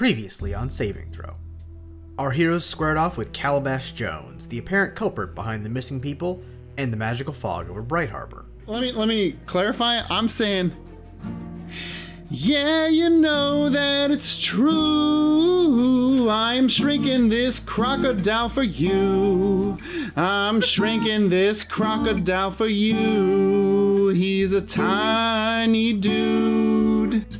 Previously on Saving Throw. Our heroes squared off with Calabash Jones, the apparent culprit behind the missing people and the magical fog over Bright Harbor. Let me clarify. I'm saying, yeah, you know that it's true. I'm shrinking this crocodile for you. I'm shrinking this crocodile for you. He's a tiny dude.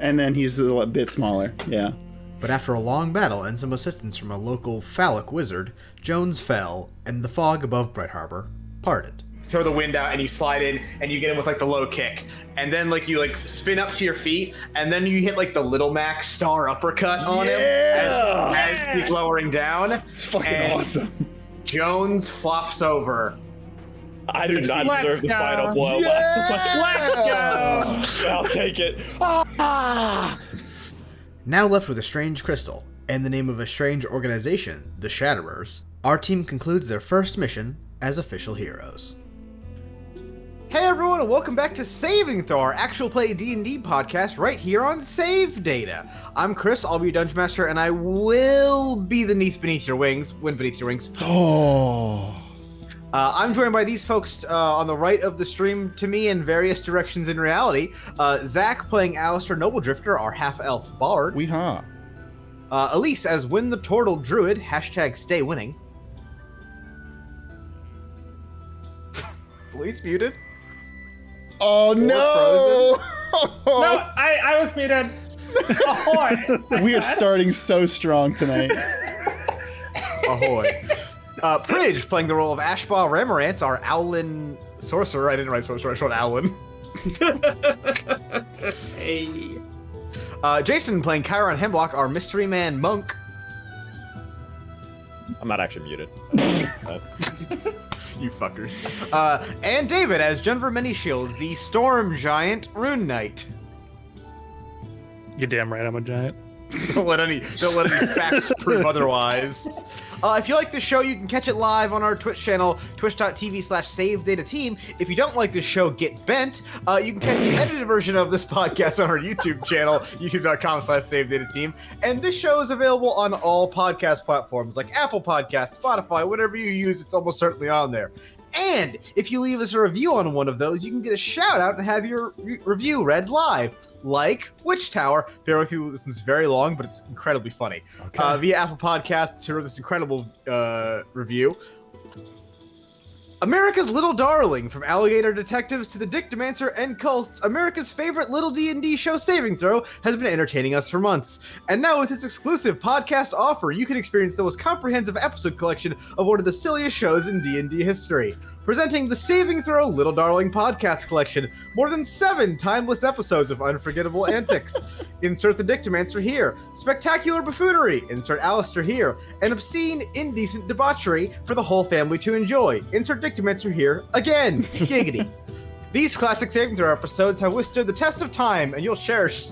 And then he's a bit smaller, yeah. But after a long battle and some assistance from a local phallic wizard, Jones fell, and the fog above Bright Harbor parted. Throw the wind out and you slide in and you get him with like the low kick. And then like you like spin up to your feet and then you hit like the Little Mac star uppercut on him as he's lowering down. It's fucking awesome. Jones flops over. I do not deserve the final blow. Let's go! I'll take it. Now left with a strange crystal, and the name of a strange organization, the Shatterers, our team concludes their first mission as official heroes. Hey everyone, and welcome back to Saving Throw, our actual play D&D podcast right here on Save Data. I'm Chris, I'll be your Dungeon Master, and I will be the Neath Beneath Your Wings, Wind Beneath Your Wings. Oh. I'm joined by these folks on the right of the stream to me in various directions in reality. Zach playing Alistair Nobledrifter, our half-elf bard. Weehaw. Elise as Win the Turtle Druid, hashtag stay winning. Is Elise muted? Oh no! No, I was muted. Ahoy! We are starting so strong tonight. Ahoy. Prij playing the role of Ashbaugh Ramarance, our Owlin sorcerer. I didn't write sorcerer, I wrote Owlin. Hey. Jason playing Chiron Hemlock, our mystery man monk. I'm not actually muted. You fuckers. And David as Jennifer Many Shields, the storm giant rune knight. You're damn right I'm a giant. Don't let any facts prove otherwise. If you like this show, you can catch it live on our Twitch channel, twitch.tv/SaveDataTeam. If you don't like this show, get bent. You can catch the edited version of this podcast on our YouTube channel, youtube.com/SaveDataTeam. And this show is available on all podcast platforms like Apple Podcasts, Spotify, whatever you use, it's almost certainly on there. And if you leave us a review on one of those, you can get a shout out and have your review read live. Like Witch Tower. Bear with you, this is very long, but it's incredibly funny. Okay. Via Apple Podcasts, who wrote this incredible review. America's Little Darling, from alligator detectives to the Dictomancer and cults, America's favorite little D&D show, Saving Throw, has been entertaining us for months. And now with its exclusive podcast offer, you can experience the most comprehensive episode collection of one of the silliest shows in D&D history. Presenting the Saving Throw Little Darling podcast collection. More than 7 timeless episodes of unforgettable antics. Insert the Dictomancer here. Spectacular buffoonery. Insert Alistair here. And obscene, indecent debauchery for the whole family to enjoy. Insert Dictomancer here again. Giggity. These classic Saving Throw episodes have withstood the test of time, and you'll cherish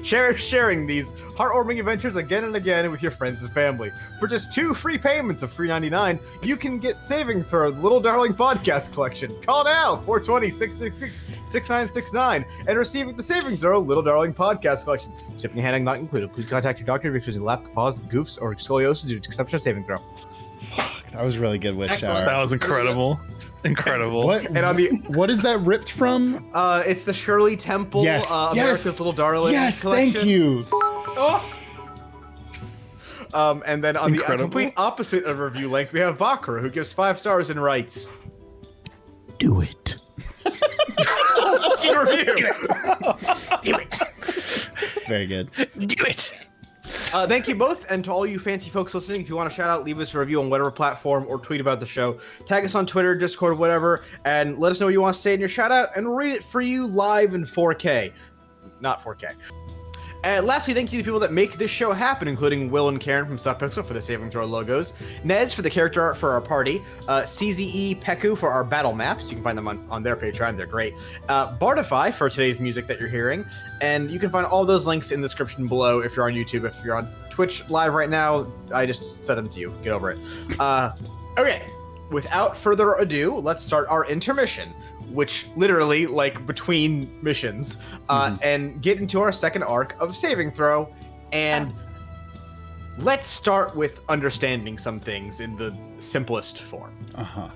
sharing these heartwarming adventures again and again with your friends and family. For just 2 free payments of $3.99, you can get Saving Throw Little Darling Podcast Collection. Call now, 420-666-6969, and receive the Saving Throw Little Darling Podcast Collection. Shipping and handling not included. Please contact your doctor if you're laugh, guffaws, goofs, or scoliosis due to consumption of Saving Throw. Fuck, that was really good, Witch Tower. That was incredible. Incredible. What is that ripped from? It's the Shirley Temple, yes, America's Little Darling collection. Thank you. Oh. And then on the complete opposite of review length, we have Vakra, who gives 5 stars and writes, "Do it." Fucking review. Do it. Very good. Do it. Thank you both, and to all you fancy folks listening, if you want to shout out, leave us a review on whatever platform or tweet about the show. Tag us on Twitter, Discord, whatever, and let us know what you want to say in your shout out, and read it for you live in 4K. Not 4K. And lastly, thank you to the people that make this show happen, including Will and Karen from CZEPeku for the Saving Throw logos, Nezz for the character art for our party, CZEPeku for our battle maps. You can find them on their Patreon. They're great. Bardify for today's music that you're hearing. And you can find all those links in the description below if you're on YouTube. If you're on Twitch live right now, I just said them to you. Get over it. Okay, without further ado, let's start our intermission, which literally, like, between missions, and get into our second arc of Saving Throw And let's start with understanding some things in the simplest form. Uh-huh.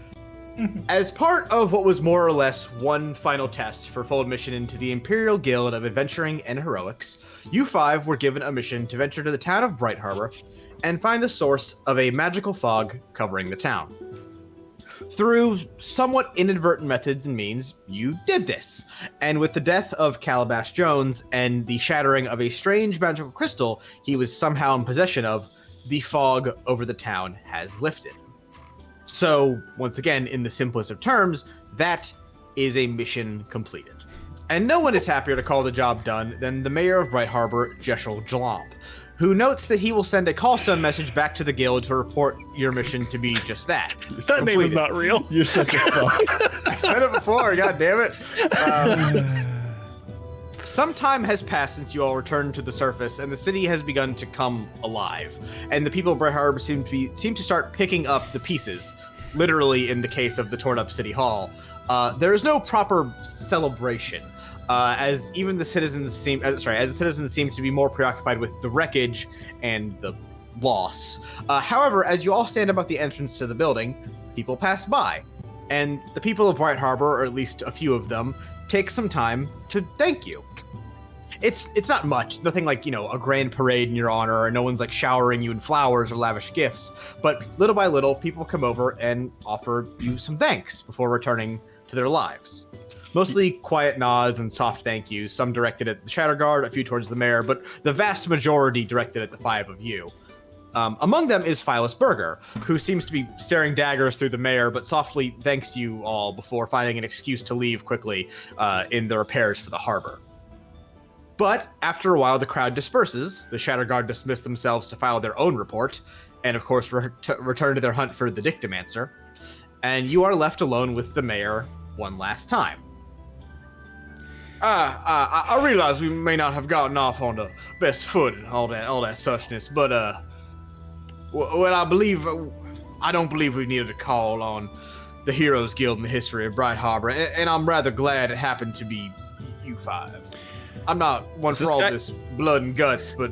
As part of what was more or less one final test for full admission into the Imperial Guild of Adventuring and Heroics, you 5 were given a mission to venture to the town of Bright Harbor and find the source of a magical fog covering the town. Through somewhat inadvertent methods and means, you did this. And with the death of Calabash Jones and the shattering of a strange magical crystal he was somehow in possession of, the fog over the town has lifted. So, once again, in the simplest of terms, that is a mission completed. And no one is happier to call the job done than the mayor of Bright Harbor, Jeshel Jalomp, who notes that he will send a callstone message back to the guild to report your mission to be just that. That name is not real. You're such a fuck. I said it before, god damn it. Some time has passed since you all returned to the surface, and the city has begun to come alive. And the people of Bright Harbor seem to start picking up the pieces, literally in the case of the torn up city hall. There is no proper celebration, as the citizens seem to be more preoccupied with the wreckage and the loss. However, as you all stand about the entrance to the building, people pass by, and the people of Bright Harbor, or at least a few of them, take some time to thank you. It's not much, nothing like, a grand parade in your honor, or no one's like showering you in flowers or lavish gifts, but little by little, people come over and offer you some thanks before returning to their lives. Mostly quiet nods and soft thank yous, some directed at the Shatterguard, a few towards the mayor, but the vast majority directed at the 5 of you. Among them is Phyllis Berger, who seems to be staring daggers through the mayor, but softly thanks you all before finding an excuse to leave quickly in the repairs for the harbor. But after a while, the crowd disperses. The Shatterguard dismiss themselves to file their own report, and of course return to their hunt for the Dictamancer. And you are left alone with the mayor one last time. I realize we may not have gotten off on the best foot and all that suchness, but I don't believe we needed to call on the Heroes Guild in the history of Bright Harbor, and I'm rather glad it happened to be you 5. I'm not one for all this blood and guts, but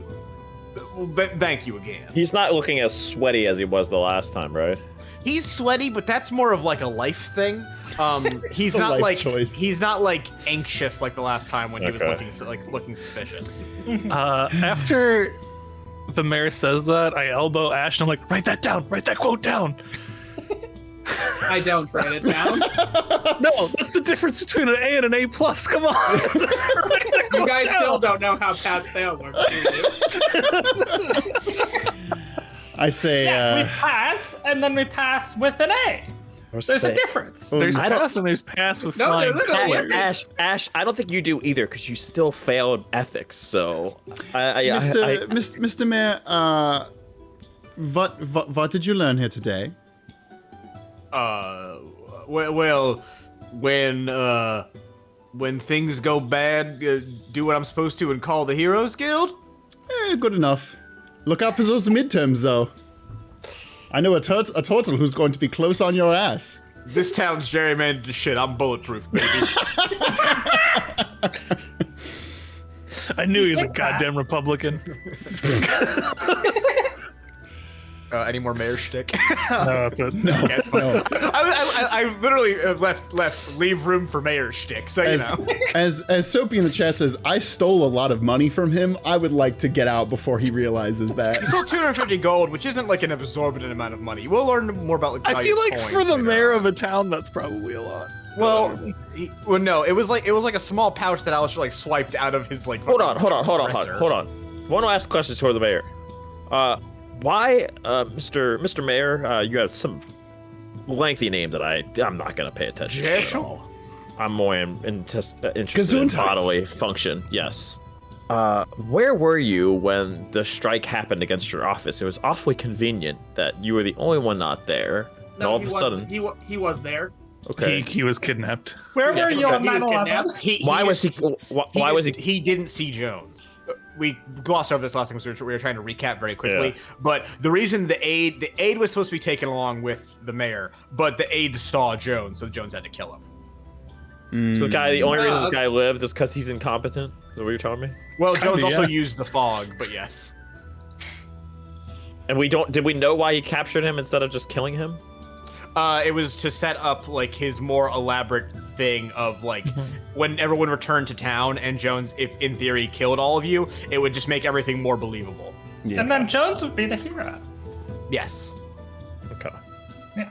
thank you again. He's not looking as sweaty as he was the last time, right? He's sweaty, but that's more of like a life thing. He's not like choice. He's not like anxious like the last time when he was looking suspicious. After the mayor says that, I elbow Ash and I'm like, write that down, write that quote down. I don't write it down. No, that's the difference between an A and an A+. Come on. You guys still don't know how pass fail works, do you? I say, Uh, we pass, and then we pass with an A. There's a difference. There's I pass and there's pass with No, flying there literally colors. is. Ash, I don't think you do either because you still failed ethics. So, Mr. Mayor, what did you learn here today? Well, when things go bad, do what I'm supposed to and call the Heroes Guild? Good enough. Look out for those midterms, though. I know a turtle who's going to be close on your ass. This town's gerrymandered to shit. I'm bulletproof, baby. I knew he was a goddamn Republican. Any more mayor shtick? No, that's it. Okay, it's fine. No. I literally left leave room for mayor shtick, so you know. As Soapy in the chat says, I stole a lot of money from him. I would like to get out before he realizes that. You stole 250 gold, which isn't like an absorbent amount of money. We'll learn more about like. I feel like coins for the later. mayor of a town, that's probably a lot. Well, no, it was like a small pouch that Alistair like swiped out of his like. hold on. dresser. I want to ask questions for the mayor. Why, Mr. Mayor, you have some lengthy name that I'm not gonna pay attention to at all. I'm more interested in bodily function. Yes. Where were you when the strike happened against your office? It was awfully convenient that you were the only one not there. And all of a sudden, he was there. okay. He was kidnapped. Where were you on He was 9/11? kidnapped. Why was he? He didn't see Jones. We glossed over this last time because we were trying to recap very quickly. Yeah. But the reason the aide was supposed to be taken along with the mayor, but the aide saw Jones, so Jones had to kill him. So the only reason this guy lived is because he's incompetent. that what you're telling me? Well, Kinda, Jones also yeah. used the fog, but yes. And did we know why he captured him instead of just killing him? It was to set up like his more elaborate thing of like when everyone returned to town and Jones, if in theory killed all of you, it would just make everything more believable. Yeah. And then Jones would be the hero. Yes. Okay. Yeah.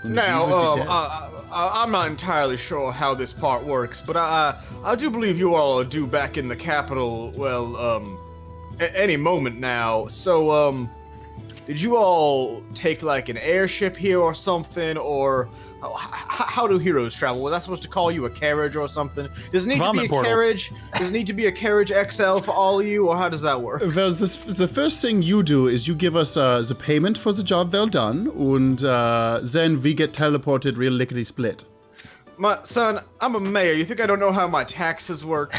Now, I'm not entirely sure how this part works, but I do believe you all are due back in the capital, well, any moment now. So, did you all take like an airship here or something, or how do heroes travel? Was I supposed to call you a carriage or something? Does it need Vomit to be portals. a carriage? Does it need to be a carriage XL for all of you, or how does that work? Well, the first thing you do is you give us the payment for the job well done, and then we get teleported real lickety split. My son, I'm a mayor. You think I don't know how my taxes work?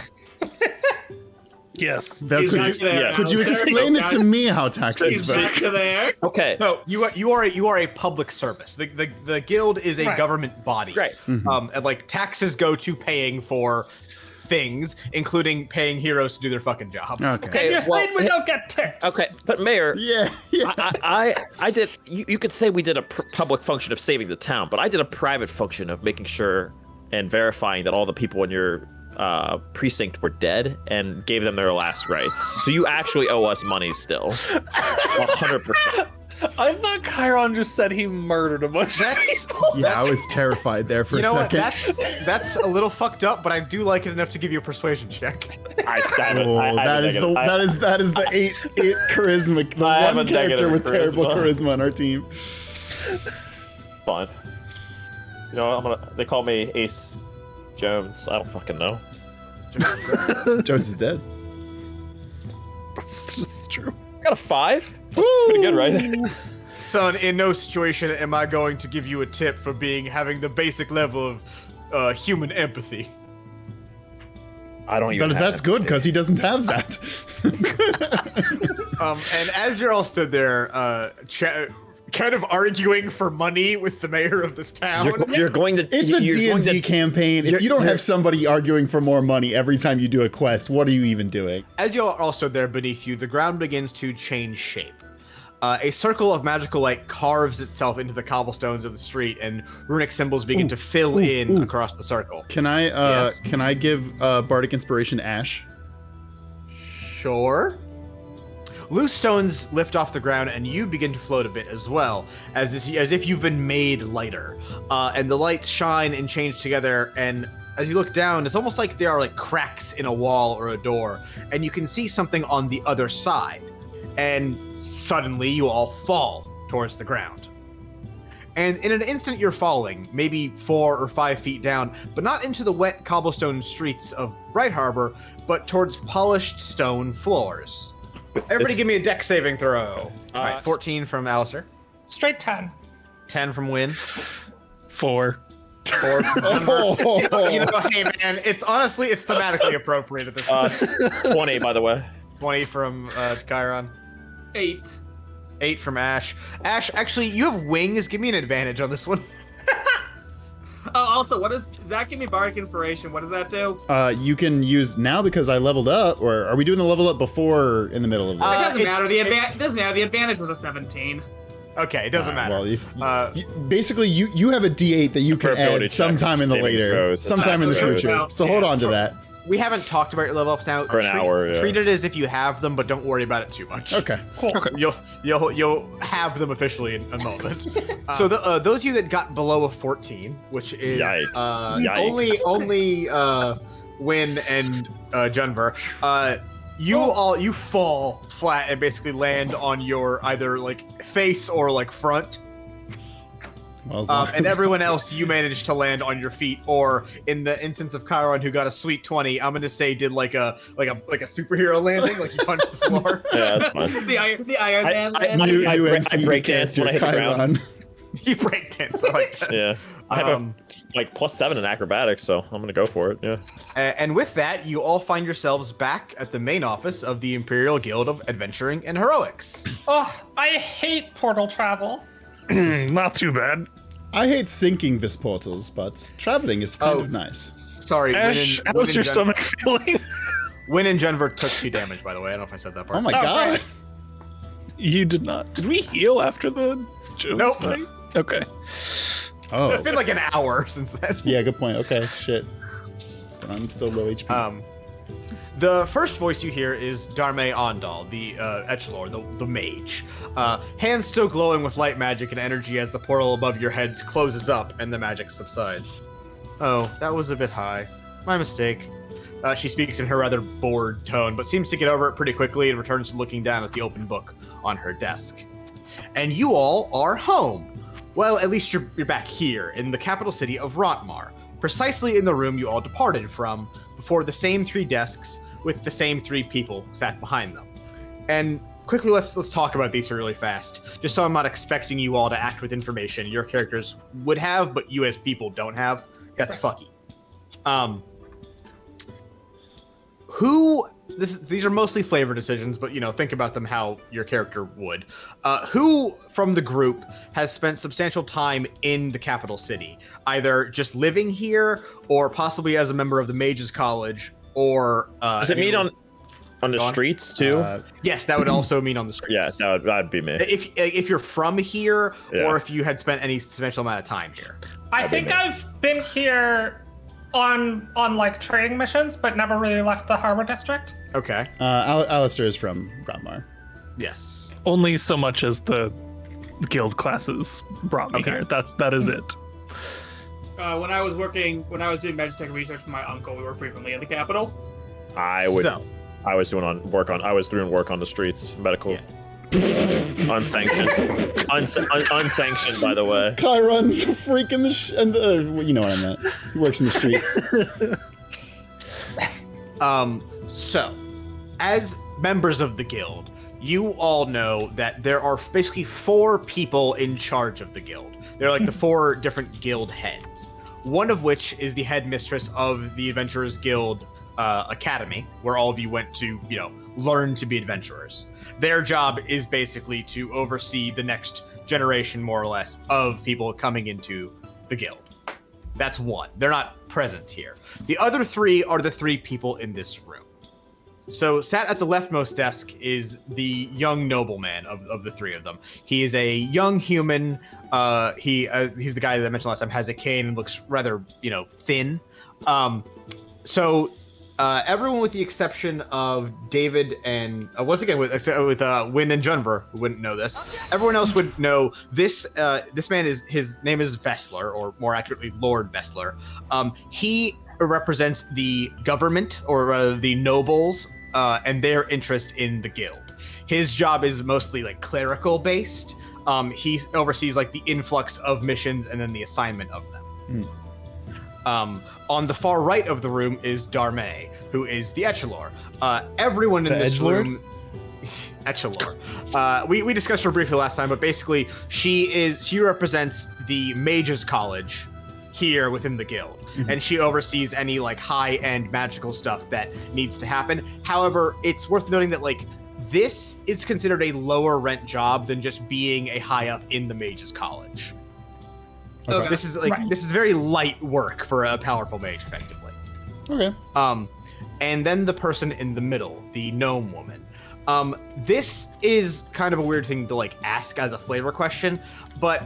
Yes. Val, He's could got you, you there. yeah. could you explain it to me how taxes He's work? got you there. Okay. No, you are a public service. The guild is a Right. government body. Right. And like taxes go to paying for things, including paying heroes to do their fucking jobs. Okay. And you're well, saying we don't get tips. Okay, but Mayor, Yeah. I did. You could say we did a public function of saving the town, but I did a private function of making sure and verifying that all the people in your precinct were dead and gave them their last rites. So you actually owe us money still, 100%. I thought Chiron just said he murdered a bunch of people. Yeah, I was terrified there for You know a what? second. That's a little fucked up, but I do like it enough to give you a persuasion check. That is the eight charisma. The I have one a character negative with terrible charisma. charisma on our team. Fun. You know, they call me Ace Jones. I don't fucking know. Jones is dead. That's true. I got a 5. That's pretty good, right? Son, in no situation am I going to give you a tip for having the basic level of human empathy. I don't even. That's good because he doesn't have that. And as you're all stood there, kind of arguing for money with the mayor of this town. You're going to. It's a you're going D&D to- campaign. If you don't have somebody arguing for more money every time you do a quest, what are you even doing? As you all stood there beneath you, the ground begins to change shape. A circle of magical light carves itself into the cobblestones of the street, and runic symbols begin to fill in across the circle. Can I Yes. can I give bardic inspiration to Ash? Sure. Loose stones lift off the ground, and you begin to float a bit as well, as if you've been made lighter. And the lights shine and change together, and as you look down, it's almost like there are like cracks in a wall or a door, and you can see something on the other side. And suddenly you all fall towards the ground. And in an instant you're falling, maybe 4 or 5 feet down, but not into the wet cobblestone streets of Bright Harbor, but towards polished stone floors. Everybody give me a dex saving throw. All right, 14 from Alistair. Straight 10. 10 from Win. 4. 4 from Denver. You know, hey man, it's thematically appropriate at this point. 20, by the way. 20 from Chiron. 8. 8 from Ash. Ash, actually, you have wings. Give me an advantage on this one. Oh, also, what does Zach give me bardic inspiration? What does that do? You can use now because I leveled up, or are we doing the level up before or in the middle of this? It doesn't matter. It doesn't matter. The advantage was a 17. Okay, it doesn't matter. Well, basically, you have a D8 that you can Ability add check, sometime in the saving later, throws, sometime in the attack future. rolls. So hold on to that. We haven't talked about your level ups now. For an hour, yeah. Treat it as if you have them, but don't worry about it too much. Okay. You'll have them officially in a moment. So those of you that got below a 14, which is Yikes. only Win and Junver, you fall flat and basically land on your either like face or like front. Well, as long And everyone else, you managed to land on your feet, or in the instance of Chiron, who got a sweet 20, I'm gonna say did like a superhero landing, like he punched the floor. Yeah, that's fine. The Iron Man land. I break dance when I hit the ground. He breakdanced. I like that. Yeah. I have a +7 in acrobatics, so I'm gonna go for it. Yeah. And with that, you all find yourselves back at the main office of the Imperial Guild of Adventuring and Heroics. Oh, I hate portal travel. Not too bad. I hate sinking this portals, but traveling is kind of nice. Sorry, Ash, how's your stomach feeling? Wynn and Jennifer took 2 damage, by the way. I don't know if I said that part. Oh my god. great. You did not. Did we heal after the Jones Nope. fight? Okay. Oh. It's been like an hour since then. Yeah, good point. Okay, shit. But I'm still low HP. The first voice you hear is Darme Ondal, the Echelor, the mage. Hands still glowing with light magic and energy as the portal above your heads closes up and the magic subsides. Oh, that was a bit high. My mistake. She speaks in her rather bored tone, but seems to get over it pretty quickly and returns to looking down at the open book on her desk. And you all are home. Well, at least you're back here in the capital city of Rontmar, precisely in the room you all departed from, before the same 3 desks with the same 3 people sat behind them. And quickly, let's talk about these really fast, just so I'm not expecting you all to act with information your characters would have, but you as people don't have. That's fucky. These are mostly flavor decisions, but think about them how your character would. Who from the group has spent substantial time in the capital city, either just living here or possibly as a member of the Mages College, or Does it mean on the streets too? Yes, that would also mean on the streets. Yeah, that'd be me. If you're from here, Yeah. or if you had spent any substantial amount of time here. I think I've been here on like trading missions, but never really left the harbor district. Okay. Alistair is from Rontmar. Yes. Only so much as the guild classes brought me Okay. here. That is it. When I was doing magic tech research for my uncle, we were frequently in the capital. I was doing work on the streets, medical, Yeah. unsanctioned, unsanctioned, by the way. Kai runs freaking you know what I meant. He works in the streets. So, as members of the guild, you all know that there are basically 4 people in charge of the guild. They're like the 4 different guild heads. One of which is the headmistress of the Adventurers Guild Academy, where all of you went to, learn to be adventurers. Their job is basically to oversee the next generation, more or less, of people coming into the guild. That's one. They're not present here. The other 3 are the 3 people in this room. So sat at the leftmost desk is the young nobleman of the 3 of them. He is a young human. He's the guy that I mentioned last time, has a cane and looks rather, thin. Everyone with the exception of David and once again with Wynn and Jennifer, who wouldn't know this. Everyone else would know this. This man his name is Vessler, or more accurately, Lord Vessler. He represents the government, or rather the nobles, and their interest in the guild. His job is mostly like clerical based. He oversees like the influx of missions and then the assignment of them. On the far right of the room is Darme, who is the Echelor. Everyone in this room... Echelor. We discussed her briefly last time, but basically she represents the Mages College here within the guild. And she oversees any like high-end magical stuff that needs to happen. However, it's worth noting that like this is considered a lower rent job than just being a high up in the Mages College. Okay. This is very light work for a powerful mage, effectively. Okay. And then the person in the middle, the gnome woman. This is kind of a weird thing to like ask as a flavor question, but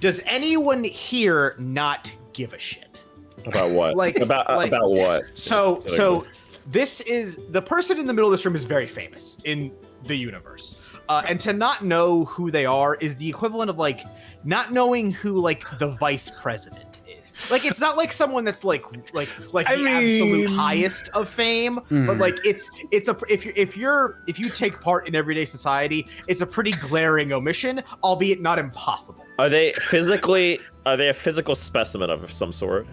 does anyone here not give a shit? About what? About what? So this is the person in the middle of this room is very famous in the universe. And to not know who they are is the equivalent of like not knowing who like the vice president is. Like it's not like someone that's like the absolute highest of fame, but like if you take part in everyday society, it's a pretty glaring omission, albeit not impossible. Are they a physical specimen of some sort?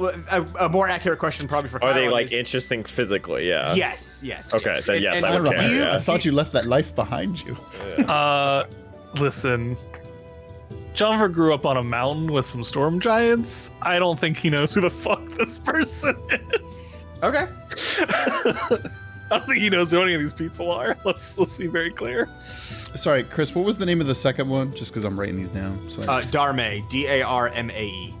A more accurate question probably for Are they Kyle like is, interesting physically? Yeah. Yes. Okay, then yes, And I would Right. care. Yeah. I thought you left that life behind you. Listen, Jonver grew up on a mountain with some storm giants. I don't think he knows who the fuck this person is. Okay. I don't think he knows who any of these people are. Let's be very clear. Sorry, Chris, what was the name of the second one? Just because I'm writing these down. So Darme, Darme. M-A-E.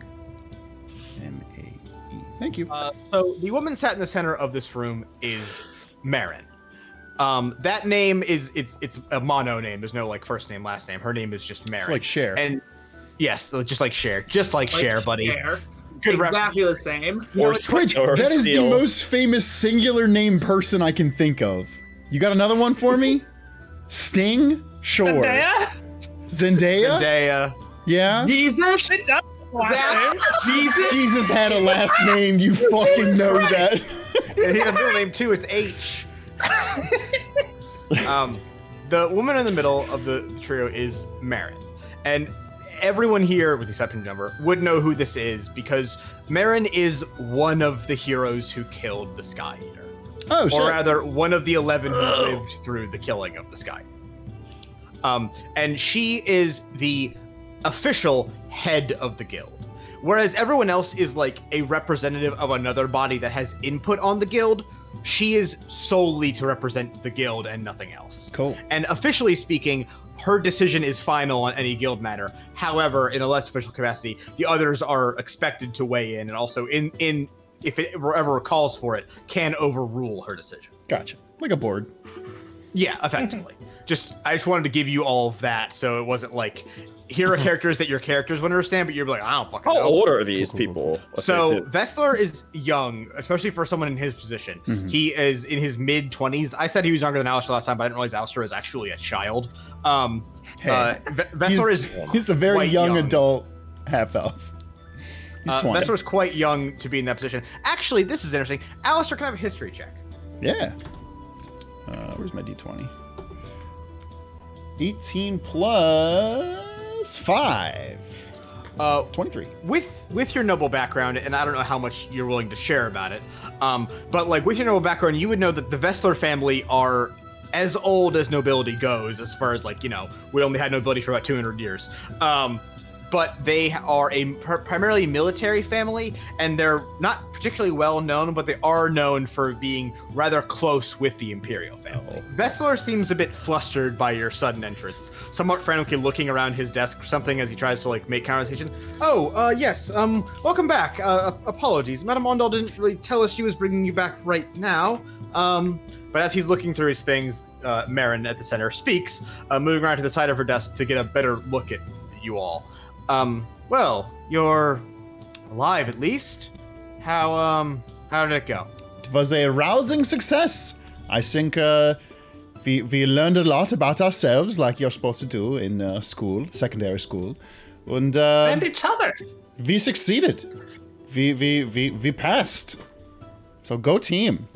Thank you. So the woman sat in the center of this room is Marin. That name is it's a mono name. There's no like first name, last name. Her name is just Marin. It's like Cher. And yes, just like Cher, buddy. Cher. Good Exactly the same. Prij, that is the most famous singular name person I can think of. You got another one for me? Sting? Sure. Zendaya? Yeah? Jesus. Zach. Jesus. Jesus had a last name. You fucking know that. And he had a middle name too. It's H. The woman in the middle of the trio is Marin, and everyone here, with the exception of Jumper, would know who this is because Marin is one of the heroes who killed the Sky Eater. Oh, shit. Or rather, one of the 11 who lived through the killing of the Sky Eater. And she is the official head of the guild. Whereas everyone else is like a representative of another body that has input on the guild, she is solely to represent the guild and nothing else. Cool. And officially speaking, her decision is final on any guild matter. However, in a less official capacity, the others are expected to weigh in and also in if it ever calls for it, can overrule her decision. Gotcha. Like a board. Yeah, effectively. I just wanted to give you all of that so it wasn't like, here are characters that your characters would understand, but you're like, I don't fucking know. How old are these people? So Vessler is young, especially for someone in his position. Mm-hmm. He is in his mid-20s. I said he was younger than Alistair last time, but I didn't realize Alistair is actually a child. Vessler he's a very young adult half-elf. He's 20. Vessler's quite young to be in that position. Actually, this is interesting. Alistair, can I have a history check? Yeah. Where's my d20? 18 plus 5. 23. With your noble background, and I don't know how much you're willing to share about it, but like with your noble background, you would know that the Vessler family are as old as nobility goes, as far as like, we only had nobility for about 200 years. But they are a primarily military family, and they're not particularly well known, but they are known for being rather close with the Imperial family. Vessler seems a bit flustered by your sudden entrance, somewhat frantically looking around his desk for something as he tries to like make conversation. Yes, welcome back. Apologies, Madame Ondal didn't really tell us she was bringing you back right now. But as he's looking through his things, Marin at the center speaks, moving around to the side of her desk to get a better look at you all. Well, you're alive at least. How did it go? It was a rousing success. I think we learned a lot about ourselves, like you're supposed to do in school, secondary school, and each other. We succeeded. We passed. So go team.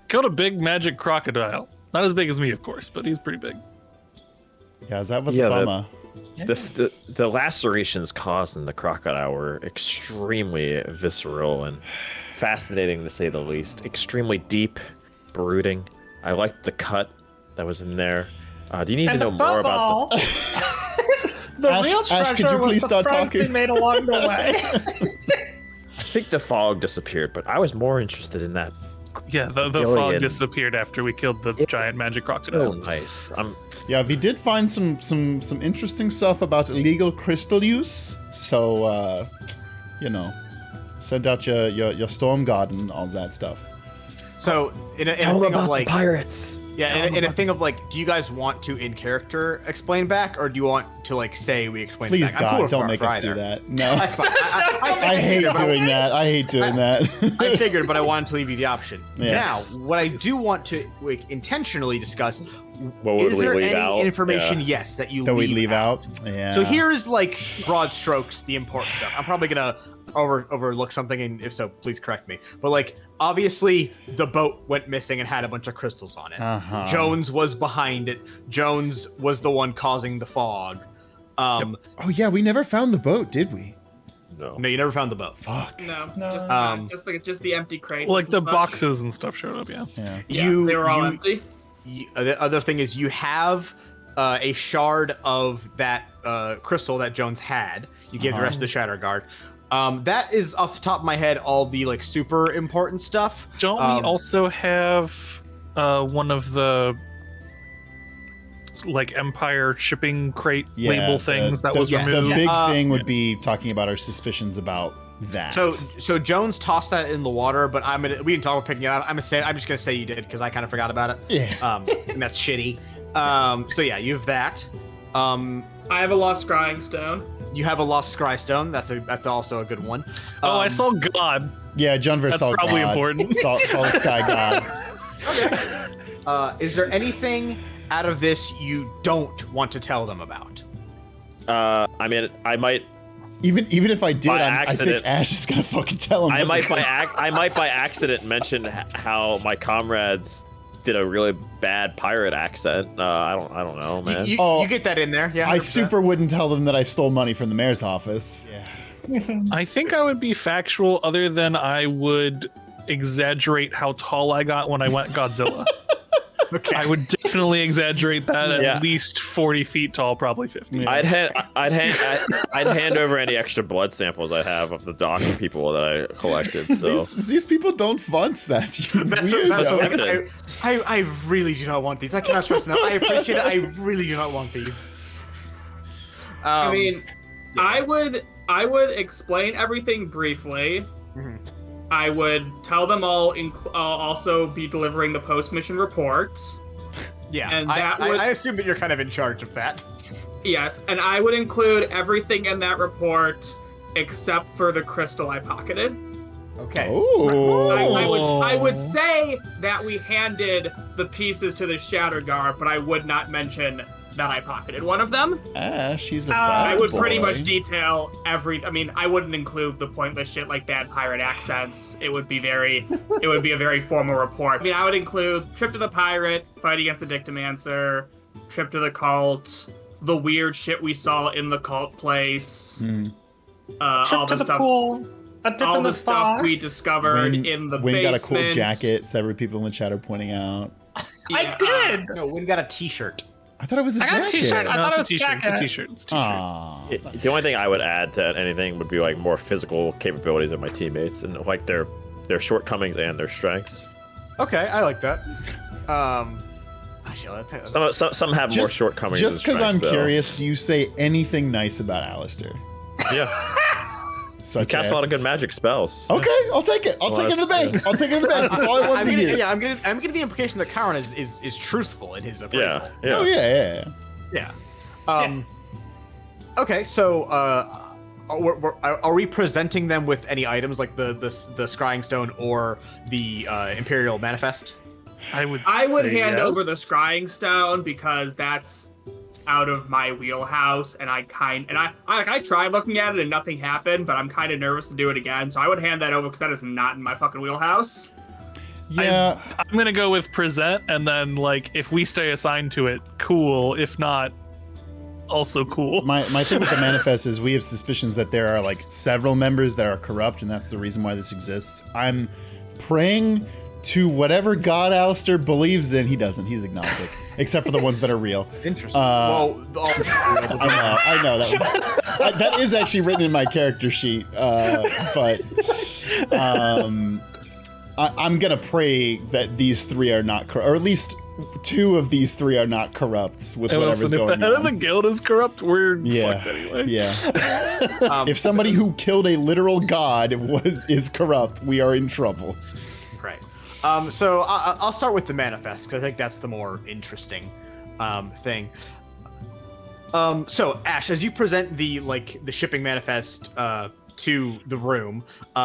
Killed a big magic crocodile. Not as big as me, of course, but he's pretty big. Yeah, that was a bummer. The lacerations caused in the crocodile were extremely visceral and fascinating, to say the least. Extremely deep, brooding. I liked the cut that was in there. Do you need to know more about the real treasure could you please was the start friends talking? we made along the way. I think the fog disappeared, but I was more interested in that. Yeah, the fog disappeared after we killed the giant magic crocodile. Oh, nice. Yeah, we did find some interesting stuff about illegal crystal use. So, send out your storm guard and all that stuff. So in a thing of like pirates. Yeah, in a thing of like, do you guys want to in character explain back, or do you want to like say we explain Please, back? God, don't make us do that. No, That's fine. I hate doing that. I hate doing that. I figured, but I wanted to leave you the option. Yes. Now, what I do want to intentionally discuss What would is we there leave any out? information, Yeah. yes, that you That we leave leave out. Yeah. So here's like broad strokes, the important stuff. I'm probably gonna overlook something, and if so, please correct me. But like, obviously, the boat went missing and had a bunch of crystals on it. Uh-huh. Jones was behind it. Jones was the one causing the fog. Oh yeah, we never found the boat, did we? No. No, you never found the boat. Fuck. No, No. just the empty crates. Like the and such. boxes and stuff showed up, yeah. Yeah. Yeah, they were all empty. The other thing is you have a shard of that crystal that Jones had. You gave the rest of the Shatter Guard. That is off the top of my head all the like super important stuff. Don't we also have one of the like Empire shipping crate label things that was removed? The big thing would be talking about our suspicions about that. So Jones tossed that in the water, but we didn't talk about picking it up. I'm just gonna say you did because I kind of forgot about it. Yeah. And that's shitty. So yeah, you have that. I have a lost scrying stone. You have a lost scry stone. That's also a good one. I saw God. Yeah, Junver That's saw probably God. important. Saw the sky god. Okay. Is there anything out of this you don't want to tell them about? I mean, I might. Even if I did, I think accident. Ash is gonna fucking tell him. I might by accident mention how my comrades did a really bad pirate accent. I don't know, man. You get that in there, yeah. I 100%. super wouldn't tell them that I stole money from the mayor's office. Yeah. I think I would be factual, other than I would exaggerate how tall I got when I went Godzilla. Okay. I would definitely exaggerate that Yeah. at least 40 feet tall, probably 50. Yeah. I'd hand over any extra blood samples I have of the doctor people that I collected. So These people don't funds that. You That's weirdo. evidence. I really do not want these. I cannot stress enough. I appreciate it. I really do not want these. I mean, I would explain everything briefly. Mhm. I would tell them I'll also be delivering the post-mission report. Yeah, And that would- I assume that you're kind of in charge of that. Yes, and I would include everything in that report except for the crystal I pocketed. Okay. Oh. I would say that we handed the pieces to the Shattered Guard, but I would not mention that I pocketed one of them. Ash, he's a bad I would boy. pretty much detail I mean, I wouldn't include the pointless shit like bad pirate accents. It would be a very formal report. I mean, I would include trip to the pirate, fight against the Dictomancer, trip to the cult, the weird shit we saw in the cult place, all Trip the to the stuff, pool, a dip all in the the stuff spa. we discovered in the Wayne basement. got a cool jacket. Several people in the chat are pointing out. I did. No, Wynn got a T-shirt. I thought it was a I jacket. got a T-shirt. I No, thought it it's was a t-shirt. It's a jacket. t-shirt. It's a t-shirt. Aw. the only thing I would add to anything would be like more physical capabilities of my teammates and like their shortcomings and their strengths. Okay, I like that. Actually, that's Some have more shortcomings. Just than because I'm strengths, though. curious, do you say anything nice about Alistair? Yeah, Such cast as... a lot of good magic spells. Okay, I'll take it. I'll take it to the bank. I'll take it to the bank. That's all I want I'm to gonna, hear. yeah, I'm getting the implication that Karen is truthful in his appraisal. Yeah. Oh yeah. Yeah. Okay, so are we presenting them with any items like the scrying stone or the Imperial Manifest? I would say hand yes. over the scrying stone because that's out of my wheelhouse, and I tried looking at it and nothing happened, but I'm kind of nervous to do it again, so I would hand that over because that is not in my fucking wheelhouse. Yeah. I'm gonna go with present, and then like if we stay assigned to it, cool. If not, also cool. My thing with the manifest is we have suspicions that there are like several members that are corrupt, and that's the reason why this exists. I'm praying to whatever god Alistair believes in. He doesn't. He's agnostic, except for the ones that are real. Interesting. I know that is actually written in my character sheet, but I'm gonna pray that these three are not corrupt, or at least two of these three are not corrupt with And whatever's listen, if going the head of the on. guild is corrupt, we're Yeah, fucked anyway. yeah. If somebody who killed a literal god is corrupt, we are in trouble. Right. So I'll start with the manifest because I think that's the more interesting thing. So Ash, as you present the shipping manifest to the room,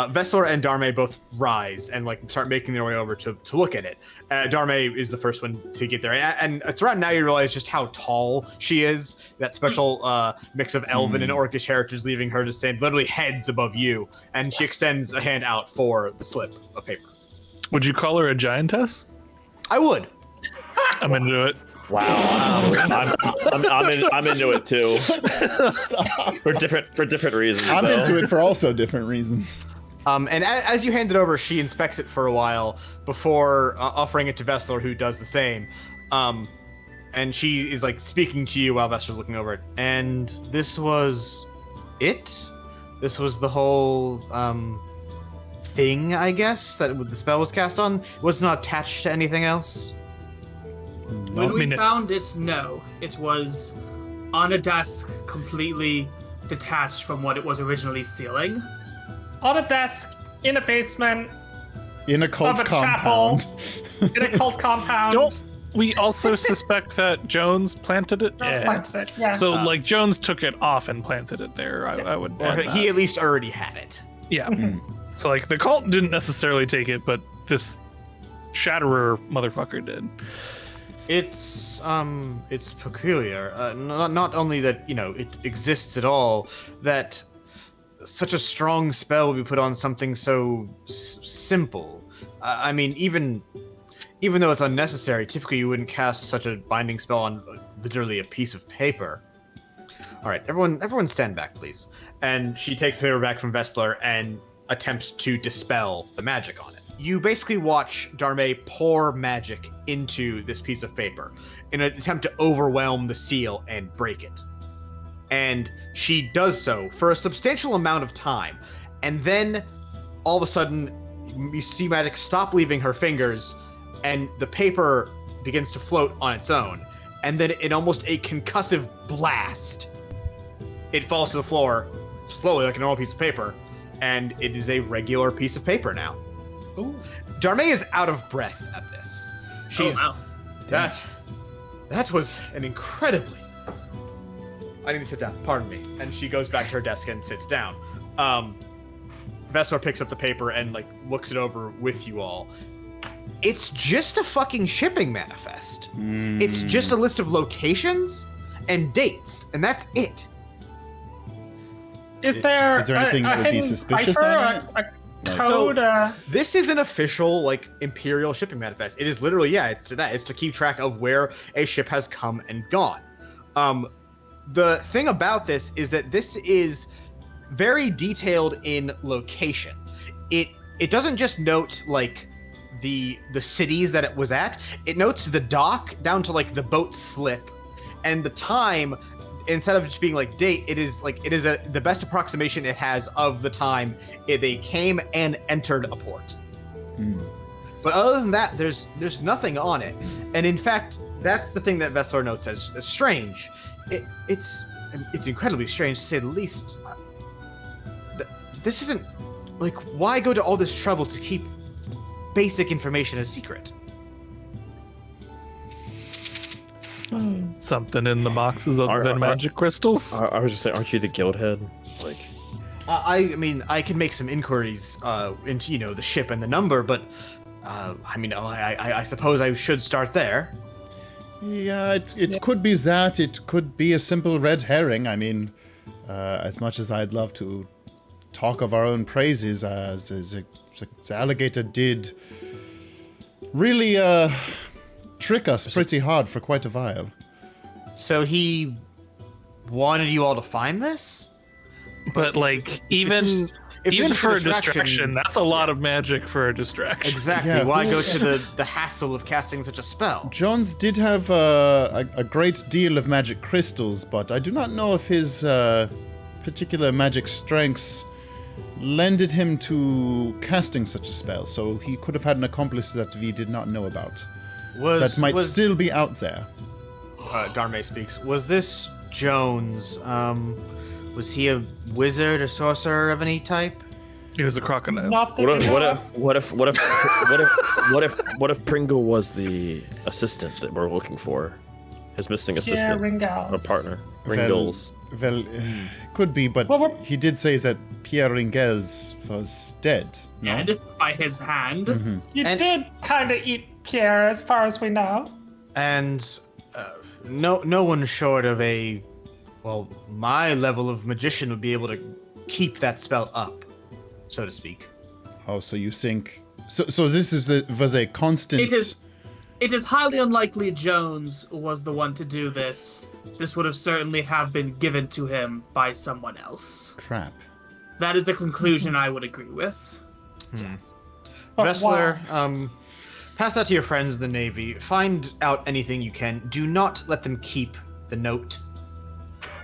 Vessler and Dharme both rise and start making their way over to look at it. Dharme is the first one to get there, and it's around now you realize just how tall she is. That special mix of elven and orcish heritage leaving her to stand literally heads above you, and she extends a hand out for the slip of paper. Would you call her a giantess? I would. I'm into it. Wow. I'm into it too. Stop. for different reasons. I'm though. into it for also different reasons. And as you hand it over, she inspects it for a while before offering it to Vessler, who does the same. And she is speaking to you while Vessler's looking over it. And this was it? This was the whole thing, I guess, that the spell was cast on? It was not attached to anything else? When we found it, no. It was on a desk, completely detached from what it was originally sealing. on a desk in a basement In a cult of a compound. chapel. In a cult compound. Don't we also suspect that Jones planted it? Jones planted it, yeah. So like Jones took it off and planted it there. I would. Or add he that. at least already had it. Yeah. So like the cult didn't necessarily take it, but this Shatterer motherfucker did. It's peculiar. Not only that, it exists at all, that such a strong spell would be put on something so simple. I mean, even though it's unnecessary, typically you wouldn't cast such a binding spell on literally a piece of paper. All right, everyone stand back, please. And she takes the paper back from Vessler and attempts to dispel the magic on it. You basically watch Darmay pour magic into this piece of paper in an attempt to overwhelm the seal and break it. And she does so for a substantial amount of time. And then, all of a sudden, you see magic stop leaving her fingers, and the paper begins to float on its own. And then, in almost a concussive blast, it falls to the floor, slowly like a normal piece of paper, and it is a regular piece of paper now. Ooh. Darmay is out of breath at this. She's that was an incredibly. I need to sit down. Pardon me. And she goes back to her desk and sits down. Vessler picks up the paper and looks it over with you all. It's just a fucking shipping manifest. It's just a list of locations and dates, and that's it. Is there anything that would be hidden suspicious cipher, on it? a code? This is an official Imperial shipping manifest. It is literally it's to keep track of where a ship has come and gone. The thing about this is that this is very detailed in location. It doesn't just note the cities that it was at. It notes the dock down to the boat slip, and the time. Instead of just being date, it is the best approximation it has of the time they came and entered a port. But other than that, there's nothing on it. And in fact, that's the thing that Vessler notes as strange. It's incredibly strange to say the least. This isn't why go to all this trouble to keep basic information a secret? Something in the boxes other than magic crystals. I was just saying, aren't you the guild head? I mean, I can make some inquiries into the ship and the number, but I suppose I should start there. Yeah, it could be that. It could be a simple red herring. I mean, as much as I'd love to talk of our own praises, the alligator did really trick us pretty hard for quite a while. So he wanted you all to find this? But even for a distraction, that's a lot of magic for a distraction. Exactly. Yeah, Why go to the hassle of casting such a spell? Jones did have a great deal of magic crystals, but I do not know if his particular magic strengths lended him to casting such a spell, so he could have had an accomplice that we did not know about. That might still be out there. Darmay speaks. Was this Jones? Was he a wizard or sorcerer of any type? He was a crocodile. Not the What if Pringle was the assistant that we're looking for? His missing assistant, Ringels. a partner, Ringles. Well, could be, but he did say that Pierre Ringels was dead. No? And by his hand. You did kind of eat Pierre, as far as we know. And no one short of my level of magician would be able to keep that spell up, so to speak. Oh, so you think... So this was a constant... It is highly unlikely Jones was the one to do this. This would have certainly have been given to him by someone else. Crap. That is a conclusion I would agree with. Vessler, pass that to your friends in the Navy. Find out anything you can. Do not let them keep the note.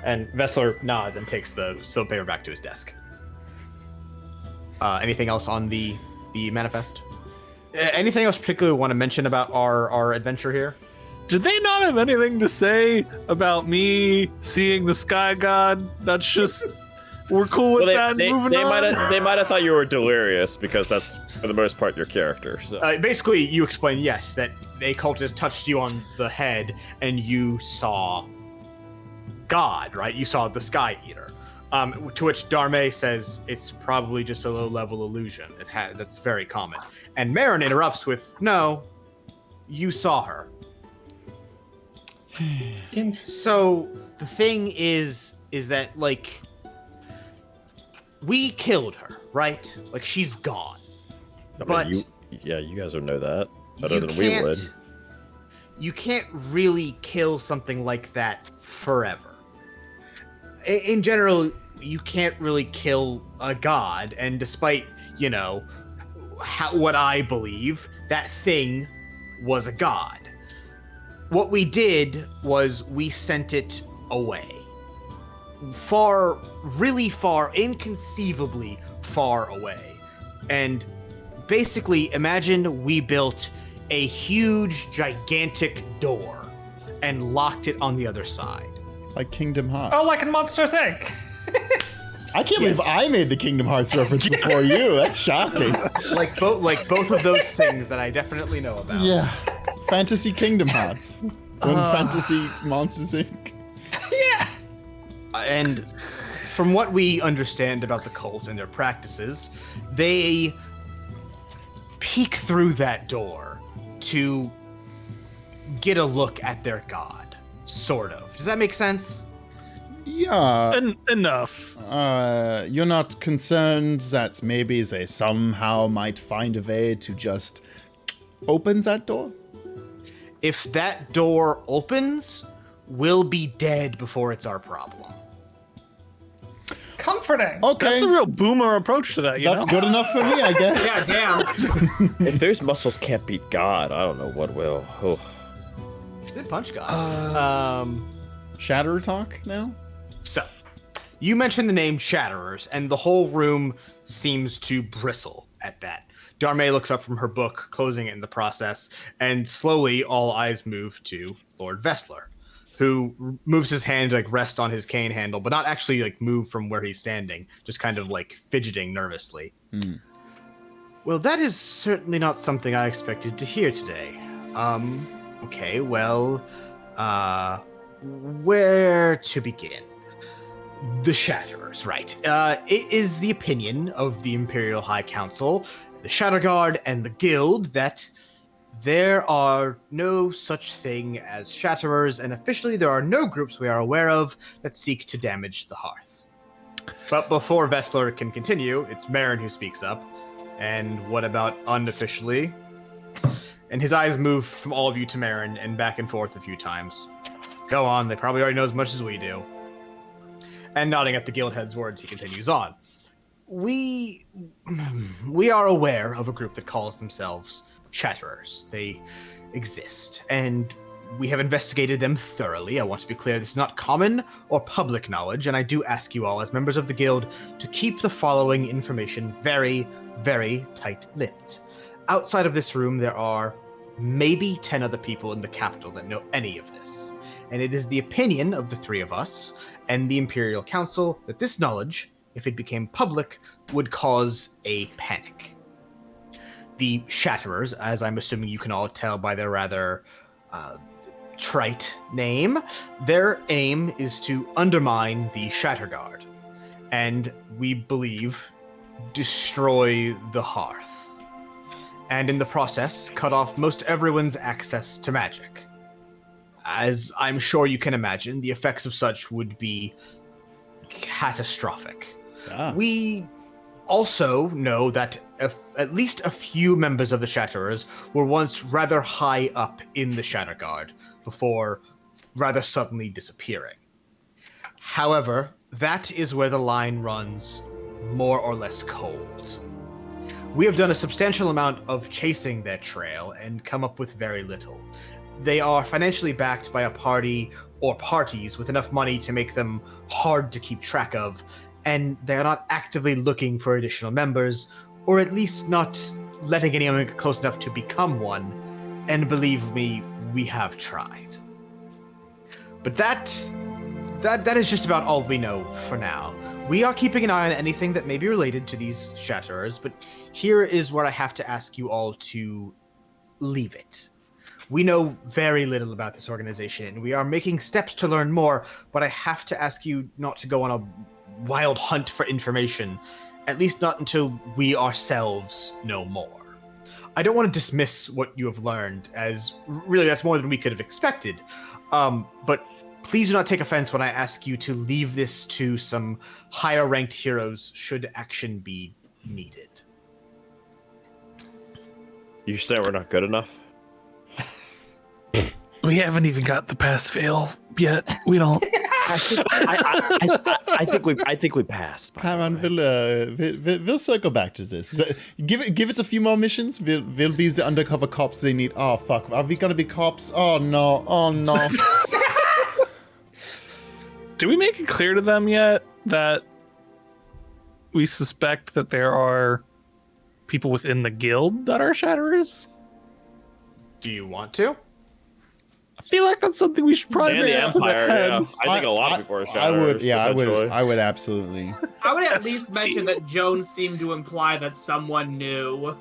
And Vessler nods and takes the silk paper back to his desk. Anything else on the manifest? Anything else particularly want to mention about our adventure here? Did they not have anything to say about me seeing the sky god? That's just We're cool with Well, that. Moving on. they might have thought you were delirious because that's for the most part your character. So. Basically, you explain, yes, that a cultist touched you on the head and you saw God, right? You saw the Sky Eater. To which Darme says it's probably just a low-level illusion. That's very common. And Marin interrupts with, no, you saw her. So the thing is that, like, we killed her, right? Like, she's gone. I mean, you guys would know that better than we would. You can't really kill something like that forever. In general, you can't really kill a god, and despite, what I believe, that thing was a god. What we did was we sent it away. Far, really far, inconceivably far away. And basically, imagine we built a huge, gigantic door and locked it on the other side. Like Kingdom Hearts. Oh, like in Monsters, Inc. I can't believe I made the Kingdom Hearts reference before you. That's shocking. Like both of those things that I definitely know about. Yeah. Fantasy Kingdom Hearts. Fantasy Monsters Inc. Yeah. And from what we understand about the cult and their practices, they peek through that door to get a look at their god, sort of. Does that make sense? Yeah. Enough. You're not concerned that maybe they somehow might find a way to just open that door? If that door opens, we'll be dead before it's our problem. Comforting. Okay. That's a real boomer approach to that, That's good enough for me, I guess. Yeah, damn. If those muscles can't beat God, I don't know what will. Oh. She did punch God. Shatterer talk now? So, you mentioned the name Shatterers, and the whole room seems to bristle at that. Darme looks up from her book, closing it in the process, and slowly all eyes move to Lord Vessler, who moves his hand to rest on his cane handle, but not actually move from where he's standing, just kind of fidgeting nervously. Well, that is certainly not something I expected to hear today. Okay, well, where to begin? The Shatterers, right. It is the opinion of the Imperial High Council, the Shatterguard, and the Guild that there are no such thing as Shatterers, and officially there are no groups we are aware of that seek to damage the hearth. But before Vessler can continue, it's Marin who speaks up. And what about unofficially? And his eyes move from all of you to Marin and back and forth a few times. Go on, they probably already know as much as we do. And nodding at the guild head's words, he continues on. We are aware of a group that calls themselves Shatterers. They exist, and we have investigated them thoroughly. I want to be clear, this is not common or public knowledge, and I do ask you all, as members of the guild, to keep the following information very, very tight-lipped. Outside of this room, there are maybe 10 other people in the capital that know any of this. And it is the opinion of the three of us and the Imperial Council that this knowledge, if it became public, would cause a panic. The Shatterers, as I'm assuming you can all tell by their rather trite name, their aim is to undermine the Shatterguard, and we believe destroy the hearth, and in the process cut off most everyone's access to magic. As I'm sure you can imagine, the effects of such would be catastrophic. We also know that at least a few members of the Shatterers were once rather high up in the Shatterguard before rather suddenly disappearing. However, that is where the line runs more or less cold. We have done a substantial amount of chasing their trail and come up with very little. They are financially backed by a party or parties with enough money to make them hard to keep track of, and they are not actively looking for additional members, or at least not letting anyone get close enough to become one, and believe me, we have tried. But that is just about all we know for now. we are keeping an eye on anything that may be related to these Shatterers, but here is where I have to ask you all to leave it. We know very little about this organization, and we are making steps to learn more, but I have to ask you not to go on a wild hunt for information, at least not until we ourselves know more. I don't want to dismiss what you have learned, as really that's more than we could have expected, but please do not take offense when I ask you to leave this to some higher-ranked heroes should action be needed. You say we're not good enough? We haven't even got the pass-fail yet. We don't. I think we passed. Paran, we'll circle back to this. Give it a few more missions. We'll be the undercover cops they need. Oh, fuck. Are we gonna be cops? Oh, no. Do we make it clear to them yet that we suspect that there are people within the guild that are Shatterers? Do you want to? I feel like that's something we should probably And bring the up to the Empire, head. yeah. I think a lot of people are Shatterers. I would absolutely. I would at least mention that Jones seemed to imply that someone knew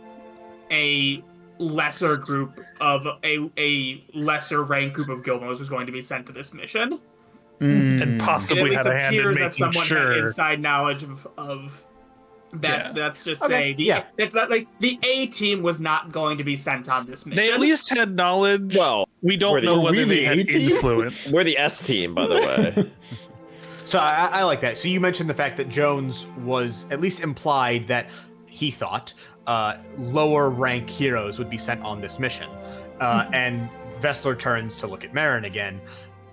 a lesser group of a lesser ranked group of guild members was going to be sent to this mission. And It possibly at had least a hand in appears that making someone sure. had inside knowledge of that. Yeah. Let's just Okay, say the A team was not going to be sent on this mission. They at least had knowledge. Well, we don't we're the- know whether really they had A-team? influence. We're the S team, by the way. So I like that. So you mentioned the fact that Jones was at least implied that he thought lower rank heroes would be sent on this mission. And Vessler turns to look at Marin again,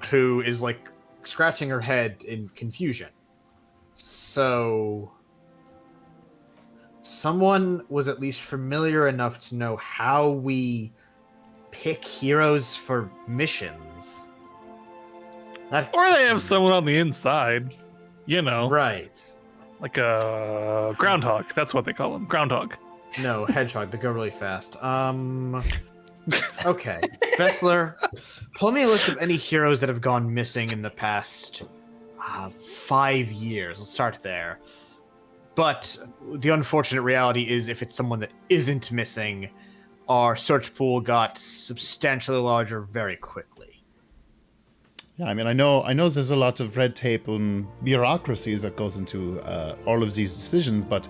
who is like scratching her head in confusion. So someone was at least familiar enough to know how we pick heroes for missions. Or they have someone on the inside, you know, Right. like a groundhog. That's what they call them, groundhog. No, hedgehog. They go really fast. Okay. Vessler, pull me a list of any heroes that have gone missing in the past 5 years. Let's start there. But the unfortunate reality is if it's someone that isn't missing, our search pool got substantially larger very quickly. Yeah, I mean, I know there's a lot of red tape and bureaucracies that goes into all of these decisions, but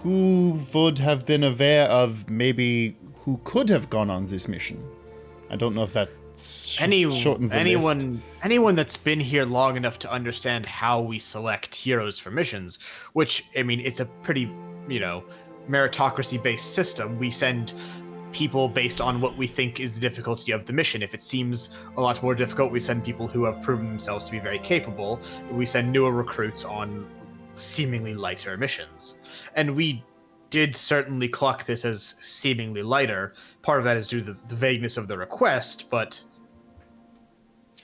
who would have been aware of maybe who could have gone on this mission? I don't know if that shortens the list. Anyone that's been here long enough to understand how we select heroes for missions, which, I mean, it's a pretty, meritocracy-based system. We send people based on what we think is the difficulty of the mission. If it seems a lot more difficult, we send people who have proven themselves to be very capable. We send newer recruits on seemingly lighter missions. And we did certainly clock this as seemingly lighter. Part of that is due to the vagueness of the request, but...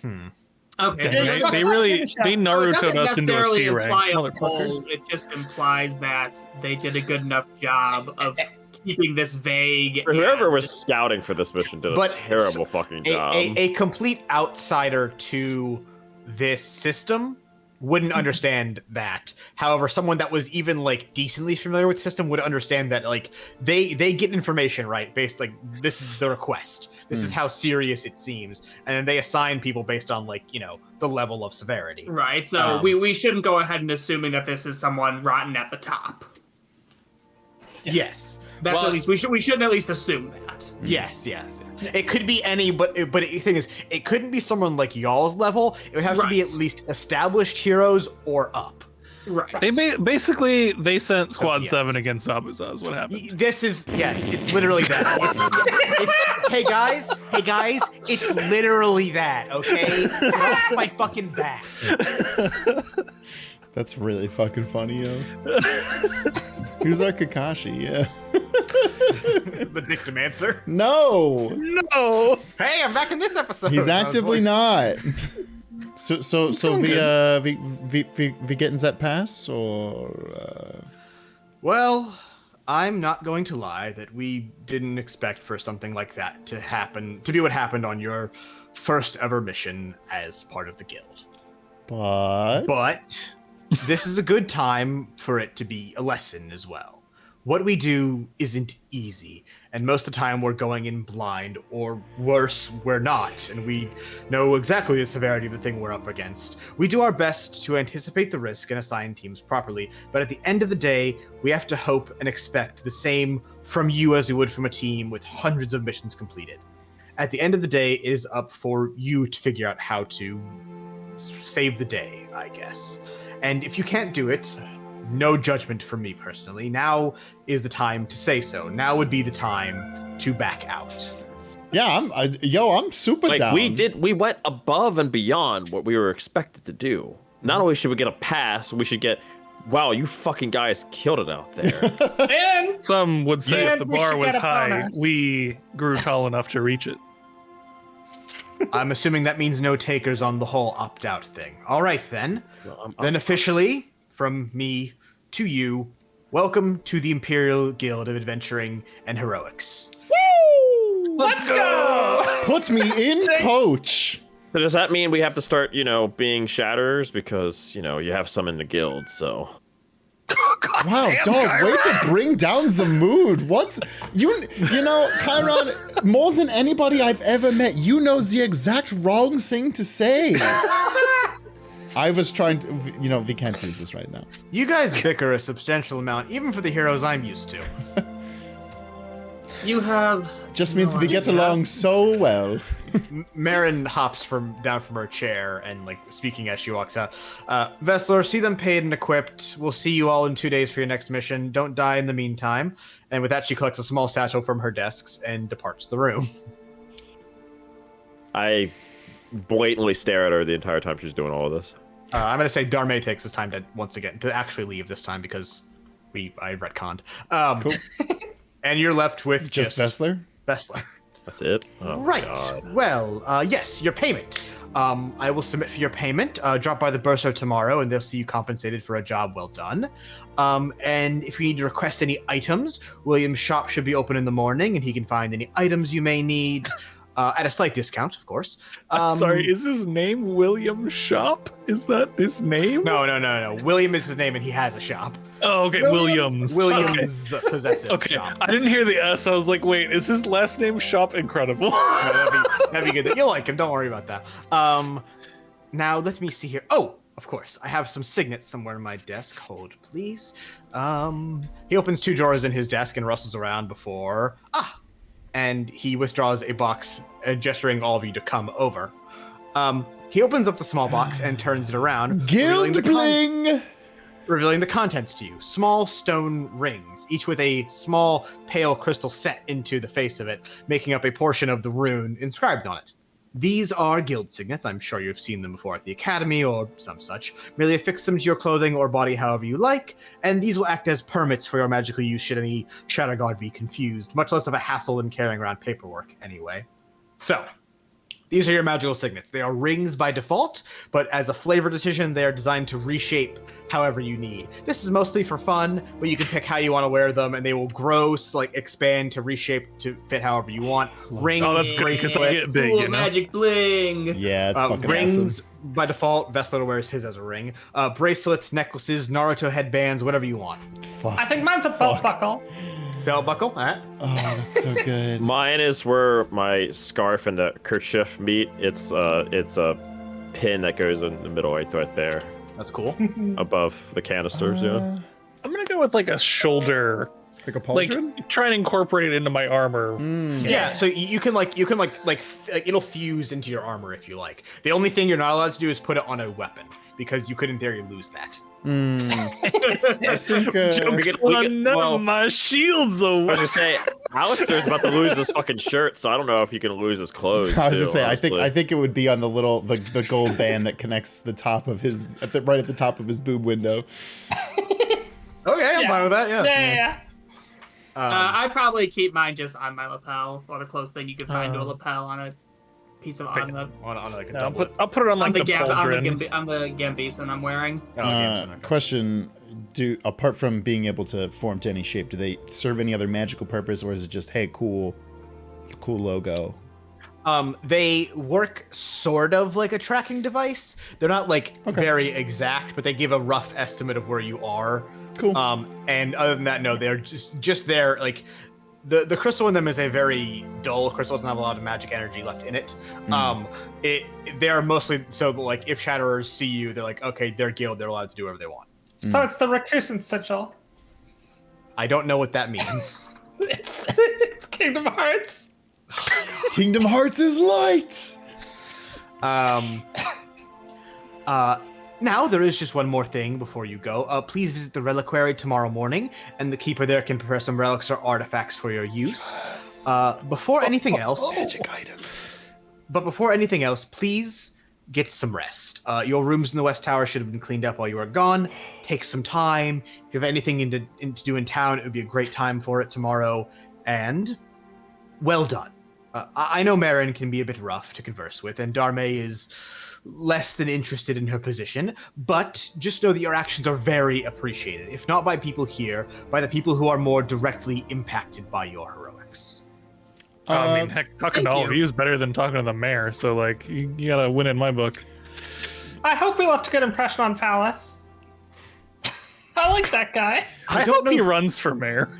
Okay. They Naruto'd us into a C rank, imply a motherfuckers. poll, it just implies that they did a good enough job of keeping this vague. Whoever and- was scouting for this mission did a But terrible fucking job. A complete outsider to this system wouldn't understand that. However, someone that was even like decently familiar with the system would understand that like they get information right based like this is the request. This is how serious it seems, and then they assign people based on like the level of severity. Right. So we shouldn't go ahead and assuming that this is someone rotten at the top. Yes. That's Well, at least we shouldn't at least assume that. Yes. It could be any, but the thing is, it couldn't be someone like y'all's level. It would have to be Right. at least established heroes or up. Right. They sent Squad yes. 7 against Zabuza is what happened. This is it's literally that. Hey guys, it's literally that. Okay, get off my fucking back. That's really fucking funny, yo. Who's our Kakashi? Yeah. The Dictamancer. No, No! Hey, I'm back in this episode. he's That was actively voice. not. So we getting that pass or? Well, I'm not going to lie that we didn't expect for something like that to happen, to be what happened on your first ever mission as part of the guild. But this is a good time for it to be a lesson as well. What we do isn't easy, and most of the time we're going in blind, or worse, we're not, and we know exactly the severity of the thing we're up against. We do our best to anticipate the risk and assign teams properly, but at the end of the day, we have to hope and expect the same from you as we would from a team with hundreds of missions completed. At the end of the day, it is up for you to figure out how to save the day, I guess. And if you can't do it, no judgment from me personally. Now is the time to say so. Now would be the time to back out. Yeah, I'm super down. We went above and beyond what we were expected to do. Not only should we get a pass, we should get, wow, you fucking guys killed it out there. And Some would say if the we bar should was get a high, bonus. we grew tall enough to reach it. I'm assuming that means no takers on the whole opt-out thing. All right, then. Then officially, from me to you, welcome to the Imperial Guild of Adventuring and Heroics. Woo! let's go. Put me in coach. So does that mean we have to start, being shatterers? Because, you have some in the guild, so... Wow, dog, way to bring down the mood. What's you know, Chiron, more than anybody I've ever met, you know the exact wrong thing to say. I was trying to, we can't use this right now. You guys bicker a substantial amount, even for the heroes I'm used to. You have... Just means we get along so well. Marin hops down from her chair and, speaking as she walks out. Vessler, see them paid and equipped. We'll see you all in 2 days for your next mission. Don't die in the meantime. And with that, she collects a small satchel from her desks and departs the room. I blatantly stare at her the entire time she's doing all of this. I'm going to say Darme takes this time to actually leave this time because I retconned. Cool. And you're left with Just Vessler? Vessler. That's it? Oh, Right. God. Well, yes, your payment. I will submit for your payment. Drop by the bursar tomorrow, and they'll see you compensated for a job well done. And if you need to request any items, William's shop should be open in the morning, and he can find any items you may need. At a slight discount, of course. I'm sorry, is his name William Shop? Is that his name? No. William is his name, and he has a shop. Oh, okay, Williams. William's possessive Okay, shop. I didn't hear the S. I was like, wait, is his last name Shop Incredible? No, that'd be good. You'll like him. Don't worry about that. Now let me see here. Oh, of course, I have some signets somewhere in my desk. Hold, please. He opens 2 drawers in his desk and rustles around before. And he withdraws a box, gesturing all of you to come over. He opens up the small box and turns it around, Guild bling! revealing the contents to you. Small stone rings, each with a small pale crystal set into the face of it, making up a portion of the rune inscribed on it. These are guild signets. I'm sure you've seen them before at the academy or some such. Merely affix them to your clothing or body however you like, and these will act as permits for your magical use should any shadow guard be confused. Much less of a hassle than carrying around paperwork anyway. So, these are your magical signets. They are rings by default, but as a flavor decision, they are designed to reshape however you need. This is mostly for fun, but you can pick how you want to wear them, and they will grow, expand to reshape to fit however you want. Rings, Oh, that's great, 'cause I get big, Cool magic bling. Yeah, it's fucking rings awesome. by default. Vessler wears his as a ring. Bracelets, necklaces, Naruto headbands, whatever you want. Fuck. I think mine's a belt buckle. Belt buckle, all right. Oh, that's so good. Mine is where my scarf and the kerchief meet. It's a pin that goes in the middle right there, That's cool. above the canisters. Yeah. I'm gonna go with a shoulder, Like a pauldron? try and incorporate it into my armor. Yeah, so you can it'll fuse into your armor if you like. The only thing you're not allowed to do is put it on a weapon because you could in theory lose that. I think, Jokes on none of my shields I away. was gonna say, Alistair's about to lose his fucking shirt, so I don't know if you can lose his clothes. I was too, gonna say, honestly. I think it would be on the the gold band that connects the top of his, right at the top of his boob window. Okay, I'm fine with that. Yeah. I'd probably keep mine just on my lapel, or the closest thing you can find to a lapel on a piece of on the On like a I'll doublet. put it on on the the pauldron. on the gambeson I'm wearing. Question: apart from being able to form to any shape, do they serve any other magical purpose, or is it just cool logo? They work sort of like a tracking device. They're not like very exact, but they give a rough estimate of where you are. Cool. And other than that, no, they're just there. Like the crystal in them is a very dull crystal. Doesn't have a lot of magic energy left in it. They're mostly so like if Shatterers see you, they're like, okay, they're guild. They're allowed to do whatever they want. So it's the recusant sigil. I don't know what that means. It's Kingdom Hearts. Kingdom Hearts is light. Now there is just one more thing before you go. Please visit the reliquary tomorrow morning, and the keeper there can prepare some relics or artifacts for your use. Before anything else, Magic items. But before anything else, please get some rest. Your rooms in the West Tower should have been cleaned up while you were gone. Take some time. If you have anything to do in town, it would be a great time for it tomorrow. And well done. I know Marin can be a bit rough to converse with, and Darme is less than interested in her position, but just know that your actions are very appreciated, if not by people here, by the people who are more directly impacted by your heroics. I mean, heck, talking to all of you is better than talking to the mayor, so, like, you gotta win in my book. I hope we left a good impression on Palace. I like that guy. I hope he runs for mayor.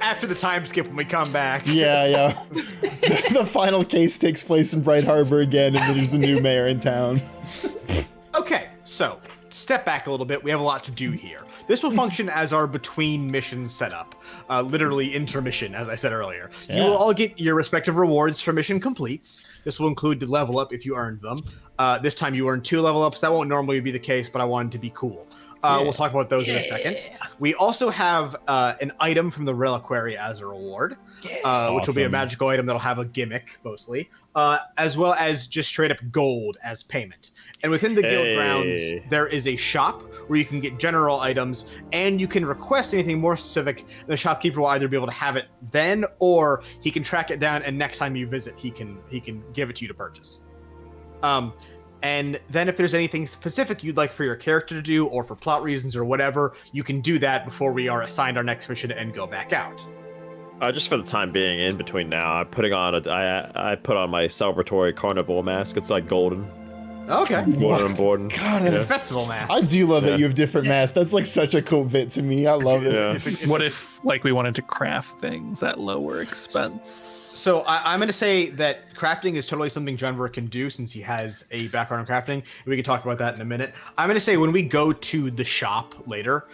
After the time skip when we come back. Yeah. The final case takes place in Bright Harbor again, and then there's a new mayor in town. Okay, so step back a little bit. We have a lot to do here. This will function as our between missions setup, literally intermission, as I said earlier. Yeah. You will all get your respective rewards for mission completes. This will include the level up if you earned them. This time you earned 2 level ups. That won't normally be the case, but I wanted to be cool. We'll talk about those in a second. We also have an item from the reliquary as a reward, which will be a magical item that'll have a gimmick, mostly, as well as just straight up gold as payment. And within the guild grounds, there is a shop where you can get general items, and you can request anything more specific. The shopkeeper will either be able to have it then, or he can track it down, and next time you visit, he can give it to you to purchase. And then if there's anything specific you'd like for your character to do, or for plot reasons or whatever, you can do that before we are assigned our next mission and go back out. Just for the time being, in between now, I'm putting on I put on my celebratory carnival mask. It's like golden. Okay. Borden. God, It's a festival mask. I do love that you have different masks. That's like such a cool bit to me. I love it. Yeah. What if, like, we wanted to craft things at lower expense? So I'm going to say that crafting is totally something Jenver can do since he has a background in crafting. We can talk about that in a minute. I'm going to say when we go to the shop later,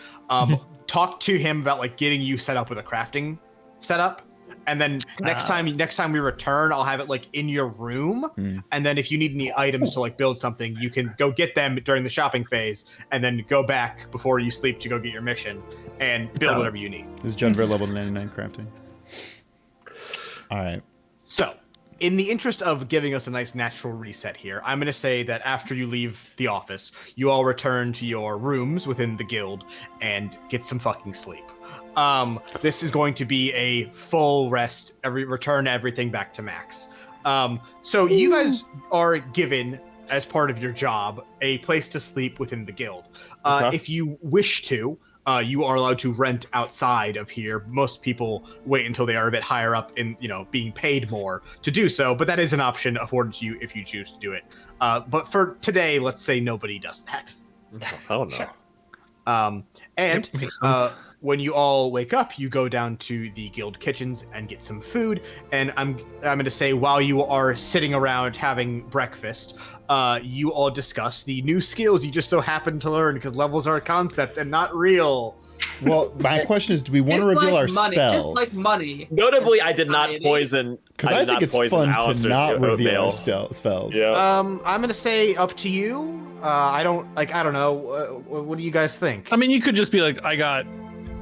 talk to him about like getting you set up with a crafting setup. And then next time we return, I'll have it like in your room. And then if you need any items to like build something, you can go get them during the shopping phase, and then go back before you sleep to go get your mission and build whatever you need. Is Jenver level 99 crafting? All right. So, in the interest of giving us a nice natural reset here, I'm going to say that after you leave the office, you all return to your rooms within the guild and get some fucking sleep. This is going to be a full rest, return everything back to max. So you guys are given, as part of your job, a place to sleep within the guild. If you wish to, you are allowed to rent outside of here. Most people wait until they are a bit higher up in, being paid more to do so, but that is an option afforded to you if you choose to do it. But for today, let's say nobody does that. Oh no. And when you all wake up, you go down to the guild kitchens and get some food. And I'm going to say, while you are sitting around having breakfast, you all discuss the new skills you just so happen to learn, because levels are a concept and not real. Well, my question is, do we want to reveal our money, spells? Just like money. Notably, I did not poison. Because I think it's fun to not reveal our spells. Yeah. I'm going to say up to you. I don't know. What do you guys think? I mean, you could just be like, I got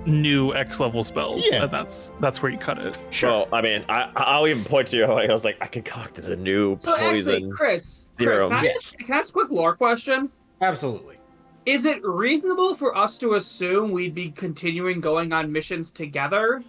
new X level spells, Yeah. and that's where you cut it. Sure. Well, I mean, I'll even point to you. Like, I was like, I concocted a new So poison. actually, Chris, serum. can I ask a quick lore question? Absolutely. Is it reasonable for us to assume we'd be continuing going on missions together?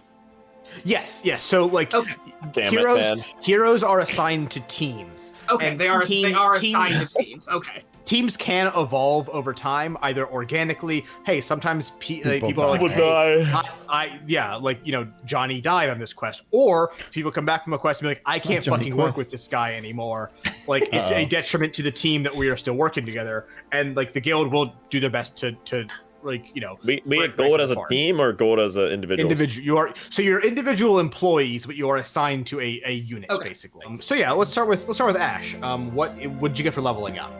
Yes. So, like, Okay. Damn it, man. heroes are assigned to teams. Okay, And they are teams- assigned to teams. Okay. teams can evolve over time, either organically. Hey, sometimes people are like, People hey, die. like, you know, Johnny died on this quest, or people come back from a quest and be like, I can't fucking work with this guy anymore. Like, it's a detriment to the team that we are still working together, and like the guild will do their best to like, you know, we go it as a team or go it as an individual. You're individual employees, but you are assigned to a unit, basically. So yeah, let's start with Ash. What did you get for leveling up?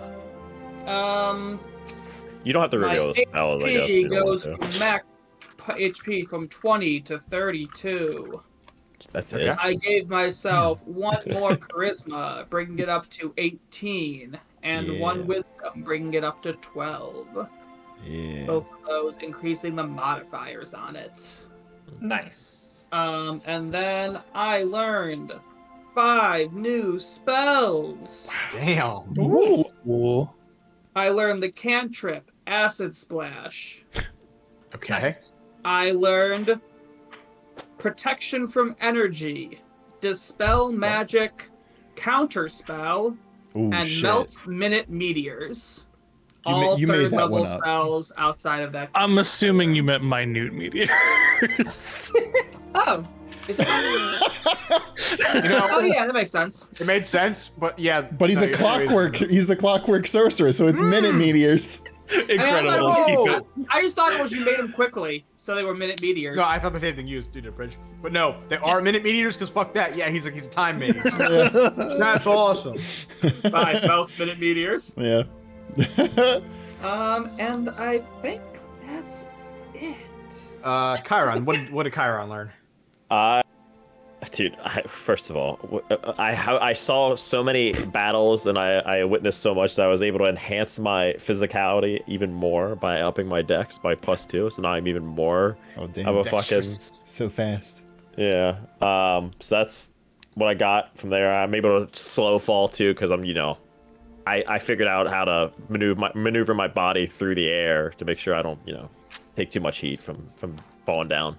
You don't have to reveal the spells, I guess. HP goes from max HP from 20 to 32. That's it. I gave myself 1 more charisma, bringing it up to 18, and 1 wisdom, bringing it up to 12. Yeah. Both of those increasing the modifiers on it. Nice. And then I learned 5 new spells. Damn. Ooh. I learned the cantrip, Acid Splash. Okay. Nice. I learned Protection from Energy, Dispel Magic, Counterspell, Ooh, and shit. Melts Minute Meteors. You All made third that level one up. spells outside of that. I'm assuming you meant minute meteors. Oh. Is it You know, oh yeah, that makes sense. it made sense, but yeah. But he's no, a you're clockwork. He's the clockwork sorcerer, so it's minute meteors. Incredible. I, Keep Whoa. it. I just thought it was you made them quickly, so they were minute meteors. No, I thought the same thing you did, Prij. But no, they are minute meteors, because fuck that. Yeah, he's a time meteor. That's awesome. 5 Melts Minute Meteors. Yeah. And I think that's it. Chiron, what did Chiron learn? Dude, first of all, I saw so many battles and I witnessed so much that I was able to enhance my physicality even more by upping my dex by +2. So now I'm even more of a fucking so fast. yeah. So that's what I got from there. I'm able to slow fall too because I'm, you know, I figured out how to maneuver my body through the air to make sure I don't, you know, take too much heat from falling down.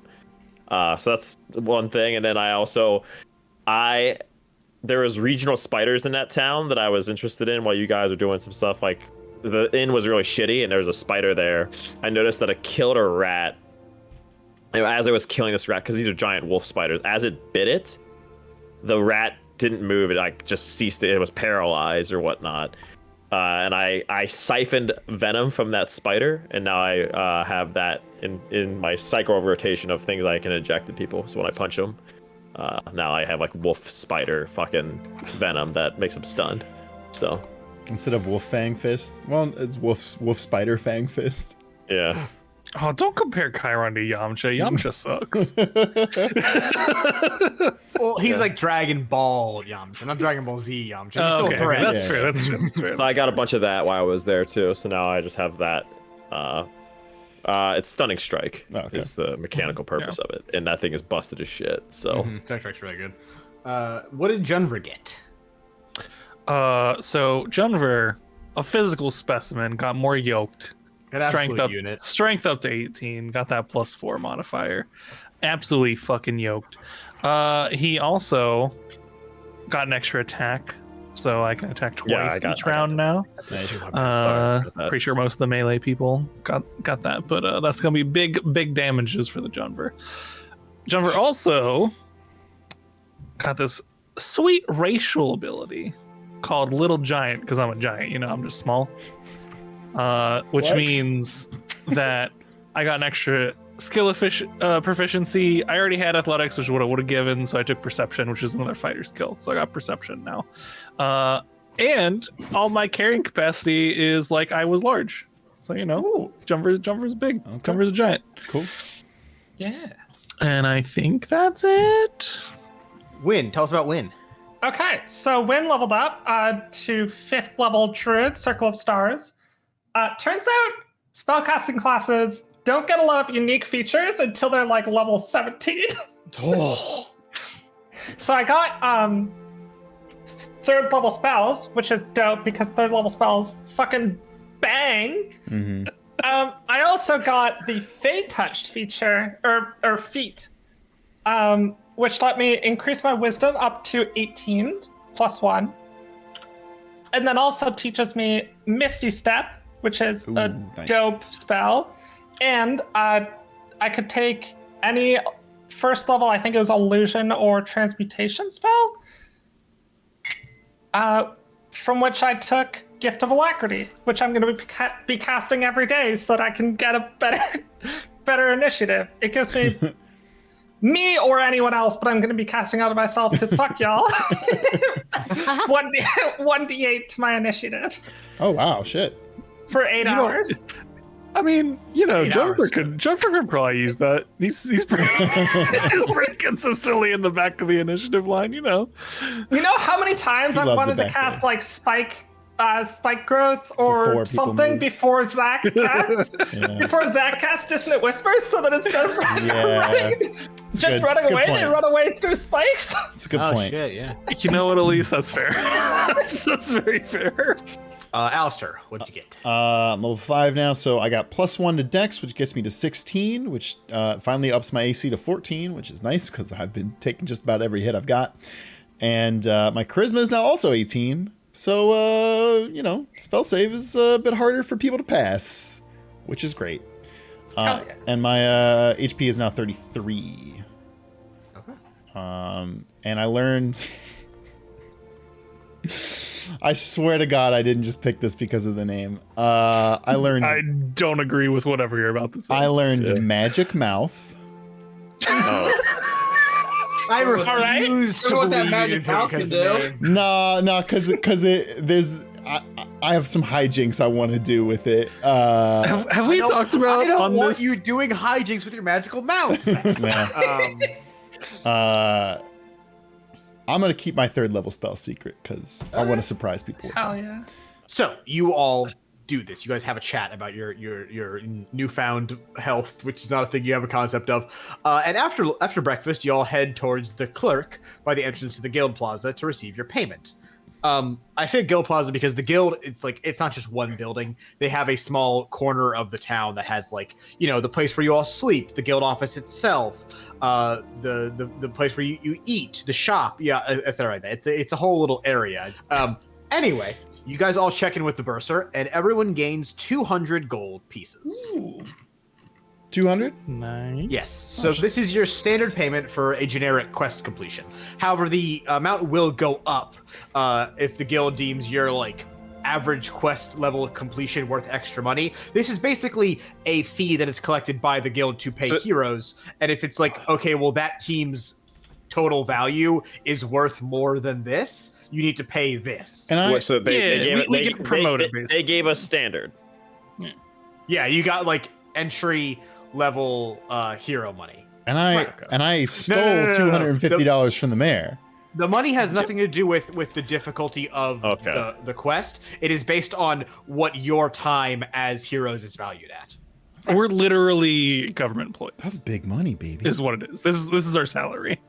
So that's one thing, and then there was regional spiders in that town that I was interested in while you guys were doing some stuff. Like the inn was really shitty, and there was a spider there. I noticed that it killed a rat. And as I was killing this rat, because these are giant wolf spiders, as it bit it, the rat didn't move. It like just ceased. It was paralyzed or whatnot. And I siphoned venom from that spider, and now I have that in my cycle of rotation of things I can inject to people. So when I punch them, now I have like wolf spider fucking venom that makes them stunned. So Instead of wolf fang fist, well, it's wolf spider fang fist. yeah. Oh, don't compare Chiron to Yamcha. Yamcha sucks. Well, he's like Dragon Ball Yamcha, not Dragon Ball Z Yamcha. He's still Okay, a threat. that's true. That's true. That's true. I got a bunch of that while I was there too. So now I just have that. It's Stunning Strike is the mechanical purpose of it, and that thing is busted as shit. So Stunning Strike's really good. What did Junver get? So Junver, a physical specimen, got more yoked. An Strength absolute up, unit. strength up to 18. Got that +4 modifier. Absolutely fucking yoked. He also got an extra attack, so I can attack twice each round now. Pretty sure most of the melee people got that, but that's gonna be big damages for the Junver. Junver also got this sweet racial ability called Little Giant, because I'm a giant, you know, I'm just small. Which means that I got an extra skill proficiency. I already had athletics, which is what I would have given, so I took perception, which is another fighter skill. So I got perception now. And all my carrying capacity is like I was large. So, you know, Jumper's big. Okay. Jumper's a giant. Cool. Yeah. And I think that's it. Win. Tell us about Win. Okay, so Win leveled up to 5th level Druid, Circle of Stars. Turns out spellcasting classes don't get a lot of unique features until they're like level 17. Oh. So I got 3rd level spells, which is dope because 3rd level spells fucking bang. Mm-hmm. I also got the Fey Touched feature, or feat, which let me increase my wisdom up to 18 +1. and then also teaches me Misty Step, which is a nice. dope spell. And I could take any first level, I think it was illusion or transmutation spell, from which I took Gift of Alacrity, which I'm going to be casting every day so that I can get a better initiative. It gives me me or anyone else, but I'm going to be casting out of myself because fuck y'all. 1d8 to my initiative. Oh wow, shit. For 8 hours. I mean, Jumper could probably use that. He's pretty, he's pretty consistently in the back of the initiative line, You know how many times I've wanted to cast like spike growth or something before Zach casts before Zach casts Dissonant Whispers, so that instead of running away, they run away through spikes. That's a good point. Shit, yeah. You know what, Elise? That's fair. That's very fair. Alistair, what'd you get? I'm level 5 now, so I got +1 to Dex, which gets me to 16, which finally ups my AC to 14, which is nice because I've been taking just about every hit I've got. And my Charisma is now also 18, so, spell save is a bit harder for people to pass, which is great. And my HP is now 33. Okay. And I learned... I swear to God, I didn't just pick this because of the name. I learned... I don't agree with whatever you're about to say. I learned Magic Mouth. I refuse to what that believe magic you mouth because can of the do. name. No, because there's... I have some hijinks I want to do with it. Have we talked about I don't on want this? you doing hijinks with your magical mouth. I'm going to keep my 3rd level spell secret because I want to surprise people. Hell yeah. So you all do this. You guys have a chat about your newfound health, which is not a thing you have a concept of. And after breakfast, you all head towards the clerk by the entrance to the guild plaza to receive your payment. I say guild plaza because the guild, it's not just one building. They have a small corner of the town that has the place where you all sleep, the guild office itself, the place where you eat, the shop, etc. It's a whole little area. Anyway, you guys all check in with the bursar, and everyone gains 200 gold pieces. Ooh. 200? Nice. Yes, so this is your standard payment for a generic quest completion. However, the amount will go up if the guild deems your average quest level of completion worth extra money. This is basically a fee that is collected by the guild to pay heroes, and if it's okay, well, that team's total value is worth more than this, you need to pay this. And we get promoted. They gave us standard. Yeah, you got entry level hero money. And I stole $250 from the mayor. The money has nothing to do with the difficulty of the quest. It is based on what your time as heroes is valued at. We're literally government employees. That's big money, baby. Is what it is. This is our salary.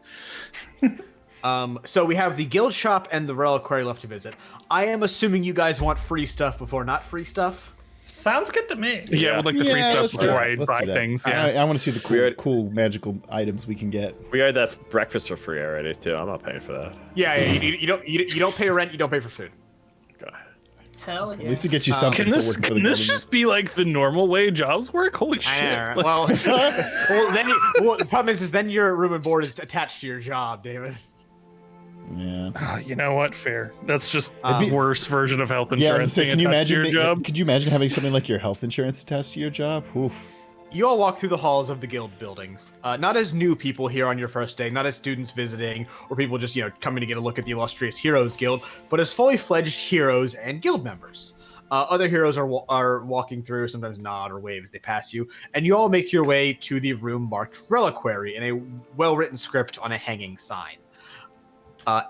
So we have the guild shop and the reliquary left to visit. I am assuming you guys want free stuff before not free stuff. Sounds good to me. Yeah, I would like the free stuff before I Let's buy do that. things. Yeah. I want to see the cool magical items we can get. We had that breakfast for free already too. I'm not paying for that. Yeah, you don't pay rent, you don't pay for food. Okay. Hell yeah. At least it gets you something. Can for this working for the just government. be the normal way jobs work? Holy shit! Well, the problem is then your room and board is attached to your job, David. Yeah. You know what? Fair. That's just It'd a be- worse version of health Yeah, I insurance was gonna say, being attached to your job. could you imagine having something like your health insurance attached to your job? Oof. You all walk through the halls of the guild buildings, not as new people here on your first day, not as students visiting, or people just coming to get a look at the illustrious Heroes Guild, but as fully fledged heroes and guild members. Other heroes are walking through, sometimes nod or wave as they pass you, and you all make your way to the room marked Reliquary in a well-written script on a hanging sign.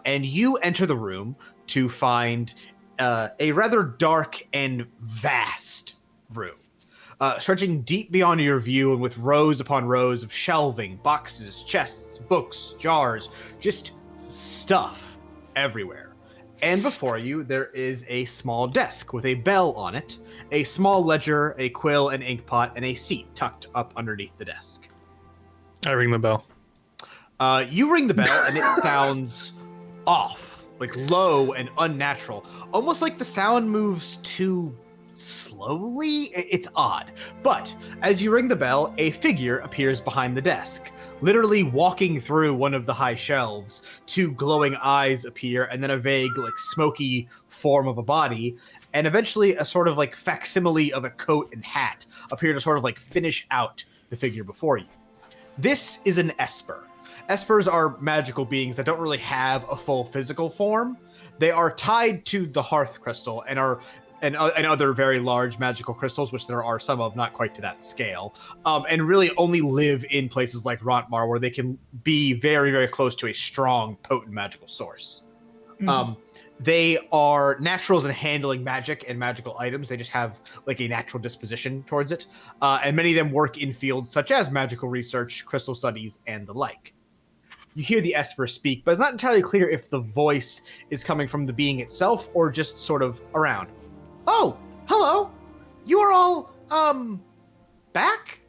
And you enter the room to find a rather dark and vast room, stretching deep beyond your view and with rows upon rows of shelving, boxes, chests, books, jars, just stuff everywhere. And before you, there is a small desk with a bell on it, a small ledger, a quill, an ink pot, and a seat tucked up underneath the desk. I ring the bell. You ring the bell, and it sounds off. like low and unnatural, almost like the sound moves too slowly. It's odd. But as you ring the bell, a figure appears behind the desk, literally walking through one of the high shelves. Two glowing eyes appear, and then a vague, like smoky form of a body, and eventually a sort of like facsimile of a coat and hat appear to sort of like finish out the figure before you. This is an Esper. Espers are magical beings that don't really have a full physical form. They are tied to the hearth crystal and other very large magical crystals, which there are some of, not quite to that scale, and really only live in places like Rontmar, where they can be very, very close to a strong, potent magical source. Mm-hmm. They are naturals in handling magic and magical items. They just have like a natural disposition towards it. And many of them work in fields such as magical research, crystal studies, and the like. You hear the Esper speak, but it's not entirely clear if the voice is coming from the being itself or just sort of around. Oh, hello. You are all, back?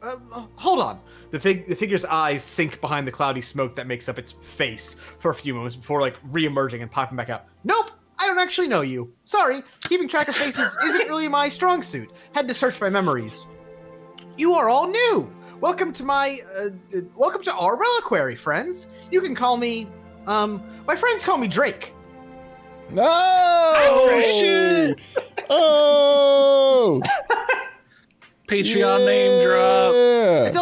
Hold on. The figure's eyes sink behind the cloudy smoke that makes up its face for a few moments before, like, re-emerging and popping back out. Nope, I don't actually know you. Sorry, keeping track of faces isn't really my strong suit. Had to search my memories. You are all new. Welcome to our reliquary, friends. You can call me, my friends call me Drake. No! Oh, shit! Oh! Patreon name drop.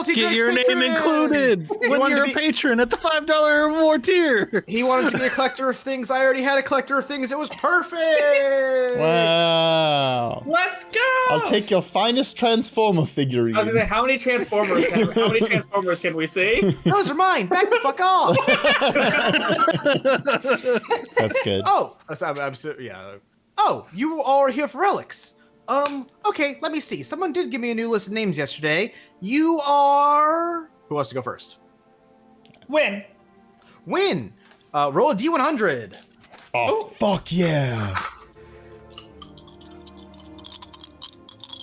Get your name included when you're a patron at the $5 or more tier. He wanted to be a collector of things. I already had a collector of things. It was perfect. Wow. Let's go. I'll take your finest Transformer figurine. I was gonna say, how many Transformers can we see? Those are mine. Back the fuck off. That's good. Oh, yeah. Oh, you all are here for relics. Okay, let me see. Someone did give me a new list of names yesterday. You are... Who wants to go first? Win. Roll a D100. Oh, fuck yeah.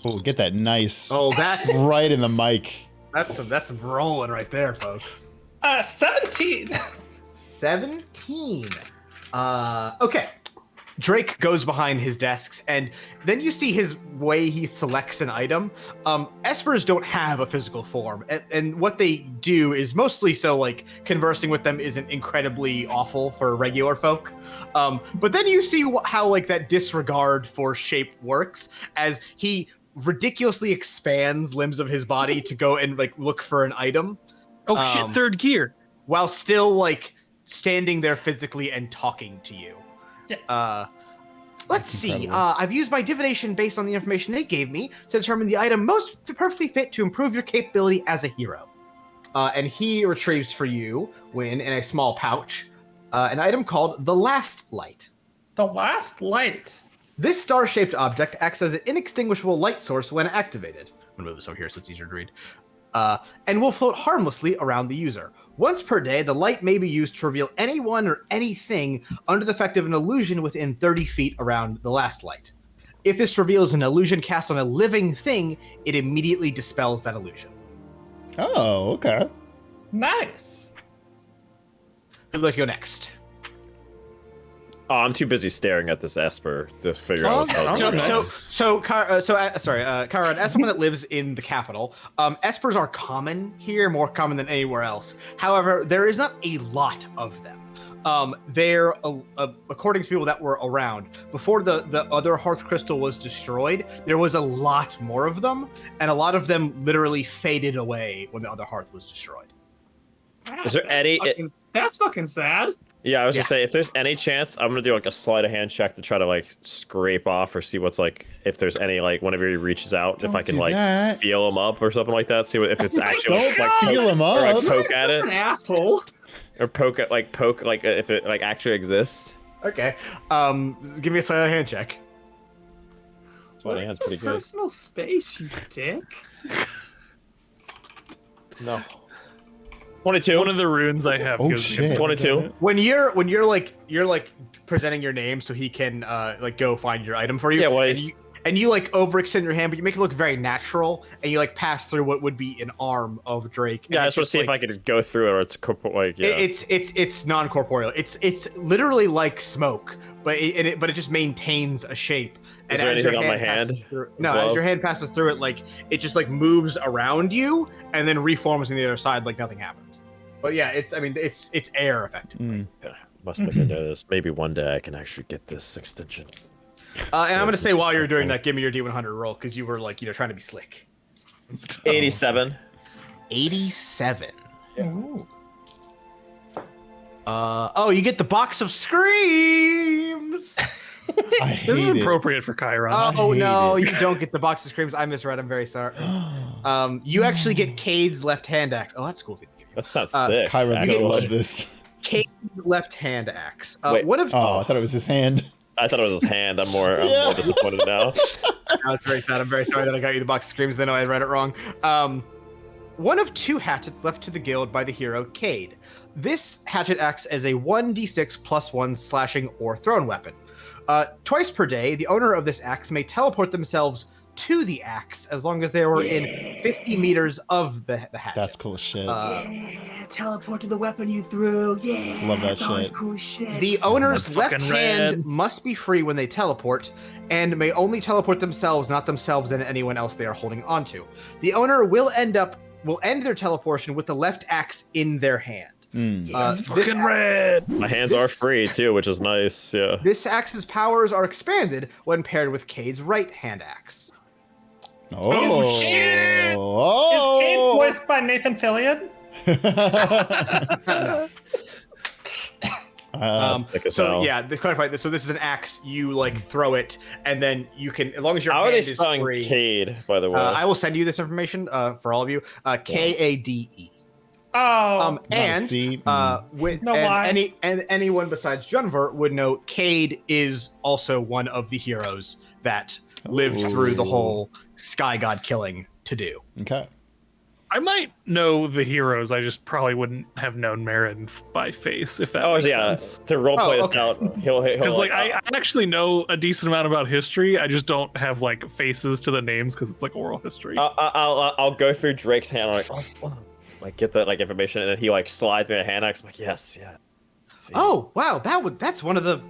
Oh, get that nice. Oh, that's... right in the mic. That's some rolling right there, folks. 17. 17. Okay. Drake goes behind his desks, and then you see his way he selects an item. Espers don't have a physical form, and what they do is mostly so, like, conversing with them isn't incredibly awful for regular folk. But then you see how, like, that disregard for shape works, as he ridiculously expands limbs of his body to go and, like, look for an item. Oh, shit, third gear. While still, like, standing there physically and talking to you. Yeah. Let's see. I've used my divination based on the information they gave me to determine the item most perfectly fit to improve your capability as a hero. And he retrieves for you, Win, in a small pouch, an item called the Last Light. The Last Light. This star-shaped object acts as an inextinguishable light source when activated. I'm going to move this over here so it's easier to read. And will float harmlessly around the user. Once per day, the light may be used to reveal anyone or anything under the effect of an illusion within 30 feet around the last light. If this reveals an illusion cast on a living thing, it immediately dispels that illusion. Oh, okay. Nice. Who'd like to go next? Oh, I'm too busy staring at this Esper to figure out what Karen, as someone that lives in the capital, Espers are common here, more common than anywhere else. However, there is not a lot of them. They're, according to people that were around, before the other Hearth Crystal was destroyed, there was a lot more of them, and a lot of them literally faded away when the other Hearth was destroyed. Is there That's fucking sad. Yeah, I was gonna say, if there's any chance, I'm gonna do like a sleight of hand check to try to like scrape off or see what's like, if there's any like whenever he reaches out, if I can like feel him up or something like that. See if it's actually like feel him up. Or like poke at it. An asshole. Or poke like if it like actually exists. Okay. Give me a sleight of hand check. Sleight of hand's pretty good. Personal space, you dick. No. 22. One of the runes I have. Oh, goes shit. 22. When you're like presenting your name so he can like go find your item for you. Yeah, well, and and you like overextend your hand, but you make it look very natural, and you like pass through what would be an arm of Drake. Yeah, I just want to see if I could go through it, or it's it's non-corporeal. It's literally like smoke, but it just maintains a shape. Is there anything on my hand? As your hand passes through it, like it just like moves around you and then reforms on the other side like nothing happened. But yeah, it's air effectively. Yeah, must make a note of this. Maybe one day I can actually get this extension. And I'm gonna say while you're doing that, give me your D100 roll because you were like trying to be slick. 87. 87. Yeah. Ooh. You get the box of screams. This is appropriate for Chiron. Oh no, you don't get the box of screams. I misread. I'm very sorry. You actually get Cade's left hand axe. Oh, that's cool. That sounds sick. Chiron's gonna love this. Cade's left hand axe. Wait. What if? Oh, I thought it was his hand. I thought it was his hand. I'm more disappointed now. That's very sad. I'm very sorry that I got you the box of screams. Then I read it wrong. One of 2 hatchets left to the guild by the hero Cade. This hatchet acts as a 1d6 +1 slashing or thrown weapon. Twice per day, the owner of this axe may teleport themselves to the axe as long as they were in 50 meters of the hatchet. That's cool as shit. Teleport to the weapon you threw. Yeah, Love that that's always shit. cool as shit. The owner's That's left fucking hand rad. must be free when they teleport, and may only teleport themselves, not themselves and anyone else they are holding onto. The owner will end their teleportation with the left axe in their hand. That's fucking red. My hands are free too, which is nice. Yeah. This axe's powers are expanded when paired with Cade's right hand axe. Oh, shit! Oh. Is Cade voiced by Nathan Fillion? So yeah, to clarify this, so this is an axe. You like throw it, and then you can, as long as your How are hand they is spelling free. Cade, by the way? I will send you this information for all of you. Kade. Oh, And C. with No lie. anyone besides Junver would know Cade is also one of the heroes that lived through the whole Sky God killing to do. Okay. I might know the heroes. I just probably wouldn't have known Marin by face, if that makes sense. To roleplay this okay. out, he'll Because I actually know a decent amount about history. I just don't have like faces to the names because it's like oral history. I'll go through Drake's hand, like get that like information, and then he like slides me a hand axe. I'm like, yes, yeah. See. Oh wow, that's one of the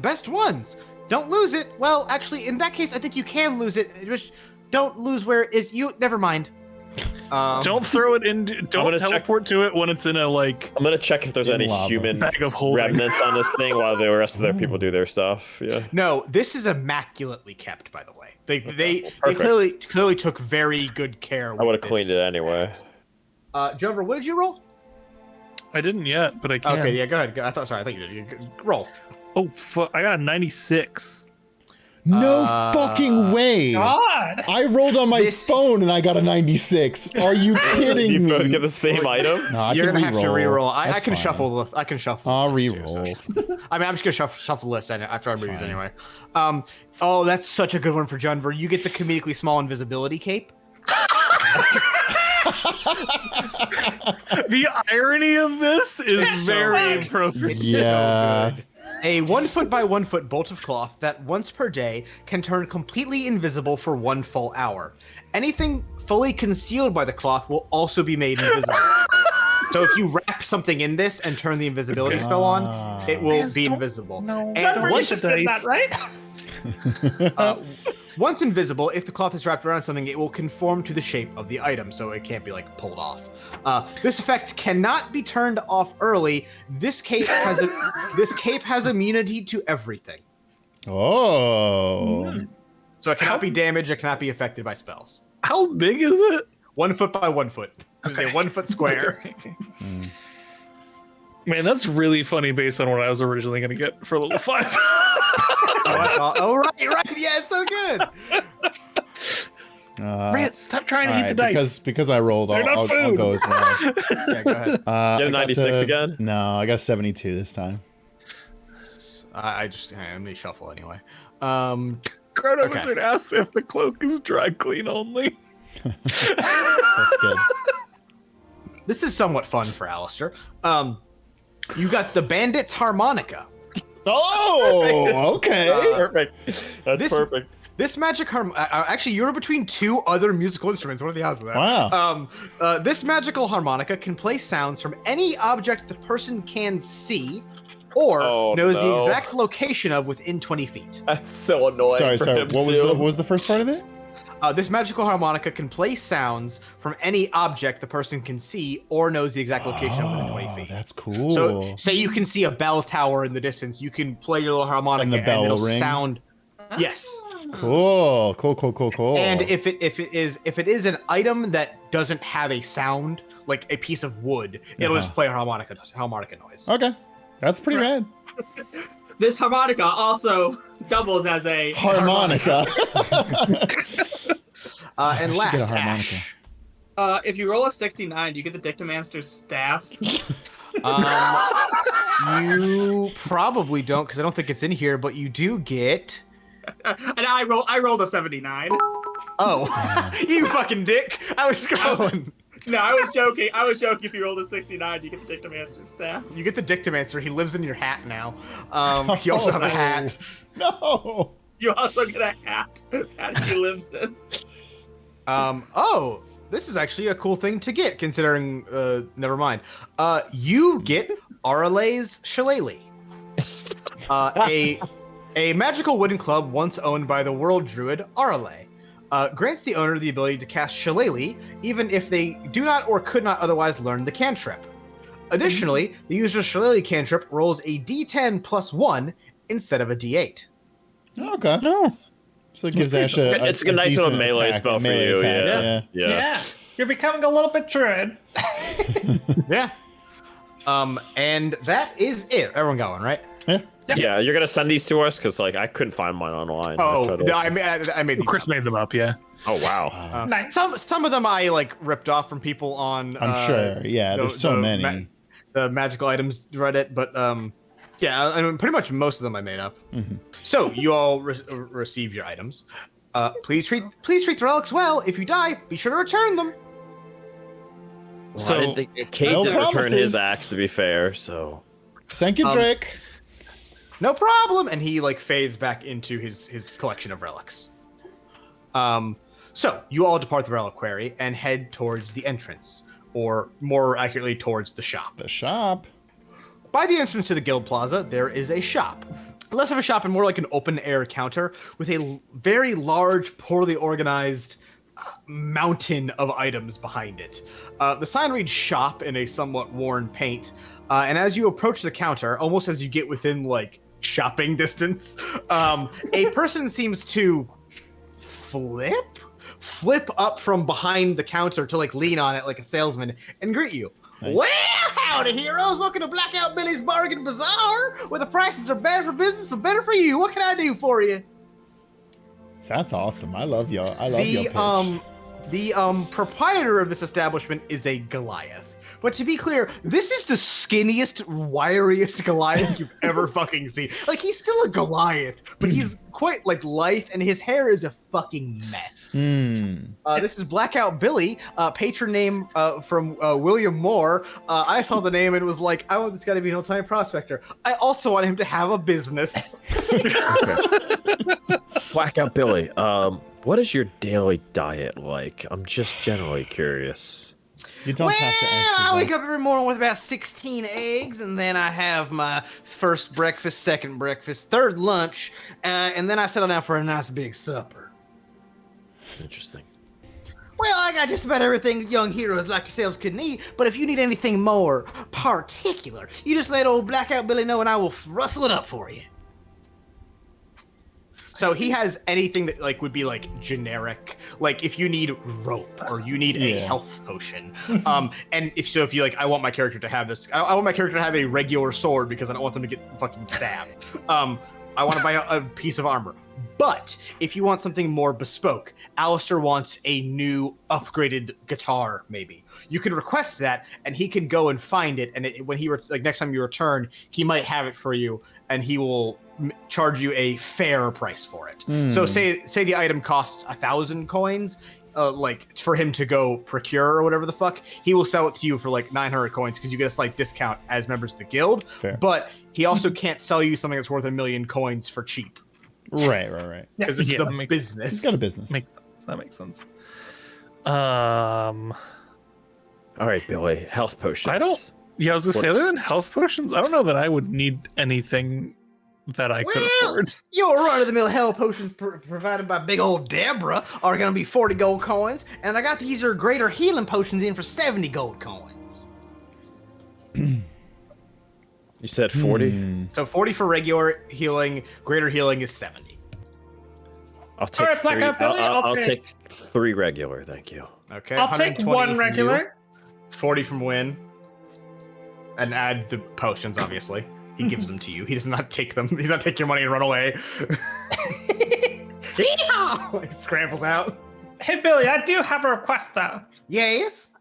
best ones. Don't lose it. Well, actually, in that case, I think you can lose it. Just don't lose where it is. Don't mind. Don't throw it in. Don't teleport to it when it's in a like. I'm gonna check if there's any lava. human Bag of holding. remnants on this thing while the rest of their people do their stuff. Yeah. No, this is immaculately kept, by the way. They Perfect. clearly took very good care. I would have cleaned it anyway. Jumper, what did you roll? I didn't yet, but I can. Okay, yeah, go ahead. I thought you did. Roll. Oh fuck! I got a 96. No fucking way. God. I rolled on my phone and I got a 96. Are you kidding You me? both get the same item. No, I You're can gonna have to re-roll. re-roll. I That's can fine. shuffle. I can shuffle. I'll the list re-roll. too, so- I mean, I'm just gonna shuffle the list after I read these fine. anyway. Oh, that's such a good one for Junver. You get the comedically small invisibility cape. The irony of this is very profound. It's Yeah. so good. A 1 foot by 1 foot bolt of cloth that once per day can turn completely invisible for 1 full hour. Anything fully concealed by the cloth will also be made invisible. So if you wrap something in this and turn the invisibility spell on, it will be invisible. No. Denver, you once, just did that, right? once invisible, if the cloth is wrapped around something, it will conform to the shape of the item, so it can't be like pulled off. This effect cannot be turned off early. This cape has immunity to everything. Oh. So it cannot be damaged. It cannot be affected by spells. How big is it? 1 foot by 1 foot. It's a 1 foot square. Okay. Man, that's really funny based on what I was originally going to get for level 5. Right. Yeah, it's so good. Brant, stop trying to all eat the right, dice. because I rolled, They're not I'll food. go as well. Yeah, go ahead. I You had a got 96 again? No, I got a 72 this time. Let me shuffle anyway. Chrono Okay. Wizard asks if the cloak is dry clean only. That's good. This is somewhat fun for Alistair. You got the Bandit's Harmonica. Oh, okay. Perfect. That's This- perfect. This magic actually, you're between two other musical instruments. What are the odds of that? Wow. This magical harmonica can play sounds from any object the person can see or knows the exact location of within 20 feet. That's so annoying. Sorry. What was the first part of it? This magical harmonica can play sounds from any object the person can see or knows the exact location of within 20 feet. That's cool. So, say you can see a bell tower in the distance, you can play your little harmonica And the bell it'll ring? sound. Yes. Cool. And if it is an item that doesn't have a sound, like a piece of wood, it'll just play a harmonica noise. Okay, that's pretty rad. This harmonica also doubles as a Harmonica. And I should get a last, harmonica. Ash. If you roll a 69, you get the Dictamancer's staff. You probably don't, because I don't think it's in here, but you do get. And I rolled a 79. Oh, you fucking dick! I was scrolling. No, I was joking. If you rolled a 69, you get the Dictamancer's staff. You get the Dictamancer. He lives in your hat now. You also have a hat. No. You also get a hat that he lives in. Oh, this is actually a cool thing to get, considering. Never mind. You get Arale's Shillelagh. A magical wooden club once owned by the world druid Arale. Grants the owner the ability to cast Shillelagh, even if they do not or could not otherwise learn the cantrip. Additionally, the user's Shillelagh cantrip rolls a d10 plus 1 instead of a d8. Okay. No. So it gives Ash a It's a nice little decent melee attack, spell for melee you. attack, Yeah. You're becoming a little bit druid. Yeah. And that is it. Everyone got one, right? Yeah, you're gonna send these to us because like I couldn't find mine online. Oh, no, I made these. Chris made them up, yeah. Oh wow. Nice. Some of them I like ripped off from people on. I'm sure. Yeah, there's so many. The magical items Reddit, but yeah, I mean, pretty much most of them I made up. Mm-hmm. So you all receive your items. Please treat the relics well. If you die, be sure to return them. So I didn't think Kate no didn't return promises. his axe. To be fair, so Thank you, Drake. No problem. And he like fades back into his collection of relics. So you all depart the reliquary and head towards the entrance, or more accurately, towards the shop. The shop. By the entrance to the guild plaza, there is a shop. Less of a shop and more like an open-air counter with a very large, poorly organized mountain of items behind it. The sign reads shop in a somewhat worn paint, and as you approach the counter, almost as you get within, like, shopping distance, a person seems to flip up from behind the counter to, like, lean on it like a salesman and greet you. Nice. Well, howdy, heroes! Welcome to Blackout Billy's Bargain Bazaar, where the prices are bad for business but better for you. What can I do for you? That's awesome. I love y'all. I love your pitch. The proprietor of this establishment is a Goliath. But to be clear, this is the skinniest, wiriest Goliath you've ever fucking seen. Like, he's still a Goliath, but he's quite, like, lithe, and his hair is a fucking mess. This is Blackout Billy, patron name from William Moore. I saw the name and was like, I want this guy to be an old-time prospector. I also want him to have a business. Blackout Billy, what is your daily diet like? I'm just generally curious. You don't have to answer I that. wake up every morning with about 16 eggs, and then I have my first breakfast, second breakfast, third lunch, and then I settle down for a nice big supper. Interesting. Well, I got just about everything young heroes like yourselves could need, but if you need anything more particular, you just let old Blackout Billy know and I will rustle it up for you. So he has anything that like would be like generic, like if you need rope or you need a health potion, and if you like, I want my character to have this. I want my character to have a regular sword because I don't want them to get fucking stabbed. I want to buy a piece of armor. But if you want something more bespoke, Alistair wants a new upgraded guitar, maybe. You can request that, and he can go and find it. And when he next time you return, he might have it for you, and he will charge you a fair price for it. So say the item costs 1,000 coins, like for him to go procure or whatever the fuck, he will sell it to you for like 900 coins because you get a slight discount as members of the guild. Fair. But he also can't sell you something that's worth 1,000,000 coins for cheap. Right. Because this is a that business. He's got a business. That makes sense. All right, Billy. Health potions. Yeah, I was gonna say, other than health potions, I don't know that I would need anything that I could afford. Your run-of-the-mill hell potions provided by big old Deborah are going to be 40 gold coins, and I got these greater healing potions in for 70 gold coins. You said 40? So 40 for regular healing, greater healing is 70. I'll take All right, three. Blackout Billy, I'll take 3 regular, thank you. Okay. I'll take 120 one from regular. you, 40 from Win, and add the potions, obviously. He gives them to you. He does not take them. He does not take your money and run away. He scrambles out. Hey, Billy, I do have a request, though. Yes?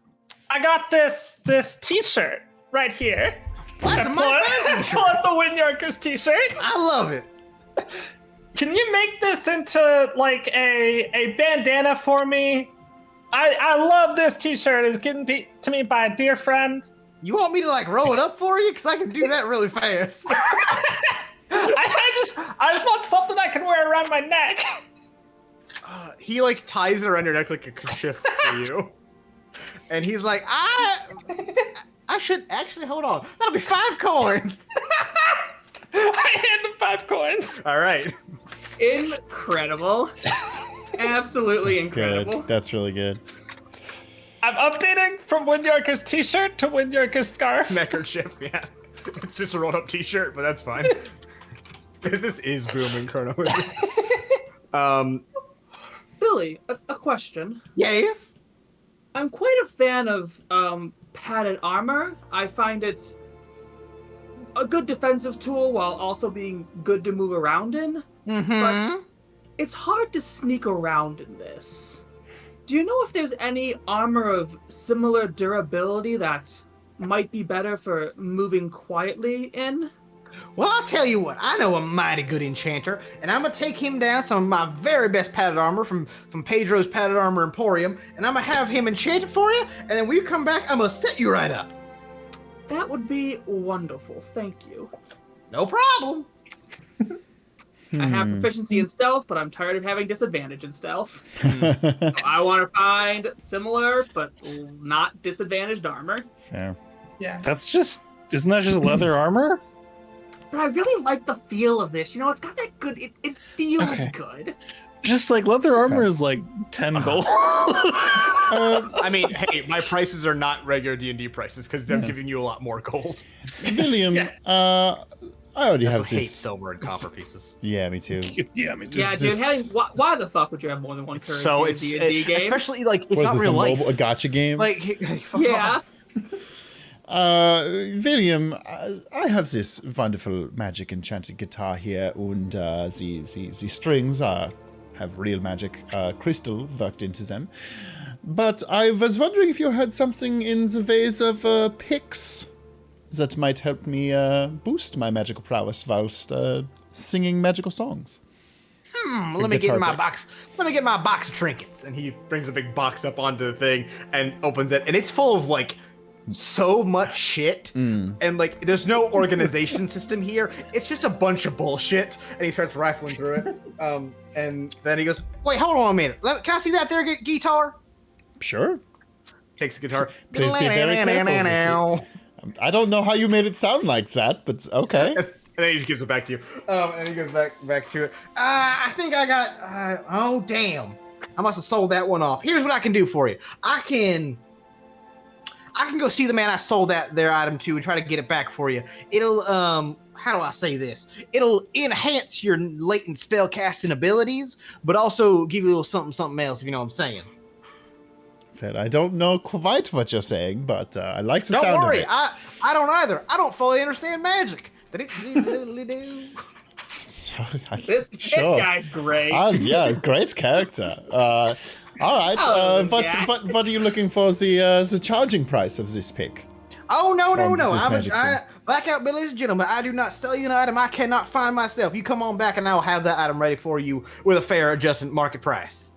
I got this T-shirt right here. That's a my t-shirt. Pull up the Windyorkers T-shirt. I love it. Can you make this into like a bandana for me? I love this T-shirt. It's given to me by a dear friend. You want me to like roll it up for you? Because I can do that really fast. I just want something I can wear around my neck. He like ties it around your neck like a kerchief for you. And he's like, I should actually, hold on. That'll be 5 coins. I hand him 5 coins. All right. Incredible. Absolutely That's incredible. good. That's really good. I'm updating from Windyorker's T-shirt to Windyorker's scarf. Neckerchief, yeah. It's just a rolled up t-shirt, but that's fine. Business is booming, Chrono. Billy, a question. Yes? I'm quite a fan of padded armor. I find it a good defensive tool while also being good to move around in. But it's hard to sneak around in this. Do you know if there's any armor of similar durability that might be better for moving quietly in? Well, I'll tell you what. I know a mighty good enchanter, and I'm going to take him down some of my very best padded armor from Pedro's Padded Armor Emporium, and I'm going to have him enchant it for you, and then when you come back, I'm going to set you right up. That would be wonderful. Thank you. No problem. I have proficiency in stealth, but I'm tired of having disadvantage in stealth. So I want to find similar, but not disadvantaged armor. Fair. Yeah. Isn't that just leather armor? But I really like the feel of this. You know, it's got that good, it feels good. Just like leather armor is like 10 gold. I mean, hey, my prices are not regular D&D prices because I'm giving you a lot more gold. William, I already I have hate this. silver and copper pieces. Yeah, me too. Yeah, I mean, Yeah, dude, why the fuck would you have more than one currency So in it's a D&D game? especially like it's What is not this, real life. a gacha game? Like, fuck Yeah. off. William, I have this wonderful magic enchanted guitar here, and the strings have real magic crystal worked into them. But I was wondering if you had something in the ways of picks that might help me boost my magical prowess whilst singing magical songs. Let me get guitar my pick. box. Let me get my box of trinkets. And he brings a big box up onto the thing and opens it, and it's full of like so much shit, and like there's no organization system here. It's just a bunch of bullshit, and he starts rifling through it. And then he goes, "Wait, hold on a minute. Can I see that there guitar?" Sure. Takes the guitar. Please be very careful. I don't know how you made it sound like that, but okay. And then he just gives it back to you. And he goes back to it. I think I got. Oh damn! I must have sold that one off. Here's what I can do for you. I can go see the man I sold their item to and try to get it back for you. It'll how do I say this? It'll enhance your latent spell casting abilities, but also give you a little something else, if you know what I'm saying. Fair. I don't know quite what you're saying, but I like the sound Don't worry, of it. I don't either. I don't fully understand magic. This Sure. guy's great. Yeah, great character. All right. Oh, What are you looking for the charging price of this pick? Oh no! This magic sim. Blackout Bill, ladies and gentlemen, I do not sell you an item I cannot find myself. You come on back and I'll have that item ready for you with a fair adjusted market price.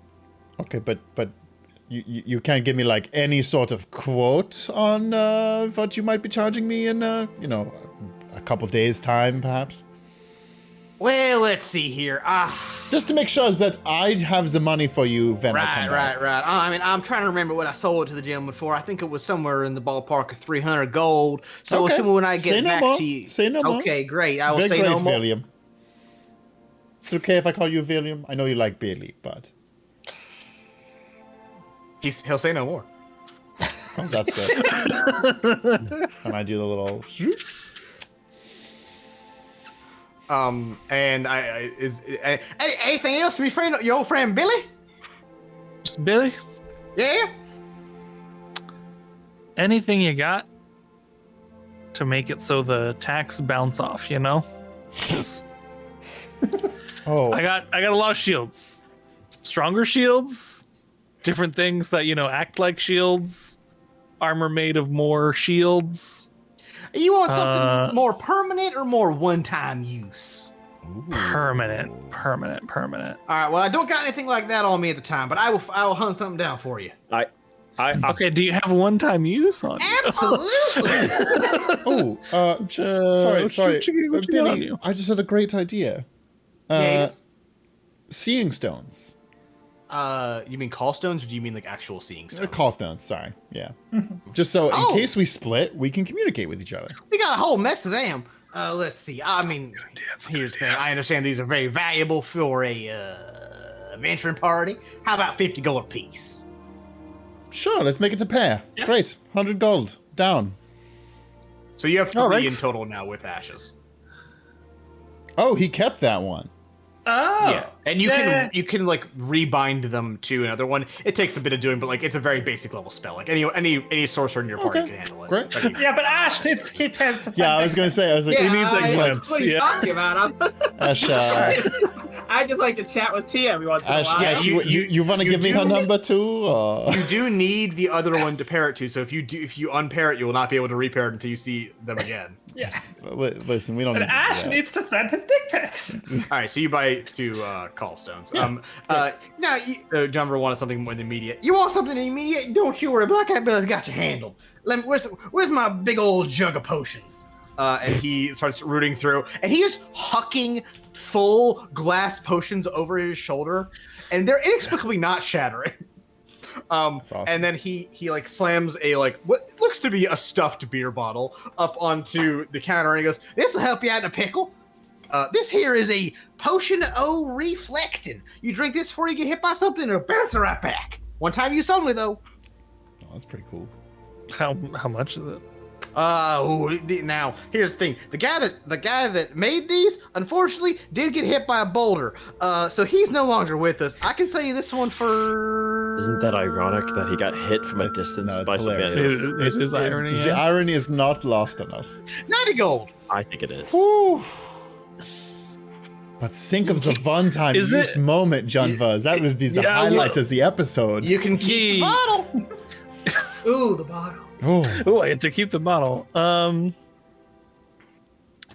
Okay, but you can't give me like any sort of quote on what you might be charging me in a couple days time, perhaps. Well, let's see here. Just to make sure that I have the money for you when I come back. Right. I mean, I'm trying to remember what I sold to the gentleman for. I think it was somewhere in the ballpark of 300 gold. So Okay. assuming when I Say get no back more. to you. Say no more. Okay, great. I will Very say great, no more. William. It's okay if I call you William. I know you like Bailey, but He'll say no more. oh, that's good. And I do the little. And anything else, my friend, your old friend Billy? Just Billy, Yeah. anything you got to make it so the attacks bounce off, you know? Just Oh, I got a lot of shields. Stronger shields, different things that, you know, act like shields, armor made of more shields. You want something more permanent or more one-time use? Permanent. All right. Well, I don't got anything like that on me at the time, but I will hunt something down for you. Okay, do you have one-time use on you? Absolutely. sorry. What you got on Billy, you? I just had a great idea. Yes. Seeing stones. You mean call stones, or do you mean like actual seeing stones? Call stones, sorry. Yeah. Just so in case we split, we can communicate with each other. We got a whole mess of them. Let's see. I mean, here's the thing. I understand these are very valuable for a adventuring party. How about 50 gold apiece? Sure, let's make it a pair. Yeah. Great. 100 gold. Down. So you have 3 right. in total now with ashes. Oh, he kept that one. Oh. Yeah, and you can like rebind them to another one. It takes a bit of doing, but like it's a very basic level spell. Like any sorcerer in your party can handle it. Great. Yeah, but Ash needs to keep his to Yeah, I was gonna say. I was like, Yeah, he needs like glimpse. what are you Yeah. talking about? Ash, I just like to chat with Tia every once in a Ash, while. Ash, you want to you give me her do- number too? Or? You do need the other one to pair it to. So if you unpair it, you will not be able to repair it until you see them again. Yes. Listen, we don't. And need to do Ash that. needs to send his dick pics. All right, so you buy 2 call stones. Now, Jumper wanted something more immediate. You want something immediate? Don't you worry. Black Eyed Billy's got you handled. Where's my big old jug of potions? And he starts rooting through, and he is hucking full glass potions over his shoulder, and they're inexplicably not shattering. awesome. And then he like slams a like what looks to be a stuffed beer bottle up onto the counter, and he goes, "This will help you out in a pickle. This here is a potion o' reflecting. You drink this before you get hit by something, it'll bounce right back. One time use only, though." Oh, that's pretty cool. How much is it? Now here's the thing: the guy that made these, unfortunately, did get hit by a boulder. So he's no longer with us. I can sell you this one for. Isn't that ironic that he got hit from a distance no, it's by something? hilarious. It is irony. The irony is not lost on us. 90 gold. I think it is. Whew. But think of the one-time Is use it- moment, John Vuz. That would be the highlight of the episode. You can keep the bottle. Ooh, the bottle. Oh, Oh, I get to keep the bottle. Could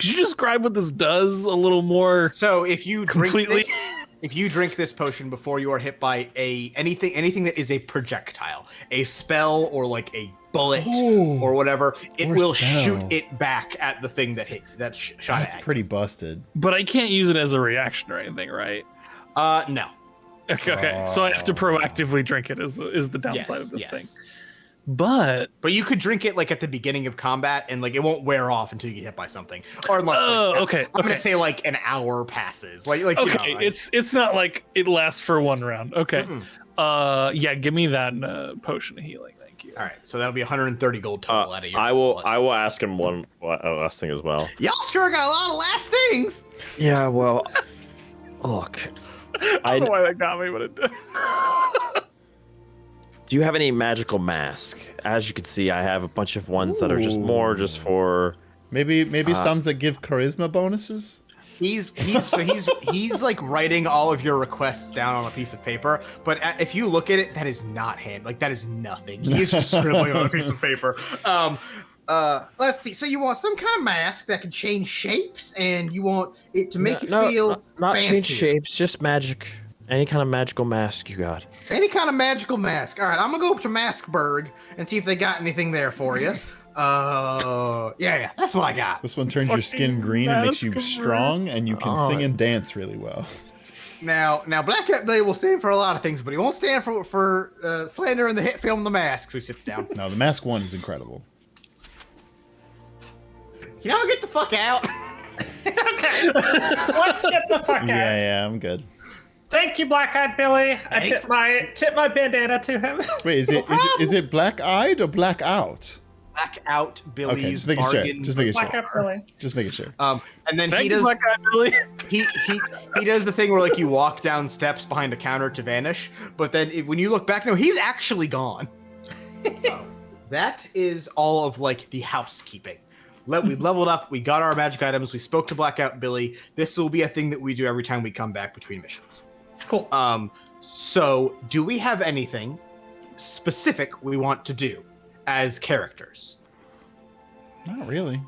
you describe what this does a little more? So if you drink Completely. this, if you drink this potion before you are hit by anything that is a projectile, a spell or like a bullet Oh, or whatever, it or will spell. shoot it back at the thing that shot that's at. pretty busted. But I can't use it as a reaction or anything, right? No. Okay. So I have to proactively drink it. Is the downside of this yes. thing? But But you could drink it like at the beginning of combat, and like it won't wear off until you get hit by something. Or unless, okay. I'm gonna say like an hour passes. Like okay, you know, it's not like it lasts for one round. Okay. Mm-mm. Yeah, give me that potion of healing. Thank you. All right, so that'll be 130 gold total out of your. I will ask him one last thing as well. Y'all sure got a lot of last things. Yeah, well, look, I don't know why that got me, but it did. do you have any magical mask? As you can see, I have a bunch of ones that are just more just for. Maybe some that give charisma bonuses. He's like writing all of your requests down on a piece of paper, but if you look at it, that is not that is nothing. He's just scribbling on a piece of paper. Let's see. So you want some kind of mask that can change shapes, and you want it to make you feel not fancy. change shapes, just magic. Any kind of magical mask you got. Any kind of magical mask. All right, I'm gonna go up to Maskberg and see if they got anything there for you. Yeah, that's what I got. This one turns your skin green and makes you mask strong, and you can sing and dance really well. Now, Black Cat Billy will stand for a lot of things, but he won't stand for slander in the hit film The Mask. So he sits down. No, the Mask 1 is incredible. You know, get the fuck out. Okay, let's get the fuck out. Yeah, I'm good. Thank you, Black-Eyed Billy. I tip my bandana to him. Wait, is it black-eyed or black-out? Black out Billy's Okay, just making sure. bargain. Just making sure. Black-Eyed Billy. Just making sure. And then Thank he you, does Black Eyed Billy. he does the thing where like you walk down steps behind a counter to vanish, but then when you look back, no, he's actually gone. That is all of like the housekeeping. We leveled up. We got our magic items. We spoke to Blackout Billy. This will be a thing that we do every time we come back between missions. Cool. So do we have anything specific we want to do as characters? Not really.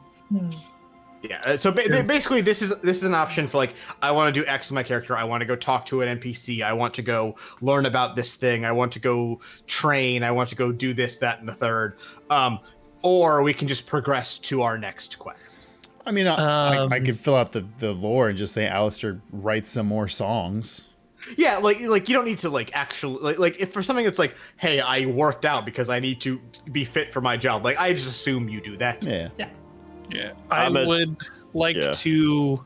Yeah. So basically, this is an option for like, I want to do X with my character. I want to go talk to an NPC. I want to go learn about this thing. I want to go train. I want to go do this, that, and the third. Or we can just progress to our next quest. I mean, I could fill out the lore and just say Alistair writes some more songs. Yeah, like you don't need to like actually like if for something that's like, hey, I worked out because I need to be fit for my job. Like I just assume you do that. Yeah. I would like to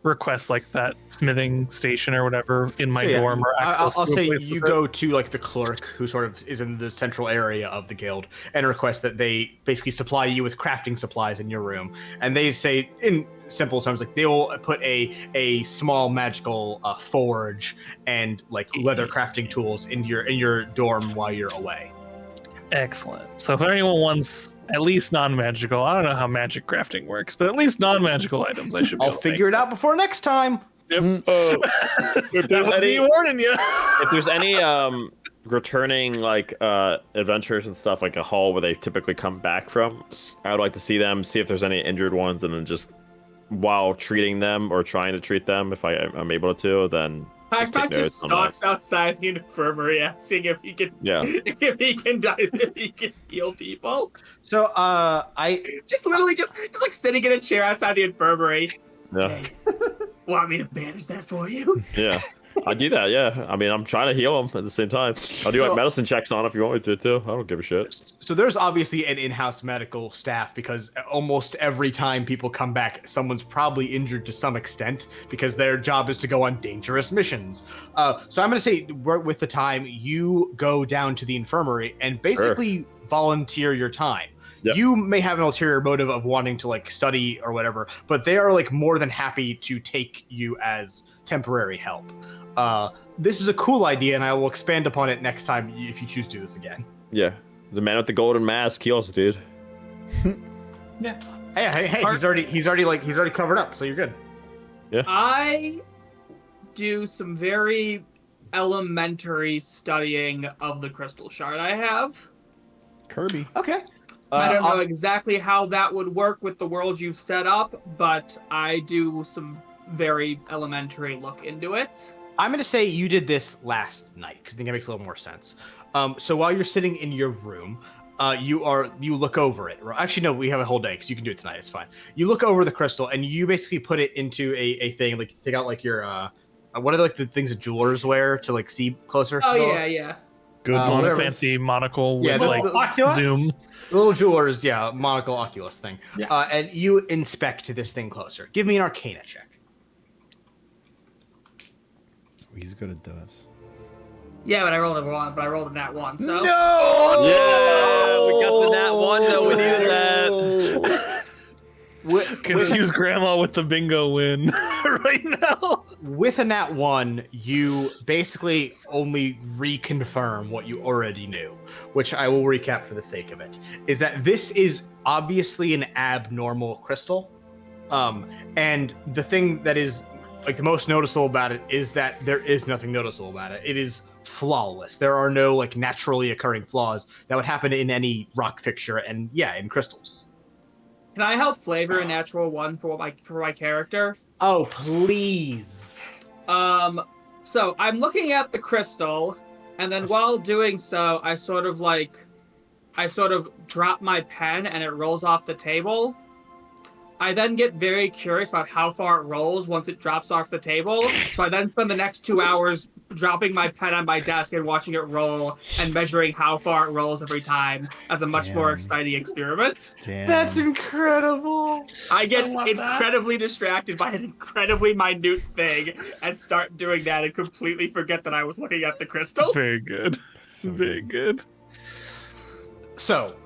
request like that smithing station or whatever in my dorm. Or access I'll to a say place you with go to like the clerk who sort of is in the central area of the guild and request that they basically supply you with crafting supplies in your room. And they say in simple terms, like they will put a small magical forge and like leather crafting tools in your dorm while you're away. Excellent. So if anyone wants at least non-magical, I don't know how magic crafting works, but at least non-magical items, I should be I'll able to figure it out before next time. Yep. If That was me warning you. if there's any returning like adventures and stuff, like a hall where they typically come back from, I would like to see them, see if there's any injured ones, and then just while treating them or trying to treat them, if I'm able to, then Pac-Man just stalks outside the infirmary, asking if he can, if he can heal people. So I just literally just like sitting in a chair outside the infirmary. Yeah. Hey, want me to bandage that for you? Yeah. I do that, yeah. I mean, I'm trying to heal them at the same time. I'll do like medicine checks on if you want me to, too. I don't give a shit. So there's obviously an in-house medical staff because almost every time people come back, someone's probably injured to some extent because their job is to go on dangerous missions. So I'm going to say, with the time, you go down to the infirmary and basically volunteer your time. Yep. You may have an ulterior motive of wanting to like study or whatever, but they are like more than happy to take you as temporary help. This is a cool idea, and I will expand upon it next time if you choose to do this again. Yeah, the man with the golden mask heals, dude. Yeah. Hey, he's already covered up, so you're good. Yeah. I do some very elementary studying of the crystal shard I have. Kirby. Okay. I don't know exactly how that would work with the world you've set up, but I do some very elementary look into it. I'm going to say you did this last night because I think it makes a little more sense. So while you're sitting in your room, you look over it. Actually, no, we have a whole day because you can do it tonight. It's fine. You look over the crystal and you basically put it into a thing, like take out like your what are like the things that jewelers wear to like see closer? Oh yeah. Good fancy monocle with like zoom. Little jewelers, monocle Oculus thing. Yeah. And you inspect this thing closer. Give me an Arcana check. He's good at this. Yeah, but I rolled a 1, but I rolled a nat 1, so... No! Yeah! We got the nat 1, though. We needed that. Confuse grandma with the bingo win right now. With a nat 1, you basically only reconfirm what you already knew, which I will recap for the sake of it, is that this is obviously an abnormal crystal. And the thing that is like the most noticeable about it is that there is nothing noticeable about it. It is flawless. There are no like naturally occurring flaws that would happen in any rock fixture and in crystals. Can I help flavor a natural 1 for my character? Oh, please. So I'm looking at the crystal, and then while doing so, I sort of like I sort of drop my pen and it rolls off the table. I then get very curious about how far it rolls once it drops off the table. So I then spend the next 2 hours dropping my pen on my desk and watching it roll and measuring how far it rolls every time as a much more exciting experiment. Damn. That's incredible. I get incredibly distracted by an incredibly minute thing and start doing that and completely forget that I was looking at the crystal. Very good. Very good. So,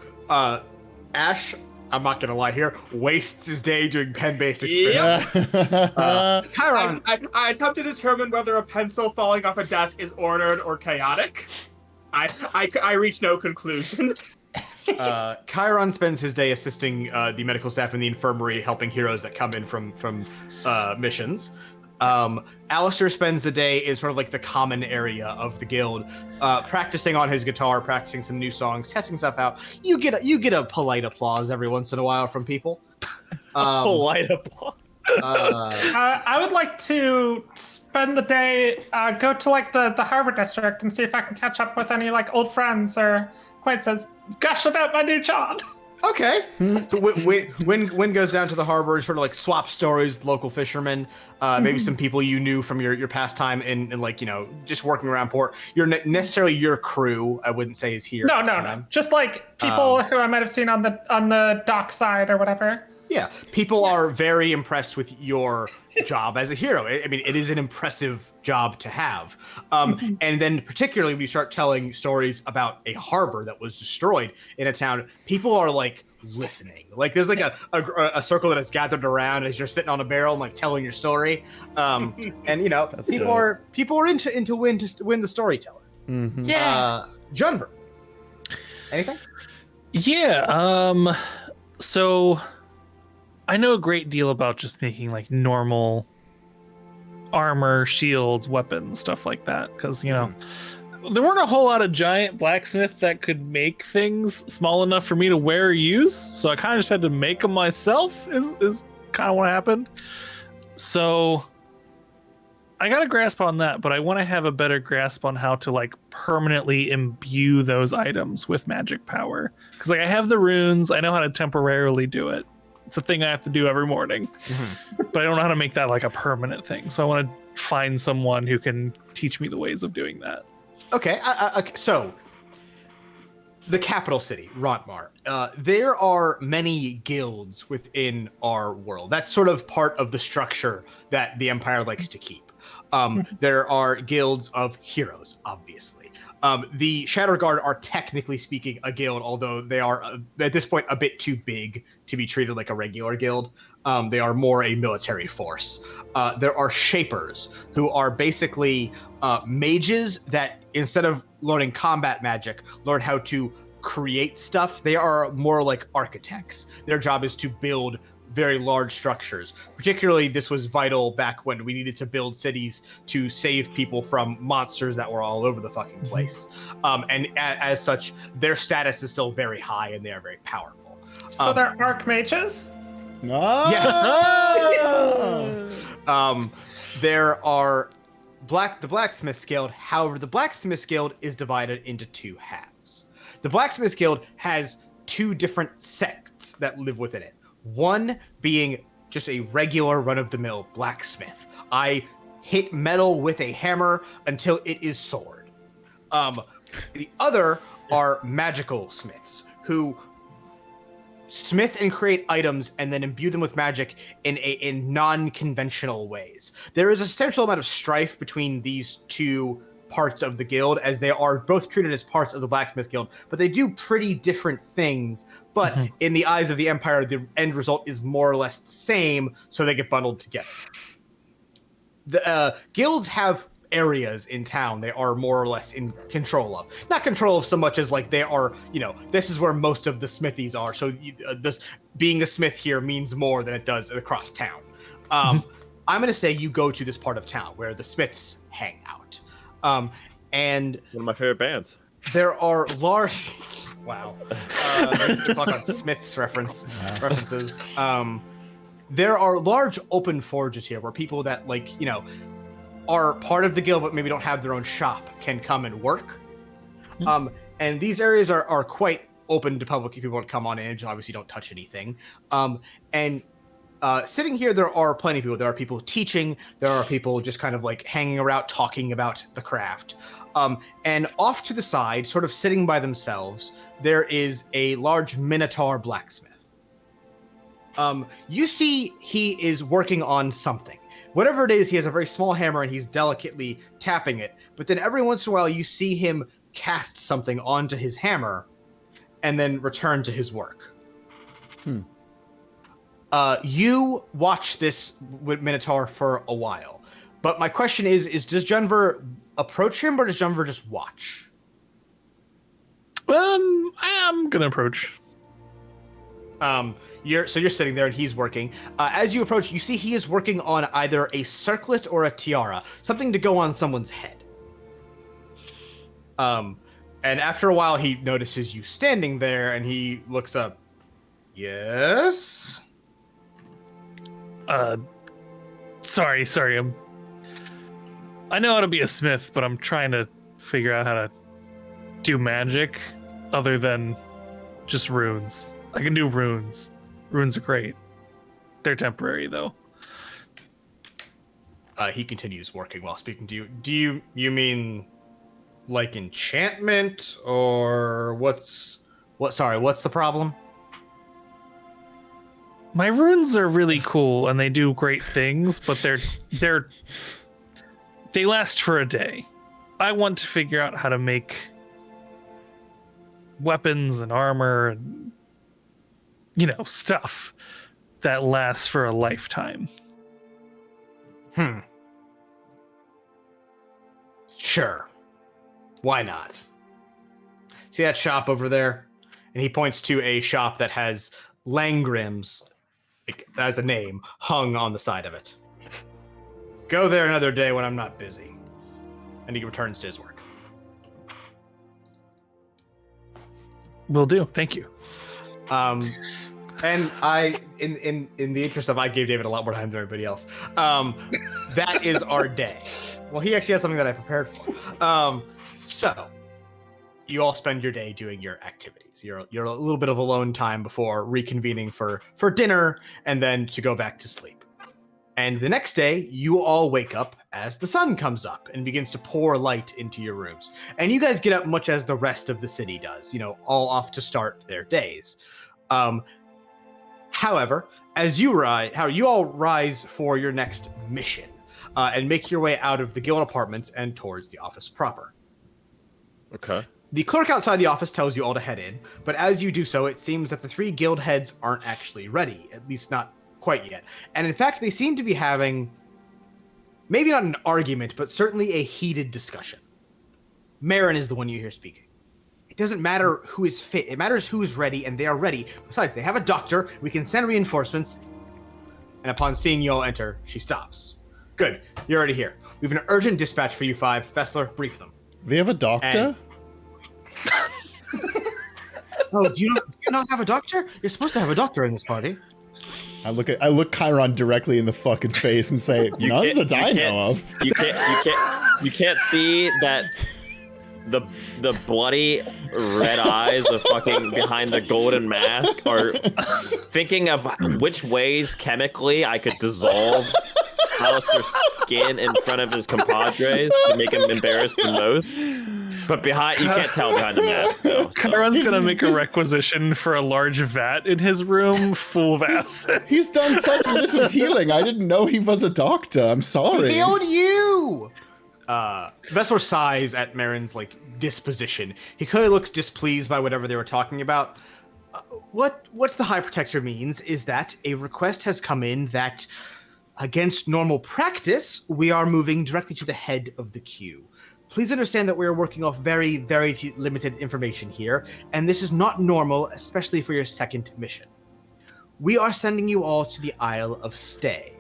Ash, I'm not gonna lie here, wastes his day doing pen-based Yep. experiments. Chiron, I attempt to determine whether a pencil falling off a desk is ordered or chaotic. I reach no conclusion. Chiron spends his day assisting the medical staff in the infirmary, helping heroes that come in from missions. Alistair spends the day in sort of like the common area of the guild, practicing on his guitar, practicing some new songs, testing stuff out. You get a polite applause every once in a while from people. Polite applause. I would like to spend the day, go to like the harbor district and see if I can catch up with any like old friends or acquaintances. Gush about my new job. Okay. So when goes down to the harbor and sort of like swap stories with local fishermen, maybe some people you knew from your past time in like, just working around port. Necessarily your crew, I wouldn't say is here. No. Just like people who I might have seen on the dock side or whatever. Yeah, people are very impressed with your job as a hero. I mean, it is an impressive job to have. And then particularly when you start telling stories about a harbor that was destroyed in a town, people are like listening. Like there's like a circle that is gathered around as you're sitting on a barrel and like telling your story. And people are into win the storyteller. Mm-hmm. Yeah. Junver, anything? Yeah. So I know a great deal about just making like normal armor, shields, weapons, stuff like that. Because, there weren't a whole lot of giant blacksmiths that could make things small enough for me to wear or use. So I kind of just had to make them myself is kind of what happened. So I got a grasp on that, but I want to have a better grasp on how to like permanently imbue those items with magic power. Because like I have the runes, I know how to temporarily do it. It's a thing I have to do every morning, but I don't know how to make that like a permanent thing. So I want to find someone who can teach me the ways of doing that. Okay. So the capital city, Rontmar. There are many guilds within our world. That's sort of part of the structure that the Empire likes to keep. There are guilds of heroes, obviously. The Shadow Guard are technically speaking a guild, although they are at this point a bit too big to be treated like a regular guild. They are more a military force. There are Shapers, who are basically mages that instead of learning combat magic, learn how to create stuff. They are more like architects. Their job is to build very large structures. Particularly, this was vital back when we needed to build cities to save people from monsters that were all over the fucking place. And as such, their status is still very high and they are very powerful. So they're archmages? Oh! Yes. There are the Blacksmiths Guild. However, the Blacksmiths Guild is divided into two halves. The Blacksmiths Guild has two different sects that live within it. One being just a regular run-of-the-mill blacksmith. I hit metal with a hammer until it is sword. The other are magical smiths who smith and create items and then imbue them with magic in non-conventional ways. There is a substantial amount of strife between these two parts of the guild, as they are both treated as parts of the Blacksmith Guild, but they do pretty different things. But in the eyes of the Empire, the end result is more or less the same, so they get bundled together. The guilds have areas in town they are more or less in control of. Not control of so much as like they are, this is where most of the smithies are, so this being a smith here means more than it does across town. I'm going to say you go to this part of town where the smiths hang out. And one of my favorite bands. There are large. Wow. Talk on Smiths references. There are large open forges here where people that are part of the guild but maybe don't have their own shop can come and work. And these areas are quite open to public. People want to come on in. Just obviously don't touch anything. Sitting here, there are plenty of people. There are people teaching. There are people just kind of like hanging around, talking about the craft. And off to the side, sort of sitting by themselves, there is a large Minotaur blacksmith. You see he is working on something. Whatever it is, he has a very small hammer and he's delicately tapping it. But then every once in a while, you see him cast something onto his hammer and then return to his work. You watch this with Minotaur for a while. But my question is does Junver approach him or does Junver just watch? I'm gonna approach. You're sitting there and he's working. As you approach, you see he is working on either a circlet or a tiara, something to go on someone's head. And after a while, he notices you standing there and he looks up. Yes? Sorry. I know how to be a smith, but I'm trying to figure out how to do magic other than just runes. I can do runes. Runes are great. They're temporary, though. He continues working while speaking to you. Do you mean like enchantment or what's the problem? My runes are really cool and they do great things, but they last for a day. I want to figure out how to make weapons and armor and stuff that lasts for a lifetime. Sure. Why not? See that shop over there? And he points to a shop that has Langrim's, as a name, hung on the side of it. Go there another day when I'm not busy. And he returns to his work. Will do. Thank you. And I, in the interest of, I gave David a lot more time than everybody else. That is our day. Well, he actually has something that I prepared for. So, you all spend your day doing your activities. You're a little bit of alone time before reconvening for dinner and then to go back to sleep. And the next day, you all wake up as the sun comes up and begins to pour light into your rooms. And you guys get up much as the rest of the city does, all off to start their days. However, as you all rise for your next mission and make your way out of the guild apartments and towards the office proper. Okay. The clerk outside the office tells you all to head in, but as you do so, it seems that the 3 guild heads aren't actually ready, at least not quite yet. And in fact, they seem to be having, maybe not an argument, but certainly a heated discussion. Marin is the one you hear speaking. It doesn't matter who is fit, it matters who is ready, and they are ready. Besides, they have a doctor, we can send reinforcements. And upon seeing you all enter, she stops. Good, you're already here. We have an urgent dispatch for you 5. Fessler, brief them. They have a doctor? Oh, do you not have a doctor? You're supposed to have a doctor in this party. I look Chiron directly in the fucking face and say, "None's a I know of." You can't see that the bloody red eyes of fucking behind the golden mask are thinking of which ways chemically I could dissolve Alistair's skin in front of his compadres to make him embarrassed the most. But you can't tell behind the mask, though. So. Chiron's gonna make a requisition for a large vat in his room full of acid. He's done such little healing. I didn't know he was a doctor. I'm sorry. He healed you! Vessler sighs at Marin's, disposition. He clearly looks displeased by whatever they were talking about. What the High Protector means is that a request has come in that, against normal practice, we are moving directly to the head of the queue. Please understand that we are working off very, very limited information here, and this is not normal, especially for your second mission. We are sending you all to the Isle of Stay.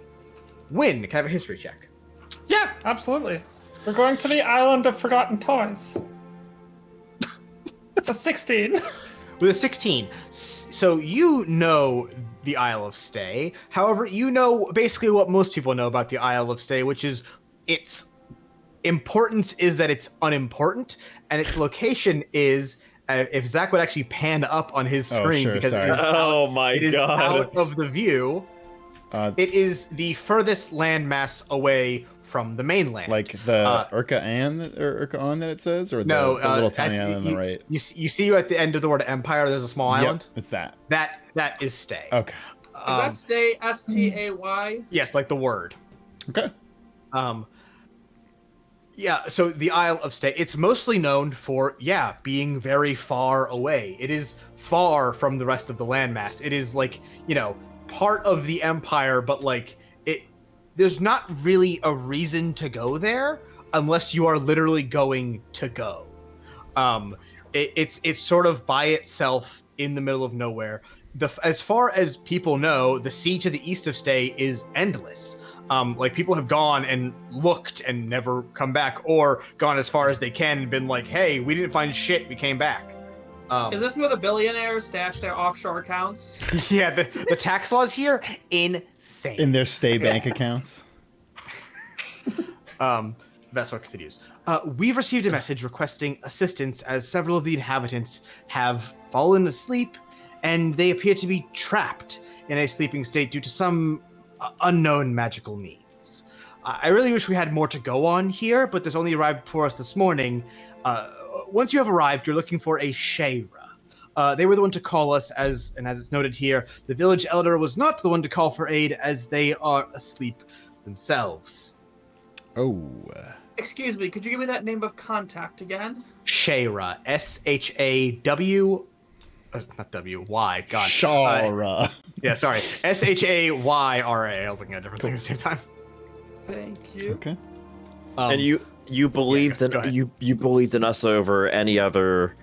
Win, can I have a history check? Yeah, absolutely. We're going to the Island of Forgotten Toys. It's a 16. With a 16. So you know the Isle of Stay. However, you know basically what most people know about the Isle of Stay, which is its importance is that it's unimportant, and its location is if Zach would actually pan up on his screen, sure, because sorry. it is out of the view. It is the furthest landmass away from the mainland. Like the Urka on that it says, or the little tiny island on the right. You see at the end of the word empire, there's a small island. It's that. That is stay. Okay. Is that stay? STAY? Yes, like the word. Okay. Yeah, so the Isle of Stay, it's mostly known for, being very far away. It is far from the rest of the landmass. It is like, part of the empire, but like there's not really a reason to go there unless you are literally going to go. It's sort of by itself in the middle of nowhere. As far as people know, the sea to the east of Stay is endless. Like people have gone and looked and never come back, or gone as far as they can and been like, hey, we didn't find shit, we came back. Is this where the billionaires stash their offshore accounts? Yeah, the tax laws here, insane. In their Stay bank accounts. Vessel continues. We've received a message requesting assistance as several of the inhabitants have fallen asleep and they appear to be trapped in a sleeping state due to some unknown magical means. I really wish we had more to go on here, but this only arrived for us this morning. Once you have arrived, you're looking for a Shayra. They were the one to call us, as it's noted here, the village elder was not the one to call for aid as they are asleep themselves. Oh. Excuse me, could you give me that name of contact again? Shayra. SHAW. Not W-Y. God. Shara. Yeah, sorry. SHAYRA. I was looking at different things at the same time. Thank you. Okay. And you believed you believed in us over any other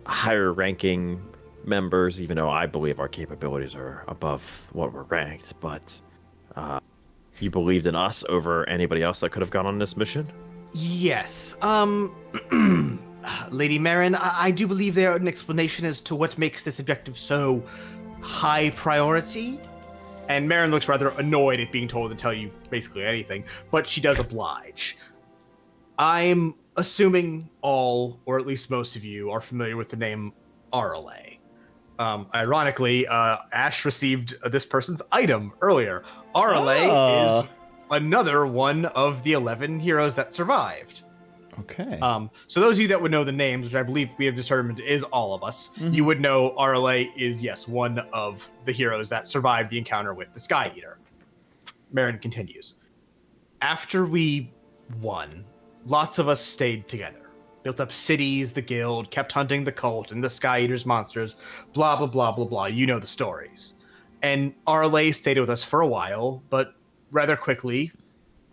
higher ranking members, even though I believe our capabilities are above what we're ranked, but you believed in us over anybody else that could have gone on this mission? Yes. Lady Marin, I do believe there an explanation as to what makes this objective so high priority. And Marin looks rather annoyed at being told to tell you basically anything, but she does oblige. I'm assuming all, or at least most of you, are familiar with the name Arale. Ironically, Ash received this person's item earlier. Arale is another one of the 11 heroes that survived. Okay. So those of you that would know the names, which I believe we have determined is all of us, you would know Arale is, yes, one of the heroes that survived the encounter with the Sky Eater. Marin continues. After we won, lots of us stayed together, built up cities, the guild, kept hunting the cult and the Sky Eater's monsters, blah, blah, blah, blah, blah. You know the stories. And Arale stayed with us for a while, but rather quickly,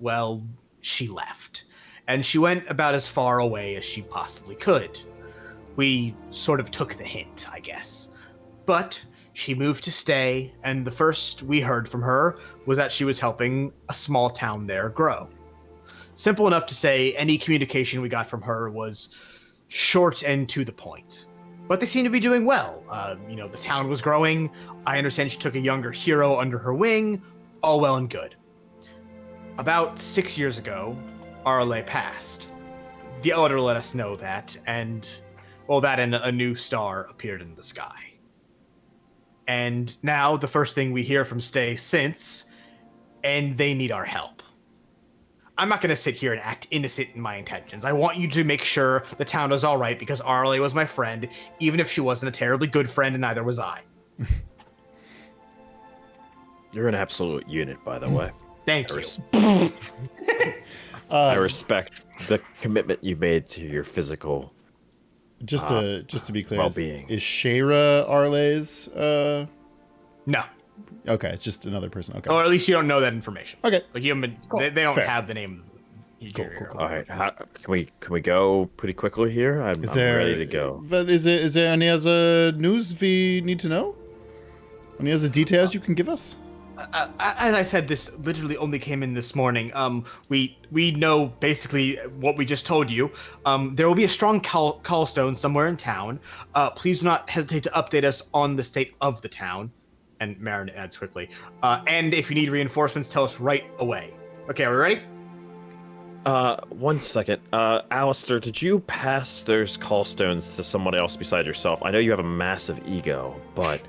well, she left. And she went about as far away as she possibly could. We sort of took the hint, I guess. But she moved to Stay, and the first we heard from her was that she was helping a small town there grow. Simple enough to say any communication we got from her was short and to the point. But they seem to be doing well. The town was growing. I understand she took a younger hero under her wing. All well and good. About 6 years ago, Arale passed. The Elder let us know that, and a new star appeared in the sky. And now the first thing we hear from Stay since, and they need our help. I'm not going to sit here and act innocent in my intentions. I want you to make sure the town is all right because Arale was my friend, even if she wasn't a terribly good friend and neither was I. You're an absolute unit, by the way. Thank you. I respect the commitment you made to your physical just to be clear, well-being. Is Shayra Arle's? No. Okay, it's just another person. Okay. Or at least you don't know that information. Okay. Like you haven't been, they don't Fair. have the name. Cool. All right, can we go pretty quickly here? I'm ready to go. But is there any other news we need to know? Any other details you can give us? As I said, this literally only came in this morning. We know basically what we just told you. There will be a strong callstone somewhere in town. Please do not hesitate to update us on the state of the town. And Marin adds quickly. And if you need reinforcements, tell us right away. Okay, are we ready? One second. Alistair, did you pass those callstones to someone else besides yourself? I know you have a massive ego, but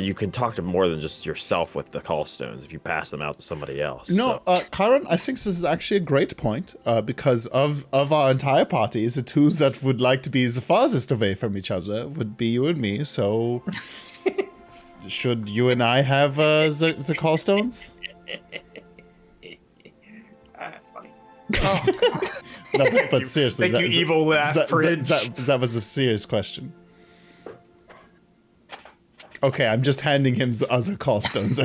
you can talk to more than just yourself with the callstones if you pass them out to somebody else. No, Karen, I think this is actually a great point, because of our entire party, the two that would like to be the farthest away from each other would be you and me, so should you and I have the callstones? That's funny. No, but seriously, Thank you, evil Prij. that was a serious question. Okay, I'm just handing him the other callstones.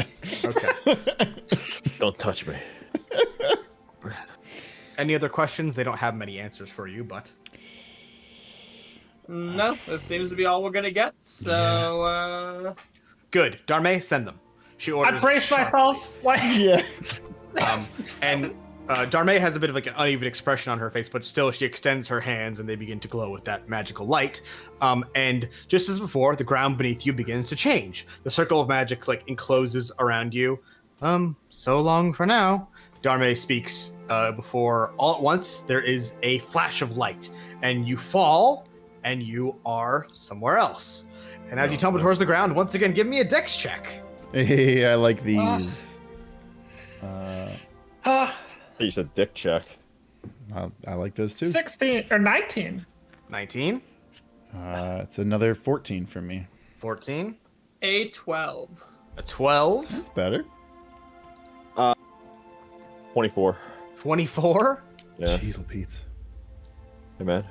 Okay. Don't touch me. Any other questions? They don't have many answers for you, but... No, this seems to be all we're gonna get. So, Good. Darme, send them. She orders. I brace myself. Like, Yeah. And Darme has a bit of like an uneven expression on her face, but still she extends her hands and they begin to glow with that magical light. And just as before, the ground beneath you begins to change. The circle of magic like encloses around you. So long for now. Darme speaks before all at once there is a flash of light and you fall and you are somewhere else. And as you tumble towards the ground, once again, give me a dex check. Hey, I like these. You said dick check. I like those too. 16 or 19. 19, It's another 14 for me. 14, a 12. a 12, That's better. 24. 24. Yeah. Jeez, Pete. Hey, man.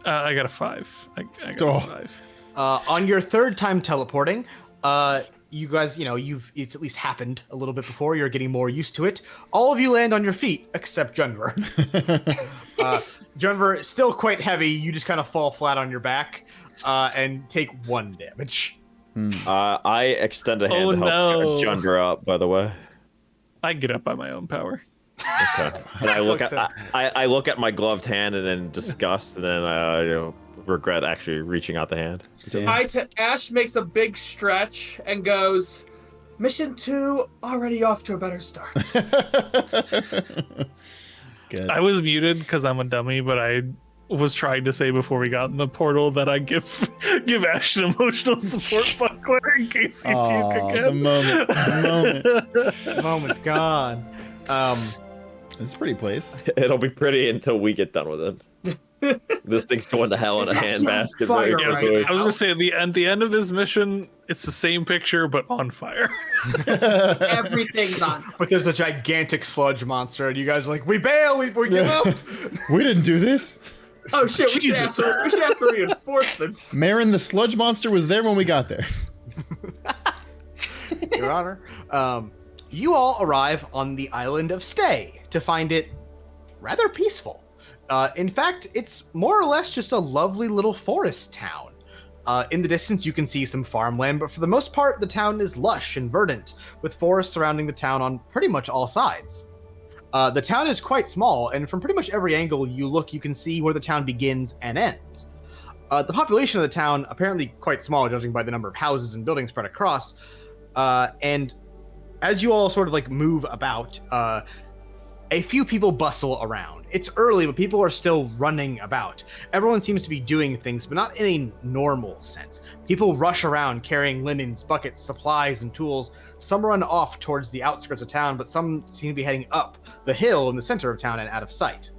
I got a 5. I got Oh. a 5. On your third time teleporting, you guys, it's at least happened a little bit before. You're getting more used to it. All of you land on your feet, except Junver. Junver, still quite heavy. You just kind of fall flat on your back and take 1 damage. I extend a hand Oh, to help no. Junver up, by the way. I get up by my own power. Okay. And I look at my gloved hand and in disgust, and then I regret actually reaching out the hand. Ash makes a big stretch and goes, Mission 2 already off to a better start. Good. I was muted because I'm a dummy, but I was trying to say before we got in the portal that I give Ash an emotional support buckler in case you puke again. The moment. The moment's gone. It's a pretty place. It'll be pretty until we get done with it. This thing's going to hell in a It's actually on handbasket. fire Very right quickly. I was gonna say at the end of this mission, it's the same picture but on fire. Everything's on. But there's a gigantic sludge monster, and you guys are like, we bail, we give up. We didn't do this. Oh shit, we should ask for reinforcements. Marin, the sludge monster was there when we got there. Your Honor. You all arrive on the island of Stay to find it rather peaceful. In fact, it's more or less just a lovely little forest town. In the distance, you can see some farmland, but for the most part, the town is lush and verdant, with forests surrounding the town on pretty much all sides. The town is quite small, and from pretty much every angle you look, you can see where the town begins and ends. The population of the town, apparently quite small, judging by the number of houses and buildings spread across, and as you all sort of like move about, a few people bustle around. It's early, but people are still running about. Everyone seems to be doing things, but not in a normal sense. People rush around carrying linens, buckets, supplies, and tools. Some run off towards the outskirts of town, but some seem to be heading up the hill in the center of town and out of sight.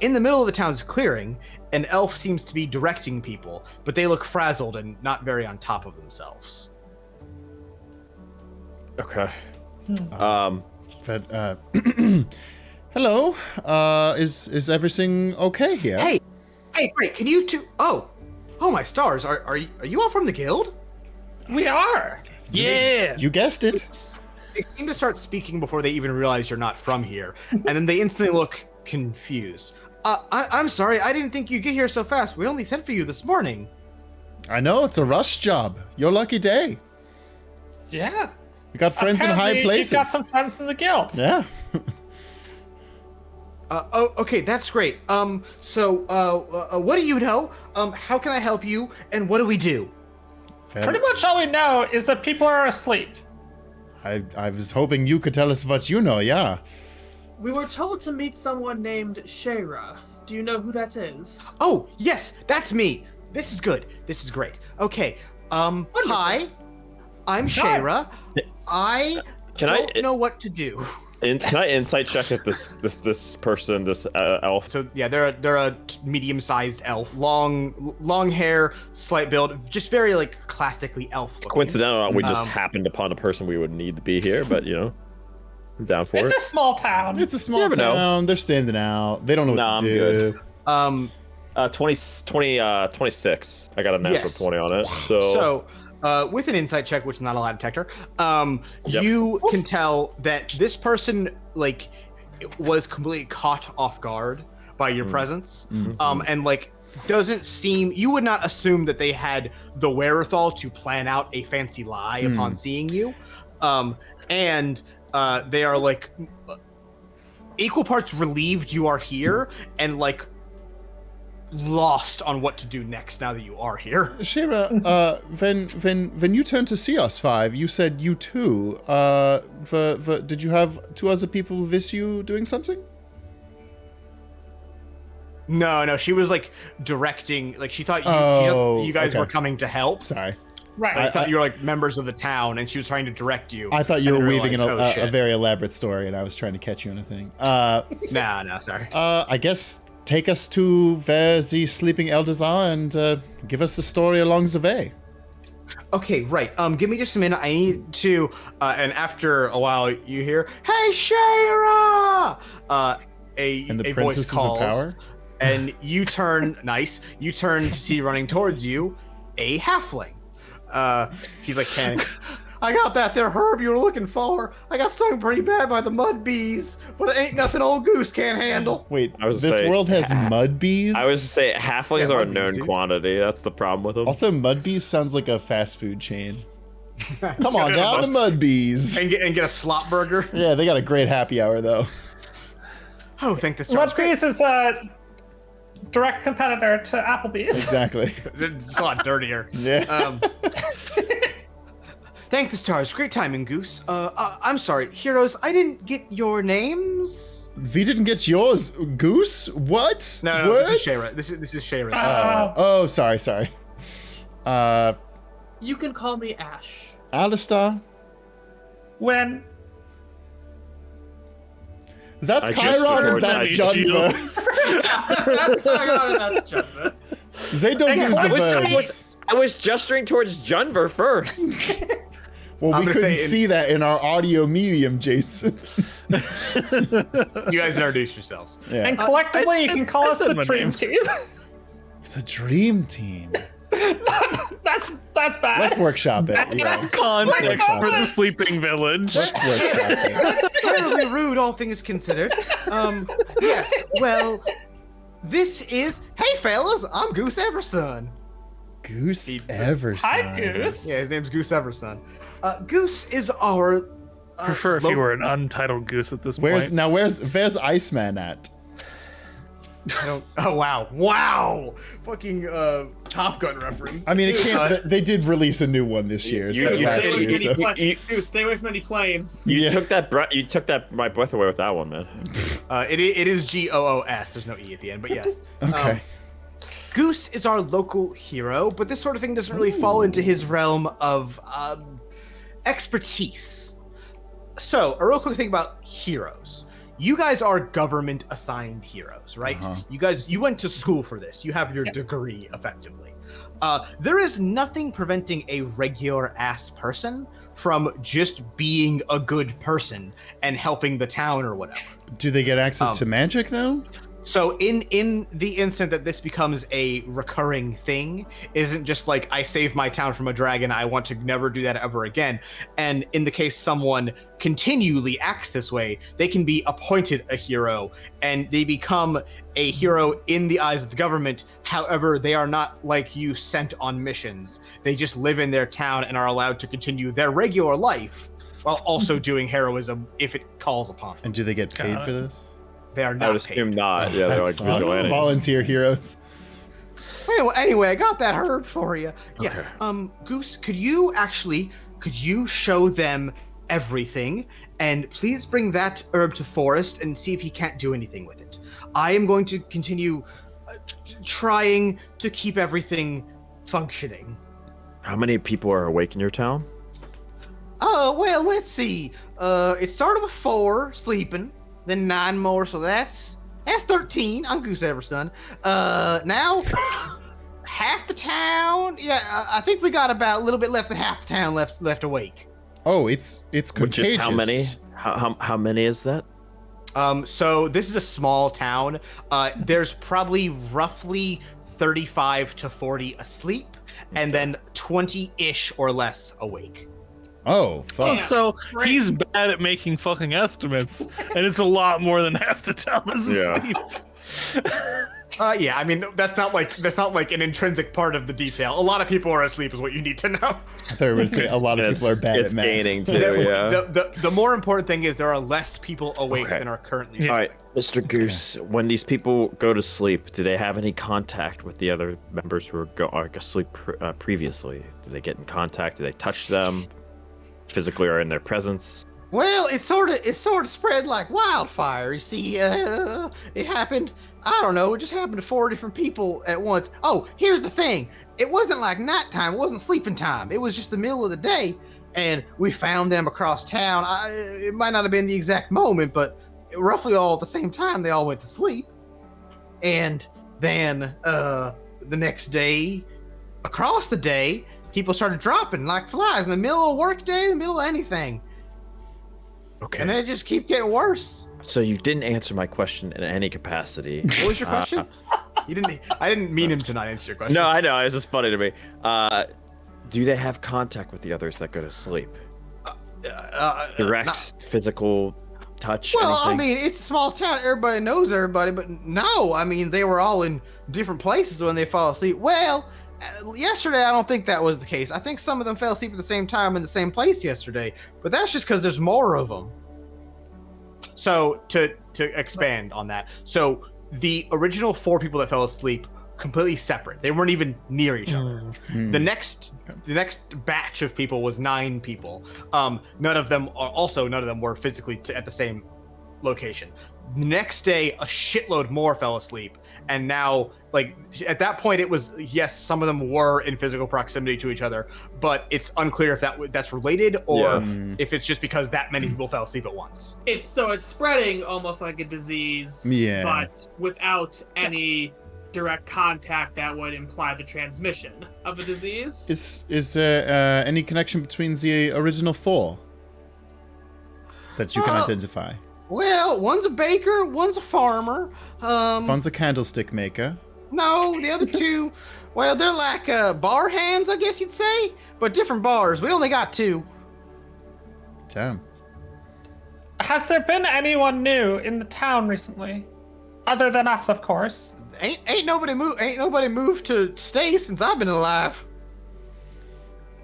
In the middle of the town's clearing, an elf seems to be directing people, but they look frazzled and not very on top of themselves. Okay. Hello. Is everything okay here? Hey, great. Can you two? Oh, my stars. Are you all from the guild? We are. Yeah. You guessed it. They seem to start speaking before they even realize you're not from here, and then they instantly look confused. I'm sorry. I didn't think you'd get here so fast. We only sent for you this morning. I know, it's a rush job. Your lucky day. Yeah. We got friends in high Apparently, places. You've got some friends in the guild. Yeah. Okay, that's great. So what do you know? How can I help you? And what do we do? Pretty much all we know is that people are asleep. I was hoping you could tell us what you know, yeah. We were told to meet someone named Shayra. Do you know who that is? Oh, yes, that's me. This is good. This is great. Okay. Hi. I'm Shayra. I don't know what to do. Can I insight check if this person, this elf? So yeah, they're a medium-sized elf, long hair, slight build, just very like classically elf looking. Coincidental, we just happened upon a person we would need to be here, but I'm down for it. It's a small town. It's a small town. They're standing out. They don't know what to do. I'm good. 26. I got a natural 20 on it. So with an insight check, which is not allowed to detect her, you can tell that this person like was completely caught off guard by your presence, and like doesn't seem. You would not assume that they had the wherewithal to plan out a fancy lie upon seeing you, and they are like equal parts relieved you are here and like lost on what to do next now that you are here. Shayra, when you turned to see us five, you said you too. Did you have two other people with you doing something? No, she was like directing, like she thought you guys were coming to help. Sorry. Right. I thought you were like members of the town and she was trying to direct you. I thought you were weaving in a very elaborate story and I was trying to catch you in a thing. No, sorry. I guess take us to where the sleeping elders are and give us the story along the way. Okay, right. Give me just a minute. I need to. And after a while, you hear, "Hey, Shayra!" A voice calls, of power? And you turn. Nice. You turn to see running towards you a halfling. He's like panicked. I got that there herb you were looking for. I got stung pretty bad by the mud bees, but it ain't nothing old Goose can't handle. Wait, world has mud bees? I was to say halflings are a known quantity. That's the problem with them. Also, mud bees sounds like a fast food chain. Come on down to mud bees. And get a slop burger. Yeah, they got a great happy hour though. Oh, thank this. Mud bees is a direct competitor to Applebee's. Exactly. It's a lot dirtier. Yeah. Thank the stars. Great timing, Goose. I'm sorry, heroes. I didn't get your names. We didn't get yours, Goose. What? No, what? this is Shayra. This is Shayra. Sorry. You can call me Ash. Alistair. When That's Chiron and that's Junver. That's Chiron and that's Junver. They don't use the verbs. I was gesturing towards Junver first. Well, we couldn't see that in our audio medium, Jason. You guys introduce yourselves. Yeah. And collectively, you can call us the Dream Team. It's a dream team. That's bad. Let's workshop it. That's context for the sleeping village. Let's workshop it. That's terribly rude, all things considered. Yes, well, this is... Hey, fellas, I'm Goose Everson. Goose Everson. Hi, Goose. Yeah, his name's Goose Everson. Goose is our... prefer if you were an untitled goose at this point. Where's Iceman at? I don't... Oh, wow. Fucking Top Gun reference. I mean, it can't... They did release a new one this year. Stay away from any planes. You took that my breath away with that one, man. It is Goos. There's no E at the end, but yes. Okay. Goose is our local hero, but this sort of thing doesn't really fall into his realm of expertise. So, a real quick thing about heroes. You guys are government assigned heroes, right? You went to school for this. You have your degree, effectively. There is nothing preventing a regular ass person from just being a good person and helping the town or whatever. Do they get access to magic though? So in the instant that this becomes a recurring thing, isn't just like, I saved my town from a dragon, I want to never do that ever again. And in the case someone continually acts this way, they can be appointed a hero and they become a hero in the eyes of the government. However, they are not like you sent on missions. They just live in their town and are allowed to continue their regular life while also doing heroism if it calls upon them. And do they get paid for this? They are not I would assume paid. not. Yeah, they're like vigilantes. Volunteer heroes. Anyway, I got that herb for you. Yes. Goose, could you show them everything, and please bring that herb to Forrest and see if he can't do anything with it. I am going to continue trying to keep everything functioning. How many people are awake in your town? Oh, well, let's see. It started with 4 sleeping, then 9 more, so that's 13. I'm Goose Everson. Now, half the town. Yeah, I think we got about a little bit left than half the town left awake. Oh, it's contagious. Which is how many? How many is that? So this is a small town. There's probably roughly 35 to 40 asleep, and then 20-ish or less awake. Oh, fuck. Oh, so he's bad at making fucking estimates, and it's a lot more than half the town is asleep. Yeah, I mean that's not like an intrinsic part of the detail. A lot of people are asleep, is what you need to know. I thought you were going to say a lot of people are bad at math. It's gaining too. The more important thing is there are less people awake than are currently sleeping. All right, Mr. Goose. When these people go to sleep, do they have any contact with the other members who are asleep previously? Do they get in contact? Do they touch them physically or in their presence? Well, it sort of spread like wildfire. You see, it happened. I don't know. It just happened to 4 different people at once. Oh, here's the thing. It wasn't like nighttime. It wasn't sleeping time. It was just the middle of the day, and we found them across town. It might not have been the exact moment, but roughly all at the same time, they all went to sleep. And then the next day, across the day, people started dropping like flies in the middle of work day, in the middle of anything. Okay. And they just keep getting worse. So you didn't answer my question in any capacity. What was your question? I didn't mean him to not answer your question. No, I know. It's just funny to me. Do they have contact with the others that go to sleep? Direct physical touch? Well, anything? I mean, it's a small town. Everybody knows everybody, but no. I mean, they were all in different places when they fall asleep. Well, yesterday, I don't think that was the case. I think some of them fell asleep at the same time in the same place yesterday, but that's just because there's more of them. So to expand on that, so the original 4 people that fell asleep completely separate. They weren't even near each other. The next batch of people was 9 people. None of them were physically at the same location. The next day, a shitload more fell asleep, and now, like, at that point, it was, yes, some of them were in physical proximity to each other, but it's unclear if that's related or if it's just because that many people fell asleep at once. It's spreading almost like a disease, but without any direct contact that would imply the transmission of a disease. Is there any connection between the original 4 that you can identify? Well, one's a baker, one's a farmer. One's a candlestick maker. No, the other 2, well, they're like bar hands, I guess you'd say, but different bars. We only got 2. Damn. Has there been anyone new in the town recently, other than us, of course? Ain't nobody moved to stay since I've been alive.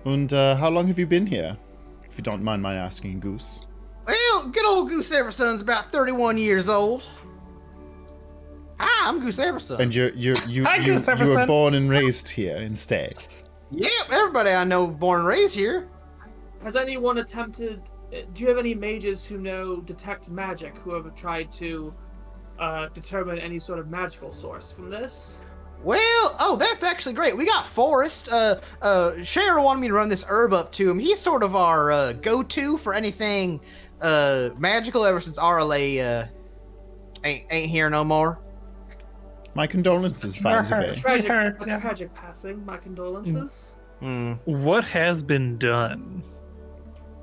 And how long have you been here? If you don't mind my asking, Goose. Well, good old Goose Everson's about 31 years old. Hi, I'm Goose Everson. And you Goose were Everson. born and raised here instead. Yep, everybody I know born and raised here. Has anyone attempted? Do you have any mages who detect magic who have tried to determine any sort of magical source from this? Well, that's actually great. We got Forrest. Sharon wanted me to run this herb up to him. He's sort of our go-to for anything magical ever since RLA ain't here no more. My condolences, Fazuve. Tragic passing. My condolences. What has been done?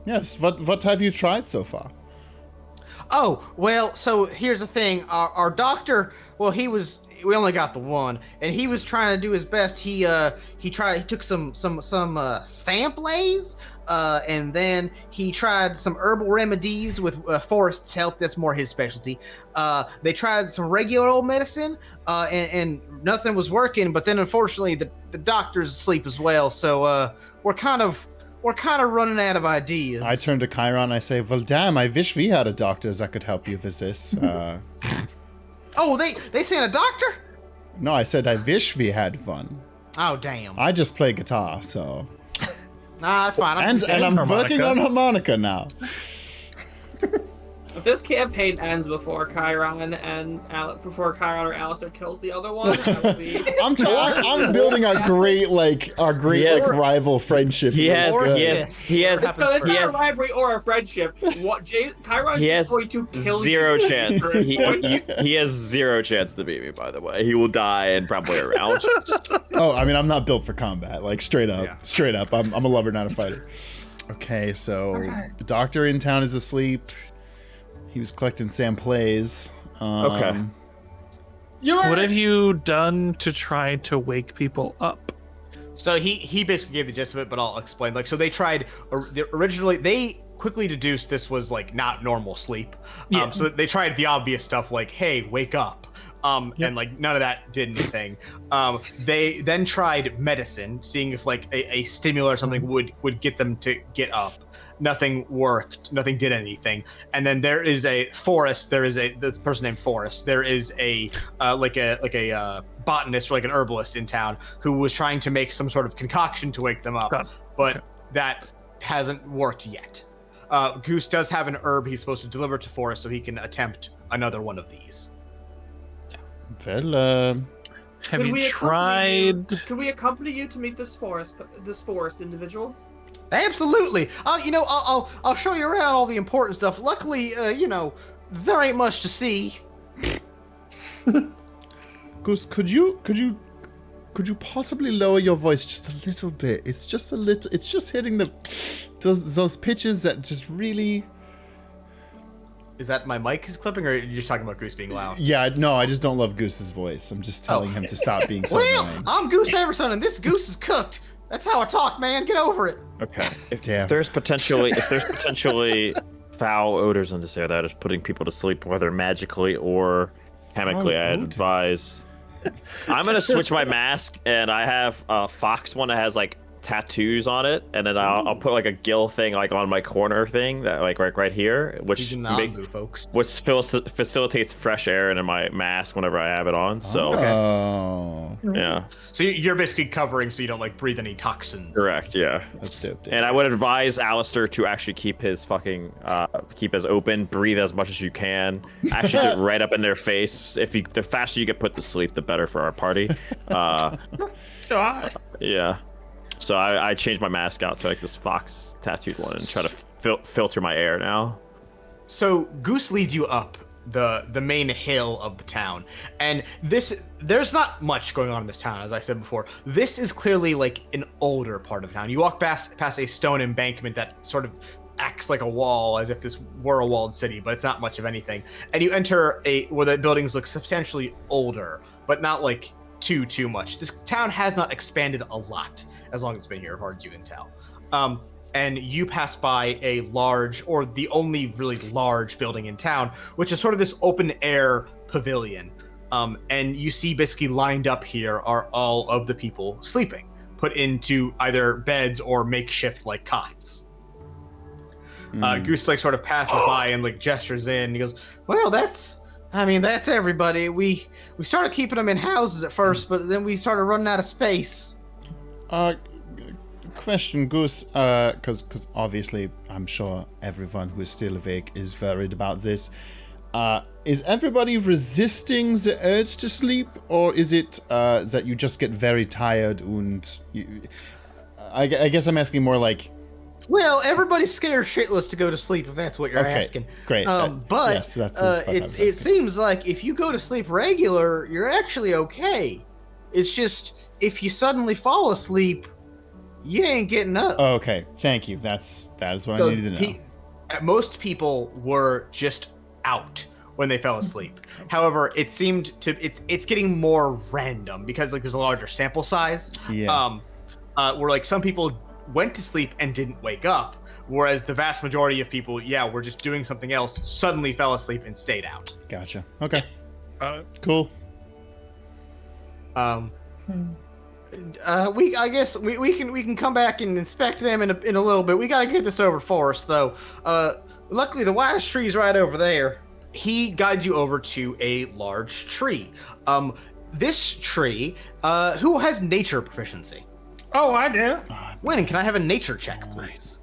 Yes, what have you tried so far? Oh, well, so here's the thing. Our doctor, well, we only got the one, and he was trying to do his best. He took some samples, and then he tried some herbal remedies with Forrest's help. That's more his specialty. They tried some regular old medicine, and nothing was working. But then, unfortunately, the doctor's asleep as well. So we're kind of running out of ideas. I turn to Chiron. I say, "Well, damn! I wish we had a doctor that could help you with this." Oh, they sent a doctor? No, I said I wish we had one. Oh, damn. I just play guitar, so. Nah, that's fine. And I'm working on harmonica now. If this campaign ends before Chiron or Alistair kills the other one, I will be... I'm building our great rival friendship. He has It's not a rivalry or a friendship. Chiron is going to kill zero you. chance. He has zero chance to beat me. By the way, he will die in probably a round. Oh, I mean, I'm not built for combat. Like straight up. I'm a lover, not a fighter. Okay, so the doctor in town is asleep. He was collecting samples. Okay. What have you done to try to wake people up? So he basically gave the gist of it, but I'll explain. Like, so they tried originally. They quickly deduced this was like not normal sleep. So they tried the obvious stuff like, "Hey, wake up." And like none of that did anything. They then tried medicine, seeing if like a stimulant or something would get them to get up. Nothing worked. Nothing did anything. And then there is a Forrest. There is this person named Forrest. There is a botanist or like an herbalist in town who was trying to make some sort of concoction to wake them up, but that hasn't worked yet. Goose does have an herb he's supposed to deliver to Forrest so he can attempt another one of these. Well, have you tried? Can we accompany you to meet this forest individual? Absolutely. I'll show you around all the important stuff. Luckily, there ain't much to see. Goose, could you possibly lower your voice just a little bit? It's just a little. It's just hitting those pitches that just really. Is that my mic is clipping, or are you just talking about Goose being loud? Yeah, no, I just don't love Goose's voice. I'm just telling him to stop being so annoying. I'm Goose Everson, and this goose is cooked. That's how I talk, man. Get over it. Okay. If there's potentially foul odors in this air that is putting people to sleep, whether magically or chemically, I'd advise. I'm gonna switch my mask, and I have a fox one that has like tattoos on it, and then I'll put like a gill thing like on my corner thing that like right here, which facilitates fresh air into my mask whenever I have it on. So yeah. So you're basically covering so you don't like breathe any toxins. Correct. Yeah. That's dope. And I would advise Alistair to actually keep his keep as open, breathe as much as you can. Actually get right up in their face. The faster you get put to sleep, the better for our party. Yeah. So I changed my mask out to like this fox tattooed one and try to filter my air now. So Goose leads you up the main hill of the town, and there's not much going on in this town, as I said before. This is clearly like an older part of town. You walk past a stone embankment that sort of acts like a wall, as if this were a walled city, but it's not much of anything. And you enter where the buildings look substantially older, but not like too much. This town has not expanded a lot as long as it's been here, as far as you can tell. And you pass by a large, or the only really large building in town, which is sort of this open air pavilion. And you see basically lined up here are all of the people sleeping, put into either beds or makeshift like cots. Goose like sort of passes by and like gestures in. He goes, "Well, that's everybody. We started keeping them in houses at first, but then we started running out of space." Question, Goose, because obviously I'm sure everyone who is still awake is worried about this. Is everybody resisting the urge to sleep, or is it that you just get very tired and I guess I'm asking more like... Well, everybody's scared shitless to go to sleep, if that's what you're asking. Great. But yes, it seems like if you go to sleep regular, you're actually okay. It's just, if you suddenly fall asleep, you ain't getting up. Okay, thank you. That is what I needed to know. Most people were just out when they fell asleep. However, it seemed to it's getting more random because like there's a larger sample size. Yeah. Where like some people went to sleep and didn't wake up, whereas the vast majority of people, were just doing something else, suddenly fell asleep and stayed out. Gotcha. Okay. Cool. I guess we can come back and inspect them in a little bit. We gotta get this over for us though. Luckily the wise tree's right over there. He guides you over to a large tree. This tree, who has nature proficiency? Oh, I do. Win, can I have a nature check, please?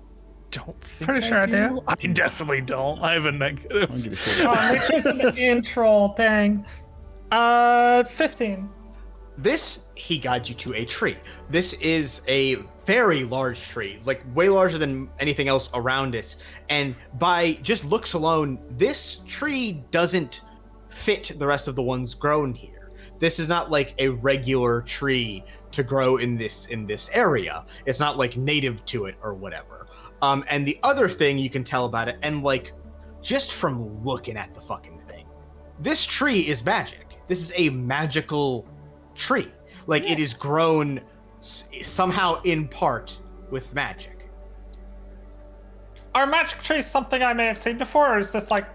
Don't think Pretty sure I do. I definitely don't. I have a negative. I'll give you 40. Oh, nature's an intro thing. 15. This, he guides you to a tree. This is a very large tree, like way larger than anything else around it. And by just looks alone, this tree doesn't fit the rest of the ones grown here. This is not like a regular tree to grow in this area. It's not like native to it or whatever. And the other thing you can tell about it, and like just from looking at the fucking thing, this tree is magic. This is a magical tree. Like it is grown somehow in part with magic. Are magic trees something I may have seen before, or is this like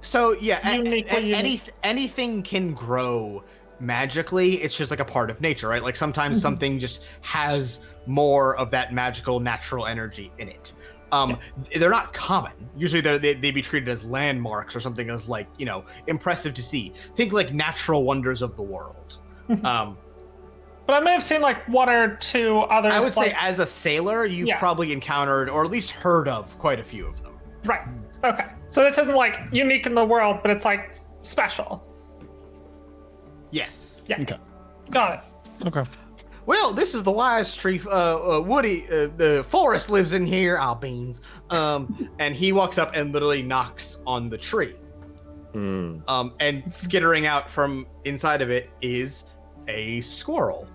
So yeah, unique? anything can grow magically. It's just like a part of nature, right? Like sometimes something just has more of that magical natural energy in it. They're not common. Usually they'd be treated as landmarks or something as like, you know, impressive to see. Think like natural wonders of the world. But I may have seen like one or two others. I would say like, as a sailor, you've probably encountered or at least heard of quite a few of them. right. Okay. So this isn't like unique in the world, but it's like special. Yes. Yeah. Okay. Got it. Okay. Well, this is the wise tree. Woody, the forest lives in here. Beans. And he walks up and literally knocks on the tree. And skittering out from inside of it is a squirrel.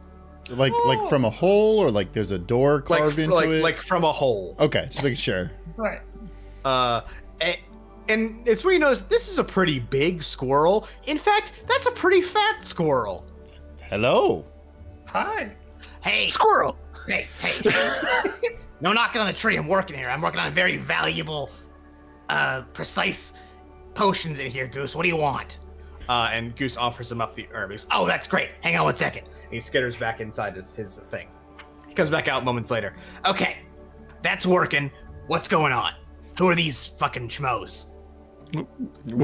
Like from a hole, or like there's a door carved into it? Like from a hole. Okay, just making sure. Right. And it's where he knows this is a pretty big squirrel. In fact, that's a pretty fat squirrel. Hello. Hi. Hey, squirrel. Hey. No knocking on the tree. I'm working here. I'm working on very valuable, precise potions in here, Goose. What do you want? And Goose offers him up the herb. He goes, oh, that's great. Hang on 1 second. And he skitters back inside his thing. He comes back out moments later. Okay, that's working. What's going on? Who are these fucking schmoes? We're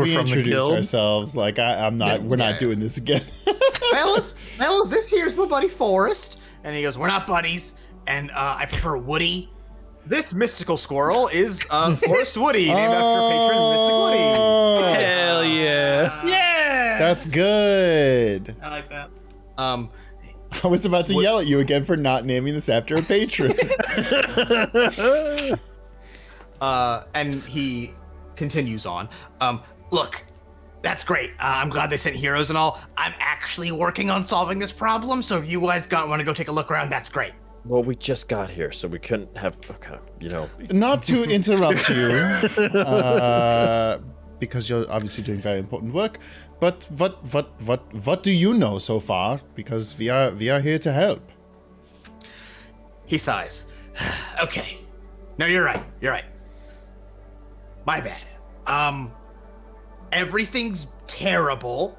We from the introduce guild. ourselves like I'm not. We're not doing this again. Fellas, this here's my buddy Forrest. And he goes, we're not buddies, and I prefer Woody. This mystical squirrel is Forrest Woody, named after patron Mystic Woody. Hell yeah. Yeah. That's good. I like that. I was about to yell at you again for not naming this after a patron. And he continues on. Look, that's great. I'm glad they sent heroes and all. I'm actually working on solving this problem, so if you guys want to go take a look around, that's great. Well, we just got here, so we couldn't have. Okay, you know. Not to interrupt you, because you're obviously doing very important work. But what do you know so far? Because we are here to help. He sighs. Okay. No, you're right. My bad. Everything's terrible,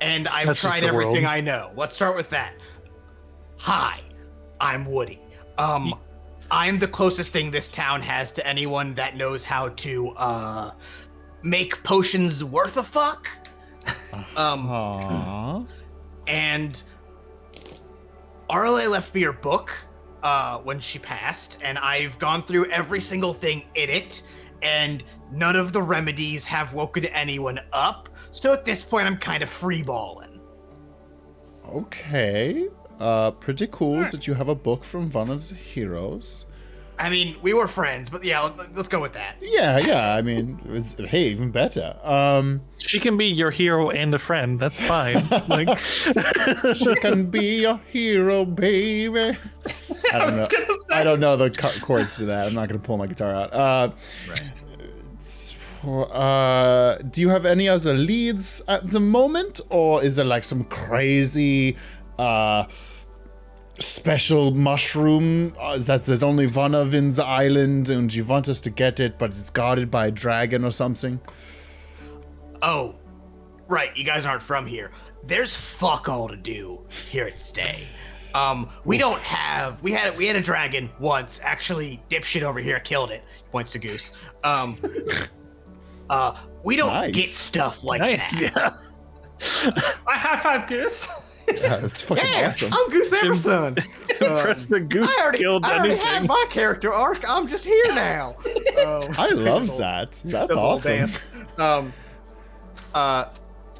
and I've That's just tried the everything world. I know. Let's start with that. Hi, I'm Woody. I'm the closest thing this town has to anyone that knows how to make potions worth a fuck. Aww. And Arle left me her book when she passed, and I've gone through every single thing in it, and none of the remedies have woken anyone up. So at this point, I'm kind of freeballing. Okay. Pretty cool that you have a book from one of the heroes. I mean, we were friends, but yeah, let's go with that. Yeah. I mean, hey, even better. She can be your hero and a friend. That's fine. Like, She can be your hero, baby. I don't know. Gonna say. I don't know the chords to that. I'm not gonna pull my guitar out. Do you have any other leads at the moment, or is there like some crazy special mushroom that there's only one of in the island, and you want us to get it, but it's guarded by a dragon or something? Oh, right, you guys aren't from here. There's fuck all to do here at Stay. We don't have. We had a dragon once. Actually, dipshit over here killed it. He points to Goose. We don't Nice. get stuff like nice. that. Yeah. I high five Goose. That's fucking awesome. I'm Goose Emerson. Impress the goose I killed already had anything. my character arc. I'm just here now. I love that. That's awesome.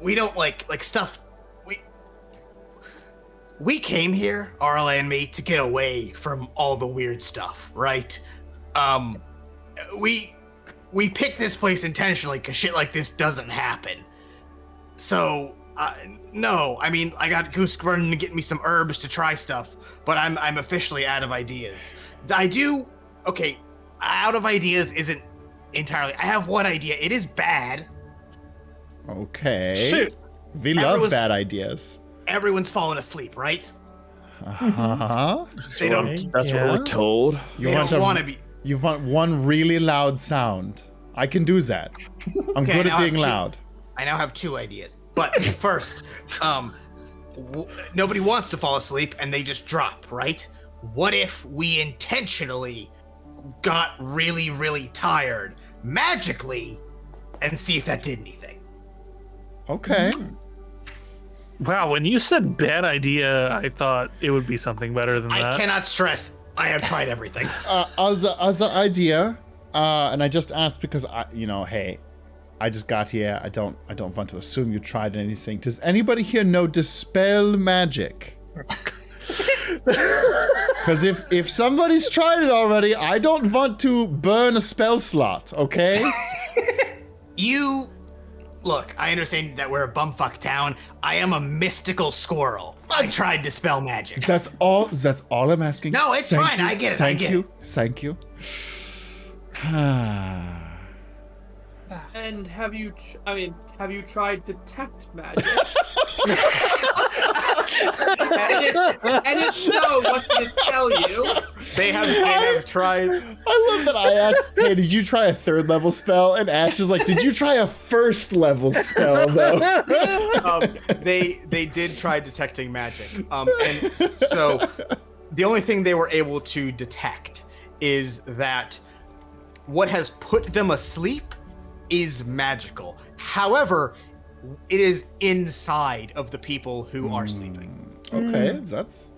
We don't like stuff. We came here, Arla and me, to get away from all the weird stuff, right? We picked this place intentionally because shit like this doesn't happen. So, no, I mean, I got Goose running to get me some herbs to try stuff, but I'm officially out of ideas. Out of ideas isn't entirely. I have one idea. It is bad. Okay. Shoot. We love bad ideas. Everyone's falling asleep, right? Uh-huh. They don't. That's what we're told. They don't want to be. You want one really loud sound. I can do that. I'm Okay, good now at I being have two. loud. I now have 2 ideas. But first, nobody wants to fall asleep and they just drop, right? What if we intentionally got really, really tired magically and see if that did anything? Okay. Wow, when you said bad idea, I thought it would be something better than that. I cannot stress. I have tried everything. Other idea, and I just asked because hey, I just got here. I don't want to assume you tried anything. Does anybody here know dispel magic? Because if somebody's tried it already, I don't want to burn a spell slot. Okay. Look, I understand that we're a bumfuck town. I am a mystical squirrel. I tried dispel magic. That's all I'm asking. No, it's Thank fine. you. I get it. Thank you. And have you tried detect magic? and if so, what did it tell you? They have tried. I love that I asked, hey, did you try a 3rd level spell? And Ash is like, did you try a 1st level spell, though? They did try detecting magic. And so the only thing they were able to detect is that what has put them asleep is magical. However, it is inside of the people who are sleeping. Okay, that's...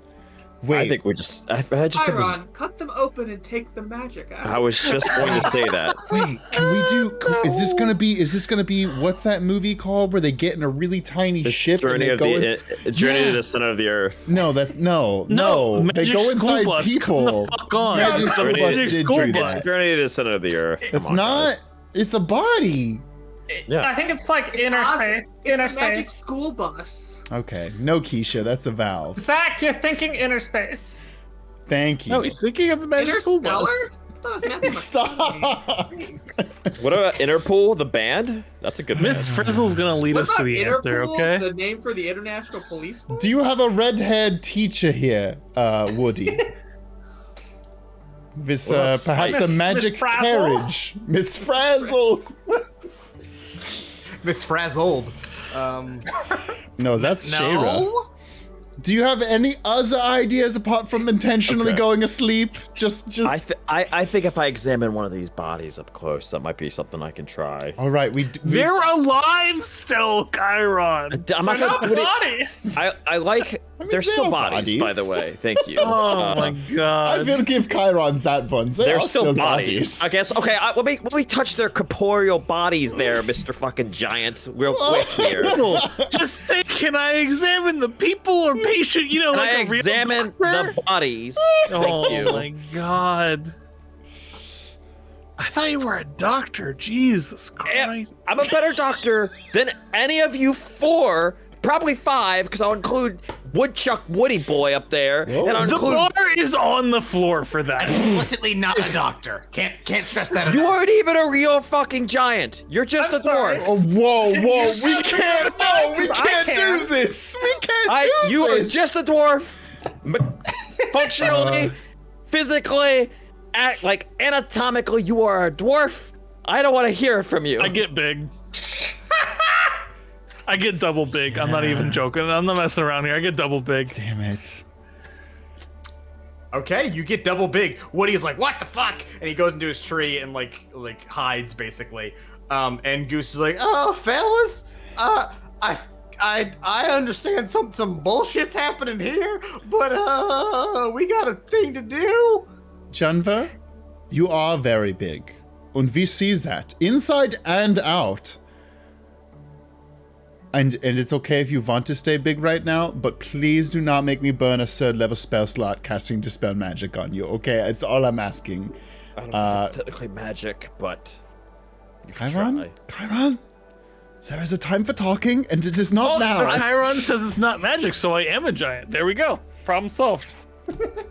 Wait. I think we just. I just think we Chiron, cut them open and take the magic out. I was just going to say that. Wait, can we do... Is this gonna be... What's that movie called where they get in a really tiny ship and they go Journey to the Center of the Earth. No, that's... No. They Magic go School inside Bus. people. Come the fuck on. Magic School Journey Bus to- did School do Bus. that. Journey to the Center of the Earth. It's not... It's a body. Yeah. I think it's like inner space. Inner Magic space. school bus. Okay, no, Keisha, that's a valve. Zach, you're thinking inner space. Thank you. No, he's thinking of the Magic School Bus. Stop. What about Interpol, the band? That's a good Miss Frizzle's gonna lead What us to about the answer, Interpol, okay? the name for the International Police Force? Do you have a red-haired teacher here, Woody? With What about perhaps Spice? a magic Miss Frazzle? carriage. Miss Frazzle! Miss Frazzled. No, that's Shayra. No. Do you have any other ideas apart from intentionally Okay. going asleep? Just. I think if I examine one of these bodies up close, that might be something I can try. All right, we They're alive still, Chiron. I'm not They're gonna not do any- bodies. I like. They're still bodies, by the way. Thank you. Oh my I god. will give Chiron that one. They're still bodies. I guess. Okay, let me touch their corporeal bodies there, Mr. Fucking Giant, real quick here. Frizzle, just say, can I examine the people or patient? You know, Can like I a real examine doctor? the bodies? Thank Oh you. my god. I thought you were a doctor. Jesus Yeah, Christ. I'm a better doctor than any of you 4, probably 5, because I'll include Woodchuck Woody Boy up there, and I'll The include. bar is on the floor for that. Explicitly not a doctor. Can't stress that You enough. aren't even a real fucking giant. You're just I'm a sorry. dwarf. Oh, whoa! We can't. No, we I can't do can. this. We can't do You are this. just a dwarf. Functionally, physically, anatomically, you are a dwarf. I don't want to hear from you. I get big. I get double big. I'm not even joking. I'm not messing around here. I get double big. Damn it. Okay, you get double big. Woody's like, what the fuck? And he goes into his tree and like hides basically. And Goose is like, oh, fellas, I I understand some bullshit's happening here, but we got a thing to do. Janver, you are very big. And we see that, inside and out. And it's okay if you want to stay big right now, but please do not make me burn a 3rd level spell slot casting Dispel Magic on you, okay? It's all I'm asking. I don't think it's technically magic, but you can Chiron? try. Chiron? There is a time for talking, and it is not now. So Chiron says it's not magic, so I am a giant. There we go. Problem solved.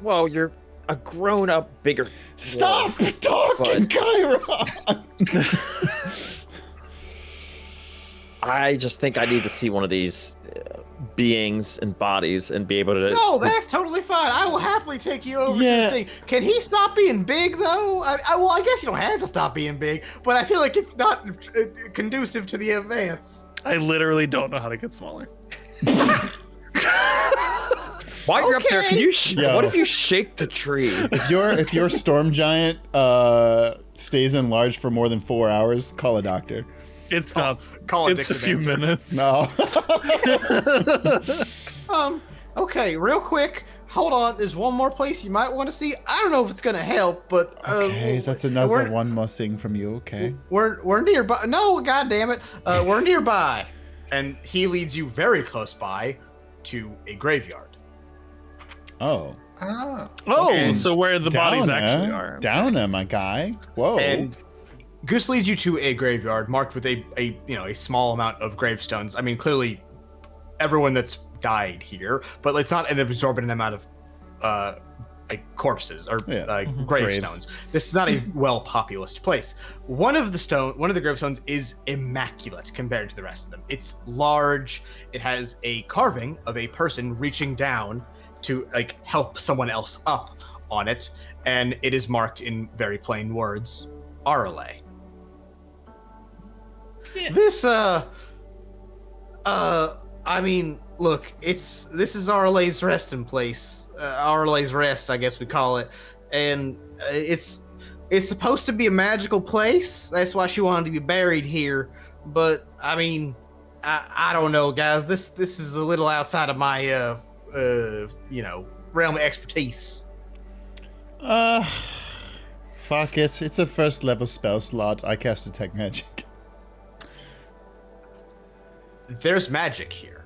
Well, you're a grown-up, bigger... Stop talking, Chiron! I just think I need to see one of these beings and bodies and be able to... No, that's totally fine. I will happily take you over to Yeah. the thing. Can he stop being big, though? Well, I guess you don't have to stop being big, but I feel like it's not conducive to the advance. I literally don't know how to get smaller. While you're up there, can you Yo. what if you shake the tree? If your storm giant stays enlarged for more than 4 hours, call a doctor. It's not. Call it It's a few Dictamancer. minutes. No. Okay, real quick. Hold on. There's one more place you might want to see. I don't know if it's gonna help, but Okay, that's another one more thing from you. Okay. We're nearby. No, god damn it. We're nearby. And he leads you very close by to a graveyard. Oh. Oh, And so where the bodies actually are. Downer, my guy. Whoa. And Goose leads you to a graveyard marked with a small amount of gravestones. I mean, clearly everyone that's died here, but it's not an absorbent amount of corpses or gravestones. This is not a well-populous place. One of the gravestones is immaculate compared to the rest of them. It's large. It has a carving of a person reaching down to help someone else up on it, and it is marked in very plain words, Arale. Yeah. This I mean, look, this is Arale's resting place. Arale's rest, I guess we call it. And it's supposed to be a magical place. That's why she wanted to be buried here. But I mean, I don't know, guys. This is a little outside of my realm of expertise. Fuck it. It's a 1st level spell slot. I cast Detect Magic. There's magic here,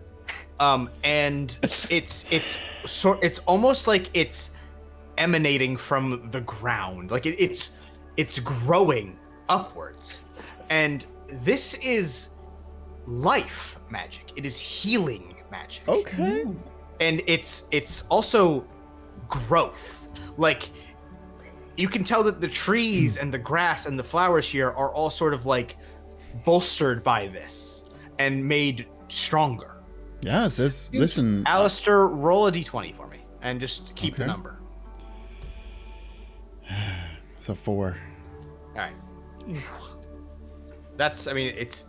and it's almost like it's emanating from the ground, like it's growing upwards, and this is life magic. It is healing magic. Okay. And it's also growth. Like, you can tell that the trees and the grass and the flowers here are all sort of bolstered by this and made stronger. Yeah, listen. Alistair, roll a d20 for me and just keep the number. It's a 4. All right. This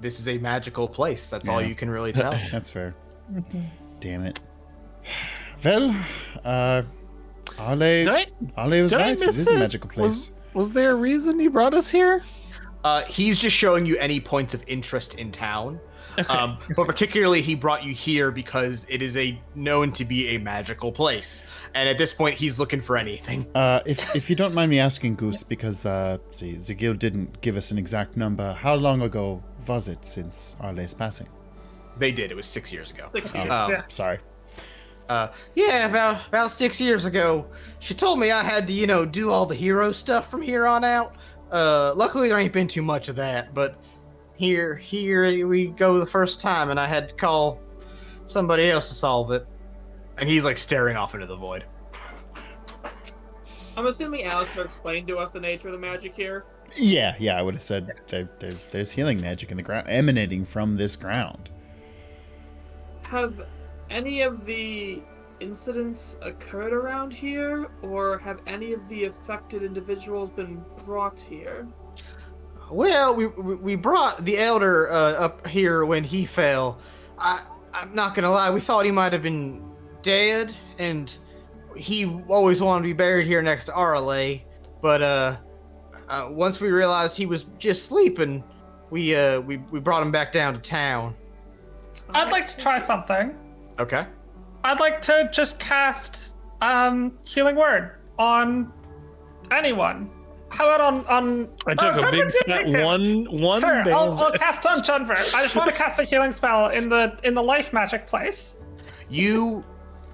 is a magical place. That's all you can really tell. That's fair. Damn it. Well, Ale was did I right. It miss is a magical place. Was there a reason he brought us here? He's just showing you any points of interest in town. Okay. But particularly he brought you here because it is known to be a magical place. And at this point, he's looking for anything. If you don't mind me asking, Goose, because the guild didn't give us an exact number, how long ago was it since Arle's passing? They did. It was 6 years ago. 6 years. Sorry. Yeah, about 6 years ago. She told me I had to, do all the hero stuff from here on out. Luckily, there ain't been too much of that, but here we go the first time, and I had to call somebody else to solve it. And he's staring off into the void. I'm assuming Alistair explained to us the nature of the magic here. Yeah, I would have said there's healing magic in the ground emanating from this ground. Have any of the incidents occurred around here, or have any of the affected individuals been brought here? Well, we brought the elder up here when he fell. I'm not gonna lie, we thought he might have been dead, and he always wanted to be buried here next to Arale. But once we realized he was just sleeping, we brought him back down to town. I'd like to try something. Okay. I'd like to just cast Healing Word on anyone. How about on I took a big fat one Sure, damage. I'll cast on Junver. I just want to cast a healing spell in the life magic place. You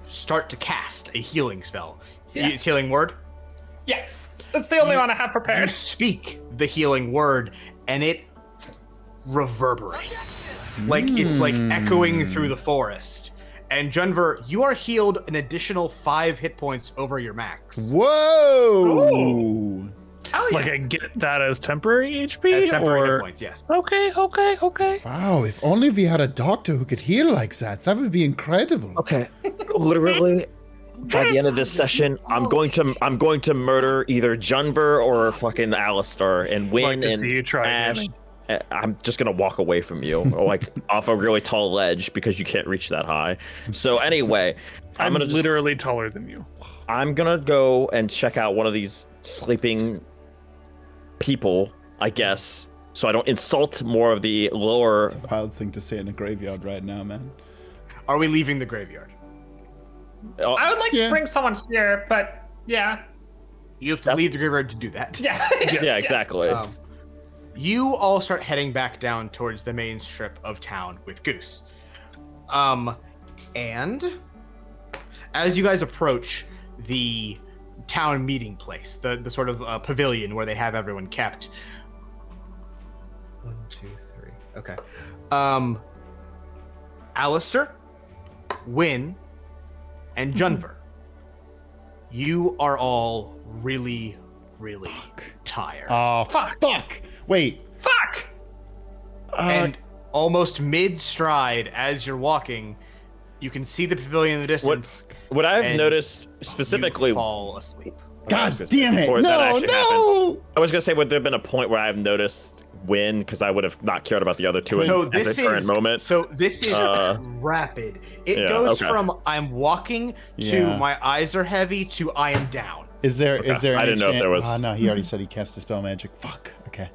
start to cast a healing spell. Yeah. It's healing word. Yeah, that's the only one I have You prepared. speak the healing word, and it reverberates. Like it's like echoing through the forest. And Junver, you are healed an additional 5 hit points over your max. Whoa! Like I get that as temporary HP? As temporary or... hit points, yes. Okay. Wow, if only we had a doctor who could heal like that. That would be incredible. Okay, literally, by the end of this session, I'm going to murder either Junver or fucking Alistair and win. Like to and see you try, Ash. Danny. I'm just gonna walk away from you, or like off a really tall ledge because you can't reach that high. So anyway, I'm gonna literally taller than you. I'm gonna go and check out one of these sleeping people, I guess, so I don't insult more of the lower. It's a wild thing to say in a graveyard right now, man. Are we leaving the graveyard? I would like to Yeah. bring someone here, but yeah. You have to leave the graveyard to do that. Yeah. Yeah, exactly. You all start heading back down towards the main strip of town with Goose. And as you guys approach the town meeting place, the sort of pavilion where they have everyone kept. 1, 2, 3. Okay. Alistair, Wynn, and Junver. You are all really, really tired. Oh, Fuck. Wait. Fuck! And almost mid-stride, as you're walking, you can see the pavilion in the distance. What I've and noticed specifically. you fall asleep. God damn it. Before that No, actually no. happened, I was gonna say, would there have been a point where I've noticed Win, because I would have not cared about the other two So at this the current is moment. rapid. It Yeah, goes okay. from I'm walking to Yeah. my eyes are heavy to I am down. Is there Okay. any I didn't know if there was- Oh, no, he already said he cast a spell magic. Fuck. Okay.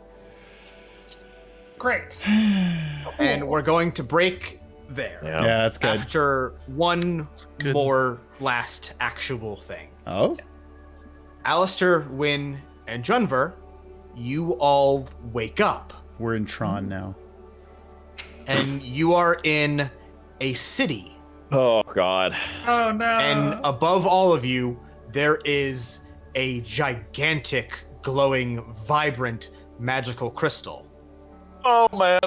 Great. And we're going to break there. Yeah. Yeah, that's good. After one good. more last actual thing. Oh? Alistair, Wynn, and Junver, you all wake up. We're in Tron now. And you are in a city. Oh God. Oh no. And above all of you, there is a gigantic, glowing, vibrant, magical crystal. Oh man.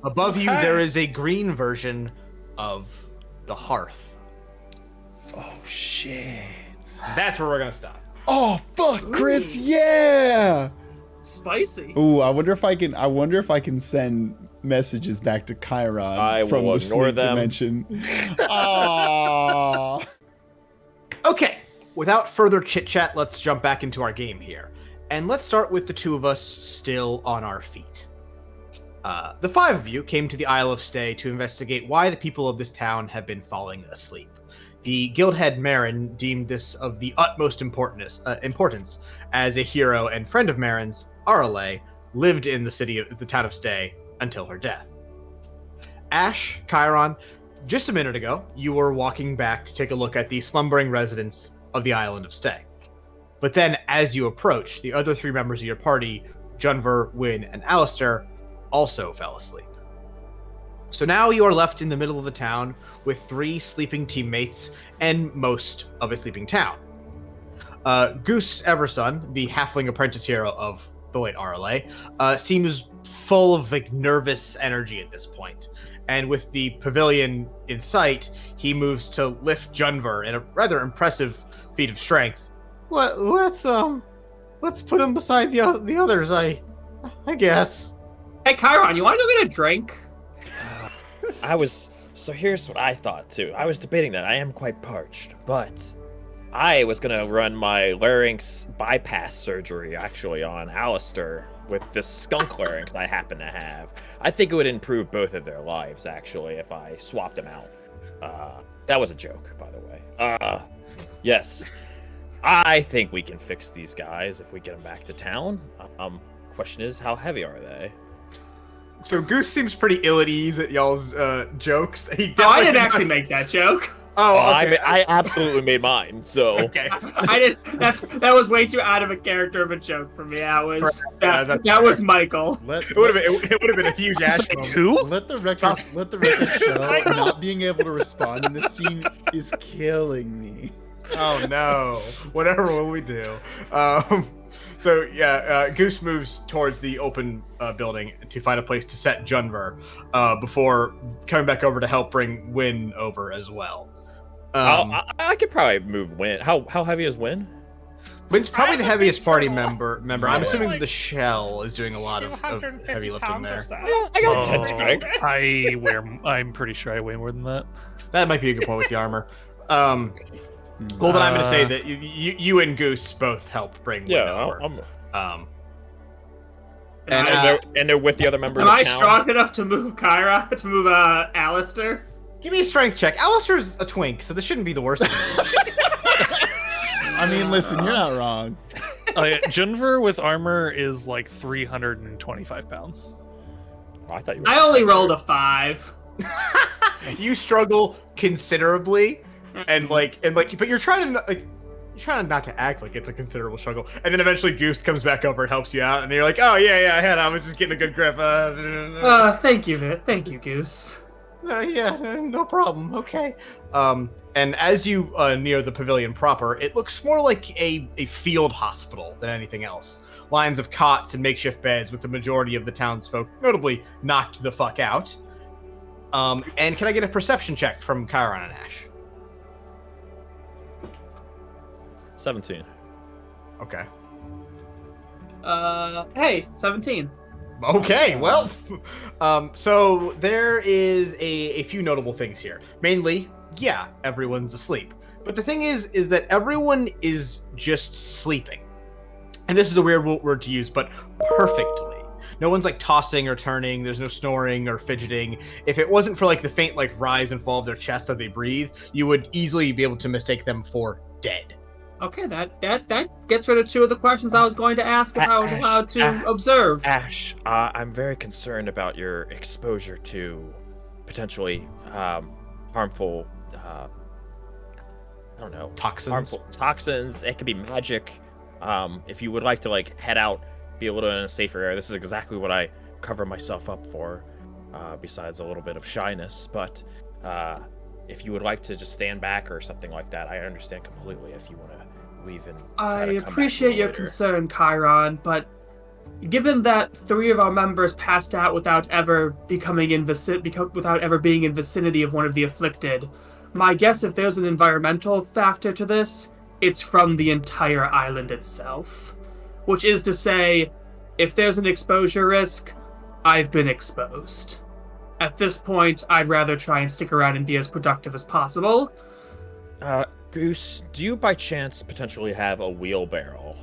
Above you, Okay. there is a green version of the hearth. Oh, shit. That's where we're gonna stop. Oh, fuck, Chris. Yeah. Spicy. Ooh, I wonder if I can send messages back to Chiron I from will the ignore sleep them. dimension. Aww. Okay, without further chit chat, let's jump back into our game here. And let's start with the two of us still on our feet. The 5 of you came to the Isle of Stay to investigate why the people of this town have been falling asleep. The guildhead Marin deemed this of the utmost importance, as a hero and friend of Marin's, Arale, lived in the town of Stay until her death. Ash, Chiron, just a minute ago, you were walking back to take a look at the slumbering residents of the island of Stay. But then, as you approached, the other 3 members of your party, Junver, Wynn, and Alistair, also fell asleep. So now you are left in the middle of the town with 3 sleeping teammates and most of a sleeping town. Goose Everson, the halfling apprentice hero of the late Arale, seems full of nervous energy at this point. And with the pavilion in sight, he moves to lift Junver in a rather impressive feat of strength. Let's put him beside the others, I guess. Hey, Chiron, you want to go get a drink? So here's what I thought too. I was debating that. I am quite parched, but I was gonna run my larynx bypass surgery actually on Alistair with this skunk larynx I happen to have. I think it would improve both of their lives actually if I swapped them out. That was a joke, by the way. Yes. I think we can fix these guys if we get them back to town. Question is, how heavy are they? So Goose seems pretty ill at ease at y'all's jokes. I didn't actually make that joke. Oh, okay. I absolutely made mine. So Okay. I didn't. That was way too out of a character of a joke for me. That was Michael. It would have been a huge ash moment. Who? Let the record show not being able to respond in this scene is killing me. Oh no! Whatever will we do? So yeah, Goose moves towards the open building to find a place to set Junver before coming back over to help bring Win over as well. I could probably move Win. How heavy is Win? Win's probably the heaviest party turtle. member. I'm assuming the shell is doing a lot of 250 heavy lifting pounds or there. so. I got 10 strength. I'm pretty sure I weigh more than that. That might be a good point with the armor. Well, then I'm going to say that you and Goose both help bring Win over. And they're with the other members Am of I town? strong enough to move Kyra? To move Alistair? Give me a strength check. Alistair's a twink, so this shouldn't be the worst thing. I mean, listen, you're not wrong. Junver with armor is like 325 pounds. Oh, I thought you. I only rolled a 5. You struggle considerably, and but you're trying to not to act like it's a considerable struggle, and then eventually Goose comes back over and helps you out, and you're like, oh yeah, I was just getting a good grip. Thank you, Goose. Yeah, no problem. Okay. And as you near the pavilion proper, it looks more like a field hospital than anything else. Lines of cots and makeshift beds with the majority of the townsfolk notably knocked the fuck out. And can I get a perception check from Chiron and Ash? 17. Okay. Hey, 17. Okay, well, so there is a few notable things here. Mainly, yeah, everyone's asleep. But the thing is that everyone is just sleeping. And this is a weird word to use, but perfectly. No one's like tossing or turning. There's no snoring or fidgeting. If it wasn't for like the faint like rise and fall of their chest as they breathe, you would easily be able to mistake them for dead. Okay, that gets rid of 2 of the questions I was going to ask if I was allowed to observe. Ash, I'm very concerned about your exposure to potentially harmful, I don't know, Toxins. harmful toxins. It could be magic. If you would like to like head out, be a little in a safer area, this is exactly what I cover myself up for. Besides a little bit of shyness, but if you would like to just stand back or something like that, I understand completely if you want to leave and I try to come appreciate back your later. concern, Chiron, but given that 3 of our members passed out without ever being in vicinity of one of the afflicted, my guess if there's an environmental factor to this, it's from the entire island itself. Which is to say, if there's an exposure risk, I've been exposed. At this point, I'd rather try and stick around and be as productive as possible. Goose, do you by chance potentially have a wheelbarrow?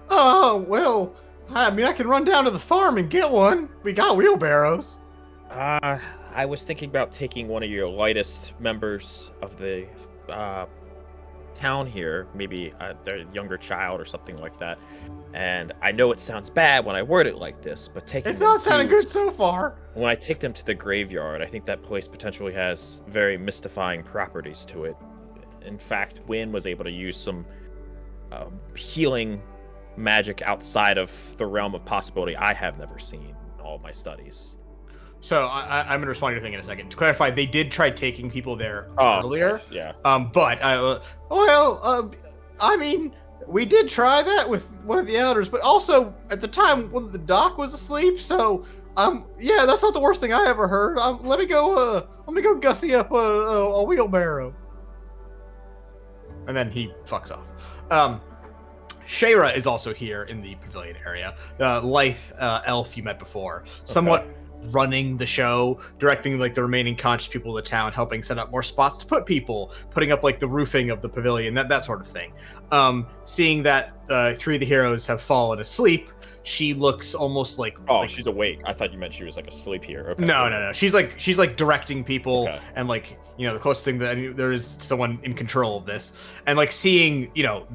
Oh, well, I mean, I can run down to the farm and get one. We got wheelbarrows. I was thinking about taking one of your lightest members of the town here, maybe their younger child or something like that. And I know it sounds bad when I word it like this, but It's not sounding good so far. When I take them to the graveyard, I think that place potentially has very mystifying properties to it. In fact, Wynn was able to use some healing magic outside of the realm of possibility I have never seen in all of my studies. So I'm going to respond to your thing in a second. To clarify, they did try taking people there earlier. Yeah. I mean, we did try that with one of the elders, but also at the time when the doc was asleep. So yeah, that's not the worst thing I ever heard. Let me go gussy up a wheelbarrow. And then he fucks off. Shayra is also here in the pavilion area. The lithe elf you met before, somewhat running the show, directing like the remaining conscious people of the town, helping set up more spots to put people, putting up like the roofing of the pavilion, that sort of thing. Seeing that 3 of the heroes have fallen asleep, she looks almost like she's awake. I thought you meant she was like asleep here. Okay. No. She's like directing people, and like, you know, the closest thing that there is to someone in control of this, and like seeing, you know,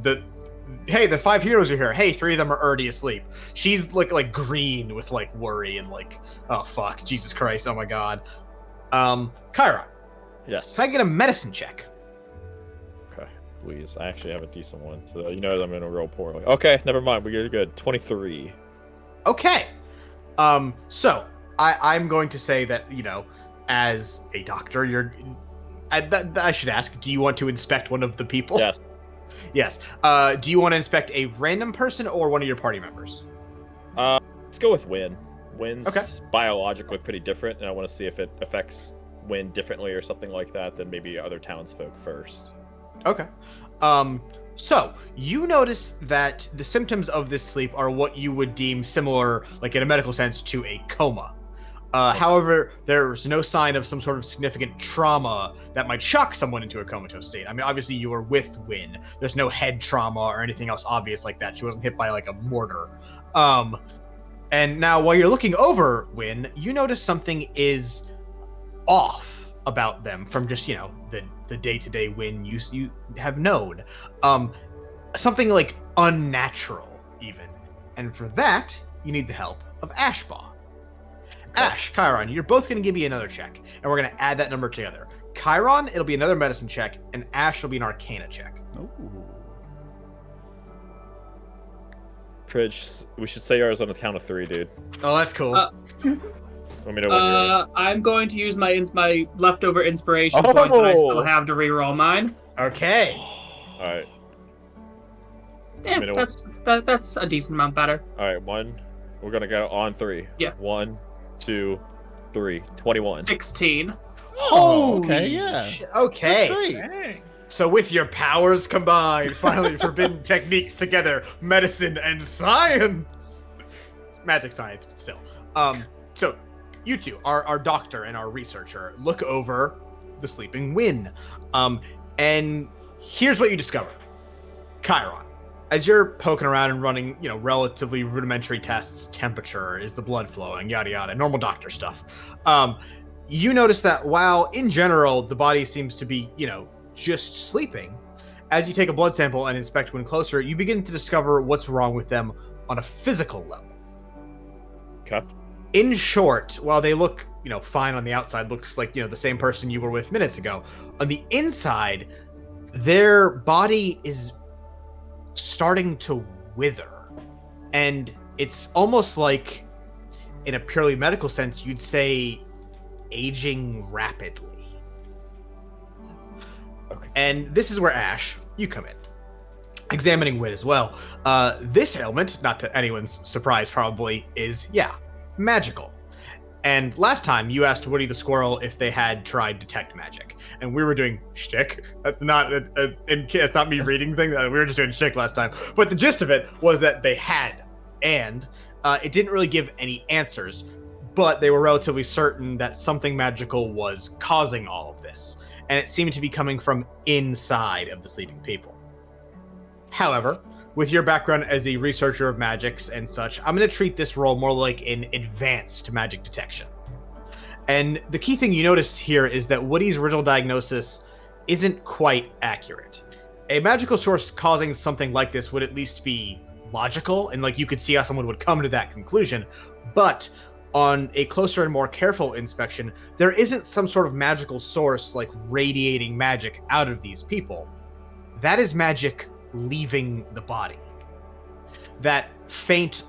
hey, the 5 heroes are here. Hey, 3 of them are already asleep. She's like green with like worry and like, oh fuck, Jesus Christ, oh my god. Chiron. Yes. Can I get a medicine check? Okay, please. I actually have a decent one, so you know I'm gonna roll poorly. Okay, never mind. We're good. 23. Okay. So I'm going to say that, you know, as a doctor, I should ask, do you want to inspect one of the people? Yes. Yes. Do you want to inspect a random person or one of your party members? Let's go with Win. Win's Okay. biologically pretty different, and I want to see if it affects Win differently or something like that than maybe other townsfolk first. Okay. So you notice that the symptoms of this sleep are what you would deem similar, like in a medical sense, to a coma. However, there's no sign of some sort of significant trauma that might shock someone into a comatose state. I mean, obviously you were with Win. There's no head trauma or anything else obvious like that. She wasn't hit by like a mortar. And now while you're looking over Win, you notice something is off about them from just, you know, the day-to-day Win you have known. Something like unnatural even. And for that, you need the help of Ashbaugh. Ash, Chiron, you're both going to give me another check, and we're going to add that number together. Chiron, it'll be another medicine check, and Ash will be an arcana check. Ooh. Prij, we should say ours on the count of 3, dude. Oh, that's cool. Let me know when you're ready. I'm going to use my leftover inspiration point that I still have to reroll mine. Okay. All right. Yeah, that's a decent amount better. All right, 1. We're gonna go on 3. Yeah. 1, 2, 3. 21. 16. Holy okay, yeah. Okay. That's great. Hey. So with your powers combined, finally forbidden techniques together, medicine and science. It's magic science, but still. So you two, our doctor and our researcher, look over the sleeping Win. And here's what you discover. Chiron, as you're poking around and running, you know, relatively rudimentary tests, temperature, is the blood flowing, yada yada, normal doctor stuff. You notice that while in general the body seems to be, you know, just sleeping, as you take a blood sample and inspect Win closer, you begin to discover what's wrong with them on a physical level. Okay. In short, while they look, you know, fine on the outside, looks like, you know, the same person you were with minutes ago, on the inside, their body is starting to wither. And it's almost like, in a purely medical sense, you'd say aging rapidly. Okay. And this is where Ash, you come in. Examining Win as well. This ailment, not to anyone's surprise probably, is, magical. And last time you asked Woody the Squirrel if they had tried detect magic, and we were doing shtick. That's not it's not me reading thing. We were just doing shtick last time. But the gist of it was that they had, and it didn't really give any answers, but they were relatively certain that something magical was causing all of this, and it seemed to be coming from inside of the sleeping people. However, with your background as a researcher of magics and such, I'm going to treat this role more like an advanced magic detection. And the key thing you notice here is that Woody's original diagnosis isn't quite accurate. A magical source causing something like this would at least be logical, and like you could see how someone would come to that conclusion, but on a closer and more careful inspection, there isn't some sort of magical source like radiating magic out of these people. That is magic leaving the body. That faint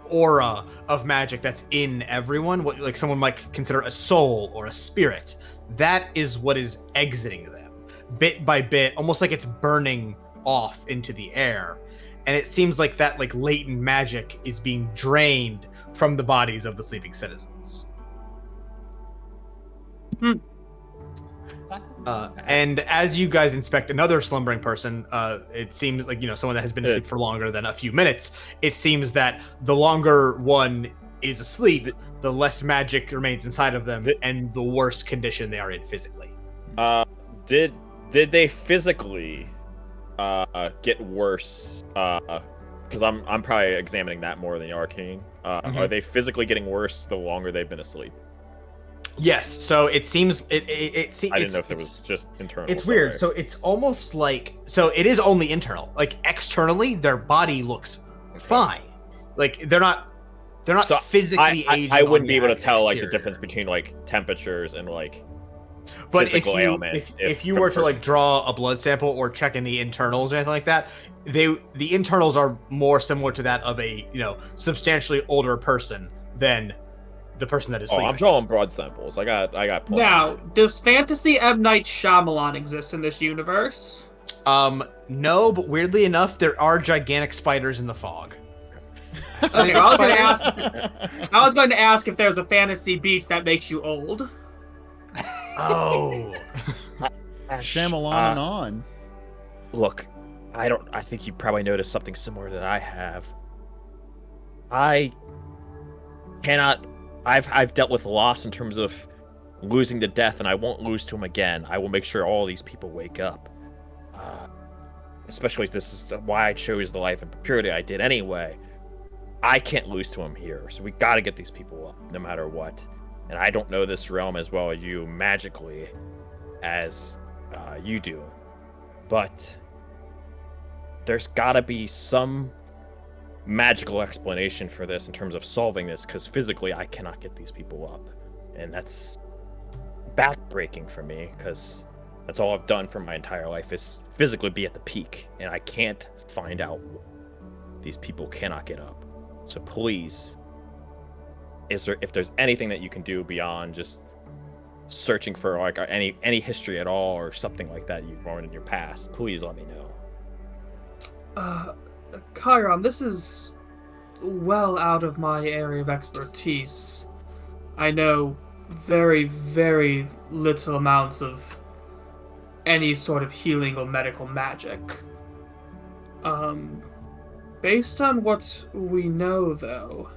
aura of magic that's in everyone, what like someone might consider a soul or a spirit, that is what is exiting them bit by bit, almost like it's burning off into the air. And it seems like that like latent magic is being drained from the bodies of the sleeping citizens. And as you guys inspect another slumbering person, it seems like, you know, someone that has been asleep for longer than a few minutes, it seems that the longer one is asleep, the less magic remains inside of them and the worse condition they are in physically. Did they physically get worse? Because I'm probably examining that more than the arcane. Are they physically getting worse the longer they've been asleep? Yes, so it seems it seems. I didn't know if it was just internal. It's weird. So it's almost like it is only internal. Like externally, their body looks fine. Like they're not so physically aged. I wouldn't be able to tell like the difference between like temperatures and like physical ailments. If you were to like draw a blood sample or check any internals or anything like that, the internals are more similar to that of a substantially older person than the person that is sleeping. I'm drawing blood samples. I got plenty. Now, does fantasy M. Night Shyamalan exist in this universe? No, but weirdly enough, there are gigantic spiders in the fog. Okay, I was going to ask if there's a fantasy beach that makes you old. Oh. Shyamalan and on. Look, I think you probably noticed something similar that I have. I cannot. I've dealt with loss in terms of losing to death, and I won't lose to him again. I will make sure all these people wake up. Especially if this is why I chose the life and purity I did anyway. I can't lose to him here, so we got to get these people up, no matter what. And I don't know this realm as well as you magically as you do, but there's got to be some magical explanation for this in terms of solving this, because physically I cannot get these people up, and that's backbreaking for me, because that's all I've done for my entire life is physically be at the peak, and I can't find out these people cannot get up. So please, if there's anything that you can do beyond just searching for like any history at all or something like that you've learned in your past, please let me know. Chiron, this is well out of my area of expertise. I know very, very little amounts of any sort of healing or medical magic. Based on what we know, though,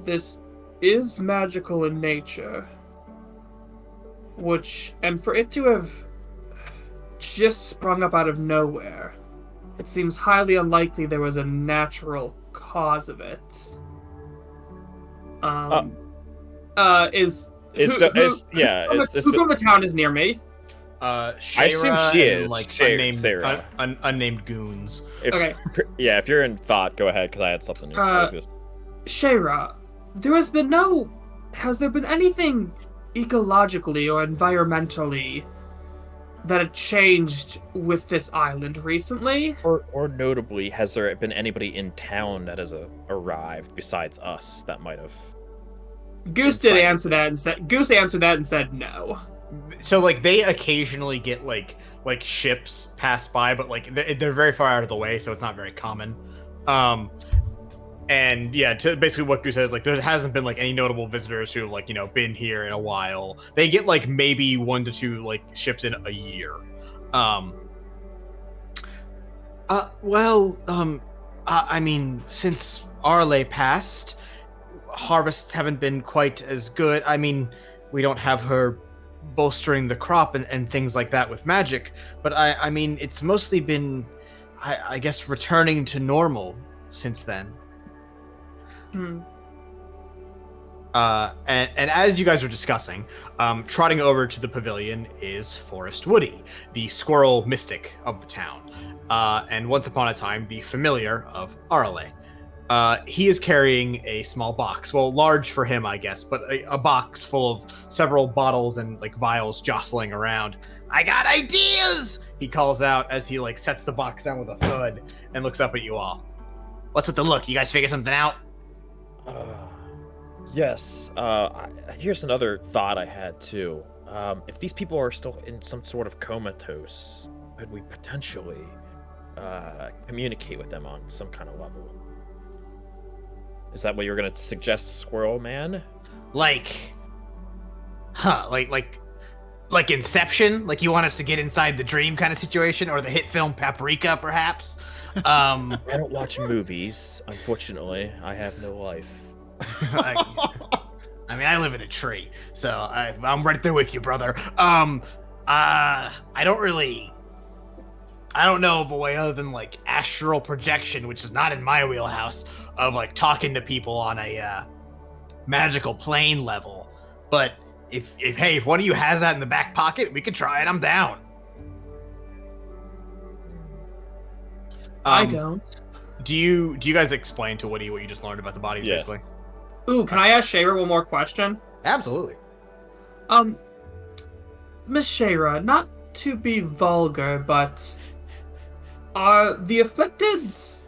this is magical in nature, and for it to have just sprung up out of nowhere, it seems highly unlikely there was a natural cause of it. Who from the town is near me? I assume she is. Like Sarah. Unnamed goons. Okay. If you're in thought, go ahead, because I had something. Shayra, has there been anything ecologically or environmentally that had changed with this island recently? Or notably, has there been anybody in town that has arrived besides us that might have? Goose answered that and said no. So like they occasionally get like ships pass by, but like they're very far out of the way, so it's not very common. And yeah, to basically what Goose says, like there hasn't been like any notable visitors who have been here in a while. They get like maybe 1 to 2 like ships in a year. I mean, since Arle passed, harvests haven't been quite as good. I mean, we don't have her bolstering the crop and things like that with magic, but I mean, it's mostly been, I guess, returning to normal since then. And as you guys are discussing, trotting over to the pavilion is Forest Woody, the squirrel mystic of the town, and once upon a time, the familiar of Arle. He is carrying a small box, well, large for him, I guess, but a box full of several bottles and like vials jostling around. I got ideas! He calls out as he like sets the box down with a thud and looks up at you all. What's with the look? You guys figure something out? Yes. Here's another thought I had too. If these people are still in some sort of comatose, could we potentially communicate with them on some kind of level? Is that what you're gonna suggest, Squirrel Man? Like Inception? Like you want us to get inside the dream kind of situation, or the hit film Paprika, perhaps? I don't watch movies, unfortunately. I have no life. I mean, I live in a tree, so I'm right there with you, brother. I don't know of a way other than like astral projection, which is not in my wheelhouse, of like talking to people on a magical plane level. But if one of you has that in the back pocket, we could try it. I'm down. I don't. Do you guys explain to Woody what you just learned about the bodies, Yes. basically? Ooh, can I ask Shayra one more question? Absolutely. Miss Shayra, not to be vulgar, but are the afflicted's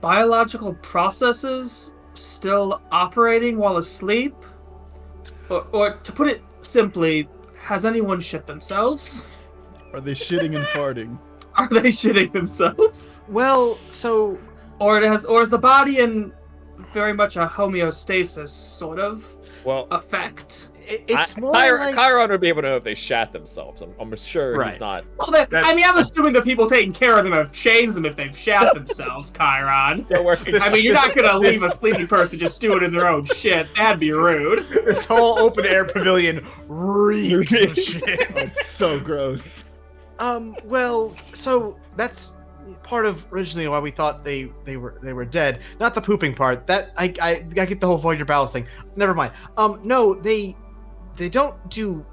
biological processes still operating while asleep? Or to put it simply, has anyone shit themselves? Are they shitting and farting? Are they shitting themselves? Well, so Or is the body in very much a homeostasis sort of effect? it's more like... Chiron would be able to know if they shat themselves. I'm sure he's not. Well, I'm assuming the people taking care of them have changed them if they've shat themselves, Chiron. You're not gonna leave a sleeping person just stewing in their own shit. That'd be rude. This whole open air pavilion reeks of shit. Oh, it's so gross. Well, so that's part of originally why we thought they were dead. Not the pooping part. That I get the whole Voyager Ballast thing. Never mind. No, they don't do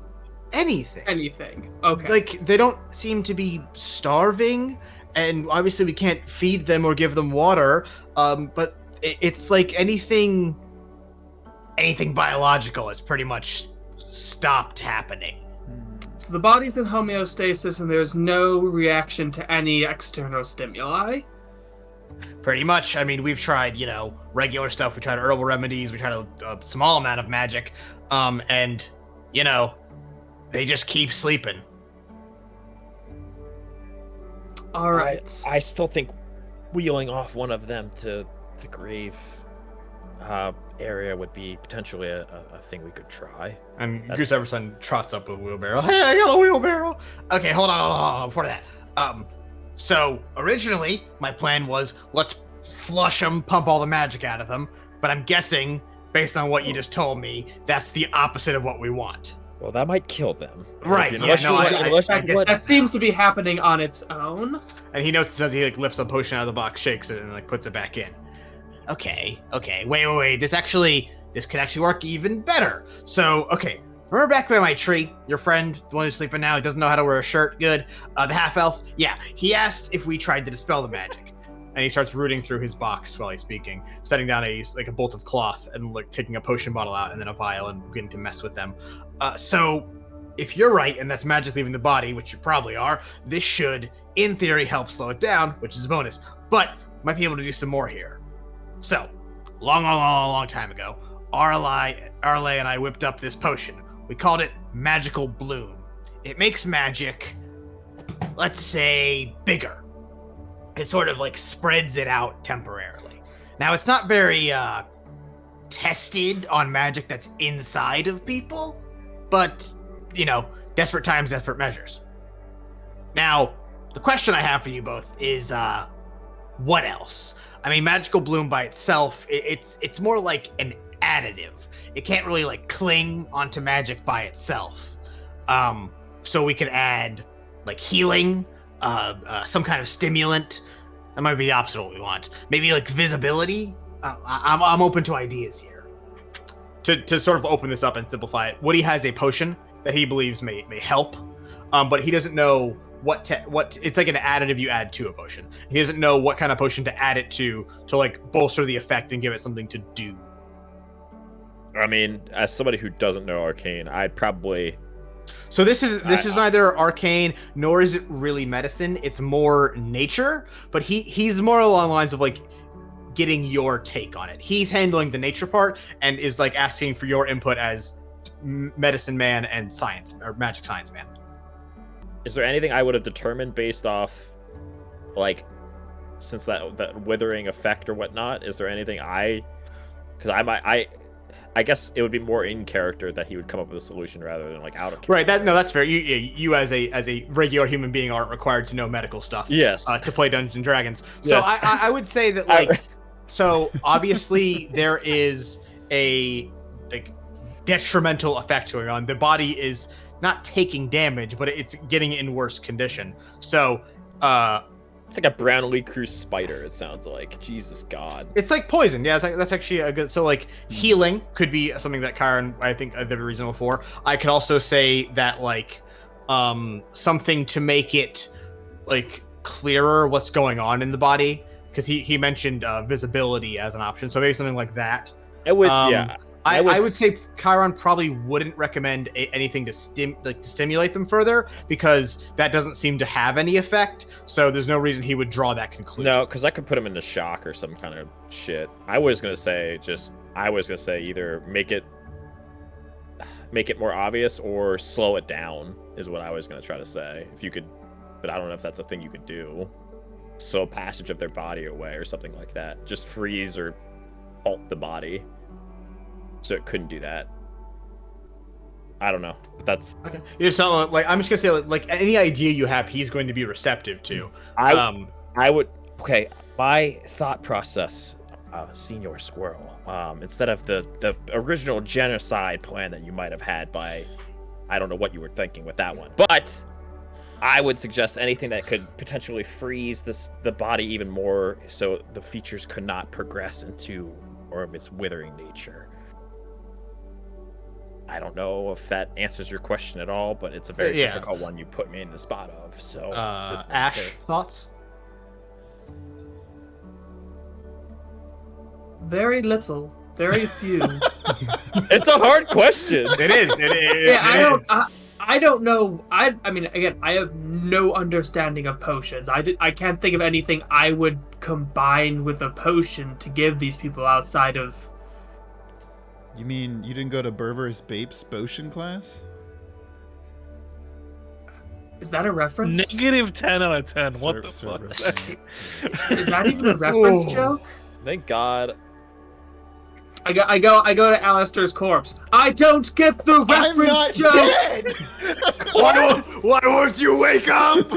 anything. Anything. Okay. Like, they don't seem to be starving, and obviously we can't feed them or give them water. But it's like anything biological has pretty much stopped happening. So the body's in homeostasis and there's no reaction to any external stimuli? Pretty much. I mean, we've tried, regular stuff. We tried herbal remedies. We tried a small amount of magic. And, they just keep sleeping. All right. I still think wheeling off one of them to the grave area would be potentially a thing we could try. And Goose Everson trots up with a wheelbarrow. Hey, I got a wheelbarrow! Okay, hold on. Before that. So, originally, my plan was, let's flush them, pump all the magic out of them. But I'm guessing, based on what you just told me, that's the opposite of what we want. Well, that might kill them. Right, that seems to be happening on its own. And he notes as he lifts a potion out of the box, shakes it, and puts it back in. Okay, wait. This could actually work even better. So, okay, remember back by my tree, your friend, the one who's sleeping now, he doesn't know how to wear a shirt, good. The half-elf, yeah, he asked if we tried to dispel the magic. And he starts rooting through his box while he's speaking, setting down a bolt of cloth and taking a potion bottle out and then a vial and beginning to mess with them. So, if you're right and that's magic leaving the body, which you probably are, this should, in theory, help slow it down, which is a bonus. But might be able to do some more here. So, long time ago, Arle and I whipped up this potion. We called it Magical Bloom. It makes magic, let's say, bigger. It sort of spreads it out temporarily. Now, it's not very tested on magic that's inside of people, but, desperate times, desperate measures. Now, the question I have for you both is, what else? I mean, Magical Bloom by itself, it's more like an additive. It can't really cling onto magic by itself. So we could add healing, some kind of stimulant. That might be the opposite of what we want. Maybe visibility. I'm open to ideas here. To sort of open this up and simplify it, Woody has a potion that he believes may help, but he doesn't know what it's like an additive you add to a potion. He doesn't know what kind of potion to add it to bolster the effect and give it something to do. I mean, as somebody who doesn't know arcane, I'd probably. So this is neither arcane nor is it really medicine. It's more nature, but he's more along the lines of getting your take on it. He's handling the nature part and is asking for your input as medicine man and science or magic science man. Is there anything I would have determined based off, since that withering effect or whatnot? Is there anything because I guess it would be more in character that he would come up with a solution rather than out of character. Right. That's fair. You as a regular human being aren't required to know medical stuff. Yes. To play Dungeons and Dragons. So yes. I would say that so obviously there is a detrimental effect going on. The body is not taking damage, but it's getting in worse condition. So It's like a brown recluse spider. It sounds like. Jesus God. It's like poison. Yeah, that's actually a good. So like healing could be something that Kyron, I think, they'd be reasonable for. I could also say that like something to make it like clearer what's going on in the body, because he mentioned visibility as an option. So maybe something like that. It would. Yeah. I would say Chiron probably wouldn't recommend anything to stimulate them further, because that doesn't seem to have any effect. So there's no reason he would draw that conclusion. No, because I could put him into shock or some kind of shit. I was gonna say either make it more obvious or slow it down is what I was gonna try to say. If you could, but I don't know if that's a thing you could do. Slow passage of their body away or something like that. Just freeze or halt the body. So it couldn't do that. I don't know. That's okay. It's not like I'm just gonna say like any idea you have, he's going to be receptive to. I would. Okay, my thought process, Senior Squirrel. Instead of the original genocide plan that you might have had by, I don't know what you were thinking with that one, but I would suggest anything that could potentially freeze the body even more, so the features could not progress into more of its withering nature. I don't know if that answers your question at all, but it's a very difficult one you put me in the spot of. So, Ash, thoughts? Very little, very few. It's a hard question. It is. I don't know. I mean, again, I have no understanding of potions. I can't think of anything I would combine with a potion to give these people outside of. You mean you didn't go to Berver's Bape's potion class? Is that a reference? Negative 10 out of 10. What the fuck? Is that even a reference joke? Thank God. I go to Alistair's corpse. I don't get the reference joke. Dead. Why won't you wake up?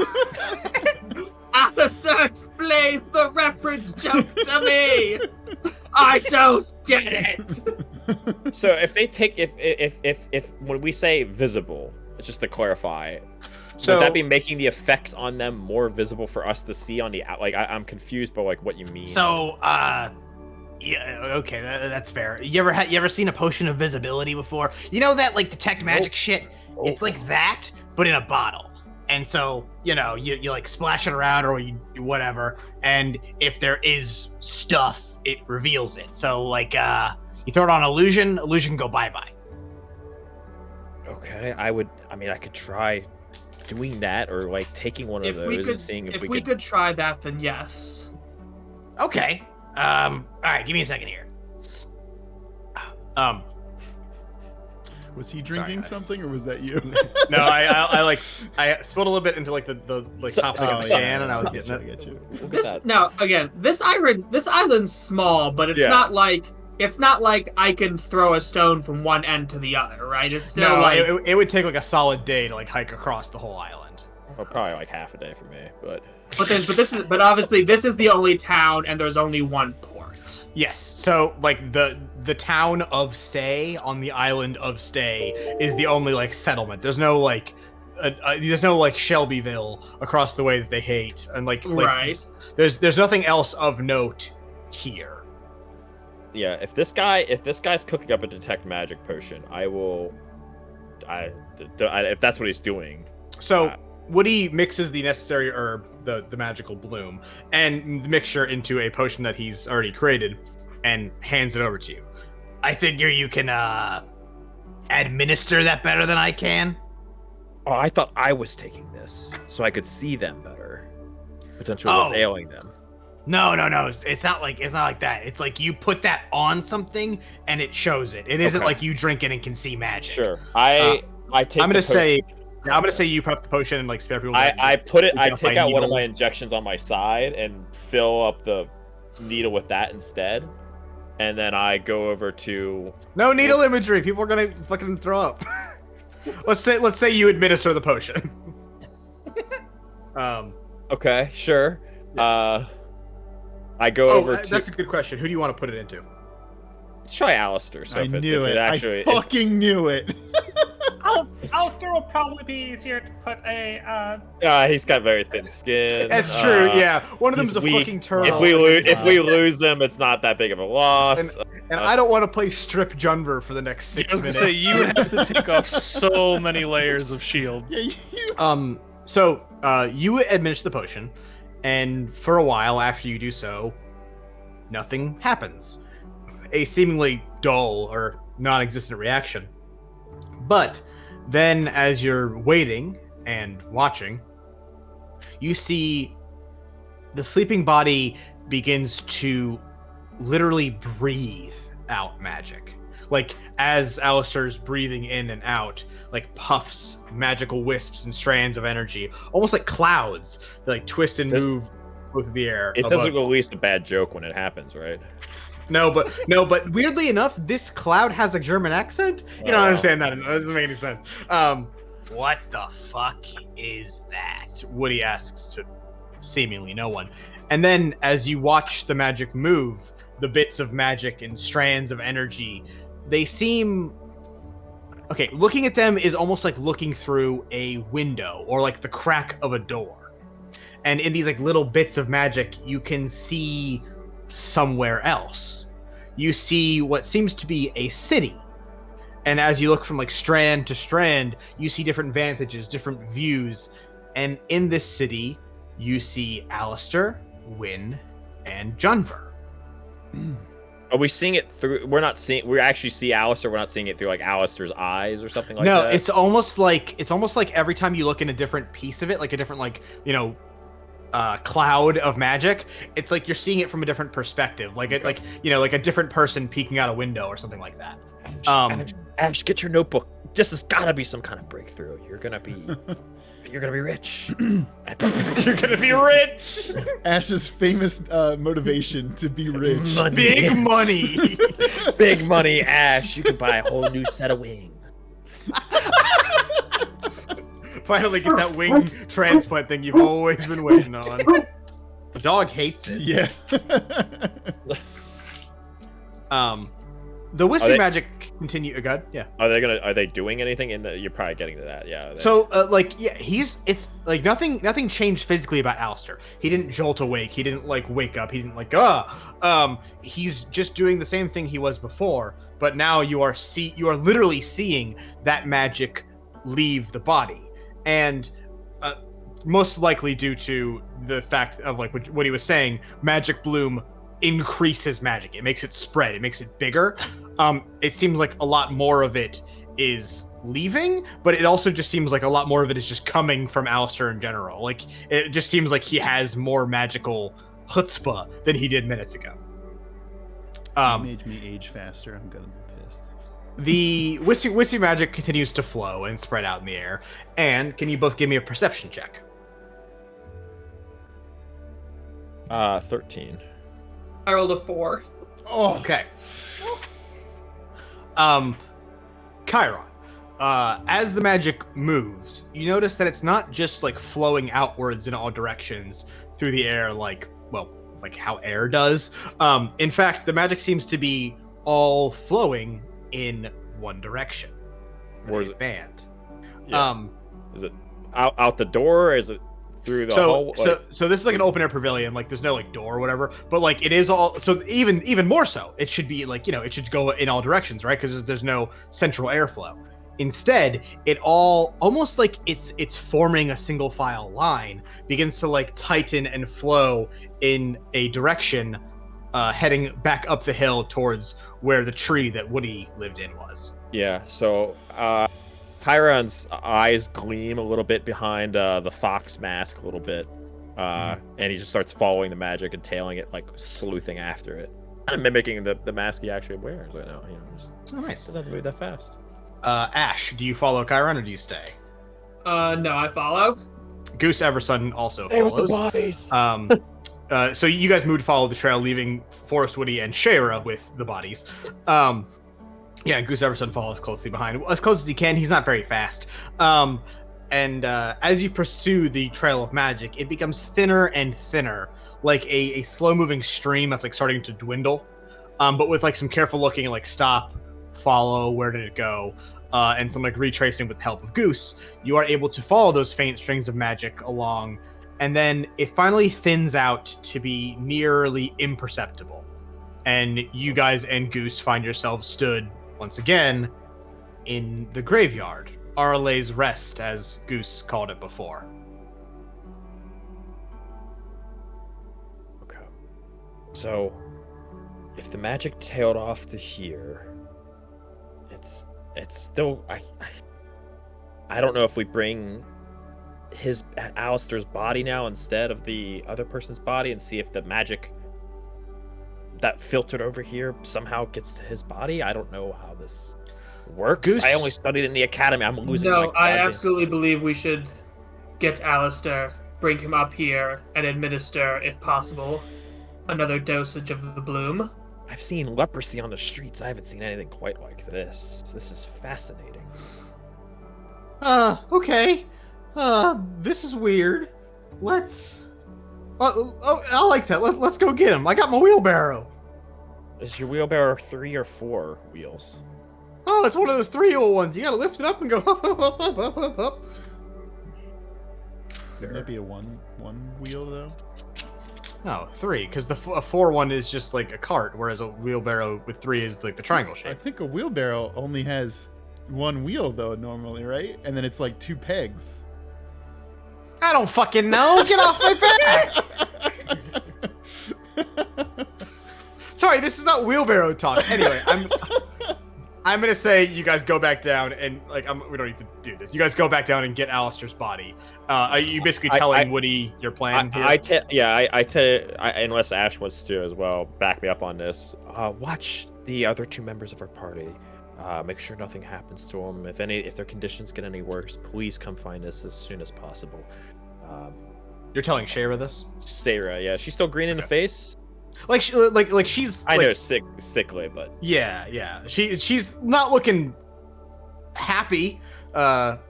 Alistair, explain the reference joke to me. I don't get it. So if they take if when we say visible, just to clarify, so would that be making the effects on them more visible for us to see on the out? Like I'm confused by like what you mean. So yeah, okay, that's fair. You ever seen a potion of visibility before? You know that like detect magic shit? It's like that, but in a bottle. And so, you know, you like splash it around or you whatever, and if there is stuff, it reveals it. So like you throw it on illusion go bye-bye. Okay, I could try doing that, or like taking one of those and seeing if we could try that, then yes. Okay. All right, give me a second here. Was he drinking something, or was that you? No, I spilled a little bit into like the top of the can, and I was getting it. I get you. Now again, this island's small, but it's not like I can throw a stone from one end to the other, right? It's still it would take like a solid day to like hike across the whole island. Well, probably like half a day for me, but obviously this is the only town, and there's only one port. Yes. So like the town of Stay on the island of Stay is the only like settlement. There's no like Shelbyville across the way that they hate, and like right. There's nothing else of note here. Yeah, if this guy's cooking up a detect magic potion, if that's what he's doing. So Woody mixes the necessary herb, the magical bloom, and the mixture into a potion that he's already created, and hands it over to you. I figure you can administer that better than I can. Oh, I thought I was taking this so I could see them better. Potentially what's ailing them. No. It's not like that. It's like you put that on something and it shows it. It isn't like you drink it and can see magic. Sure. I'm gonna say you prep the potion and like spare people. I take out one of my injections on my side and fill up the needle with that instead. And then I go over to no needle imagery. People are gonna fucking throw up. let's say you administer the potion. Okay, sure. Yeah. I go over to... That's a good question. Who do you want to put it into? Let's try Alistair. So I knew it. I fucking knew it. Alistair will probably be easier to put a. He's got very thin skin. That's true. Yeah, one of them's a weak. fucking turtle. If we lose him, it's not that big of a loss. And I don't want to play strip Junver for the next 6 minutes. So you would have to take off so many layers of shields. So you administer the potion, and for a while after you do so, nothing happens. A seemingly dull or non-existent reaction. But then, as you're waiting and watching, you see the sleeping body begins to literally breathe out magic. Like, as Alistair's breathing in and out, like puffs, magical wisps and strands of energy, almost like clouds that like twist and move through the air. It doesn't go at least a bad joke when it happens, right? No, but weirdly enough, this cloud has a German accent. You don't understand that. That doesn't make any sense. What the fuck is that? Woody asks to seemingly no one. And then as you watch the magic move, the bits of magic and strands of energy, they seem... Okay, looking at them is almost like looking through a window or like the crack of a door. And in these like little bits of magic, you can see somewhere else. You see what seems to be a city. And as you look from like strand to strand, you see different vantages, different views. And in this city, you see Alistair, Wynn, and Junver. Are we seeing it through? We actually see Alistair. We're not seeing it through like Alistair's eyes or something like that. No, it's almost like every time you look in a different piece of it, like a different cloud of magic, it's like you're seeing it from a different perspective, like a different person peeking out a window or something like that. Ash, get your notebook. There's gotta be some kind of breakthrough. You're gonna be rich. You're gonna be rich. Ash's famous motivation to be rich. Money. Big money. Big money, Ash. You can buy a whole new set of wings. Finally get that wing transplant thing you've always been waiting on. The dog hates it. Yeah. The wispy magic continue. God, yeah. Are they doing anything in the? You're probably getting to that, yeah. So, it's like nothing changed physically about Alistair. He didn't jolt awake. He didn't like wake up. He didn't he's just doing the same thing he was before. But now you are literally seeing that magic leave the body, and most likely due to the fact of like what he was saying, magic bloom increases magic. It makes it spread. It makes it bigger. It seems like a lot more of it is leaving, but it also just seems like a lot more of it is just coming from Alistair in general. Like, it just seems like he has more magical chutzpah than he did minutes ago. Made me age faster. I'm gonna be pissed. The wispy magic continues to flow and spread out in the air. And can you both give me a perception check? 13. I rolled a 4. Oh, okay. Chiron, as the magic moves, you notice that it's not just like flowing outwards in all directions through the air like how air does. In fact, the magic seems to be all flowing in one direction. Where is it? Band. Yeah. Is it out the door, or is it through the hole? So this is like an open air pavilion, like there's no like door or whatever, but like it is all, so even more so, it should be like, it should go in all directions, right? Because there's no central airflow. Instead, it all almost like it's forming a single file line, begins to like tighten and flow in a direction, heading back up the hill towards where the tree that Woody lived in was. Yeah, so Chiron's eyes gleam a little bit behind the fox mask a little bit, and he just starts following the magic and tailing it, like sleuthing after it, and mimicking the mask he actually wears right now. Nice. Doesn't have to move that fast. Ash, do you follow Chiron or do you stay? No, I follow. Goose Everson also follows. So you guys moved to follow the trail, leaving Forest Woody and Shayra with the bodies. Yeah, Goose Everson follows closely behind, as close as he can. He's not very fast. And as you pursue the trail of magic, it becomes thinner and thinner, like a slow-moving stream that's like starting to dwindle. But with like some careful looking, like stop, follow, where did it go, and some like retracing with the help of Goose, you are able to follow those faint strings of magic along, and then it finally thins out to be nearly imperceptible. And you guys and Goose find yourselves stood once again in the graveyard, Arle's Rest, as Goose called it before. Okay. So, if the magic tailed off to here, it's still I don't know if we bring Alistair's body now instead of the other person's body and see if the magic that filtered over here somehow gets to his body. I don't know how this works. Goose. I only studied in the academy. I'm losing. No, I absolutely believe we should get Alistair, bring him up here, and administer, if possible, another dosage of the bloom. I've seen leprosy on the streets. I haven't seen anything quite like this. This is fascinating. Okay. This is weird. Let's... Oh, I like that. Let's go get him. I got my wheelbarrow. Is your wheelbarrow 3 or 4 wheels? Oh, it's one of those 3-wheel ones. You gotta lift it up and go up, up, up, up, up, up, up. There might be a one wheel though. No, 3, because the 4 one is just like a cart, whereas a wheelbarrow with 3 is like the triangle I shape. think a wheelbarrow only has one wheel though normally, right? And then it's like 2 pegs. I don't fucking know. Get off my back. Sorry, this is not wheelbarrow talk. Anyway, I'm gonna say you guys go back down and like we don't need to do this. You guys go back down and get Alistair's body. Are you basically telling Woody your plan here? Unless Ash wants to as well, back me up on this. Watch the other 2 members of our party. Make sure nothing happens to them. If their conditions get any worse, please come find us as soon as possible. You're telling Shayra this? Sarah, yeah, she's still green in the face. Like she's. I know, sickly, but yeah. She's not looking happy.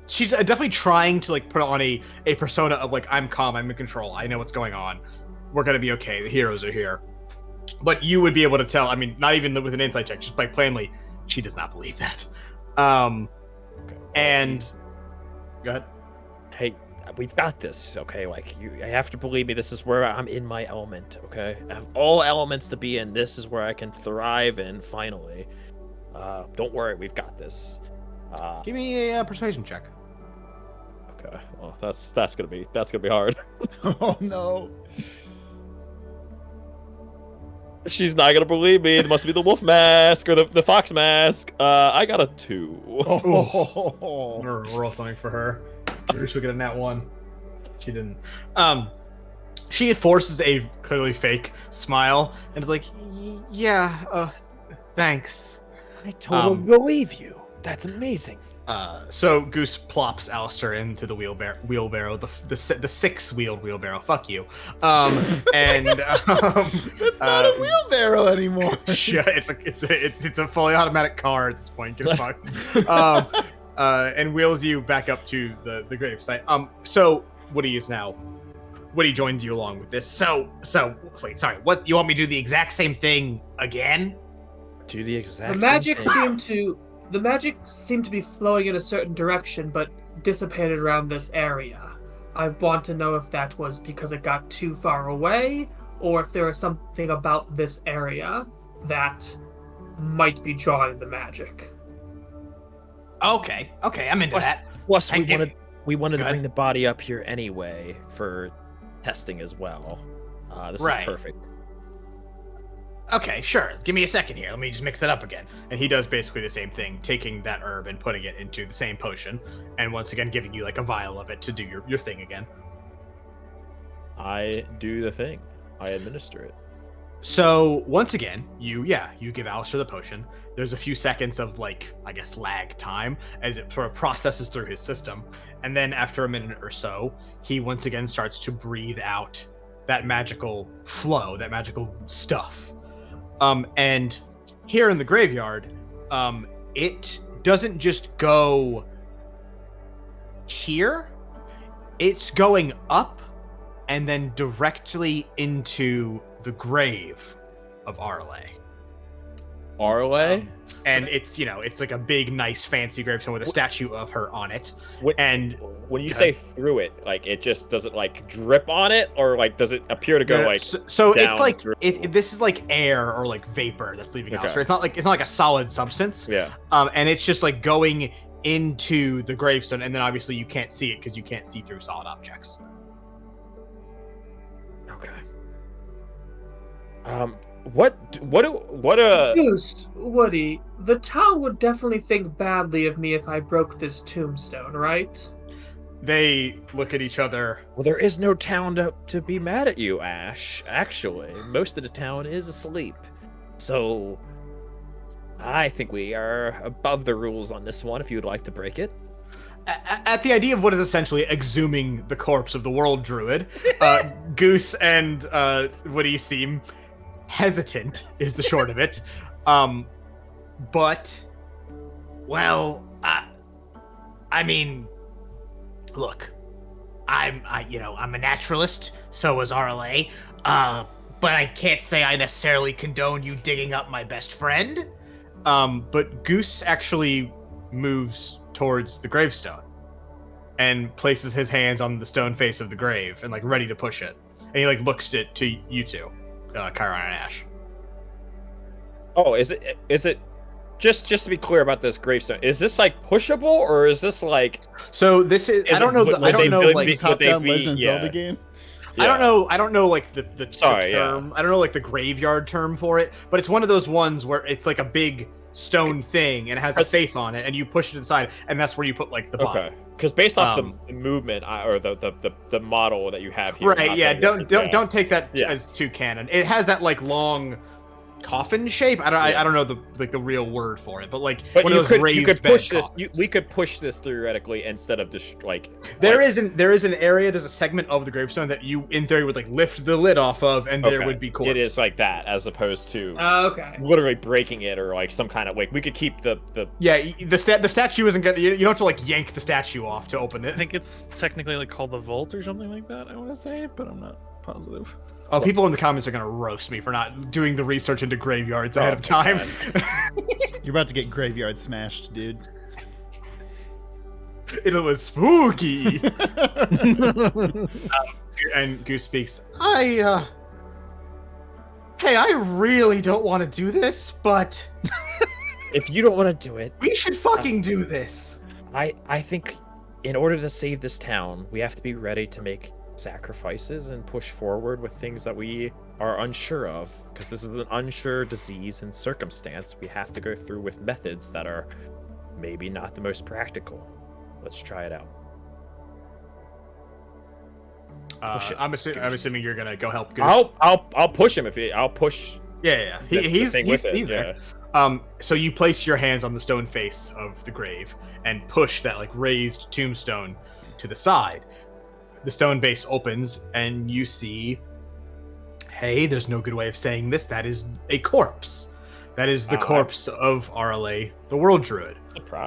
She's definitely trying to like put on a persona of like, I'm calm, I'm in control, I know what's going on, we're gonna be okay, the heroes are here. But you would be able to tell. I mean, not even with an insight check, just like plainly, she does not believe that. And go ahead. Hey, we've got this, okay? Like, I have to believe me. This is where I'm in my element, okay? I have all elements to be in. This is where I can thrive in, finally. Don't worry, we've got this. Give me a persuasion check. Okay, well, that's gonna be hard. Oh no. She's not gonna believe me. It must be the wolf mask or the fox mask. I got a 2. Oh. Roll something for her. Maybe she'll get a nat 1. She didn't. She forces a clearly fake smile and is like, yeah, thanks. I totally believe you. That's amazing. So Goose plops Alistair into the wheelbarrow, the 6-wheeled wheelbarrow. Fuck you. And It's not a wheelbarrow anymore. It's a fully automatic car at this point. Get fucked. And wheels you back up to the gravesite. So Woody joins you along with this. So wait, sorry. What, you want me to do the exact same thing again? Do the exact. The magic seemed to be flowing in a certain direction, but dissipated around this area. I want to know if that was because it got too far away, or if there was something about this area that might be drawing the magic. Okay, I'm into that. Plus, we wanted to bring the body up here anyway for testing as well. This is perfect. Okay, sure. Give me a second here. Let me just mix it up again. And he does basically the same thing, taking that herb and putting it into the same potion, and once again giving you like a vial of it to do your thing again. I do the thing. I administer it. So once again, you give Alistair the potion. There's a few seconds of like, I guess, lag time as it sort of processes through his system. And then after a minute or so, he once again starts to breathe out that magical flow, that magical stuff. And here in the graveyard, it doesn't just go here, it's going up and then directly into the grave of Arle. Arle? And it's, it's like a big, nice, fancy gravestone with a statue of her on it. And when you say through it, like it just does it like drip on it, or like does it appear to go like? So it's like this is like air or like vapor that's leaving out. So it's not like a solid substance. Yeah. And it's just like going into the gravestone, and then obviously you can't see it because you can't see through solid objects. Okay. Goose, Woody, the town would definitely think badly of me if I broke this tombstone, right? They look at each other. Well, there is no town to be mad at you, Ash. Actually, most of the town is asleep. So, I think we are above the rules on this one, if you would like to break it. At the idea of what is essentially exhuming the corpse of the world druid, Goose and Woody seem hesitant, is the short of it. But, well, I mean, look, I'm a naturalist, so is Arle, but I can't say I necessarily condone you digging up my best friend. But Goose actually moves towards the gravestone and places his hands on the stone face of the grave and like ready to push it. And he like looks it to you two, Chiron and Ash. Oh, is it just to be clear about this gravestone? Is this like pushable, or is this like? So this is I don't know like top-down Legend of Zelda game. Yeah. I don't know like the term. Yeah. I don't know like the graveyard term for it, but it's one of those ones where it's like a big stone thing and it has a face on it, and you push it inside, and that's where you put like the body. Okay. Because based off the movement or the model that you have here, right? Yeah. Don't take that as too canon. It has that like long coffin shape. I don't know the real word for it, but like one of those raised you could push bed this. We could push this theoretically instead of just like. There is an area. There's a segment of the gravestone that you, in theory, would like lift the lid off of, and there would be corpse. It is like that, as opposed to literally breaking it or like some kind of like we could keep the. Yeah, the statue isn't gonna. You don't have to like yank the statue off to open it. I think it's technically like called the vault or something like that. I want to say, but I'm not positive. Oh, people in the comments are gonna roast me for not doing the research into graveyards ahead of time. You're about to get graveyard smashed, dude. It was spooky. And Goose speaks. Hey, I really don't want to do this, but if you don't want to do it, we should fucking do this. I think in order to save this town, we have to be ready to make sacrifices and push forward with things that we are unsure of, because this is an unsure disease and circumstance. We have to go through with methods that are maybe not the most practical. Let's try it out. I'm assuming you're gonna go help Goose. I'll push him I'll push. Yeah. He's there. So you place your hands on the stone face of the grave and push that like raised tombstone to the side. The stone base opens, and you see, hey, there's no good way of saying this. That is a corpse. That is the corpse of Arle, the world druid,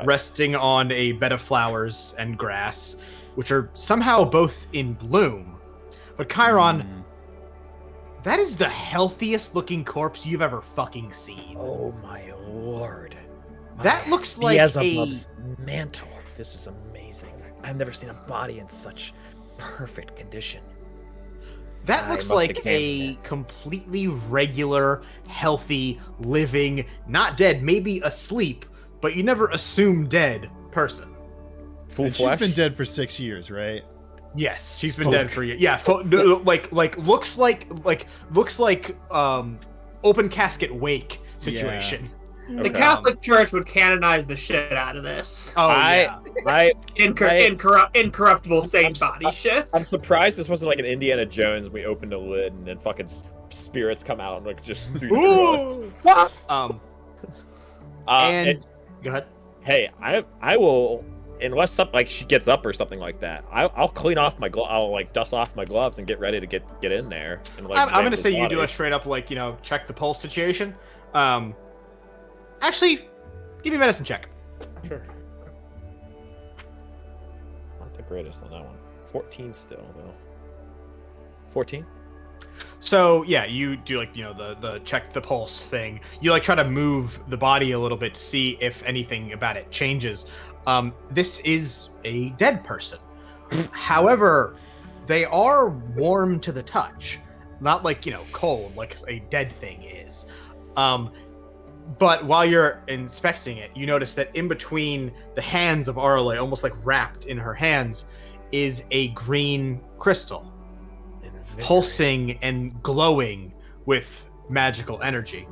resting on a bed of flowers and grass, which are somehow both in bloom. But Chiron, that is the healthiest looking corpse you've ever fucking seen. Oh my lord. That looks like a mantle. This is amazing. I've never seen a body in such perfect condition. That looks like a completely regular, healthy, living, not dead, maybe asleep, but you never assume dead person. Full flesh? She's been dead for 6 years, right? Yes, she's been dead for years. Yeah, looks like open casket wake situation. Yeah. The Catholic Church would canonize the shit out of this. Oh, yeah. Incorruptible saint body shit. I'm surprised this wasn't like an Indiana Jones. We opened a lid and then fucking spirits come out and like just through the cross. And go ahead. Hey, I will, unless something like she gets up or something like that, I'll clean off my I'll like dust off my gloves and get ready to get in there. And, like, I'm gonna say you do a straight up like check the pulse situation. Actually, give me a medicine check. Sure. Not the greatest on that one. 14 still, though. 14? So yeah, you do like the check the pulse thing. You like try to move the body a little bit to see if anything about it changes. This is a dead person. However, they are warm to the touch, not like cold like a dead thing is. But while you're inspecting it, you notice that in between the hands of Arle, almost like wrapped in her hands, is a green crystal. Pulsing and glowing with magical energy.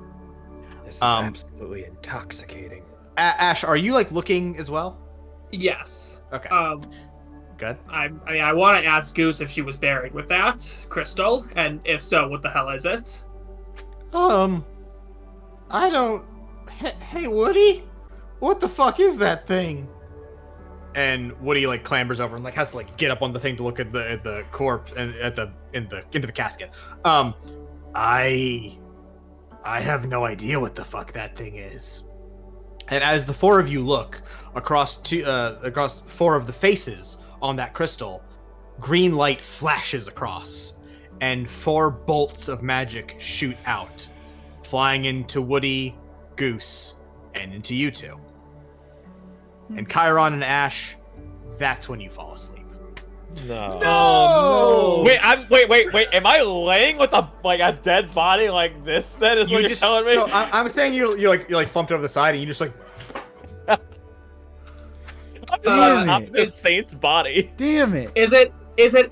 This is absolutely intoxicating. Ash, are you like looking as well? Yes. Okay. Good. I want to ask Goose if she was buried with that crystal, and if so, what the hell is it? I don't. Hey, Woody, what the fuck is that thing? And Woody like clambers over and like has to like get up on the thing to look at the corpse and into the casket. I have no idea what the fuck that thing is. And as the four of you look across four of the faces on that crystal, green light flashes across, and 4 bolts of magic shoot out, flying into Woody, Goose, and into you two. And Chiron and Ash, that's when you fall asleep. No. No! Wait, wait. Am I laying with a dead body like this? Then is what you're telling me? No, I'm saying you're like slumped over the side, and you just like. I'm this saint's body. Damn it! Is it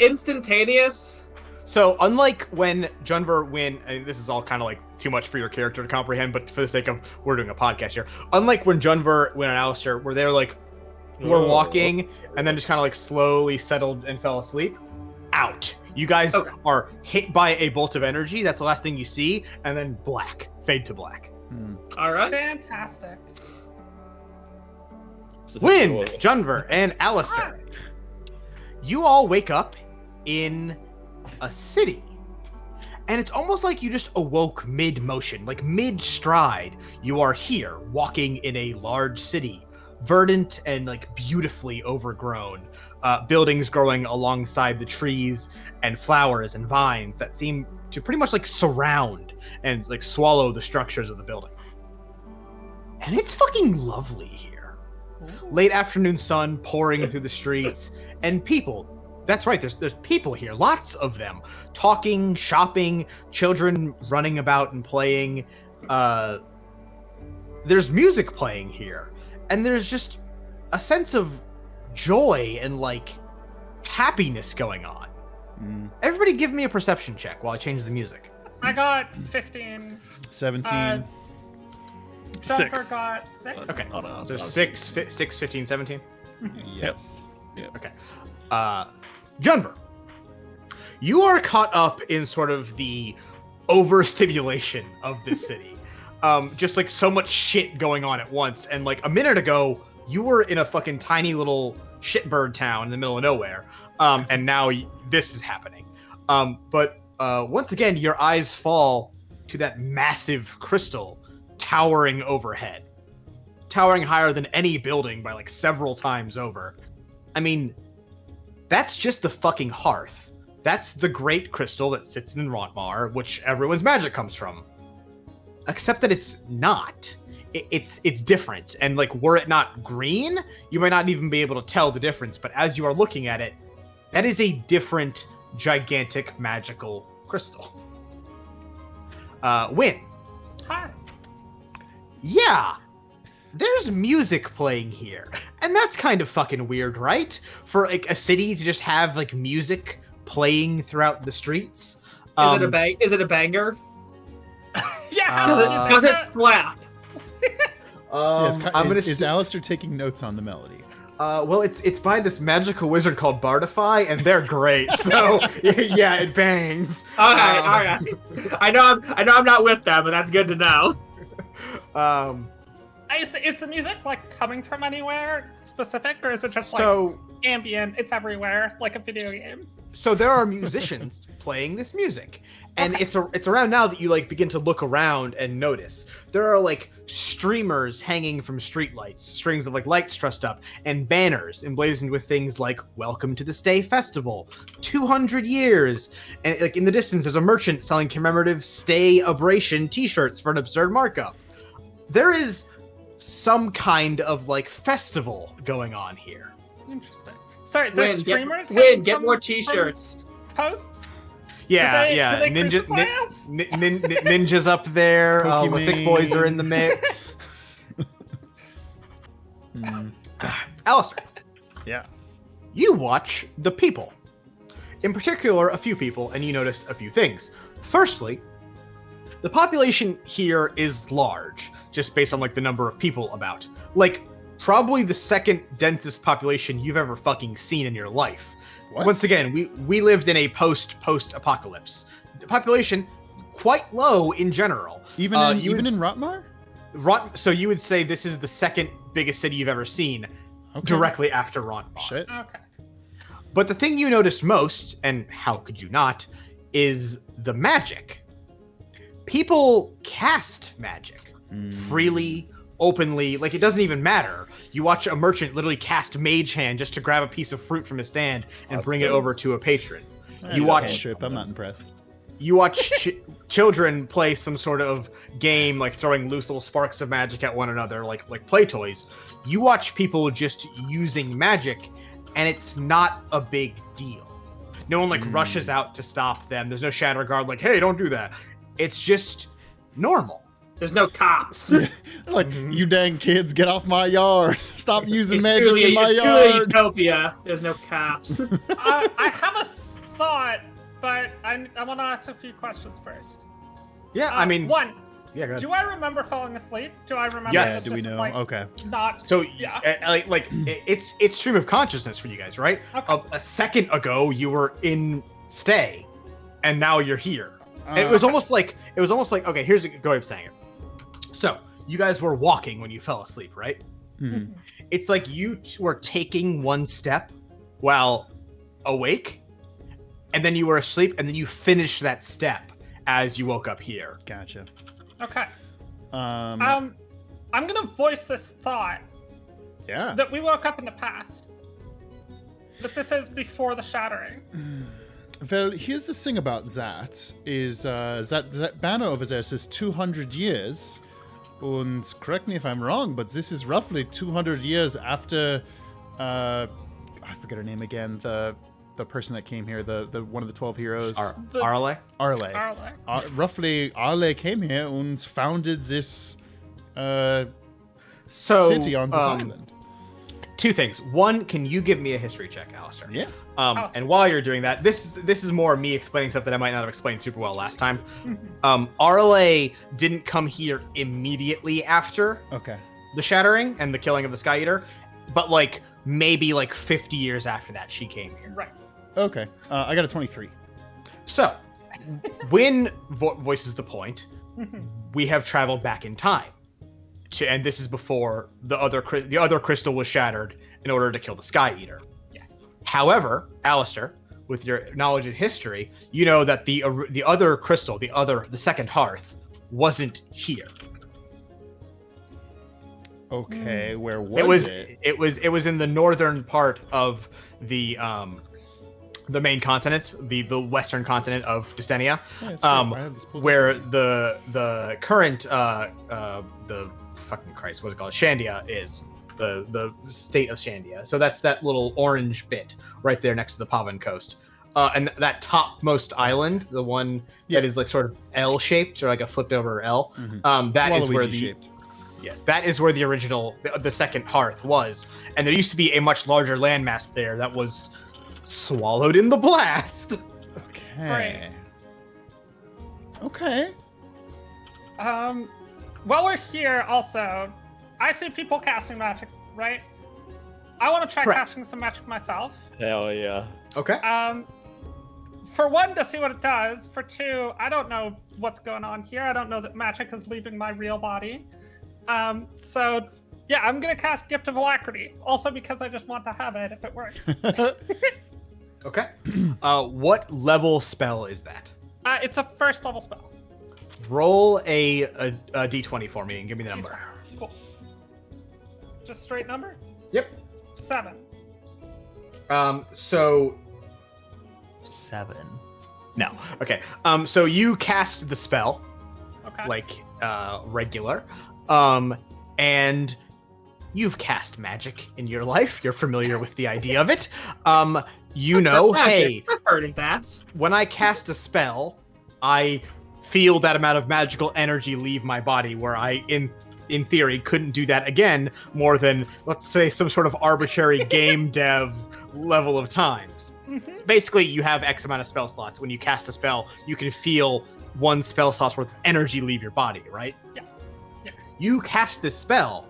instantaneous? So unlike when and this is all kind of like too much for your character to comprehend, but for the sake of we're doing a podcast here. Unlike when Junver, and Alistair were there, like were walking and then just kind of like slowly settled and fell asleep. Out. You guys are hit by a bolt of energy. That's the last thing you see, and then fade to black. All right. Fantastic. Wynn, Junver, and Alistair, you all wake up in a city. And it's almost like you just awoke mid-motion, like mid-stride. You are here, walking in a large city, verdant and like beautifully overgrown. Buildings growing alongside the trees and flowers and vines that seem to pretty much like surround and like swallow the structures of the building. And it's fucking lovely here. Late afternoon sun pouring through the streets, and people. That's right, there's people here, lots of them, talking, shopping, children running about and playing. There's music playing here, and there's just a sense of joy and like happiness going on. Everybody give me a perception check while I change the music. I got 15. 17. Jennifer 6. got 6. Okay, so 6, 15, 17? Yes. Yep. Okay. Junver, you are caught up in sort of the overstimulation of this city. Just like so much shit going on at once. And like a minute ago, you were in a fucking tiny little shitbird town in the middle of nowhere. And now this is happening. But once again, your eyes fall to that massive crystal towering overhead. Towering higher than any building by like several times over. I mean, that's just the fucking hearth. That's the great crystal that sits in Rontmar, which everyone's magic comes from. Except that it's not. It's different. And like, were it not green, you might not even be able to tell the difference. But as you are looking at it, that is a different, gigantic, magical crystal. Wynn. Hi. Yeah. There's music playing here, and that's kind of fucking weird, right? For like a city to just have like music playing throughout the streets. Is it a banger? Yeah. Does it slap? Is Alistair taking notes on the melody? Well, it's by this magical wizard called Bardify, and they're great. So yeah, it bangs. All right. I know I'm not with them, but that's good to know. Is the music like coming from anywhere specific, or is it just like? So ambient. It's everywhere, like a video game. So there are musicians playing this music, and it's around now that you like begin to look around and notice there are like streamers hanging from streetlights, strings of like lights trussed up, and banners emblazoned with things like "Welcome to the Stay Festival," 200 years, and like in the distance there's a merchant selling commemorative Stay Abration T-shirts for an absurd markup. There is some kind of like festival going on here. Interesting. Sorry, there's streamers. Get more T-shirts. Posts. Yeah. Do they crucify us? Ninjas up there. The thick boys are in the mix. Alistair. Yeah. You watch the people. In particular, a few people, and you notice a few things. Firstly, the population here is large, just based on like the number of people about. Like, probably the second densest population you've ever fucking seen in your life. What? Once again, we lived in a post-apocalypse. The population quite low in general. Even in Rotmar? So you would say this is the second biggest city you've ever seen, directly after Rotmar. Shit. Okay. But the thing you noticed most, and how could you not, is the magic. People cast magic freely, openly, like it doesn't even matter. You watch a merchant literally cast Mage Hand just to grab a piece of fruit from his stand and bring it over to a patron. You watch. I'm not impressed. You watch children play some sort of game, like throwing loose little sparks of magic at one another, like play toys. You watch people just using magic, and it's not a big deal. No one like rushes out to stop them. There's no shadow guard like, hey, don't do that. It's just normal. There's no cops. Like, you dang kids, get off my yard. Stop using magic in my It's yard. truly utopia. There's no cops. I have a thought, but I want to ask a few questions first. Yeah, I mean... One, yeah, go ahead. do I remember falling asleep? Do I remember? Yes. Do we know? Like, Okay. Not. So, yeah. it's stream of consciousness for you guys, right? Okay. A second ago, you were in Stay, and now you're here. It was almost like, okay, here's a good way of saying it. So, you guys were walking when you fell asleep, right? Mm-hmm. It's like you were taking one step while awake, and then you were asleep, and then you finished that step as you woke up here. Gotcha. Okay. Um. I'm gonna voice this thought Yeah. that we woke up in the past. That this is before the shattering. Well, here's the thing about that, is that banner over there says 200 years, and correct me if I'm wrong, but this is roughly 200 years after, I forget her name again, the person that came here, the one of the 12 heroes. Arle? Arle. Roughly, Arle came here and founded this city on this island. Two things. One, can you give me a history check, Alistair? Yeah. And while you're doing that, this is more me explaining stuff that I might not have explained super well last time. Arle didn't come here immediately after the shattering and the killing of the Sky Eater, but like maybe like 50 years after that she came here. Right. Okay. I got a 23. So, when voices the point, we have traveled back in time. And this is before the other crystal was shattered in order to kill the Sky Eater. Yes. However, Alistair, with your knowledge in history, you know that the other crystal, the second hearth, wasn't here. Okay, where was it? It was in the northern part of the main continent, the western continent of Destenia, where the current the fucking Christ, what's it called? Shandia is the state of Shandia. So that's that little orange bit right there next to the Pavan coast. And that topmost island, the one that is like sort of L-shaped or like a flipped over L, that is where that is where the original, the second hearth was. And there used to be a much larger landmass there that was swallowed in the blast. Okay. Okay. While we're here, also, I see people casting magic, right? I want to try casting some magic myself. Hell yeah. Okay. For one, to see what it does. For two, I don't know what's going on here. I don't know that magic is leaving my real body. So Yeah, I'm gonna cast Gift of Alacrity, also because I just want to have it if it works. Okay. What level spell is that? It's a first level spell. Roll a d20 for me and give me the number. Cool. Just straight number? Yep. 7. So 7. No. Okay. So you cast the spell. Okay. Like regular. And you've cast magic in your life. You're familiar with the idea of it. You know, hey, I've heard of that. when I cast a spell, I feel that amount of magical energy leave my body where I in theory couldn't do that again more than, let's say, some sort of arbitrary game dev level of times. Basically, you have X amount of spell slots. When you cast a spell, you can feel one spell slot's worth of energy leave your body, right? Yeah. You cast this spell,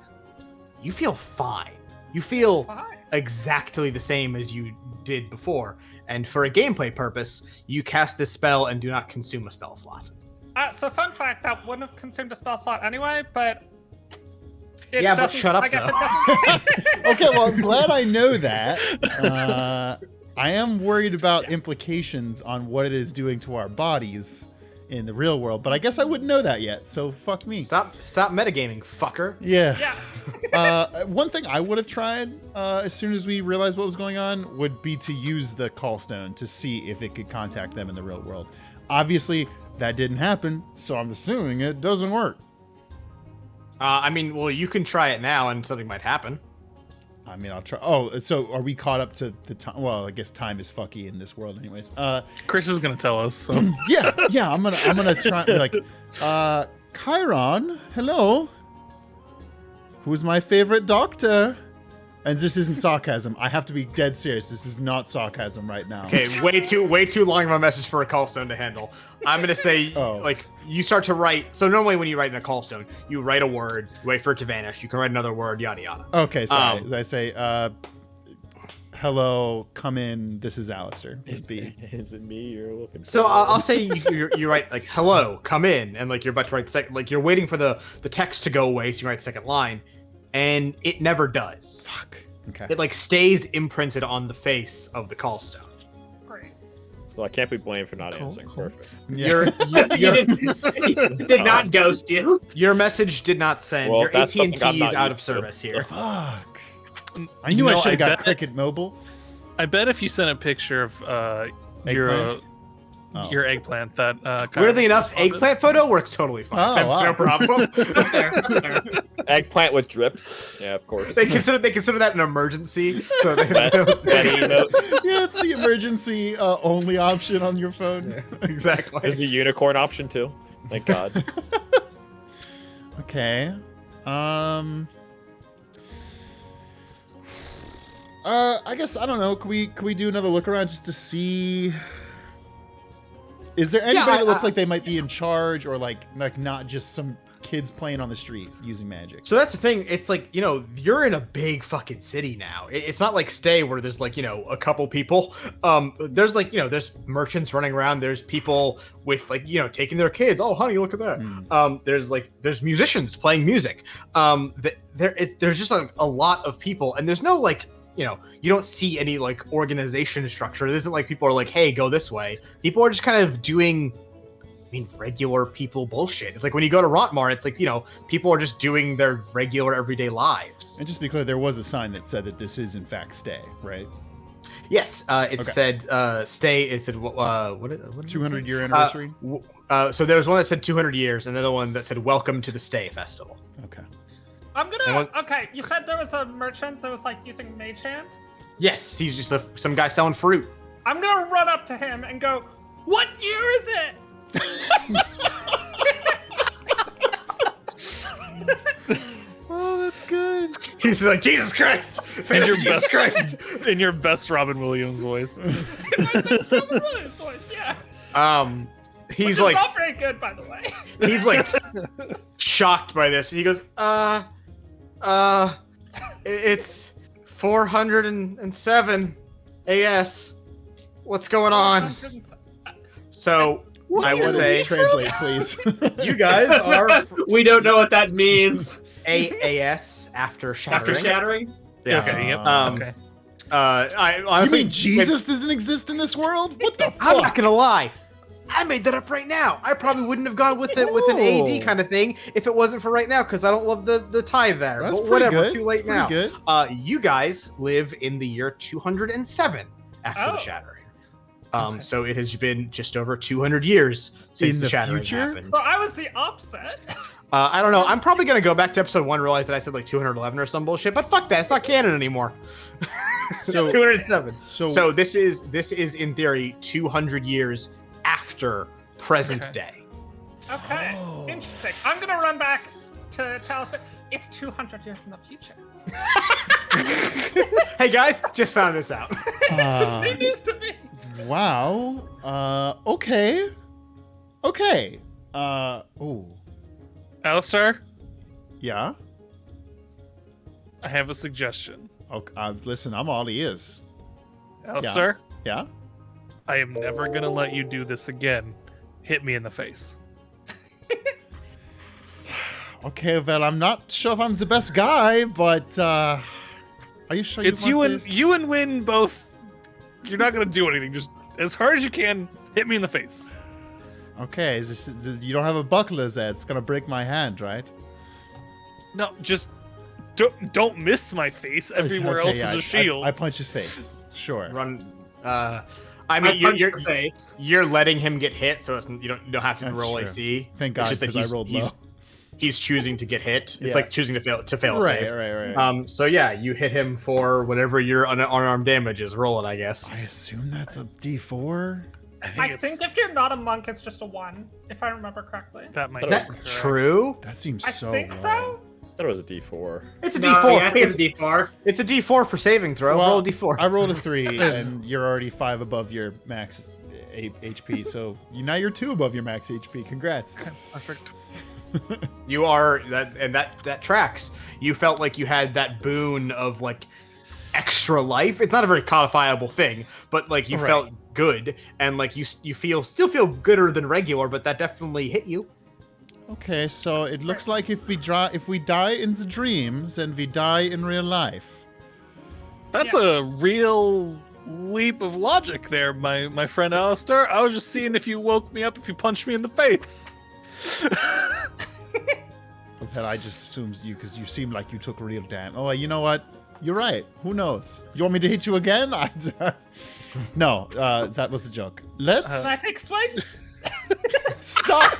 you feel fine. You feel Fine. exactly the same as you did before. And for a gameplay purpose, you cast this spell and do not consume a spell slot. So fun fact, that wouldn't have consumed a spell slot anyway, but it Yeah, but doesn't- shut up, I guess though. it doesn't. Okay, well, I'm glad I know that. I am worried about implications on what it is doing to our bodies in the real world, but I guess I wouldn't know that yet, so fuck me. Stop metagaming, fucker. Yeah. Yeah. One thing I would have tried as soon as we realized what was going on would be to use the callstone to see if it could contact them in the real world. Obviously, that didn't happen, so I'm assuming it doesn't work. I mean, well, you can try it now and something might happen. I mean, I'll try. Oh, so are we caught up to the time? Well, I guess time is fucky in this world, anyways. Chris is gonna tell us. So Yeah. I'm gonna try. Be like, Chiron, hello. Who's my favorite doctor? And this isn't sarcasm. I have to be dead serious. This is not sarcasm right now. Okay, way too long of a message for a callstone to handle. I'm gonna say, like, you start to write. So normally when you write in a callstone, you write a word, you wait for it to vanish. You can write another word, yada yada. Okay, sorry. I say, hello, come in. This is Alistair. Is it me you're looking for? So I'll say you write like, hello, come in, and like you're about to write the second, like you're waiting for the text to go away, so you write the second line, and it never does. Fuck. Okay. It like stays imprinted on the face of the callstone. Great. So I can't be blamed for not answering. Perfect. Your It did not ghost you. your message did not send. Well, Your that's AT&T something I'm is not out used of to, service so- here. Fuck. I knew I should have got bet- Cricket Mobile. I bet if you sent a picture of Eggplants? your eggplant, that Weirdly enough, eggplant photo works totally fine. Oh, That's wow. no problem. That's fair. That's fair. Eggplant with drips. Yeah, of course. they consider that an emergency. So they, Betty note. Yeah, it's the emergency only option on your phone. exactly. There's a unicorn option too. Thank God. Okay. I guess I don't know. Can we do another look around just to see? Is there anybody that looks like they might be in charge, or like not just some kids playing on the street using magic? So that's the thing. It's like, you're in a big fucking city now. It's not like Stay where there's like, a couple people. There's like, there's merchants running around. There's people with like, taking their kids. Oh, honey, look at that. There's musicians playing music. There's just like a lot of people, and there's no like, you don't see any like organization structure. It isn't like people are like, hey, go this way. People are just kind of doing, regular people bullshit. It's like when you go to Rontmar, it's like, people are just doing their regular everyday lives. And just to be clear, there was a sign that said that this is in fact Stay, right? Yes, it said Stay. It said what did it 200 say? year anniversary. So there was one that said 200 years, and another one that said welcome to the Stay Festival. Okay. I'm gonna. Okay, you said there was a merchant that was like using Mage Hand. Yes, he's just some guy selling fruit. I'm gonna run up to him and go, "What year is it?" Oh, that's good. He's like, Jesus Christ! in your Jesus best Christ! in your best Robin Williams voice. Yeah. He's Which is like, not very good, by the way. he's like shocked by this. He goes, it's 407 AS. What's going on? So I will say, Translate, please. you guys are. We don't know what that means. AAS after shattering. After shattering? Yeah. Okay. Yep. Okay. I You honestly mean Jesus doesn't exist in this world? What the fuck? I'm not gonna lie. I made that up right now. I probably wouldn't have gone with it with an AD kind of thing if it wasn't for right now, because I don't love the tie there. That's but whatever, good. too late now. Good. You guys live in the year 207 after the shattering. So it has been just over 200 years since In the the shattering future? happened. So I was the opposite. I don't know. I'm probably gonna go back to episode 1, realize that I said like 211 or some bullshit, but fuck that. It's not canon anymore. So 207. So So this is in theory 200 years after present Okay. day. Okay, Oh. interesting. I'm gonna run back to Alistair. It's 200 years in the future. Hey guys, just found this out. It needs to be. wow. Okay. Okay. Oh. Alistair, Yeah. I have a suggestion. Okay. Listen, I'm all ears. Alistair, Yeah. I am never gonna let you do this again. Hit me in the face. Okay. Well, I'm not sure if I'm the best guy, but are you sure It's you you want and this? you and Win both. You're not gonna do anything. Just as hard as you can, hit me in the face. Okay. You don't have a buckler there. It's gonna break my hand, right? No, just don't miss my face. Everywhere Okay, else yeah, is a shield. I punch his face. Sure. Run. I mean, I punched the face. you're letting him get hit, so you don't have to That's roll true. AC. Thank God, It's just that 'cause I rolled low. he's choosing to get hit. It's Yeah. like choosing to fail a Right. save. Right. So yeah, you hit him for whatever your unarmed damage is. Roll it, I guess. I assume that's a D4. I think if you're not a monk, it's just a 1, if I remember correctly. that might Is that be correct. true? That seems I so think low. so. I thought it was a D4. It's a No, D4. yeah, I think it's a D4. It's a D4 for saving throw. Well, Roll a D4. I rolled a 3, and you're already 5 above your max HP. So now you're 2 above your max HP. Congrats. Perfect. You are that tracks. You felt like you had that boon of like extra life. It's not a very codifiable thing, but like you Right. felt good, and like you still feel gooder than regular, but that definitely hit you. Okay, so it looks like if we die in the dreams, then we die in real life. That's a real leap of logic there, my friend Alistair. I was just seeing if you woke me up if you punched me in the face. That I just assumed you, because you seem like you took real damage. Oh, you know what? You're right. Who knows? You want me to hit you again? No, that was a joke. Let's Can I take swing? stop.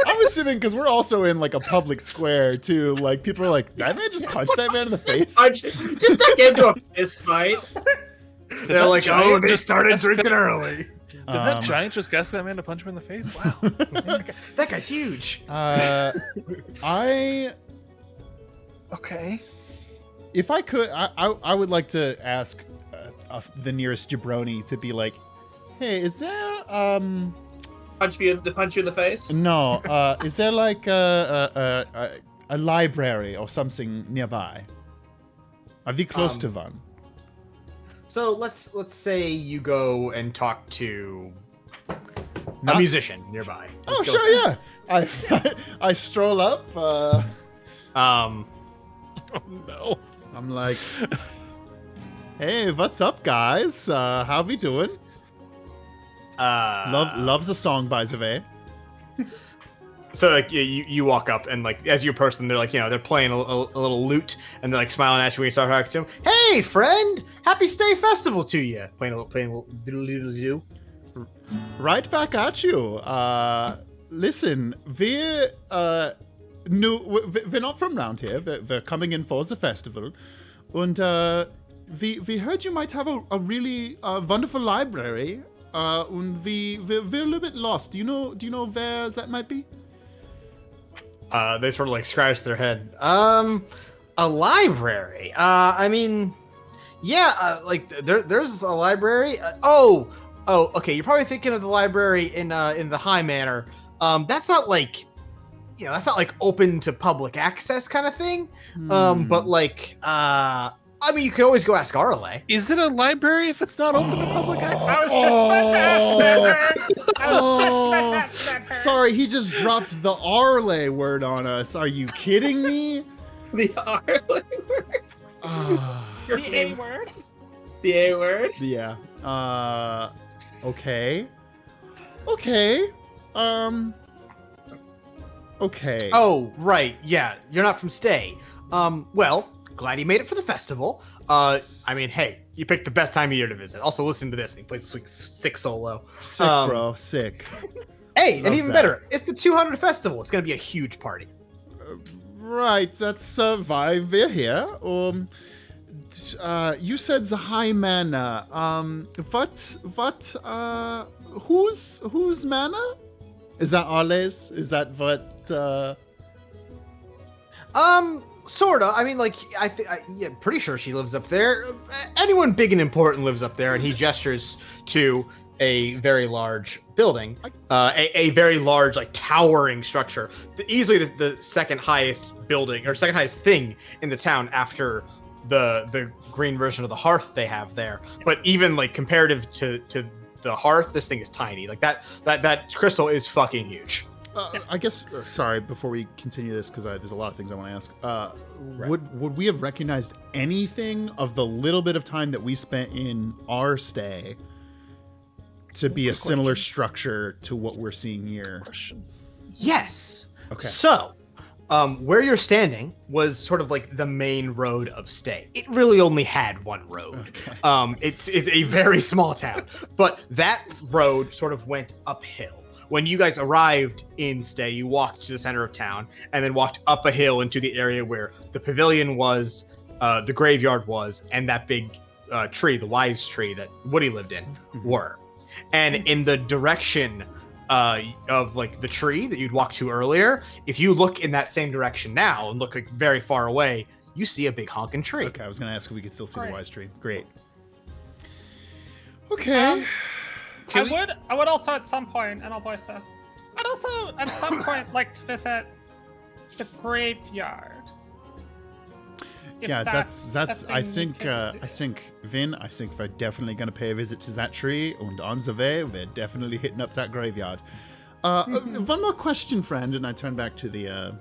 I'm assuming because we're also in like a public square too. Like people are like, that man just punched that man in the face. Just to get into a fist fight. They're like, giant oh, they just started guess drinking early. Did that giant just guess that man to punch him in the face? Wow. That guy's huge. Okay. If I could, I would like to ask the nearest jabroni to be like, hey, is there Punch you in the face. no, is there like a library or something nearby? Are we close to one? So let's say you go and talk to a Not- musician nearby. Oh, Let's go sure, with yeah. I stroll up. that. Oh no. I'm like, hey, what's up, guys? How we doing? Loves the song, by the way. So like you walk up and like as you approach them, they're like they're playing a little lute and they're like smiling at you when you start talking to them. Hey, friend! Happy Stay Festival to you. Playing a little doodle-doodle-doo. Right back at you. Listen, we're not from around here. We're coming in for the festival, and we heard you might have a really wonderful library. And we're a little bit lost. Do you know where that might be? They sort of like scratch their head. A library. I mean, yeah. Like there's a library. Oh, okay. You're probably thinking of the library in the High Manor. That's not like, that's not like open to public access kind of thing. But like, I mean, you could always go ask Arle. Is it a library if it's not open to public access? I was just about to ask that. Oh, sorry, he just dropped the Arle word on us. Are you kidding me? The R word. Your A word. The A word. Yeah. Okay. Okay. Okay. Oh, right. Yeah, you're not from Stay. Well, glad you made it for the festival. I mean, hey, you picked the best time of year to visit. Also, listen to this. He plays this week's sick solo. Sick, bro. Sick. Hey, Love and even that. better, it's the 200 festival. It's gonna be a huge party. Right, that's why we're here. You said the high manor. Whose manor? Is that Arle's? Is that what? Sorta. I mean, like, yeah, pretty sure she lives up there. Anyone big and important lives up there, and he gestures to a very large building, a very large, like, towering structure. Easily the second highest building, or second highest thing in the town after the green version of the hearth they have there. But even, like, comparative to the hearth, this thing is tiny. Like, that crystal is fucking huge. I guess. Sorry, before we continue this, because there's a lot of things I want to ask. Would we have recognized anything of the little bit of time that we spent in our stay to be a similar structure to what we're seeing here? Yes. Okay. So, where you're standing was sort of like the main road of Stay. It really only had one road. Okay. It's a very small town, but that road sort of went uphill. When you guys arrived in Stay, you walked to the center of town and then walked up a hill into the area where the pavilion was, the graveyard was, and that big tree, the wise tree that Woody lived in, were. And in the direction of like the tree that you'd walked to earlier, if you look in that same direction now and look like very far away, you see a big honking tree. Okay, I was gonna ask if we could still see the wise tree. Great. Okay. I would also at some point, and I'll voice this, I'd also at some point like to visit the graveyard. If Yeah, that's. I think, can- Vin. I think we're definitely gonna pay a visit to that tree, and on the way, we're definitely hitting up that graveyard. One more question, friend, and I turn back to the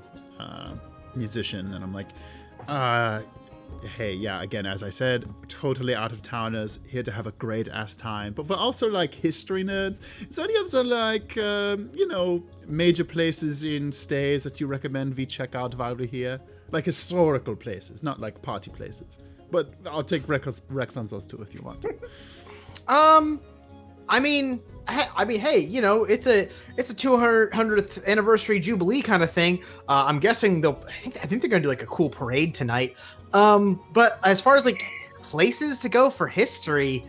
musician, and I'm like, hey, yeah, again, as I said, totally out of towners, here to have a great ass time, but we're also like history nerds. Is there any other like, major places in Stays that you recommend we check out while we're here? Like historical places, not like party places. But I'll take Rex on those too if you want to. I mean, hey, you know, it's a 200th anniversary jubilee kind of thing. I'm guessing I think they're gonna do like a cool parade tonight. But as far as like places to go for history,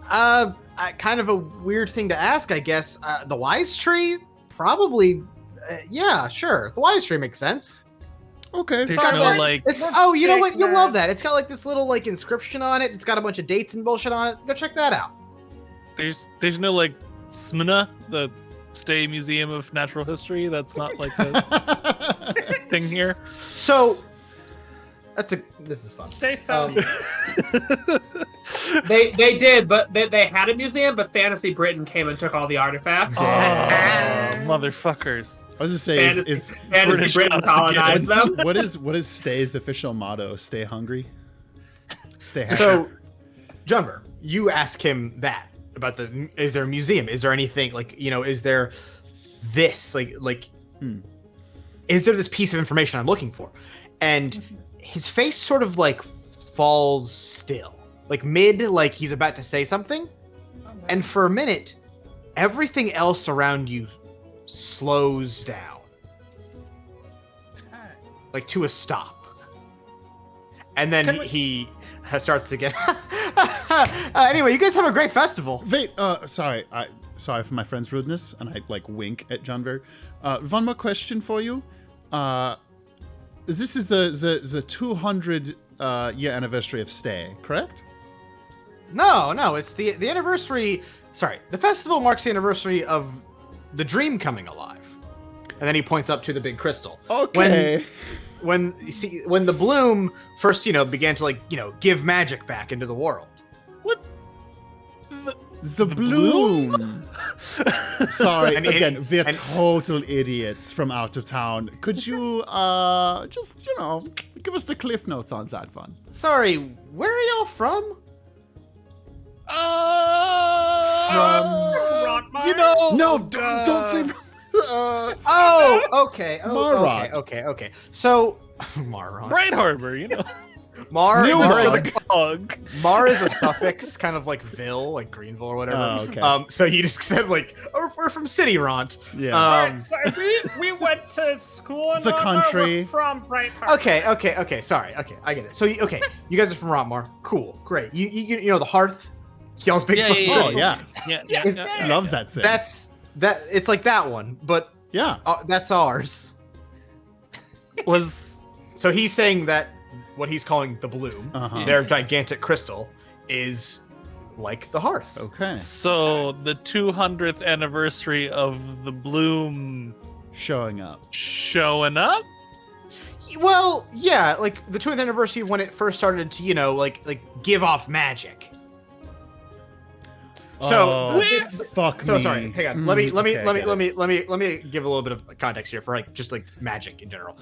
kind of a weird thing to ask, I guess. The Wise Tree, probably. Yeah, sure. The Wise Tree makes sense. Okay. There's got no like- like. Oh, you know what? You'll love that. It's got like this little like inscription on it. It's got a bunch of dates and bullshit on it. Go check that out. There's no like SMNA, the Stay Museum of Natural History. That's not like a thing here. So this is fun. Stay so. They did, but they had a museum, but Fantasy Britain came and took all the artifacts. Oh, motherfuckers. I was just saying, Fantasy British Britain colonized them. what is Stay's official motto? Stay hungry. Stay happy. So, Junver, you ask him that about is there a museum? Is there anything like, you know, is there this is there this piece of information I'm looking for? And his face sort of like falls still, like like he's about to say something. And for a minute, everything else around you slows down, like to a stop. And then he starts again. Anyway, you guys have a great festival. Wait, sorry for my friend's rudeness, and I like wink at Janver. One more question for you. This is the 200 year anniversary of Stay, correct? No, it's the anniversary. Sorry, the festival marks the anniversary of the dream coming alive. And then he points up to the big crystal. Okay. when the bloom first, began to give magic back into the world. The bloom. Sorry, again, we're total idiots from out of town. Could you just give us the cliff notes on that one? Sorry, where are y'all from? No, don't say. Okay. Marrot. Okay. So, Marrot. Bright Harbor, Mar is a suffix, kind of like Ville, like Greenville or whatever. Oh, okay. So you just said we're from City Ront. Yeah. Sorry, we went to school in It's a Rottmar, country. we're from Bright Harbor. Okay. Sorry. Okay, I get it. So you guys are from Rottmar. Cool, great. You know the Hearth. Y'all's big. Oh yeah. Yeah. Loves that city. That it's like that one, but yeah. That's ours. So he's saying that what he's calling the bloom, their gigantic crystal, is like the Hearth. Okay. So the 200th anniversary of the bloom Showing up. Well, yeah, like the 200th anniversary of when it first started to, give off magic. So fuck me. So sorry, hang on. Let me give a little bit of context here for just magic in general.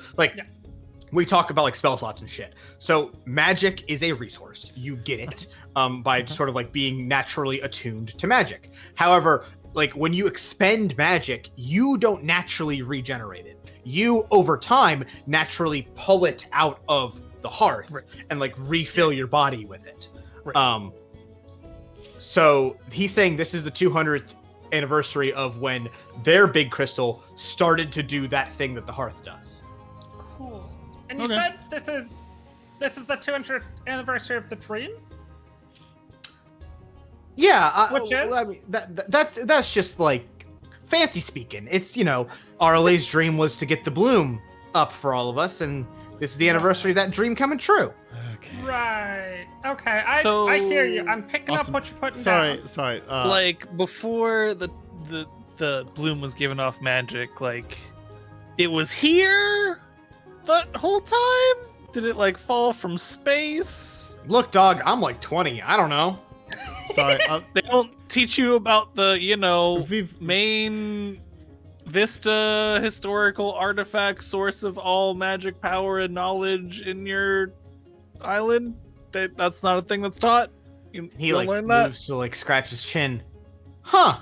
We talk about spell slots and shit. So magic is a resource. You get it by sort of being naturally attuned to magic. However, when you expend magic, you don't naturally regenerate it. You over time naturally pull it out of the Hearth and refill your body with it. Right. So he's saying this is the 200th anniversary of when their big crystal started to do that thing that the Hearth does. Cool. And you said this is the 200th anniversary of the dream? Yeah, which is? I mean, that's just fancy speaking. It's Arle's dream was to get the bloom up for all of us, and this is the anniversary of that dream coming true. Okay. Right. Okay. I hear you. I'm picking up what you're putting down. Sorry. Before the bloom was giving off magic, it was here that whole time? Did it fall from space? Look, dog, I'm 20. I don't know. Sorry. They don't teach you about the main Vista historical artifact source of all magic power and knowledge in your island. That's not a thing that's taught. He learn that? Moves to scratch his chin. Huh.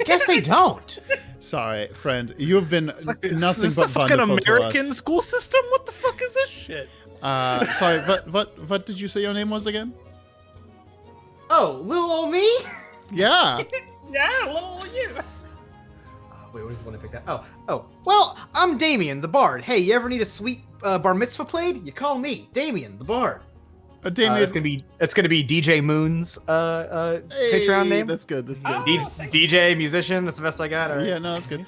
Guess they don't. Sorry, friend. You've been nothing but fucking wonderful American to us. school system. What the fuck is this shit? Sorry. What did you say your name was again? Oh, little old me. Yeah. Yeah, little old you. Wait, where's the one I picked up? Oh. Well, I'm Damien, the bard. Hey, you ever need a sweet bar mitzvah played? You call me, Damien, the bard. Damien. It's gonna be DJ Moon's Patreon name. That's good. DJ musician. That's the best I got. Right. Yeah, no, that's good.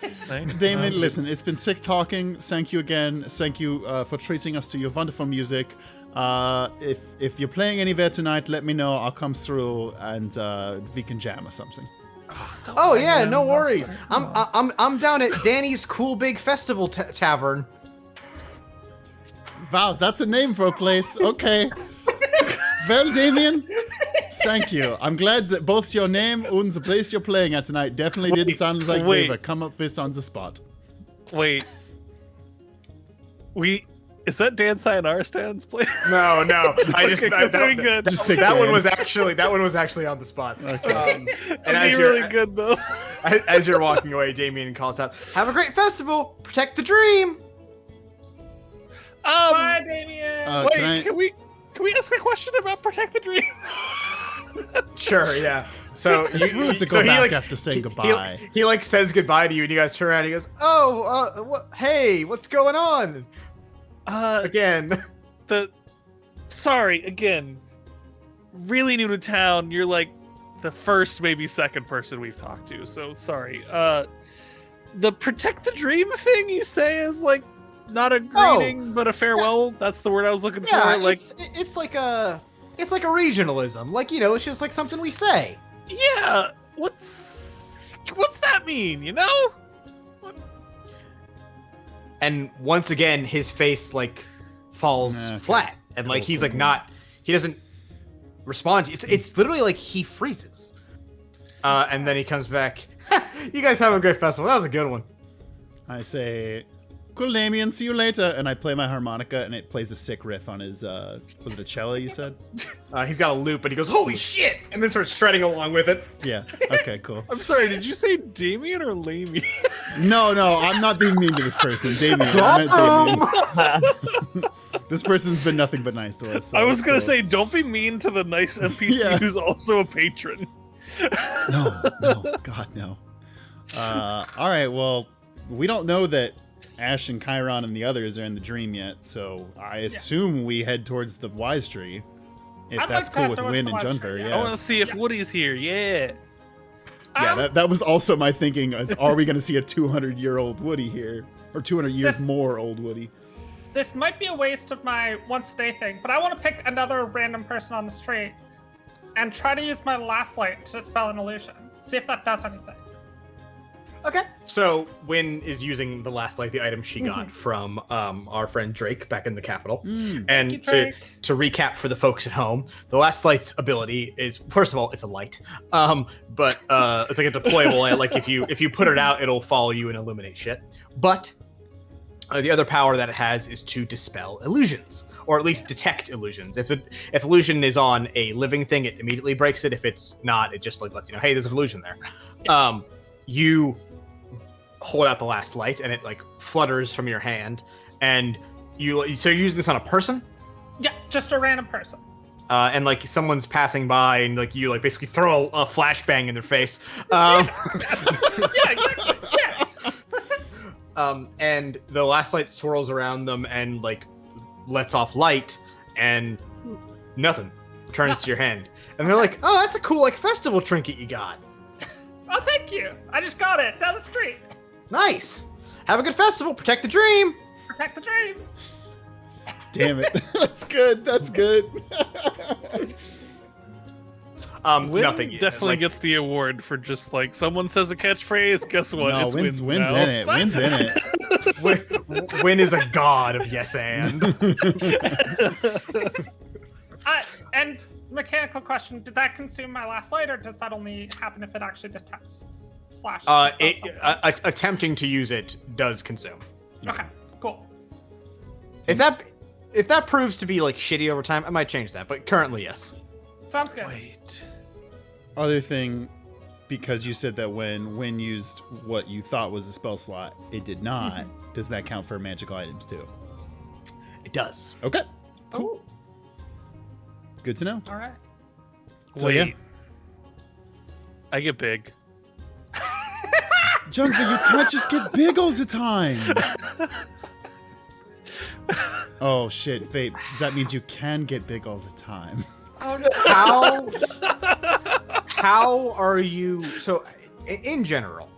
Damien, listen, it's been sick talking. Thank you again. Thank you for treating us to your wonderful music. If you're playing anywhere tonight, let me know. I'll come through and we can jam or something. Oh yeah, no worries. I'm down at Danny's Cool Big Festival Tavern. Wow, that's a name for a place. Okay. Well, Damien, thank you. I'm glad that both your name and the place you're playing at tonight definitely didn't sound like they were come up with on the spot. Wait. Is that Dan Sayonara-Stan's place? No. That one was actually on the spot. Okay. And really good though. As you're walking away, Damien calls out, "Have a great festival. Protect the dream." Bye, Damien. Wait, can we ask a question about Protect the Dream? Sure, yeah. So it's rude to go back after saying goodbye. He says goodbye to you, and you guys turn around. And he goes, hey, what's going on? Again. Sorry, again. Really new to town. You're the first, maybe second person we've talked to. So sorry. The Protect the Dream thing you say is not a greeting, but a farewell. That's the word I was looking for. It's like a regionalism. It's just something we say. Yeah. What's that mean? and once again his face like falls flat, and like he's like he doesn't respond. It's literally like he freezes, and then he comes back. You guys have a great festival. That was a good one. I say, cool, Damien, see you later. And I play my harmonica, and it plays a sick riff on his, was it a cello, you said? He's got a loop, and he goes, holy shit! And then starts shredding along with it. Yeah, okay, cool. I'm sorry, did you say Damien or Lamey? No, I'm not being mean to this person. Damien, I meant Damien. This person's been nothing but nice to us. So I was going to say, don't be mean to the nice NPC who's also a patron. No, God, no. All right, well, we don't know that Ash and Chiron and the others are in the dream yet, so I assume we head towards the Wise Tree. If that's cool with Wynn and Junver, I want to see if Woody's here, Yeah, that was also my thinking, is are we going to see a 200-year-old Woody here? Or 200 years more old Woody? This might be a waste of my once-a-day thing, but I want to pick another random person on the street and try to use my last light to dispel an illusion. See if that does anything. Okay. So Wynn is using the last light, the item she got from our friend Drake back in the capital. And to recap for the folks at home, the last light's ability is, first of all, it's a light. But it's like a deployable light. Like if you put it out, it'll follow you and illuminate shit. But the other power that it has is to dispel illusions, or at least detect illusions. If illusion is on a living thing, it immediately breaks it. If it's not, it just like lets you know, hey, there's an illusion there. You hold out the last light, and it like flutters from your hand, and you're using this on a person? Yeah, just a random person. And like someone's passing by, and like you like basically throw a flashbang in their face. Yeah, exactly. Yeah. And the last light swirls around them and like lets off light, and nothing turns to your hand. And they're like, oh, that's a cool like festival trinket you got. Oh, thank you. I just got it down the street. Nice. Have a good festival. Protect the dream. Protect the dream. Damn it. That's good. That's good. Wynn nothing. Definitely gets the award for just like someone says a catchphrase. Guess what? No, it's Wynn's now. in it. Wynn's in it. Wynn is a god of yes and. And mechanical question: did that consume my last light, or does that only happen if it actually detects slash? Attempting to use it does consume. Okay, cool. If that proves to be like shitty over time, I might change that. But currently, yes. Sounds good. Wait. Other thing, because you said that when Wynn used what you thought was a spell slot, it did not. Does that count for magical items too? It does. Okay. Cool. Good to know. All right. So Wait. yeah, I get big. Jungle, you can't just get big all the time. Oh shit, Fate. That means you can get big all the time. Oh no. How are you? So, in general,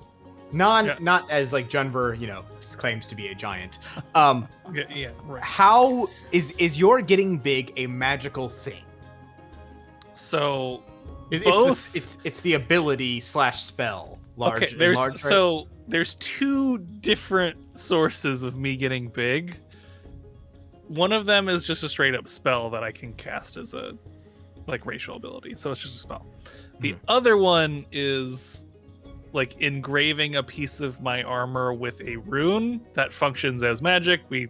not as like Junver, claims to be a giant. Yeah, right. How is your getting big a magical thing? So It's the ability / spell. Large. Okay, there's two different sources of me getting big. One of them is just a straight up spell that I can cast as a like racial ability, so it's just a spell. The other one is like engraving a piece of my armor with a rune that functions as magic. We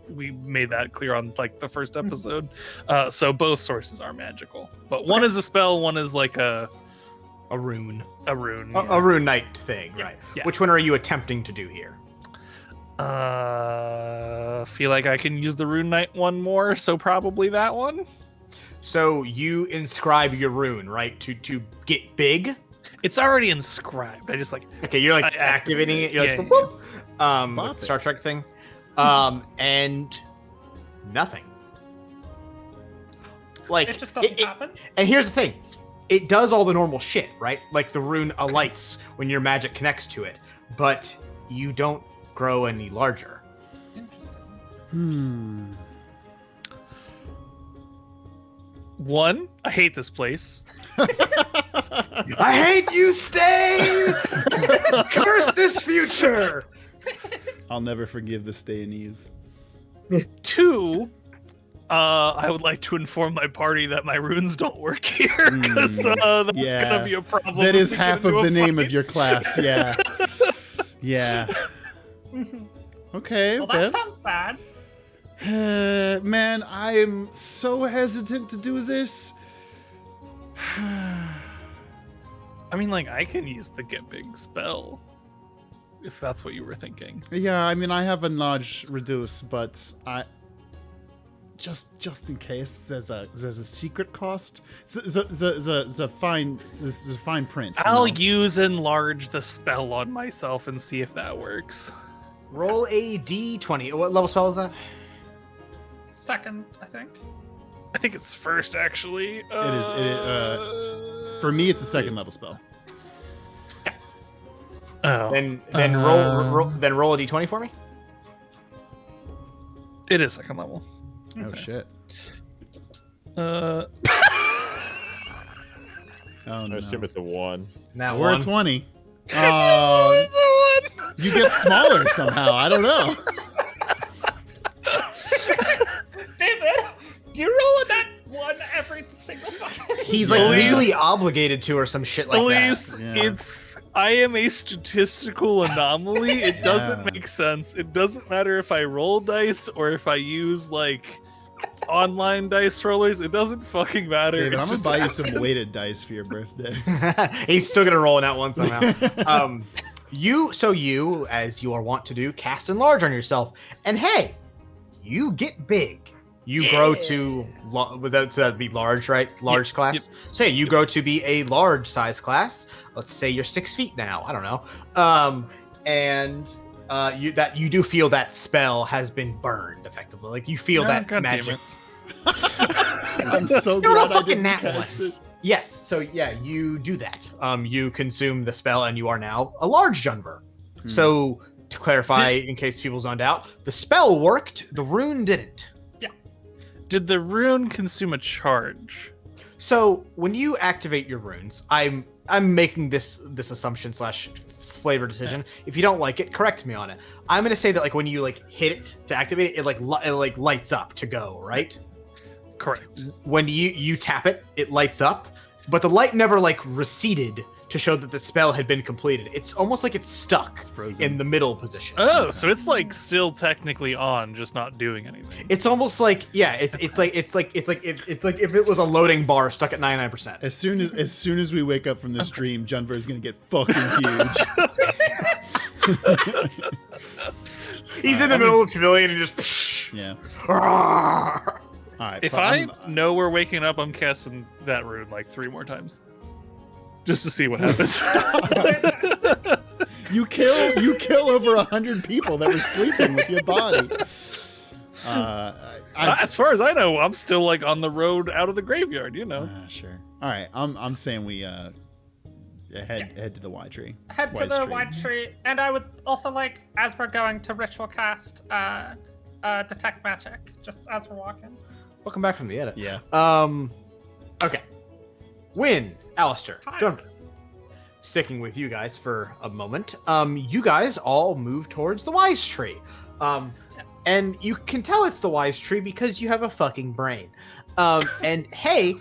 made that clear on like the first episode. So both sources are magical, but one is a spell, one is like a rune. A rune. A rune knight thing, right? Yeah. Which one are you attempting to do here? Feel like I can use the rune knight one more, so probably that one. So you inscribe your rune, right? To get big? It's already inscribed. I just like okay, you're like activating it. You're like boop, boop. Star Trek thing. And nothing. Like it just doesn't happen. And here's the thing. It does all the normal shit, right? Like the rune alights when your magic connects to it, but you don't grow any larger. Interesting. One, I hate this place. I hate you, Stain! Curse this future! I'll never forgive the Stayanese. 2, I would like to inform my party that my runes don't work here, because that's gonna be a problem. That is half of the name of your class. Yeah. Yeah. Okay. Well, that sounds bad. Man, I am so hesitant to do this. I mean, like, I can use the get big spell, if that's what you were thinking. Yeah, I mean, I have enlarge reduce, but I just in case there's a secret cost. The fine print. I'll use enlarge the spell on myself and see if that works. Roll a d20. What level spell is that? Second, I think. I think it's first, actually. It is. For me, it's a second level spell. Oh. Then roll a d20 for me. It is second level. Oh shit. Oh, I assume it's a 1. Now we're at 20. Oh, you get smaller somehow. I don't know. David, do you roll a that 1 every single fucking? He's like legally obligated to, or some shit like Elise, that. Yeah. I am a statistical anomaly. It doesn't make sense. It doesn't matter if I roll dice or if I use like online dice rollers. It doesn't fucking matter. David, It I'm gonna just buy you happens. some weighted dice for your birthday. He's still gonna roll it out one somehow. You, as you are wont to do, cast enlarge on yourself, and hey, you get big. You grow to so that'd be large, right? Large class. Yep. So hey, you grow to be a large size class. Let's say you're 6 feet now. I don't know. You do feel that spell has been burned effectively. Like you feel that God damn magic. it. I'm so You're glad not I didn't fucking that cast one. it. Yes. So yeah, you do that. You consume the spell, and you are now a large Junver. So to clarify, in case people zoned out, the spell worked. The rune didn't. Did the rune consume a charge? So when you activate your runes, I'm making this assumption / flavor decision. If you don't like it, correct me on it. I'm gonna say that like when you like hit it to activate it, it like lights up to go, right? Correct. When you tap it, it lights up, but the light never like receded to show that the spell had been completed. It's almost like it's stuck Frozen. in the middle position. Oh, so it's like still technically on, just not doing anything. It's almost like it's like if it was a loading bar stuck at 99%. As soon as we wake up from this dream, Junver is gonna get fucking huge. He's in the middle of the pavilion and just Yeah. All All right. If I know we're waking up, I'm casting that rune like 3 more times. Just to see what happens. you kill over 100 people that were sleeping with your body. As far as I know, I'm still like on the road out of the graveyard, you know. Sure. All right. I'm saying we head to the Y tree. Head to the white tree, and I would also like, as we're going to ritual cast, detect magic, just as we're walking. Welcome back from the edit. Yeah. Okay. Win, Alistair, Hi. Junver. Sticking with you guys for a moment. You guys all move towards the wise tree. And you can tell it's the wise tree because you have a fucking brain. And hey,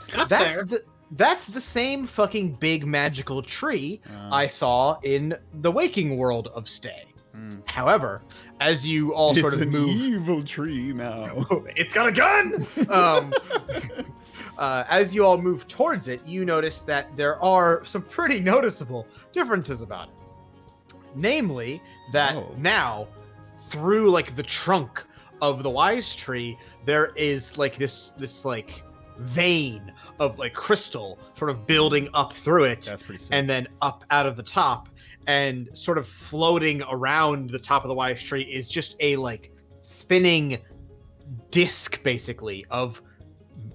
that's the same fucking big magical tree I saw in the waking world of Stay. However, as you all sort of move, evil tree now. it's got a gun. As you all move towards it, you notice that there are some pretty noticeable differences about it. Namely, that now through like the trunk of the wise tree, there is like this like vein of like crystal sort of building up through it. That's pretty sick. And then up out of the top, and sort of floating around the top of the wise tree is just a like spinning disc basically of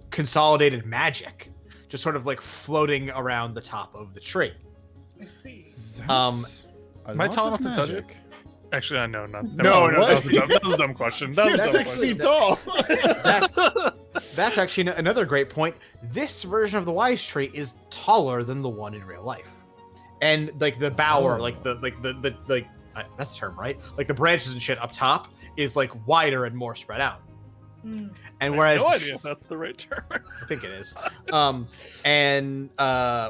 consolidated magic, just sort of like floating around the top of the tree. I see. Am I tall enough to touch it? Actually, no. No, That was a dumb question. That was a You're dumb 6 question. feet tall. That's actually another great point. This version of the wise tree is taller than the one in real life, and like the bower, like the that's the term, right? Like the branches and shit up top is like wider and more spread out. And whereas no idea if that's the right term. I think it is.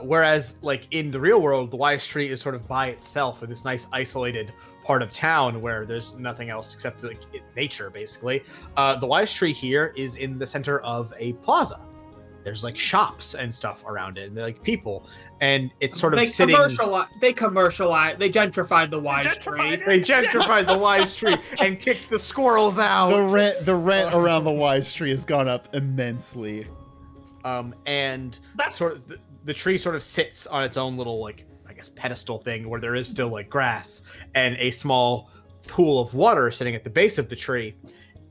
Whereas like in the real world, the wise tree is sort of by itself in this nice isolated part of town where there's nothing else except like nature, basically. The wise tree here is in the center of a plaza. There's like shops and stuff around it, and they're like people, and it's sort of They sitting. They gentrified the wise tree. They gentrified the wise tree and kicked the squirrels out. The rent around the wise tree has gone up immensely. And sort of the tree sort of sits on its own little like I guess pedestal thing where there is still like grass and a small pool of water sitting at the base of the tree,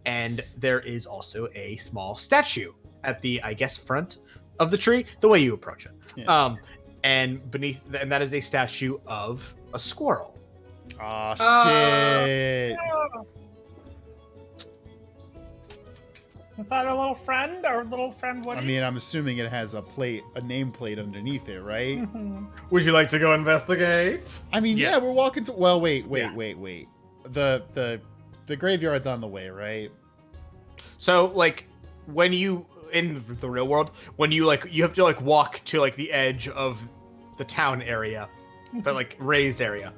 and there is also a small statue at the, I guess, front of the tree, the way you approach it. Yeah. And beneath, and that is a statue of a squirrel. Oh, shit. Is that a little friend or little friend Woody? I mean, I'm assuming it has a nameplate underneath it, right? Would you like to go investigate? I mean, Yes. yeah, we're walking to. Well, wait. The graveyard's on the way, right? So, like, when you in the real world, when you like, you have to like walk to like the edge of the town area, but like raised area,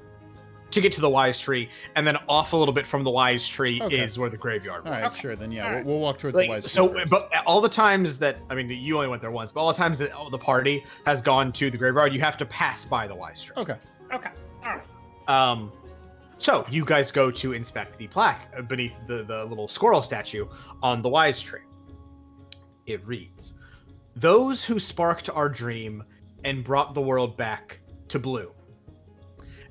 to get to the wise tree, and then off a little bit from the wise tree is where the graveyard was. All right, sure. Then yeah, we'll walk towards Like, the wise tree. so, first. but all the times that I mean, you only went there once, but all the times that the party has gone to the graveyard, you have to pass by the wise tree. Okay. Okay. All right. So you guys go to inspect the plaque beneath the little squirrel statue on the wise tree. It reads, "Those who sparked our dream and brought the world back to bloom."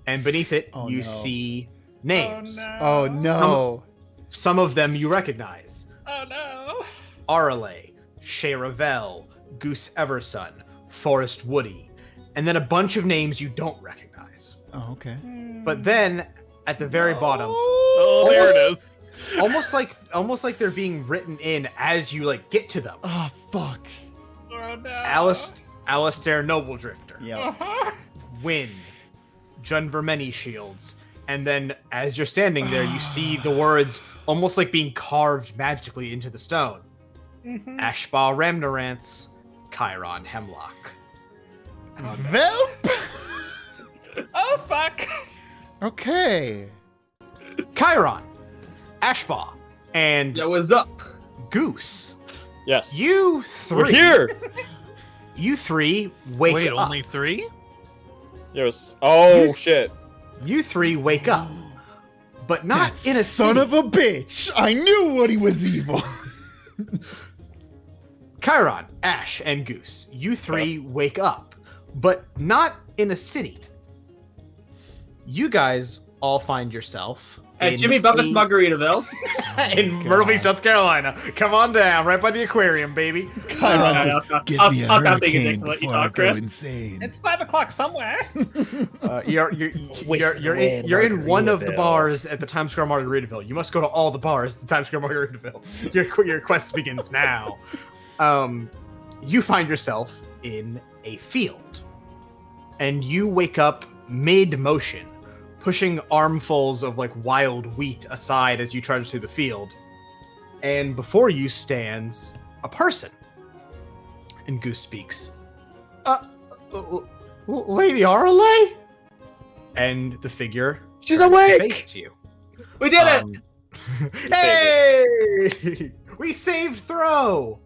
And beneath it, you see names. Oh no. Some of them you recognize. Oh no. Arale, Shay Ravel, Goose Everson, Forrest Woody, and then a bunch of names you don't recognize. Oh, okay. But then at the very bottom, Oh, there it is. almost like they're being written in as you like get to them. Oh fuck. Oh no. Alistair Noble Drifter, Yeah. Uh-huh. Wynn, Jun Vermeni Shields, and then as you're standing there, you see the words almost like being carved magically into the stone. Ashba Ramnarance, Chiron Hemlock. Velp. Oh fuck. Okay. Chiron, Ashba, and Yo, what's up? Goose. Yes. You three. We're here. You three wake Wait, up. only 3? Yes. Oh You- shit. You three wake up, but not That in a son city. of a bitch. I knew Woody was evil. Chiron, Ash, and Goose. You three wake up, but not in a city. You guys all find yourself At in Jimmy Buffett's a- Margaritaville. in Myrtle Beach, South Carolina. Come on down, right by the aquarium, baby. Chiron says, I'll "Give stop me a that big hurricane dick to let you before I talk, go Chris. insane." It's 5 o'clock somewhere. You're in one of the bars at the Times Square Margaritaville. You must go to all the bars at the Times Square Margaritaville. Your quest begins now. You find yourself in a field, and you wake up mid-motion, pushing armfuls of like wild wheat aside as you trudge through the field. And before you stands a person. And Goose speaks. Lady Arale? And the figure She's turns awake! to face to you. We did it! Hey! We saved Throw!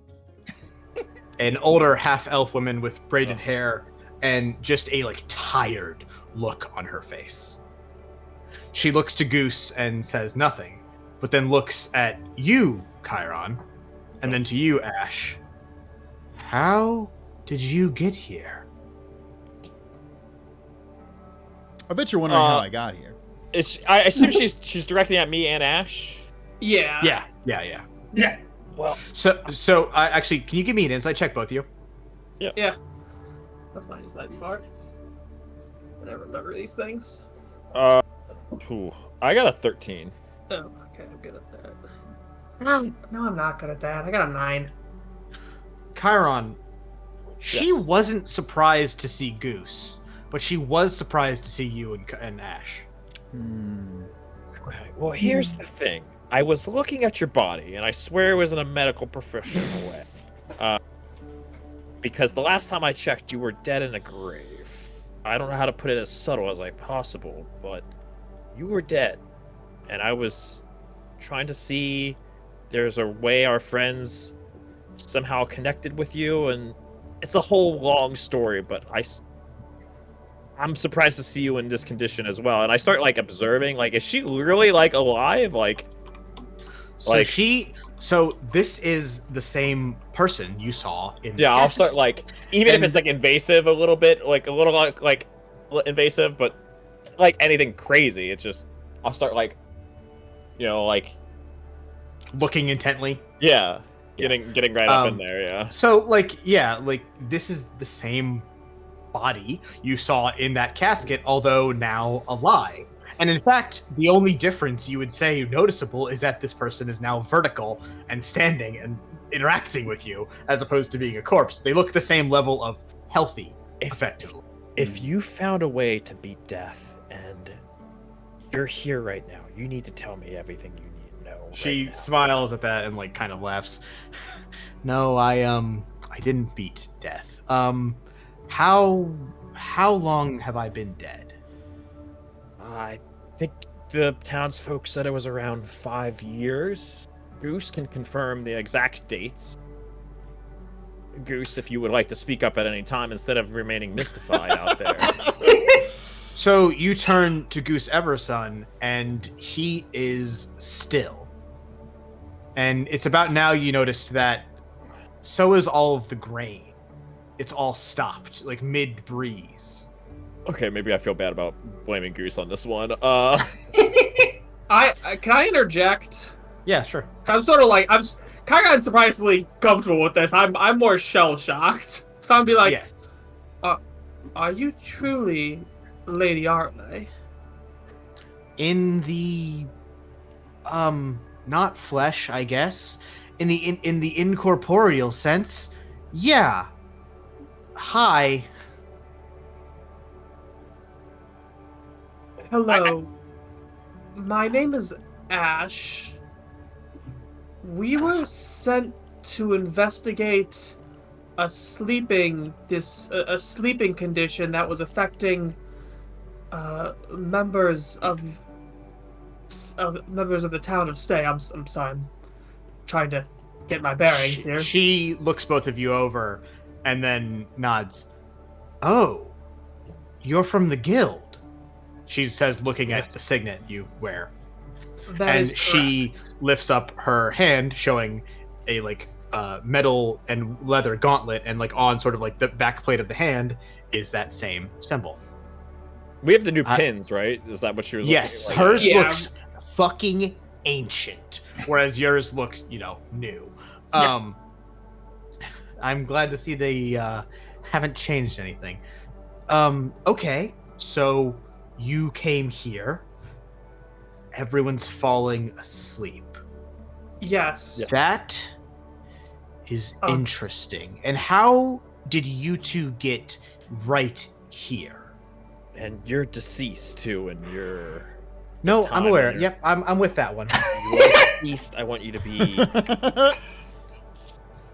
An older half-elf woman with braided hair and just a like tired look on her face. She looks to Goose and says nothing, but then looks at you, Chiron, and then to you, Ash. How did you get here? I bet you're wondering how I got here. I assume she's directing at me and Ash. Yeah. Yeah. Yeah. Well, So actually, can you give me an insight check, both of you? Yeah. That's my inside spark. I never remember these things. I got a 13. Oh, okay, I'm good at that. No, I'm not good at that. I got a 9. Chiron, she Yes. wasn't surprised to see Goose, but she was surprised to see you and Ash. Okay, well, here's the thing. I was looking at your body, and I swear it was in a medical professional way. Because the last time I checked, you were dead in a grave. I don't know how to put it as subtle as possible, but you were dead. And I was trying to see there's a way our friends somehow connected with you, and it's a whole long story, but I'm surprised to see you in this condition as well. And I start observing, is she really alive? So this is the same person you saw in the I'll start even if it's invasive a little bit, a little invasive, but anything crazy, it's just I'll start looking intently. Yeah. Getting right up in there, yeah. So this is the same body you saw in that casket, although now alive. And in fact, the only difference you would say noticeable is that this person is now vertical and standing and interacting with you, as opposed to being a corpse. They look the same level of healthy, effectively. If you found a way to beat death and you're here right now, you need to tell me everything you need to know. She smiles at that and kind of laughs. No, I didn't beat death. How long have I been dead? I think the townsfolk said it was around 5 years. Goose can confirm the exact dates. Goose, if you would like to speak up at any time instead of remaining mystified out there. So you turn to Goose Everson, and he is still. And it's about now you noticed that so is all of the grain. It's all stopped, mid-breeze. Okay, maybe I feel bad about blaming Goose on this one. Can I interject? Yeah, sure. I'm sort of I'm kind of surprisingly comfortable with this. I'm more shell shocked. So I'm be like, yes. Are you truly Lady Artley? In the not flesh, I guess. In the incorporeal sense, yeah. Hi. Hello. My name is Ash. We were sent to investigate a sleeping condition that was affecting members of the town of Stay. I'm sorry. I'm trying to get my bearings here. She looks both of you over and then nods. Oh, you're from the guild. She says, looking at the signet you wear. That is she lifts up her hand, showing a metal and leather gauntlet, and on sort of the back plate of the hand is that same symbol. We have the new pins, right? Is that what she was looking Yes, at? hers looks fucking ancient, whereas yours look, new. I'm glad to see they haven't changed anything. Okay, so you came here. Everyone's falling asleep. Yes. That is interesting. And how did you two get right here? And you're deceased too, and you're... No, I'm aware. Yep, I'm with that one. You are deceased. I want you to be...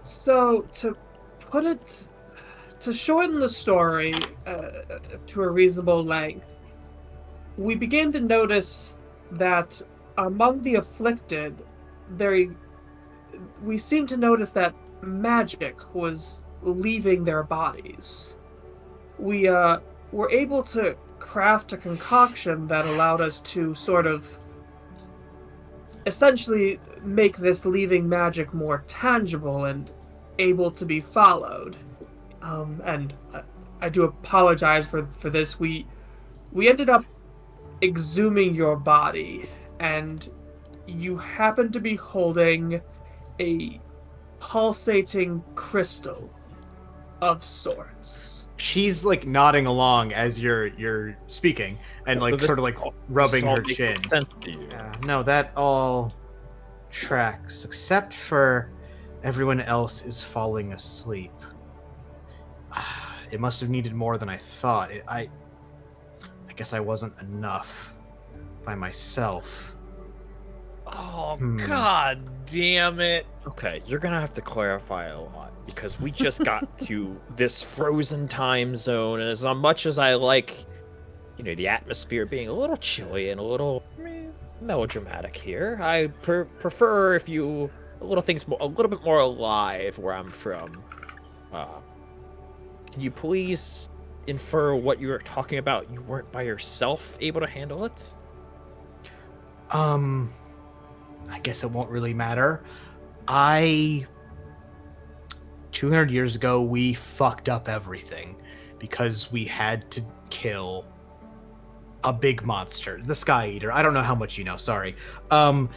So, to shorten the story to a reasonable length, we began to notice that among the afflicted, we seemed to notice that magic was leaving their bodies. We were able to craft a concoction that allowed us to sort of essentially make this leaving magic more tangible and able to be followed. And I do apologize for this. We ended up exhuming your body, and you happen to be holding a pulsating crystal of sorts. She's nodding along as you're speaking, and sort of rubbing her chin. No, that all tracks, except for everyone else is falling asleep. It must have needed more than I thought. I guess I wasn't enough. by myself. Oh, God damn it. Okay, you're gonna have to clarify a lot because we just got to this frozen time zone, and as much as I like, the atmosphere being a little chilly and a little melodramatic here, I prefer if you a little bit more alive where I'm from. Can you please infer what you were talking about? You weren't by yourself able to handle it? I guess it won't really matter. 200 years ago, we fucked up everything because we had to kill a big monster, the Sky Eater. I don't know how much you know, sorry. And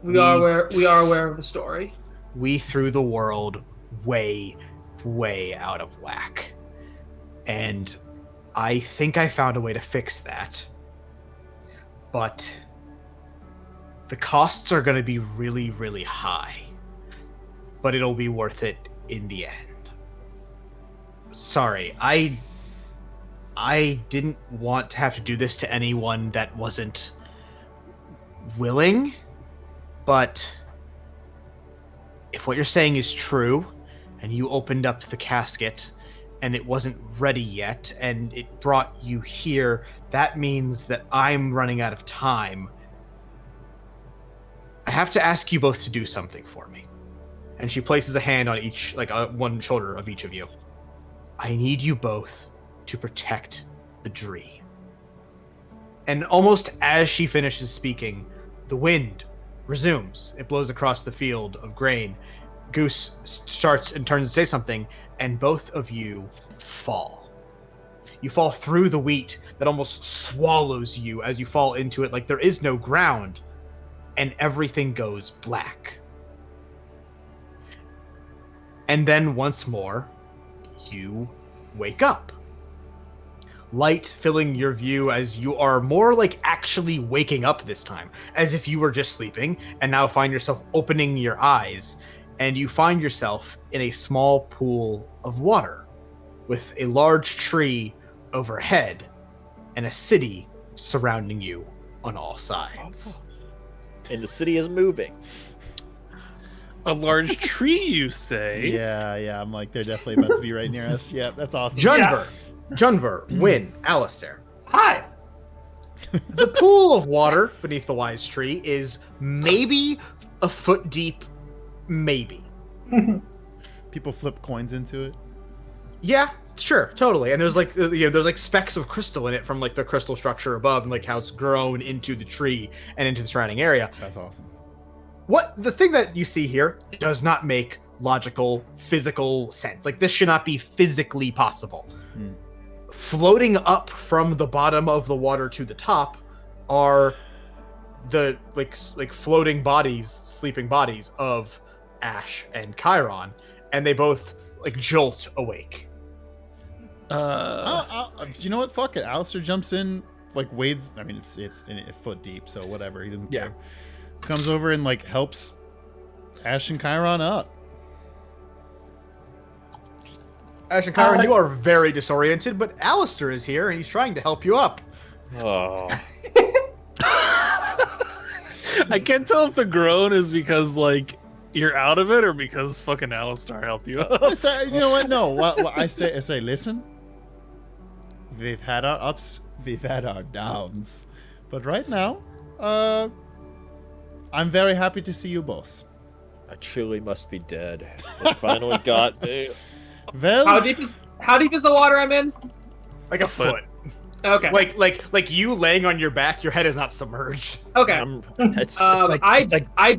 we are aware of the story. We threw the world way, way out of whack. And I think I found a way to fix that. But the costs are going to be really, really high. But it'll be worth it in the end. Sorry, I didn't want to have to do this to anyone that wasn't willing, but if what you're saying is true, and you opened up the casket, and it wasn't ready yet, and it brought you here, that means that I'm running out of time. I have to ask you both to do something for me. And she places a hand on each, one shoulder of each of you. I need you both to protect the Dree. And almost as she finishes speaking, the wind resumes. It blows across the field of grain. Goose starts and turns to say something, and both of you fall. You fall through the wheat that almost swallows you as you fall into it like there is no ground, and everything goes black. And then once more, you wake up. Light filling your view as you are more like actually waking up this time, as if you were just sleeping, and now find yourself opening your eyes, and you find yourself in a small pool of water with a large tree overhead and a city surrounding you on all sides. And the city is moving. A large tree, you say? Yeah, I'm like, they're definitely about to be right near us. Yeah, that's awesome. Junver, Wynn, Alistair. Hi. The pool of water beneath the wise tree is maybe a foot deep, maybe. People flip coins into it. Yeah, sure, totally. And there's there's specks of crystal in it from the crystal structure above and how it's grown into the tree and into the surrounding area. That's awesome. The thing that you see here does not make logical, physical sense. This should not be physically possible. Floating up from the bottom of the water to the top are the floating bodies, sleeping bodies of Ash and Chiron, and they both jolt awake. You know what? Fuck it. Alistair jumps in, wades. I mean, it's in a foot deep, so whatever. He doesn't care. Comes over and helps Ash and Chiron up. Ash and Chiron, you are very disoriented, but Alistair is here and he's trying to help you up. Oh. I can't tell if the groan is because you're out of it or because fucking Alistair helped you up. You know what? No. What I say, listen. We've had our ups, we've had our downs, but right now, I'm very happy to see you both. I truly must be dead. It finally got me. Well, how deep is the water I'm in? A foot. Okay. Like you laying on your back, your head is not submerged. Okay. I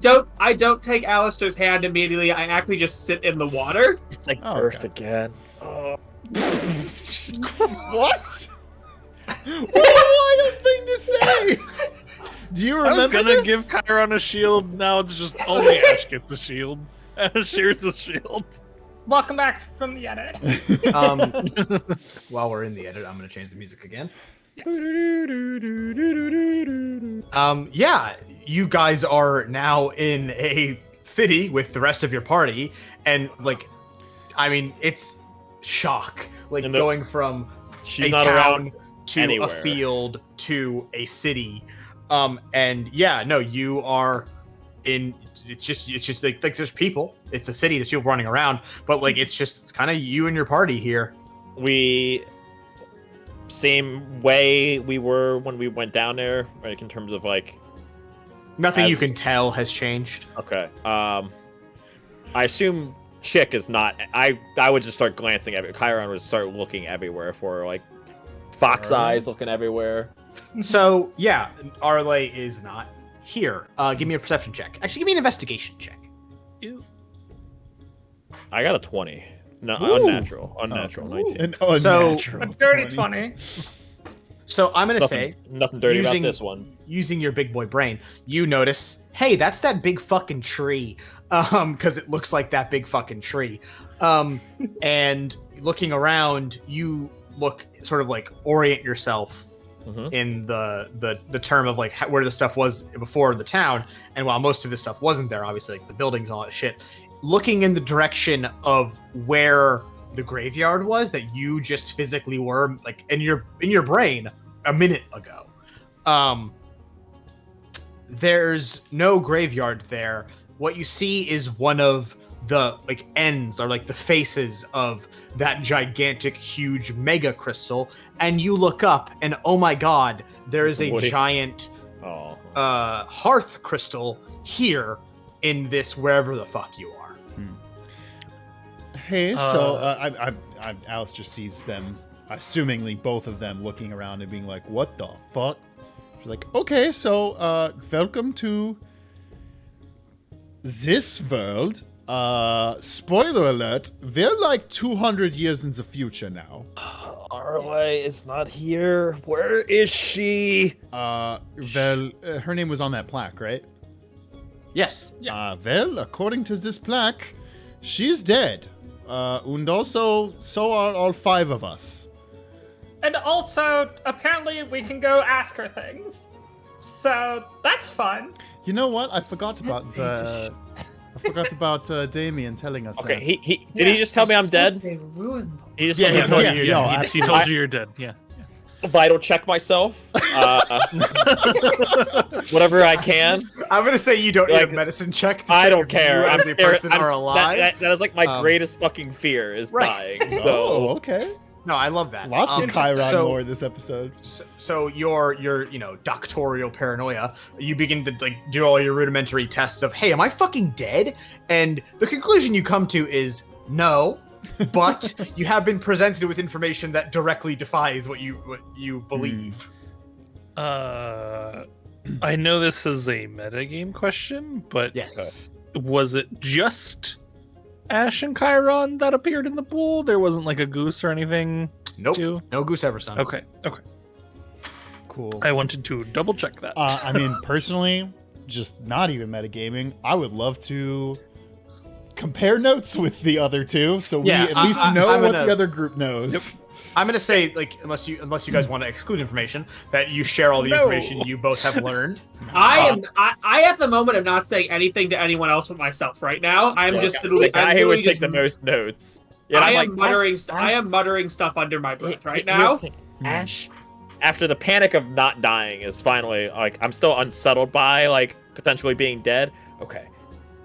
don't take Alistair's hand immediately. I actually just sit in the water. It's Earth again. Oh. What? What a wild thing to say! Do you remember I was gonna give Chiron a shield, now it's just only Ash gets a shield. Ash shares a shield. Welcome back from the edit. While we're in the edit, I'm gonna change the music again. You guys are now in a city with the rest of your party, and it's shock. Going from she's a not town. around. to Anywhere. a field to a city. And yeah, no, you are in. It's just like there's people. It's a city. There's people running around, but like it's just kind of you and your party here. We same way we were when we went down there, like in terms of like Nothing you can tell has changed. Okay. I assume Chick is not. I would just start glancing Chiron would start looking everywhere for like fox eyes, looking everywhere. So yeah, Arle is not here. Give me a perception check. Actually, give me an investigation check. I got a 20. No, Ooh. unnatural 19. An unnatural. A dirty 20. So I'm gonna say nothing dirty about this one. Using your big boy brain, you notice, hey, that's that big fucking tree. Because it looks like that big fucking tree. And looking around, you look sort of like orient yourself in the term of like where the stuff was before the town. And while most of this stuff wasn't there, obviously, like the buildings and all that shit, looking in the direction of where the graveyard was that you just physically were, like in your brain a minute ago. There's no graveyard there. What you see is one of the like ends or like the faces of that gigantic, huge mega crystal, and you look up, and oh my god, there is a giant hearth crystal here in this wherever the fuck you are. Hey, so Alistair sees them, assumingly both of them looking around and being like, "What the fuck?" She's like, "Okay, so welcome to this world. Spoiler alert: we're like 200 years in the future now." Arle is not here. Where is she? Well, her name was on that plaque, right? Yes. Well, according to this plaque, she's dead. And also, so are all 5 of us. And also, apparently, we can go ask her things. So that's fun. You know what? I forgot about Damien telling us. Okay, that. he did he just tell me I'm dead? They ruined them. He just Yeah, told me he told you. He told you you're dead. Yeah. vital check myself. Whatever I can. I'm gonna say you don't need Like, a medicine check. I don't care. You I'm as a scared. person are alive. That is like my greatest fucking fear is Right. dying. So Oh, okay. No, I love that. Lots of Chiron so- lore this episode. So your doctorial paranoia, you begin to like do all your rudimentary tests of, hey, am I fucking dead? And the conclusion you come to is no, but you have been presented with information that directly defies what you believe. I know this is a metagame question, but Yes. was it just Ash and Chiron that appeared in the pool? There wasn't like a goose or anything? Nope. too? No goose ever, son. Okay. Cool. I wanted to double check that. I mean, personally, just not even metagaming. I would love to compare notes with the other two, so we Yeah, at least know I'm what gonna- the other group knows. I'm gonna say, like, unless you guys want to exclude information, that you share all the information you both have learned. I at the moment am not saying anything to anyone else but myself right now. I'm just literally. the guy who would take the most notes. Yeah, I I'm am like, muttering. I am muttering stuff under my breath right Here's the now. thing. Ash, after the panic of not dying, is finally like I'm still unsettled by like potentially being dead. Okay,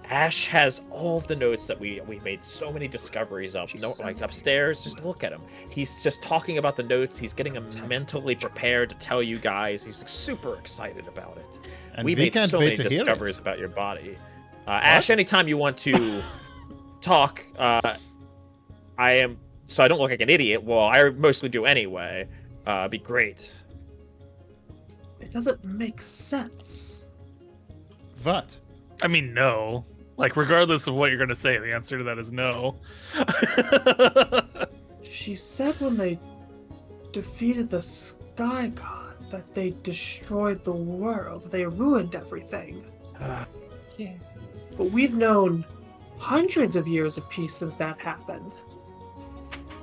Ash has all of the notes that we made so many discoveries of. Like upstairs, just look at him. He's just talking about the notes. He's getting them mentally prepared to tell you guys. He's like, super excited about it. And We we made can't so wait many to hear it. discoveries about your body. Ash, anytime you want to talk, I am so I don't look like an idiot. Well, I mostly do anyway. Be great. It doesn't make sense. What? I mean, no. Like, regardless of what you're going to say, the answer to that is no. She said when they defeated the Sky God that they destroyed the world. They ruined everything. Yeah. But we've known hundreds of years of peace since that happened.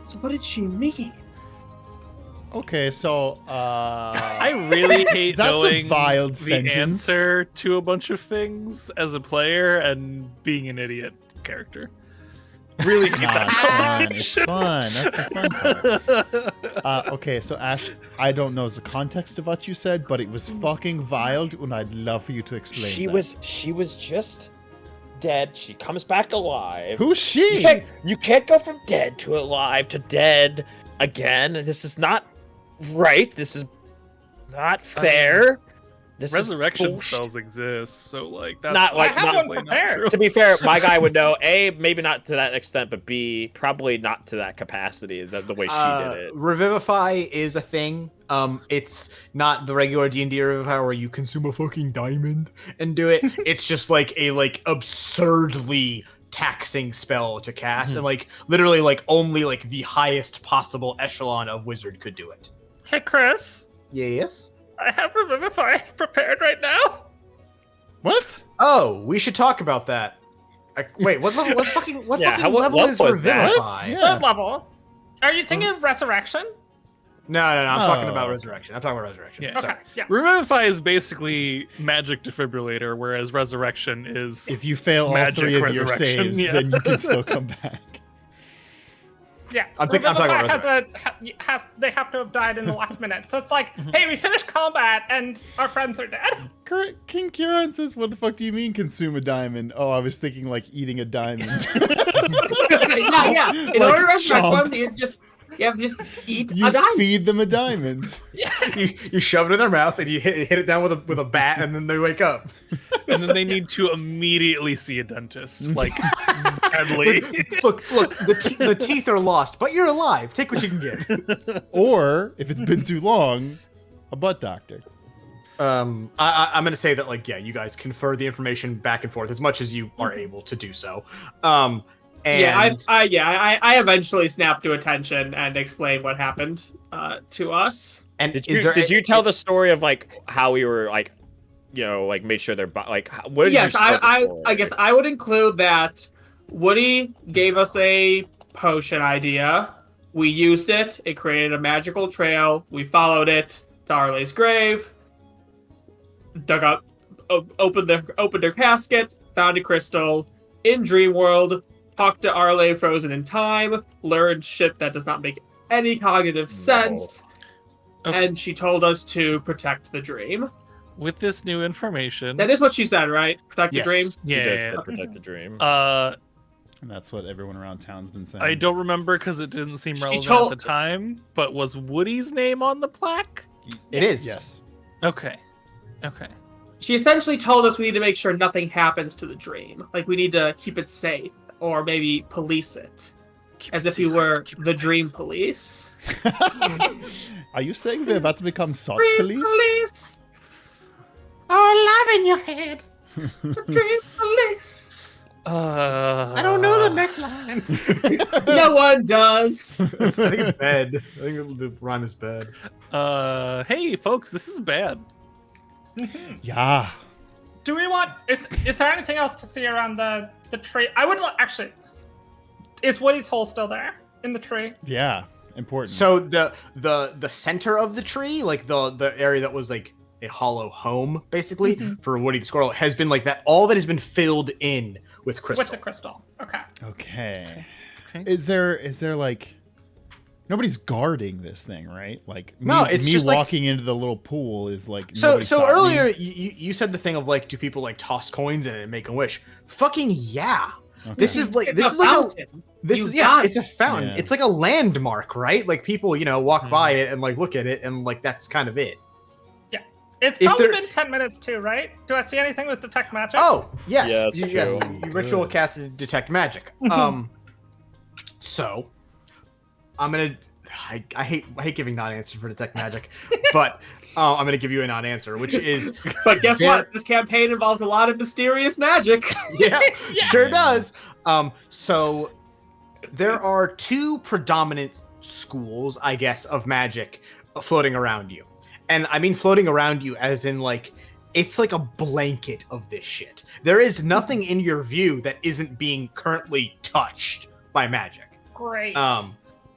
So what did she mean? Okay, so I really hate That's a knowing vile the sentence. answer to a bunch of things as a player and being an idiot character. Really hate Nah, that. it's fun. It's fun. That's the fun part. Okay, so Ash, I don't know the context of what you said, but it was fucking wild, and I'd love for you to explain She was just dead. She comes back alive. Who's she? You can't go from dead to alive to dead again. This is not right. This is not fair. This Resurrection is spells exist, so like that's Not like- I have not- one prepared. To be fair, my guy would know. A, maybe not to that extent, but B, probably not to that capacity. The way she did it. Revivify is a thing. It's not the regular D&D Revivify where you consume a fucking diamond and do it. It's just like a absurdly taxing spell to cast, and literally only the highest possible echelon of wizard could do it. Hey, Chris, Yes. I have Revivify prepared right now. What? Oh, we should talk about that. Wait, what level? What fucking What level is was that? Revivify? Yeah. Third level. Are you thinking of Resurrection? No. I'm talking Oh. about Resurrection. Yeah. Okay, yeah. Revivify is basically magic defibrillator, whereas resurrection is If you fail all Magic 3 of your resurrection, saves, yeah. then you can still come back. Yeah, I'm talking about they have to have died in the last minute. So it's like, hey, we finished combat and our friends are dead. King Kieran says, what the fuck do you mean consume a diamond? Oh, I was thinking eating a diamond. yeah. In order to resurrect chomp. ones, you have to just eat You a diamond. feed them a diamond. you shove it in their mouth and you hit it down with a bat, and then they wake up. and then they need to immediately see a dentist, badly. Look, the teeth are lost, but you're alive. Take what you can get. Or, if it's been too long, a butt doctor. I'm gonna say that you guys confer the information back and forth as much as you are able to do so. And I eventually snapped to attention and explained what happened to us. and Did you tell the story of how we were made sure they're what did Yes, you start the story? I guess I would include that Woody gave us a potion idea. We used it. It created a magical trail. We followed it to Arley's grave. Dug up, opened their casket, found a crystal in Dreamworld. Talked to Arley frozen in time. Learned shit that does not make any cognitive sense. Okay. And she told us to protect the dream. With this new information, That is what she said, right? Protect Yes. the dream. You did yeah. protect the dream. And that's what everyone around town's been saying. I don't remember because it didn't seem relevant told- at the time. But was Woody's name on the plaque? it is. Yes. Okay. She essentially told us we need to make sure nothing happens to the dream. We need to keep it safe, or maybe police it. As if you were the dream police. Are you saying we're about to become SOT Dream police! Oh, love in your head. The dream police! I don't know the next line. No one does. I think it's bed. I think the rhyme is bed. Hey, folks, this is bad. Yeah. Do we want? Is there anything else to see around the tree? I would actually. Is Woody's hole still there in the tree? Yeah. Important. So the center of the tree, the area that was a hollow home, basically, for Woody the Squirrel, has been that. All of it has been filled in with crystal. With the crystal. Okay. Okay. Okay. Is there nobody's guarding this thing, right? No, it's me just walking into the little pool is So nobody stopped me. earlier you said the thing of do people toss coins in it and make a wish? Fucking yeah. Okay. This is It's a fountain. it's a fountain. Yeah. It's like a landmark, right? People, walk by it and look at it and that's kind of it. It's If probably there- been 10 minutes too, right? Do I see anything with detect magic? Oh, yes. Yeah, that's yes. true. You ritual casted detect magic. So I'm gonna I hate giving non-answers for detect magic, but I'm gonna give you a non-answer, which is But guess There- what? This campaign involves a lot of mysterious magic. yeah, sure does. So there are two predominant schools, I guess, of magic floating around you. And I mean floating around you as in it's like a blanket of this shit. There is nothing in your view that isn't being currently touched by magic. Great.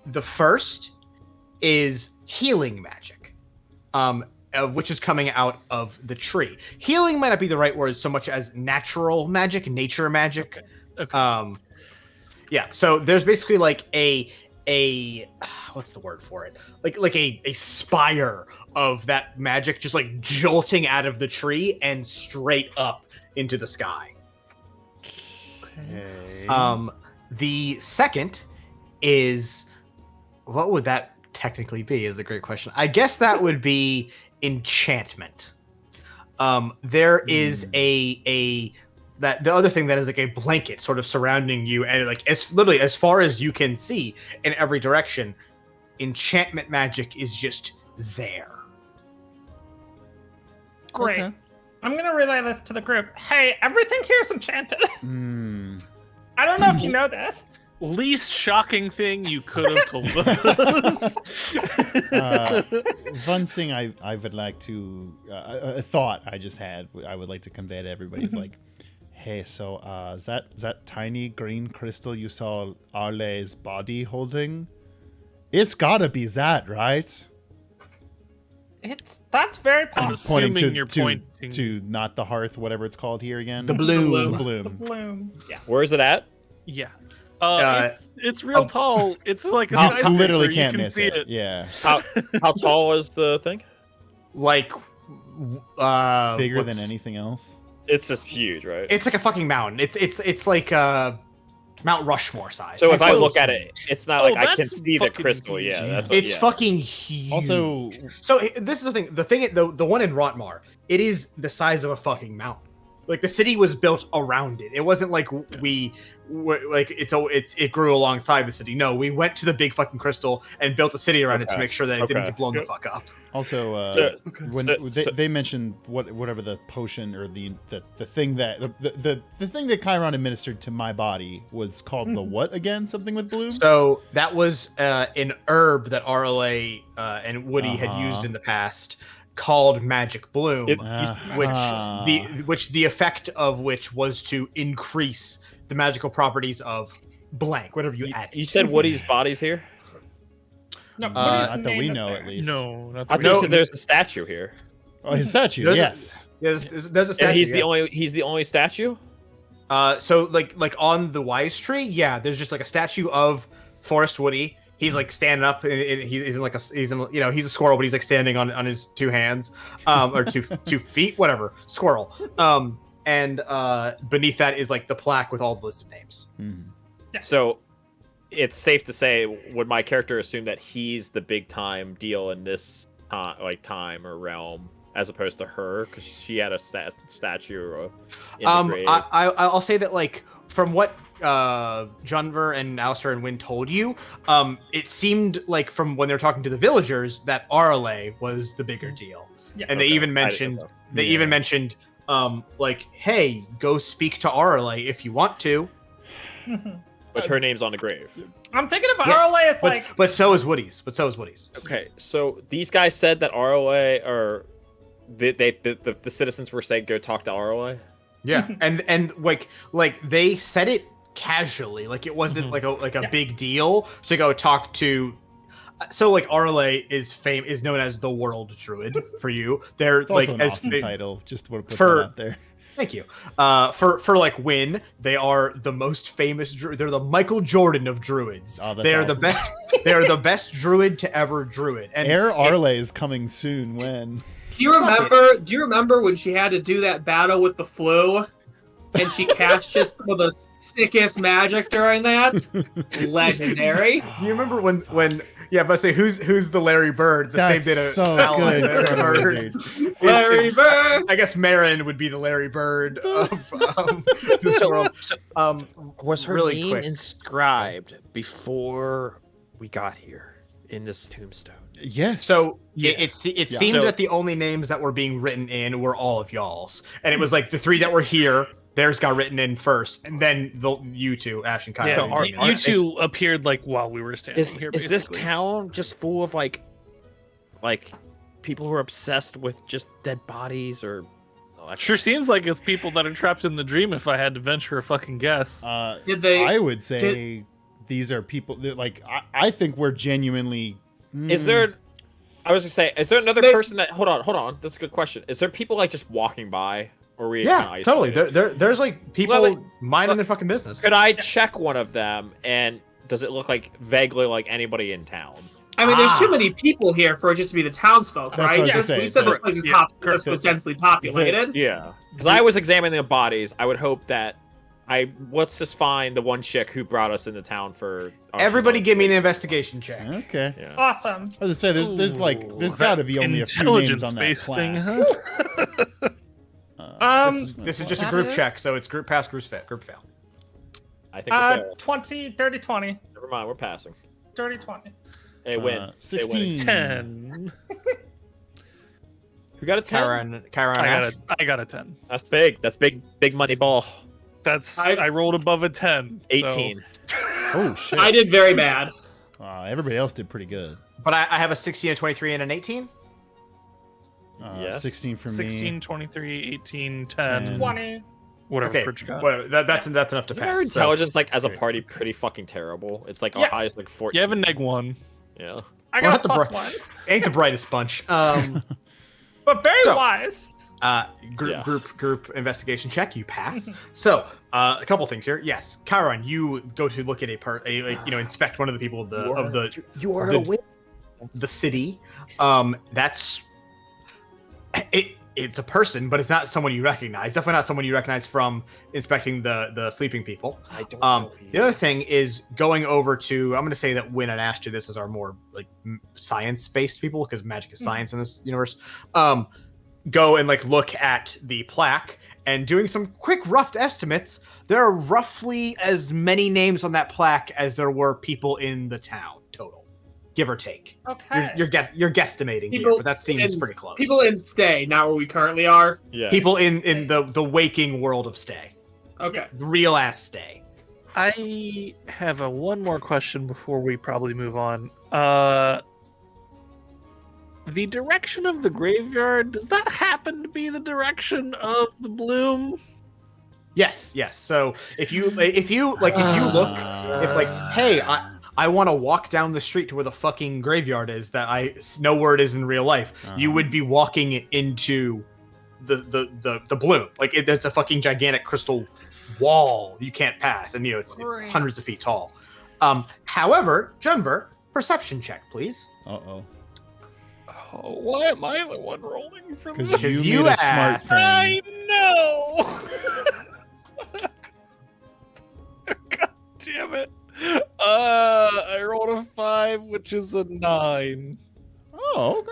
The first is healing magic, which is coming out of the tree. Healing might not be the right word so much as natural magic, nature magic. Okay. Yeah, so there's basically like a what's the word for it? Like a spire of that magic just like jolting out of the tree and straight up into the sky. Okay. The second is, what would that technically be? Is a great question. I guess that would be enchantment. There is that the other thing that is like a blanket sort of surrounding you, and like as literally as far as you can see in every direction, enchantment magic is just there. Great. Okay. I'm gonna relay this to the group. Hey, everything here is enchanted. I don't know if you know this. Least shocking thing you could have told us. One thing I would like to a thought I just had I would like to convey to everybody is like, hey, so that tiny green crystal you saw Arle's body holding, it's gotta be that, right? That's very I'm possible. assuming you're pointing to not the hearth, whatever it's called here again. The bloom. The bloom. Bloom. Yeah. Where is it at? Yeah. It's real tall. It's like a I skyscraper. literally You can't can miss see it. Yeah. How tall is the thing? Like Bigger than anything else. It's just huge, right? It's like a fucking mountain. It's like Mount Rushmore size. So if It's I so look at it, it's not like I can that's see the fucking crystal. huge. Yeah, that's it's yeah. fucking huge. Also, so this is the thing. The one in Rotmar, it is the size of a fucking mountain. Like the city was built around it. It wasn't like it grew alongside the city. No, we went to the big fucking crystal and built a city around it to make sure that it didn't get blown the fuck up. Also, when they mentioned whatever the potion or the thing that the thing that Chiron administered to my body was called the what again? Something with bloom. So that was an herb that RLA and Woody had used in the past, called Magic Bloom, which the effect of which was to increase the magical properties of blank, whatever you add. You said Woody's body's here? No, Not that we know, at least. No, not I the thought you said there's a statue here. Oh, his statue. There's a- Yes. There's a statue. And he's yeah. the only statue? So like on the Wise Tree, yeah, there's just like a statue of Forest Woody. He's like standing up, and he's a squirrel, but he's like standing on his two hands, or two feet, whatever, squirrel. And beneath that is like the plaque with all the list of names. So it's safe to say, would my character assume that he's the big time deal in this time or realm, as opposed to her, because she had a statue in the grave? I'll say that, like, from what Junver and Alistair and Wynn told you, it seemed like from when they were talking to the villagers that Arle was the bigger deal. Yeah. And they even mentioned like, hey, go speak to Arle if you want to. But her name's on the grave. I'm thinking of Yes, RLA as like. but so is Woody's. Okay, so these guys said that ROA, or the citizens were saying go talk to ROA. Yeah, and like they said it casually, like it wasn't like a big deal to go talk to. So like RLA is known as the World Druid for you. They're It's like also an awesome title. Just want to put that out there. Thank you. For like Wynn, they are the most famous druid. They're the Michael Jordan of druids. Oh, that's they are awesome. the best. They are the best druid to ever druid. And Air Arle is coming soon. When? Do you remember when she had to do that battle with the flu? And she cast just some of the sickest magic during that? Legendary. You remember when yeah, but say who's the Larry Bird? The That's same data. so outline good. Larry Bird. Larry Bird. I guess Marin would be the Larry Bird of this world. Was her really name quick. inscribed before we got here in this tombstone? Yes. So Yeah. it seemed So- that the only names that were being written in were all of y'all's, and it was like the three that were here. Theirs got written in first, and then you two, Ash and Kyle. Yeah, you two appeared like while we were standing here. Is this basically. town just full of like people who are obsessed with just dead bodies, or? Sure seems like it's people that are trapped in the dream. If I had to venture a fucking guess. Did they? I would say these are people that, like, I think we're genuinely. Is there? I was gonna say, is there another person that? Hold on. That's a good question. Is there people like just walking by, Or we Yeah, totally. There's like people minding their fucking business. Could I check one of them, and does it look like vaguely like anybody in town? I mean, there's too many people here for it just to be the townsfolk, That's right? what I was Yes, gonna we say, said but- this was densely populated. Yeah, because I was examining the bodies. I would hope that let's just find the one chick who brought us into town for. Everybody, give me an investigation check. Okay. Yeah. Awesome. I was gonna say there's got to be only a few names on that Intelligence-based thing, plaque. huh? This is just a group check, so it's group pass, group fail. I think we're fair. 20, dirty 20, Never mind, we're passing. dirty 20. Hey, win. 16. 10. Who got a 10? Chiron, I got a 10. That's big. That's big money ball. I rolled above a 10. 18. So. Oh shit! I did very bad. Everybody else did pretty good. But I have a 16, a 23, and an 18. Yes. 16 for 16, me. 23, 18, 10. 20. Whatever Okay, Prij got. whatever. That's enough to Isn't our pass. So, intelligence, like, as a party, pretty fucking terrible? It's like our Yes. highest, like, 14. You have a neg 1. Yeah. I We're got not a plus the 1. ain't the brightest bunch. But very So- wise. Group investigation check. You pass. So a couple things here. Yes, Chiron, you go to look at inspect one of the people You are the- a win. the city. That's it. It's a person, but it's not someone you recognize. Definitely not someone you recognize from inspecting the sleeping people. I don't know who The other thing is going over to. I'm going to say that Win and Ash do this as our more like science-based people because magic is science in this universe. Go and like look at the plaque and doing some quick rough estimates. There are roughly as many names on that plaque as there were people in the town total, give or take. Okay. You're guesstimating here, but that seems pretty close. People in Stay, not where we currently are. Yeah. People in the waking world of Stay, Okay. real ass Stay. I have one more question before we probably move on. The direction of the graveyard, does that happen to be the direction of the bloom? Yes. So if you look, if like, hey, I want to walk down the street to where the fucking graveyard is that I know where it is in real life, you would be walking into the bloom. Like there's a fucking gigantic crystal wall you can't pass, and it's hundreds of feet tall. However, Junver, perception check, please. Uh-oh. Oh, why am I the one rolling for this? Because you made a smart thing. I know! God damn it. I rolled a 5, which is a 9. Oh, okay.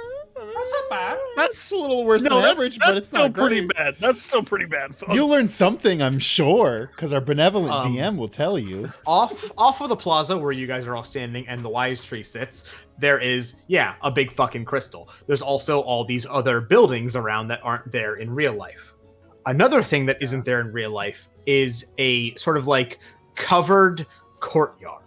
That's not bad. That's a little worse than that's, average, that's but it's still not pretty great. bad. That's still pretty bad, folks. You'll learn something, I'm sure, because our benevolent DM will tell you. Off of the plaza where you guys are all standing and the wise tree sits, there is a big fucking crystal. There's also all these other buildings around that aren't there in real life. Another thing that isn't there in real life is a sort of like covered courtyard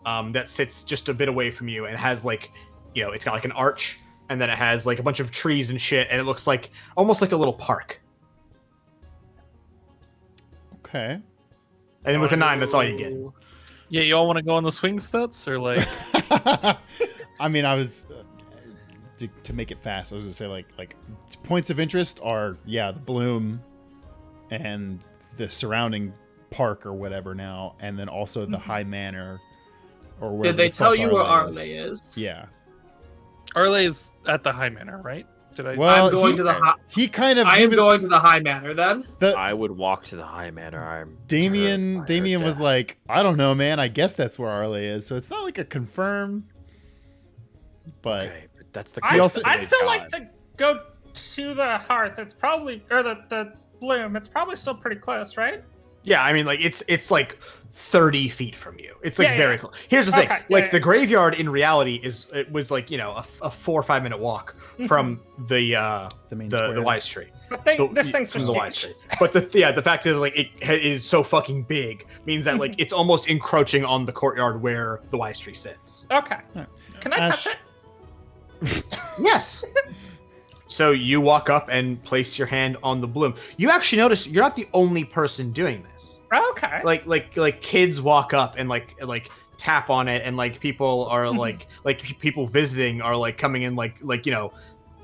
that sits just a bit away from you and has like, it's got like an arch, and then it has like a bunch of trees and shit, and it looks like almost like a little park. Okay. And then with a 9, that's all you get. Yeah, you all want to go on the swing stats, or like? I mean, I was to make it fast. I was gonna say like points of interest are the bloom and the surrounding park or whatever now, and then also the High Manor or wherever. Did they the fuck tell you where Arle Arle is? Yeah. Arle is at the High Manor, right? Did I? Well, I'm going to the high. He kind of. I he am was- going to the High Manor then. I would walk to the High Manor. Damien was like, I don't know, man. I guess that's where Arle is. So it's not like a confirm. But Okay, but that's the. I'd also- still like to go to the hearth. It's probably, or the bloom. It's probably still pretty close, right? Yeah, I mean, like it's like 30 feet from you. It's like Yeah, very yeah. close. Here's the thing: Okay, like yeah, the yeah. graveyard in reality was like a 4 or 5 minute walk from the main square. the wise tree. But The- this thing's from just the wise huge. tree. But the fact that like it is so fucking big means that like it's almost encroaching on the courtyard where the wise tree sits. Okay. Can I Ash- touch it? Yes. So you walk up and place your hand on the bloom. You actually notice you're not the only person doing this. Okay. Like kids walk up and like tap on it, and like people are like people visiting are like coming in like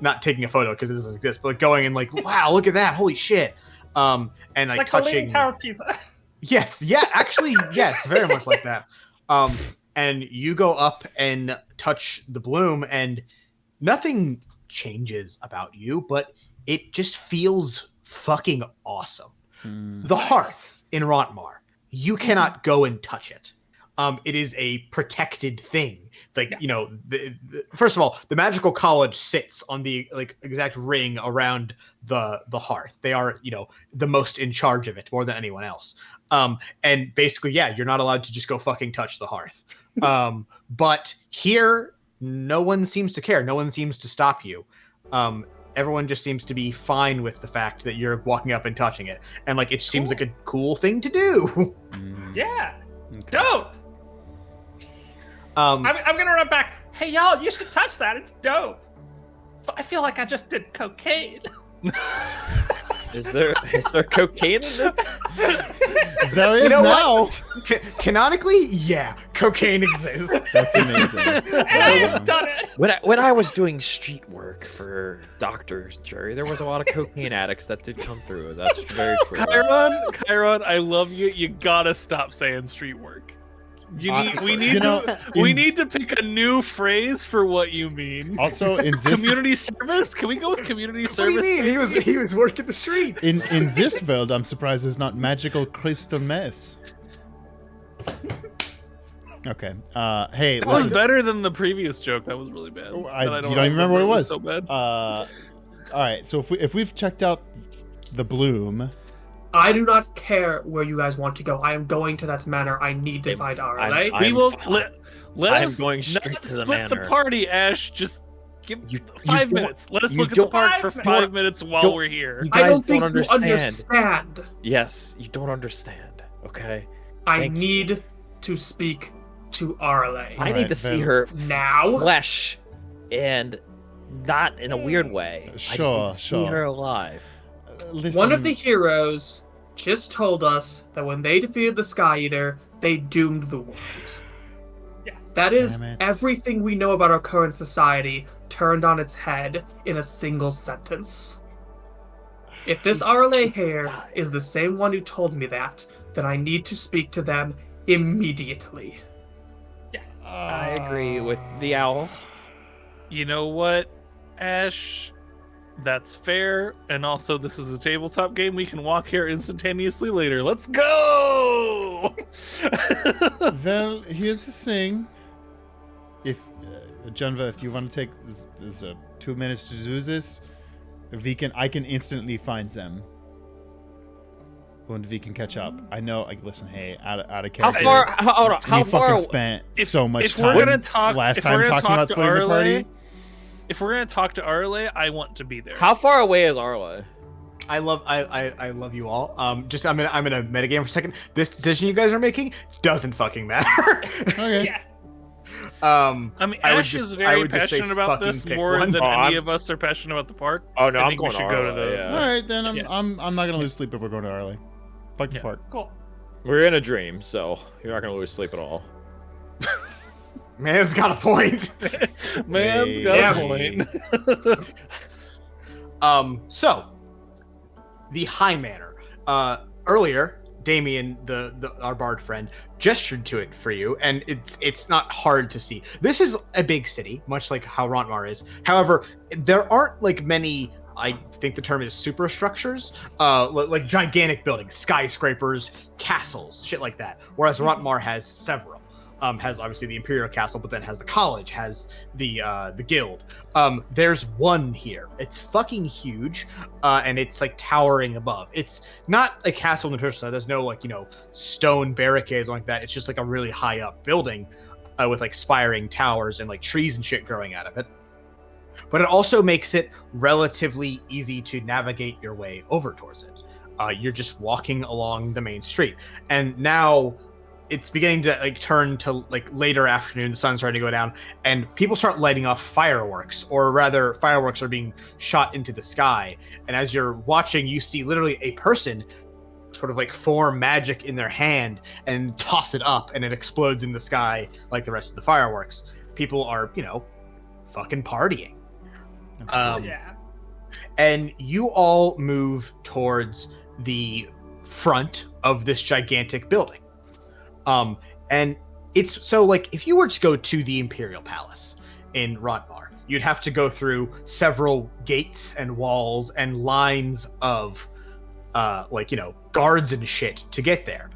not taking a photo because it doesn't exist, but like going and like, wow, look at that, holy shit, and like the Leaning touching. Tower of Pisa. Yes, yeah, actually, yes, very much like that. And you go up and touch the bloom, and nothing changes about you, but it just feels fucking awesome. The hearth in Rontmar, you cannot go and touch it. It is a protected thing. Like, you know, first of all, the magical college sits on the like exact ring around the hearth. They are, you know, the most in charge of it, more than anyone else. And basically, yeah, you're not allowed to just go fucking touch the hearth. But here, no one seems to care. No one seems to stop you. Everyone just seems to be fine with the fact that you're walking up and touching it. And like, it seems like a cool thing to do. Yeah. Okay. Dope. I'm gonna run back. Hey y'all, you should touch that. It's dope. I feel like I just did cocaine. Is there cocaine in this? There is You know now. Canonically, yeah, cocaine exists. That's amazing. And I have done it. When I was doing street work for Dr. Jerry, there was a lot of cocaine addicts that did come through. That's very true. Chiron, I love you. You gotta stop saying street work. We need to pick a new phrase for what you mean. Also, in this Community service? Can we go with community What do service? you mean? He was working the streets. in this world, I'm surprised there's not magical crystal mess. Okay. Hey, That was listen. better than the previous joke. That was really bad. You That don't even remember what it was. So bad. All right. So if we've checked out the bloom, I do not care where you guys want to go. I am going to that manor. I need to find Arale. We will let I'm us going straight not to the split the manor. party, Ash. Just give You 5 don't- minutes. Let us you look at the don't- park for 5 5 minutes while don't- we're here. You I guys don't think you understand. understand. Yes, you don't understand. Okay. I Thank you. need to speak to Arale. I need Alright, to see then. her Now? flesh, and not in a weird way. I Sure, just need to see sure. her alive. listen. One of the heroes just told us that when they defeated the Sky Eater, they doomed the world. Yes. That is Damn it. everything we know about our current society turned on its head in a single sentence. If this Arale here is the same one who told me that, then I need to speak to them immediately. Yes. I agree with the owl. You know what, Ash? That's fair. And also, this is a tabletop game. We can walk here instantaneously later. Let's go! Well, here's the thing. If Janva, if you want to take 2 minutes to do this, I can instantly find them. And we can catch up. I know. Like, listen, hey, out of How character. far? Hold on. we How far? fucking spent so much if time we're gonna talk, last if time we're gonna talking talk about to splitting the Arale, party. if we're gonna talk to Arale, I want to be there. How far away is Arla? I love love you all. I'm gonna metagame for a second. This decision you guys are making doesn't fucking matter. Okay. Yes. I mean, I would Ash is just- I very would just say passionate about fucking this pick more one. than Oh, any I'm- of us are passionate about the park. Oh no, I I'm think going we should to go to Arla, the. yeah. All right, then Yeah. I'm not gonna lose sleep if we're going to Arlie. Fuck the Yeah. park. Cool. We're in a dream, so you're not gonna lose sleep at all. Man's got a point. Man's Hey. got Yeah. a point. So the High Manor. Earlier, Damien, our bard friend, gestured to it for you, and it's not hard to see. This is a big city, much like how Rontmar is. However, there aren't like many. I think the term is superstructures, like gigantic buildings, skyscrapers, castles, shit like that. Whereas Rontmar has several. Has obviously the Imperial Castle, but then has the college, has the guild. There's one here. It's fucking huge, and it's like towering above. It's not a castle in the traditional side. There's no like stone barricades like that. It's just like a really high up building with like spiring towers and like trees and shit growing out of it. But it also makes it relatively easy to navigate your way over towards it. You're just walking along the main street, and now it's beginning to like turn to like later afternoon. The sun's starting to go down, and people start lighting off fireworks, or rather, fireworks are being shot into the sky. And as you're watching, you see literally a person sort of like form magic in their hand and toss it up, and it explodes in the sky like the rest of the fireworks. People are, fucking partying. Yeah. And you all move towards the front of this gigantic building. And it's so like if you were to go to the Imperial Palace in Rodmar, you'd have to go through several gates and walls and lines of guards and shit to get there.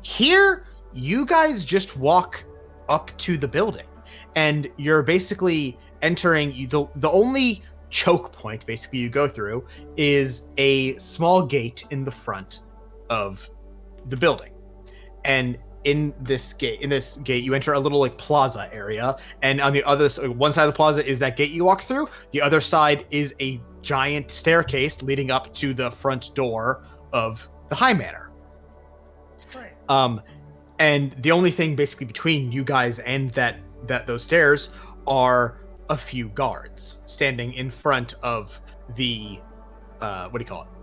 Here, you guys just walk up to the building, and you're basically entering the only choke point basically you go through is a small gate in the front of the building. And in this gate you enter a little like plaza area, and on the other one side of the plaza is that gate you walk through. The other side is a giant staircase leading up to the front door of the High Manor. Right. And the only thing basically between you guys and those stairs are a few guards standing in front of the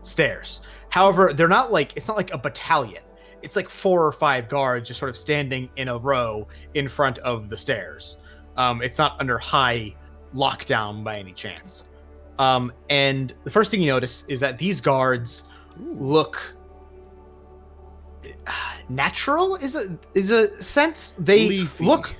stairs. However, they're not like, it's not like a battalion. It's like 4 or 5 guards just sort of standing in a row in front of the stairs. It's not under high lockdown by any chance. And the first thing you notice is that these guards look natural is a sense. They Leafy. look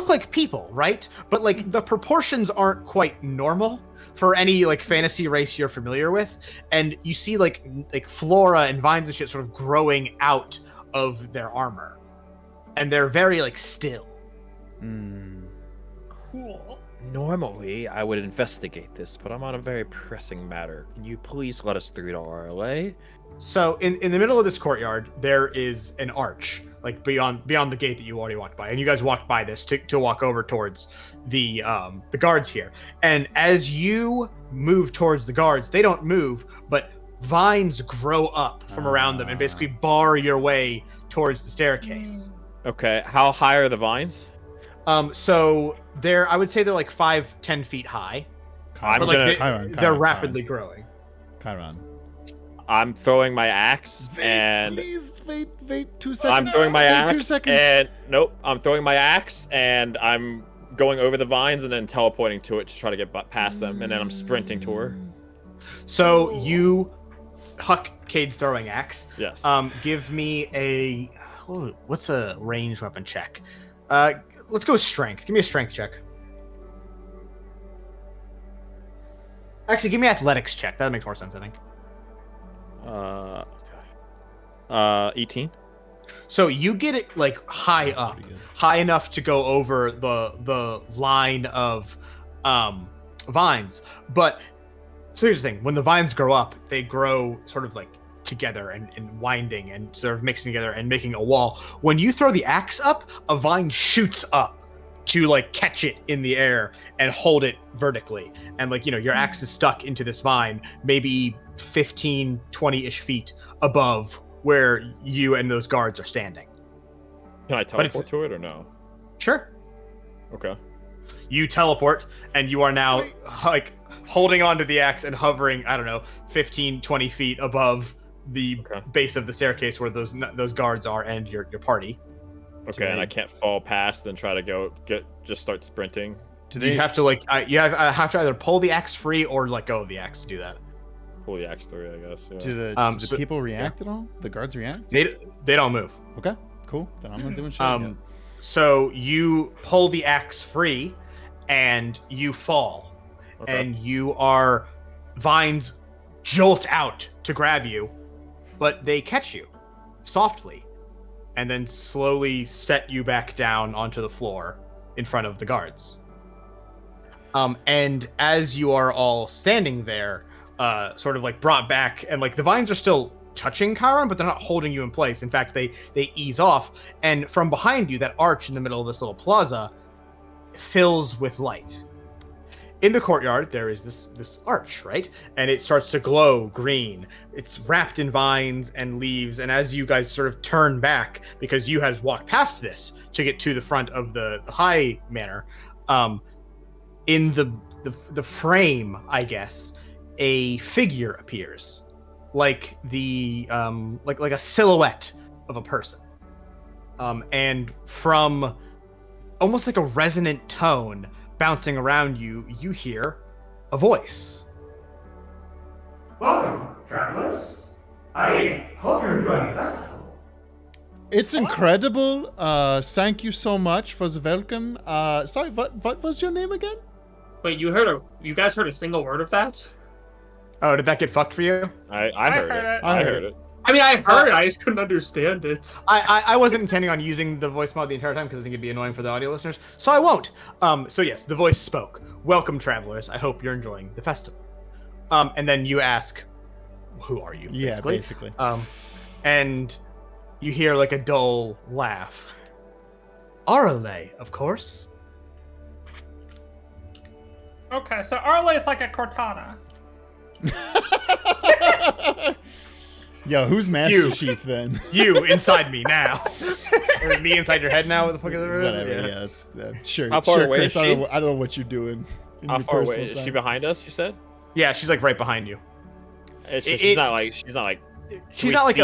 like people, right? But like the proportions aren't quite normal for any like fantasy race you're familiar with. And you see like flora and vines and shit sort of growing out of their armor. And they're very like still. Cool. Normally, I would investigate this, but I'm on a very pressing matter. Can you please let us through to RLA? So in the middle of this courtyard, there is an arch, like beyond the gate that you already walked by, and you guys walked by this to walk over towards the guards here. And as you move towards the guards, they don't move, but vines grow up from around them and basically bar your way towards the staircase. Okay, how high are the vines? So I would say they're like 5-10 feet high, I'm but like gonna- they're rapidly growing. Chiron. I'm throwing my axe and Please wait 2 seconds. I'm throwing my Wait 2 axe seconds. and nope, I'm throwing my axe and I'm going over the vines and then teleporting to it to try to get past them, and then I'm sprinting to her. So you huck Cade's throwing axe. Yes. Give me what's a ranged weapon check? Let's go strength. Give me a strength check. Actually, give me athletics check. That makes more sense, I think. Okay. 18. So you get it like high up, high enough to go over the line of vines. But so here's the thing: when the vines grow up, they grow sort of like together and winding and sort of mixing together and making a wall. When you throw the axe up, a vine shoots up to like catch it in the air and hold it vertically. And like, your axe is stuck into this vine, maybe 15, 20-ish feet above where you and those guards are standing. Can I teleport to it or no? Sure. Okay. You teleport and you are now like holding onto the axe and hovering, I don't know, 15, 20 feet above the base of the staircase where those guards are and your party. Okay, and I can't fall past and try to just start sprinting. You have to you have to either pull the axe free or let go of the axe to do that. Pull the axe through, I guess. Yeah. Do the people react at all? The guards react? They don't move. Okay, cool. Then I'm not doing shit yet. So you pull the axe free and you fall. Okay. And vines jolt out to grab you, but they catch you softly and then slowly set you back down onto the floor in front of the guards. And as you are all standing there, sort of like brought back, and like the vines are still touching Chiron, but they're not holding you in place. In fact, they ease off, and from behind you, that arch in the middle of this little plaza fills with light. In the courtyard, there is this arch, right? And it starts to glow green. It's wrapped in vines and leaves, and as you guys sort of turn back, because you had walked past this to get to the front of the High Manor, in the frame, I guess, a figure appears, like like a silhouette of a person, and from almost like a resonant tone bouncing around you, you hear, a voice. Welcome, travelers. I hope you're enjoying the festival. It's incredible. Thank you so much for the welcome. Sorry, what was your name again? Wait, you guys heard a single word of that? Oh, did that get fucked for you? I heard it. I heard it. I mean, I heard it. I just couldn't understand it. I wasn't intending on using the voice mod the entire time because I think it'd be annoying for the audio listeners, so I won't. So yes, the voice spoke. Welcome, travelers. I hope you're enjoying the festival. And then you ask, who are you? Yeah, basically. And you hear like a dull laugh. Arale, of course. Okay, so Arle is like a Cortana. Yo, who's Master Chief then? You inside me now. Or me inside your head now? What the fuck is it? Whatever, yeah, it's, sure. How far sure, away Chris, is she? I don't know what you're doing. How far away is she behind us? You said? Yeah, she's like right behind you. She's not like. She's not like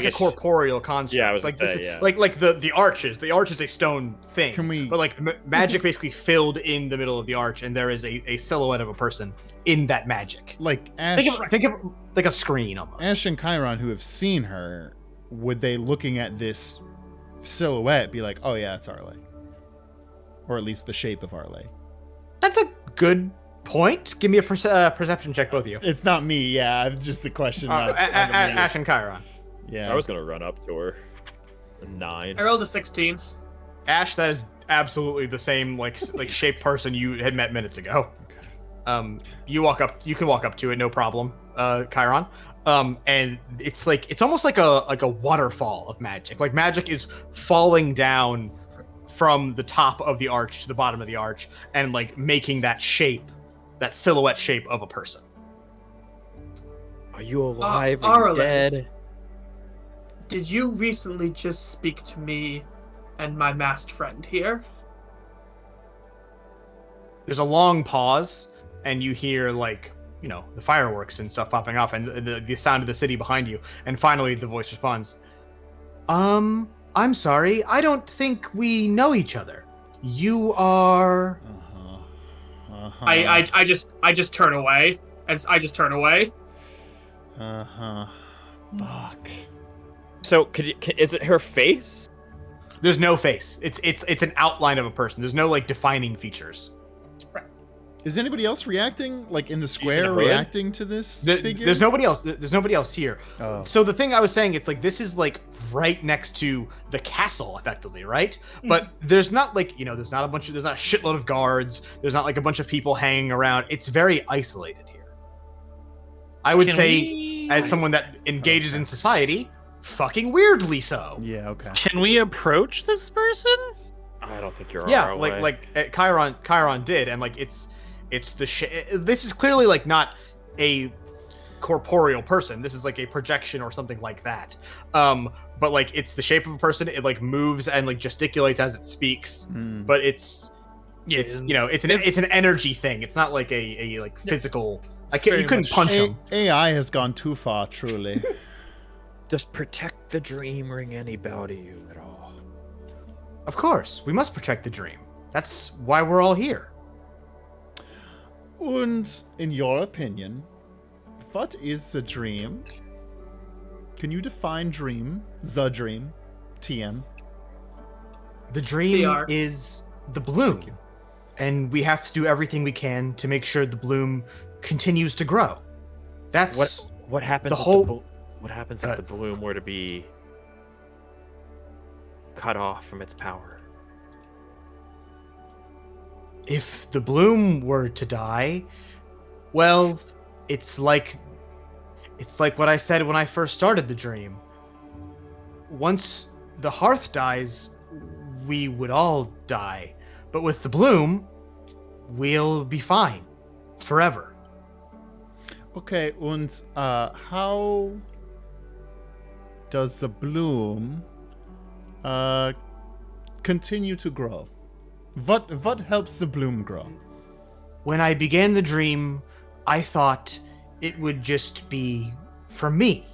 a corporeal construct. Yeah, I was like gonna this. say, yeah. Like the arches. The arch is a stone thing. Can we? But like magic basically filled in the middle of the arch, and there is a silhouette of a person in that magic. Like Ash. Think of like a screen almost. Ash and Chiron, who have seen her, would they, looking at this silhouette, be like, "Oh yeah, it's Arle," or at least the shape of Arle? That's a good point. Give me a perception check, both of you. It's not me. Yeah, it's just a question. Ash and Chiron. Yeah, I was gonna run up to her. A 9. I rolled a 16. Ash, that is absolutely the same like shaped person you had met minutes ago. You can walk up to it, no problem, Chiron. And it's almost like a waterfall of magic. Like magic is falling down from the top of the arch to the bottom of the arch and like making that shape, that silhouette shape of a person. Are you alive? Are you Arle, dead? Did you recently just speak to me and my masked friend here? There's a long pause, and you hear like, the fireworks and stuff popping off, and the sound of the city behind you. And finally, the voice responds, I'm sorry, I don't think we know each other. You are... I just turn away, and I just turn away. Fuck. So, is it her face? There's no face. It's an outline of a person. There's no like defining features. Is anybody else reacting, like in the in square, a hood? reacting to this figure? There's nobody else. There's nobody else here. Oh. So the thing I was saying, it's like this is like right next to the castle, effectively, right? But there's not like there's not a shitload of guards. There's not like a bunch of people hanging around. It's very isolated here. I would say, as someone that engages in society, fucking weirdly so. Yeah. Okay. Can we approach this person? I don't think you're. Yeah, away. like Chiron did, and like it's this is clearly like not a corporeal person. This is like a projection or something like that. But like it's the shape of a person. It like moves and like gesticulates as it speaks. But it's an energy thing. It's not like a like physical. You couldn't punch him. AI has gone too far, truly. Does protect the dream ring any bell to you at all? Of course, we must protect the dream. That's why we're all here. And in your opinion, what is the dream? Can you define dream? The dream. TM. The dream CR. is the bloom. And we have to do everything we can to make sure the bloom continues to grow. That's what happens. What happens if the bloom were to be cut off from its power? If the bloom were to die, well, it's like what I said when I first started the dream. Once the hearth dies, we would all die. But with the bloom, we'll be fine. Forever. Okay, and how does the bloom continue to grow? What helps the bloom grow? When I began the dream, I thought it would just be from me.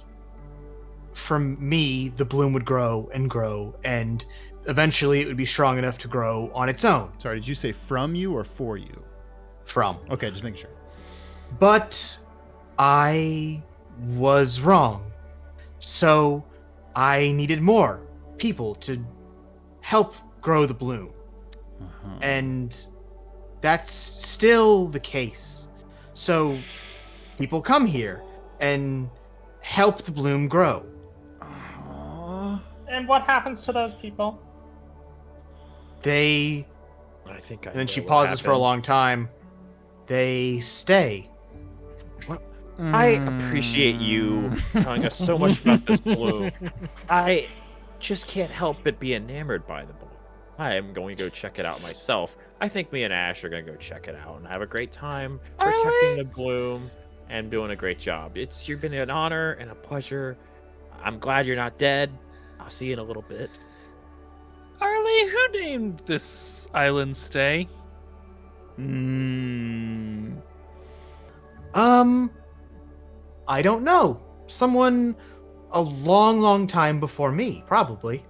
From me, the bloom would grow, and eventually it would be strong enough to grow on its own. Sorry, did you say from you or for you? from. Okay, just making sure. But I was wrong. So I needed more people to help grow the bloom. And that's still the case. So people come here and help the bloom grow. And what happens to those people? I think and then she pauses for a long time. They stay. I appreciate you telling us so much about this bloom. I just can't help but be enamored by the bloom. I am going to go check it out myself. I think me and Ash are going to go check it out and have a great time protecting the bloom and doing a great job. You've been an honor and a pleasure. I'm glad you're not dead. I'll see you in a little bit. Arlie, who named this island stay? I don't know. Someone a long time before me, probably.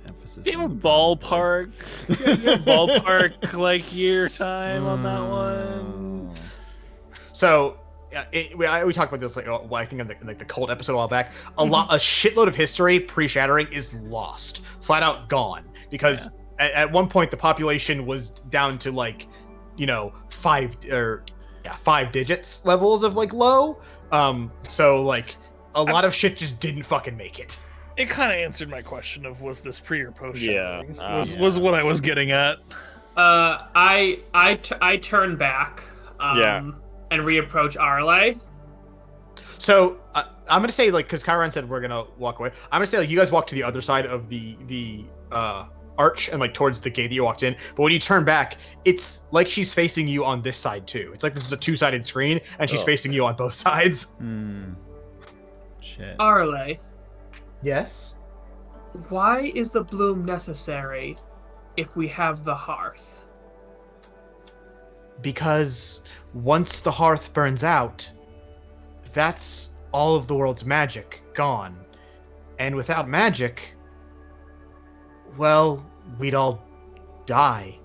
Emphasis. Do you have a ballpark? Do you have a ballpark like year time on that one? So we talked about this I think in the cult episode a while back. A shitload of history pre-shattering is lost, flat out gone, because at one point the population was down to 5 digits levels of low. So a lot of shit just didn't fucking make it. It kind of answered my question of was this pre or post shattering? Yeah. Was what I was getting at. I turn back. And reapproach Arle. So I'm gonna say because Kyron said we're gonna walk away. I'm gonna say you guys walk to the other side of the arch and towards the gate that you walked in. But when you turn back, it's like she's facing you on this side too. It's like this is a 2-sided screen and she's facing you on both sides. Shit. Arle, Yes. why is the bloom necessary if we have the hearth? Because once the hearth burns out, that's all of the world's magic gone. And without magic, well, we'd all die.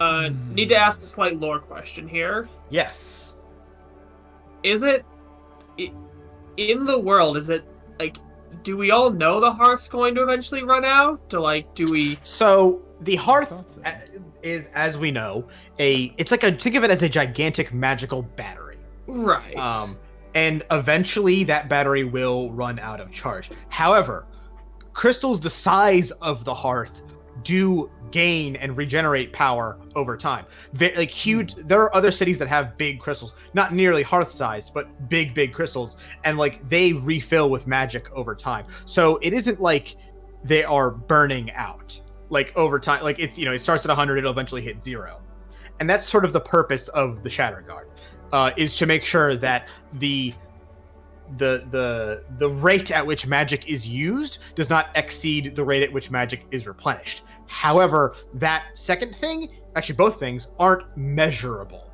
Need to ask a slight lore question here. Yes. Is it in the world? Is it do we all know the hearth's going to eventually run out? Do we? So the hearth is, as we know, think of it as a gigantic magical battery. Right. And eventually that battery will run out of charge. However, crystals the size of the hearth do gain and regenerate power over time. Huge. There are other cities that have big crystals, not nearly hearth sized, but big crystals, and they refill with magic over time. So it isn't like they are burning out over time. It's it starts at 100, it'll eventually hit 0, and that's sort of the purpose of the Shatter Guard, is to make sure that the rate at which magic is used does not exceed the rate at which magic is replenished. However, that second thing, actually both things, aren't measurable.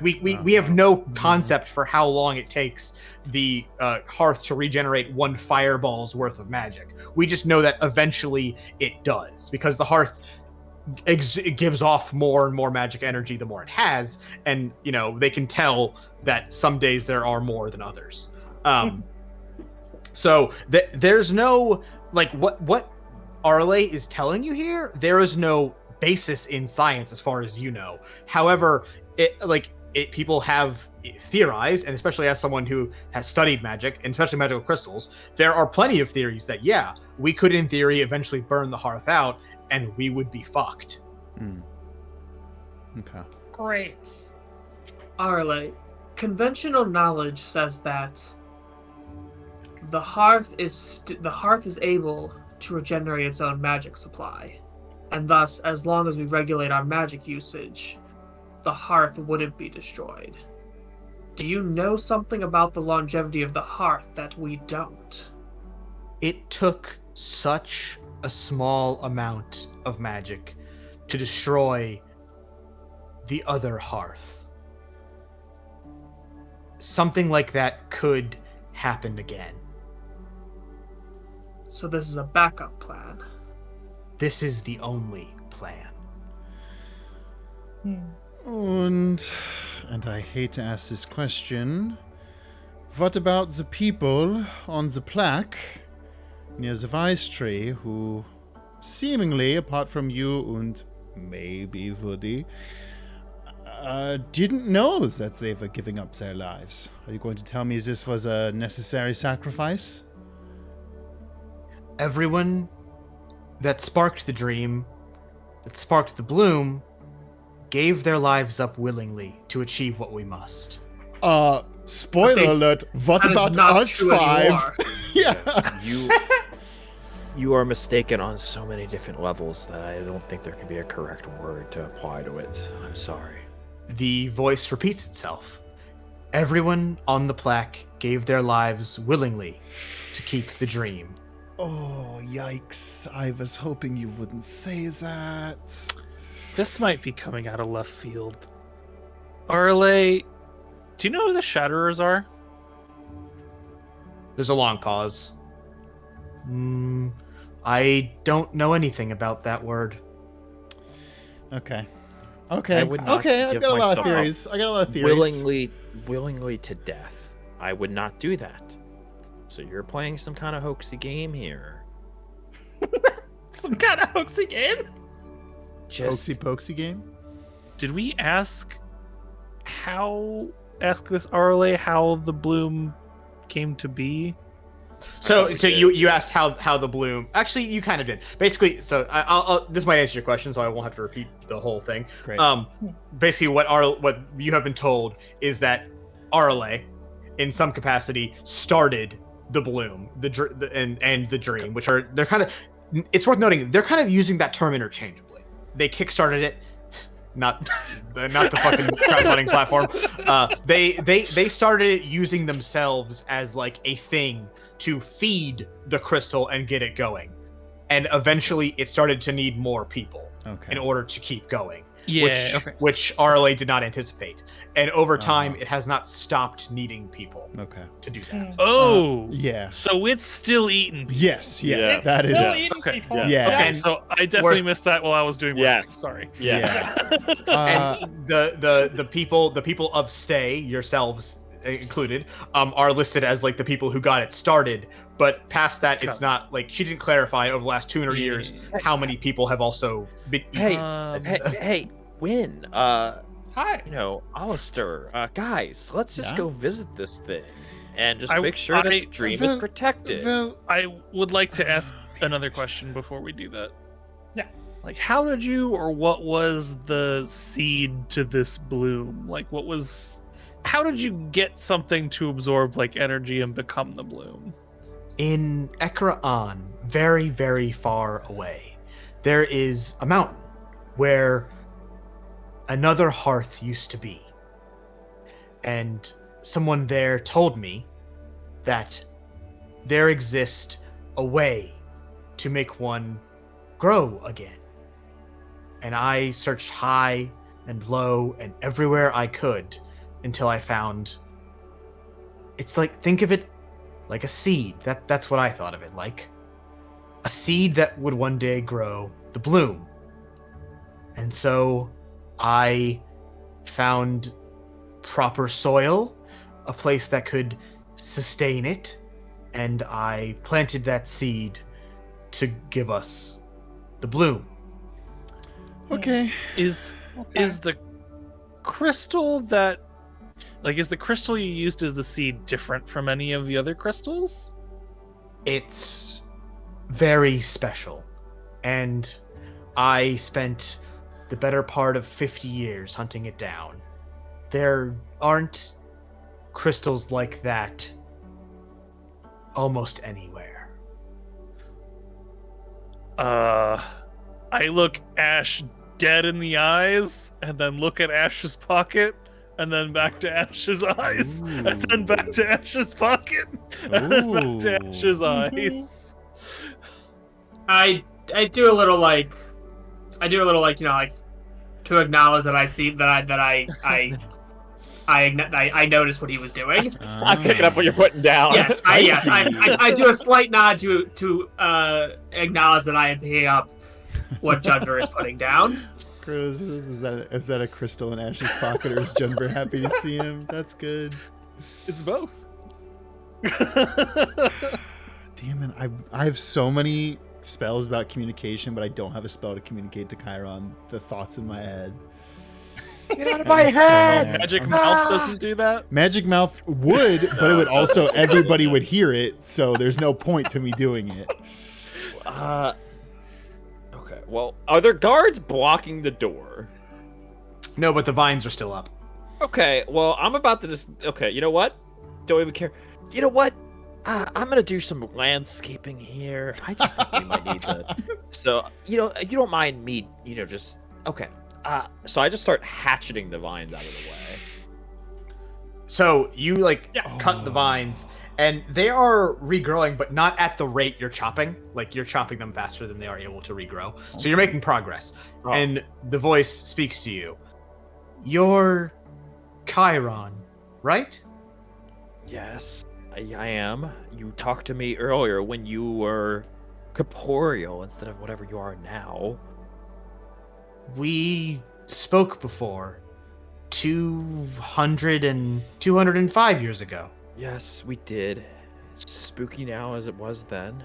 We have no concept for how long it takes the hearth to regenerate 1 fireball's worth of magic. We just know that eventually it does, because the hearth it gives off more and more magic energy the more it has, and they can tell that some days there are more than others. So there's no what Arle is telling you here. There is no basis in science as far as you know. However, people have theorized, and especially as someone who has studied magic and especially magical crystals, there are plenty of theories that we could in theory eventually burn the hearth out and we would be fucked. Okay. Great. Arle, conventional knowledge says that the hearth is able to regenerate its own magic supply, and thus, as long as we regulate our magic usage, the hearth wouldn't be destroyed. Do you know something about the longevity of the hearth that we don't? It took such a small amount of magic to destroy the other hearth. Something like that could happen again. So this is a backup plan. This is the only plan. And I hate to ask this question, what about the people on the plaque near the Vice tree who seemingly, apart from you and maybe Woody, didn't know that they were giving up their lives? Are you going to tell me this was a necessary sacrifice? Everyone that sparked the dream, that sparked the bloom, gave their lives up willingly to achieve what we must. Spoiler alert, what That is about not us true five? anymore. Yeah. You are mistaken on so many different levels that I don't think there can be a correct word to apply to it. I'm sorry. The voice repeats itself. Everyone on the plaque gave their lives willingly to keep the dream. Oh, yikes. I was hoping you wouldn't say that. This might be coming out of left field. Arle, do you know who the Shatterers are? There's a long pause. I don't know anything about that word. Okay. I Okay. would not Okay, I've give got a lot of myself theories. Willingly to death. I would not do that. So you're playing some kind of hoaxy game here. Some kind of hoaxy game? Just Pokesy pokesy game? Did we ask this Arle how the bloom came to be? So you asked how the bloom. Actually, you kind of did. Basically, so I'll this might answer your question, so I won't have to repeat the whole thing. Great. Basically, what you have been told is that Arle, in some capacity, started the bloom, and the dream, which are they're kind of. It's worth noting they're kind of using that term interchangeably. They kickstarted it. Not the fucking crowdfunding platform. They started it using themselves as like a thing to feed the crystal and get it going, and eventually it started to need more people in order to keep going. Yeah, which RLA did not anticipate, and over time it has not stopped needing people to do that. Oh, yeah. So it's still eating. Yes, Yeah. that is. Still eating Okay. people. Yeah. Okay, And so I definitely missed that while I was doing work. Yes. Sorry. Yeah. And the people of stay, yourselves included, are listed as like the people who got it started. But past that, it's not like she didn't clarify over the last 200 years how many people have also been. Hey, Win. Hi. Alistair, guys, let's just go visit this thing and just make sure that the dream Well, is protected. well, I would like to ask another question before we do that. Yeah. Like, how did you, or what was the seed to this bloom? Like, how did you get something to absorb, like, energy and become the bloom? In Ekra'an, very, very far away, there is a mountain where another hearth used to be. And someone there told me that there exists a way to make one grow again. And I searched high and low and everywhere I could until I found... It's like, think of it like a seed. That's what I thought of it like. A seed that would one day grow the bloom. And so I found proper soil, a place that could sustain it, and I planted that seed to give us the bloom. Okay. Is the crystal that... Like, is the crystal you used as the seed different from any of the other crystals? It's very special. And I spent the better part of 50 years hunting it down. There aren't crystals like that almost anywhere. I look Ash dead in the eyes, and then look at Ash's pocket, and then back to Ash's eyes, and then back to Ash's pocket, and then back to Ash's eyes. I do a little like to acknowledge that I see that I noticed what he was doing. I'm picking up what you're putting down. Yes, I do a slight nod to acknowledge that I am picking up what Junder is putting down. Gross. Is that a crystal in Ash's pocket, or is Junber happy to see him? That's good. It's both. Damn it! I have so many spells about communication, but I don't have a spell to communicate to Chiron the thoughts in my head. Get out of my head! Magic Mouth doesn't do that? Magic Mouth would, but it would also, everybody would hear it, so there's no point to me doing it. Okay, well, are there guards blocking the door? No, but the vines are still up. Okay, well, I'm about to just... Okay, you know what? Don't even care. You know what? I'm gonna do some landscaping here. I just think we might need to... So, you don't mind me, just... Okay. So I just start hatcheting the vines out of the way. So you cut the vines, and they are regrowing, but not at the rate you're chopping. Like you're chopping them faster than they are able to regrow. So you're making progress. Oh. And the voice speaks to you. You're Chiron, right? Yes, I am. You talked to me earlier when you were corporeal instead of whatever you are now. We spoke before 205 years ago. Yes, we did. Spooky now as it was then.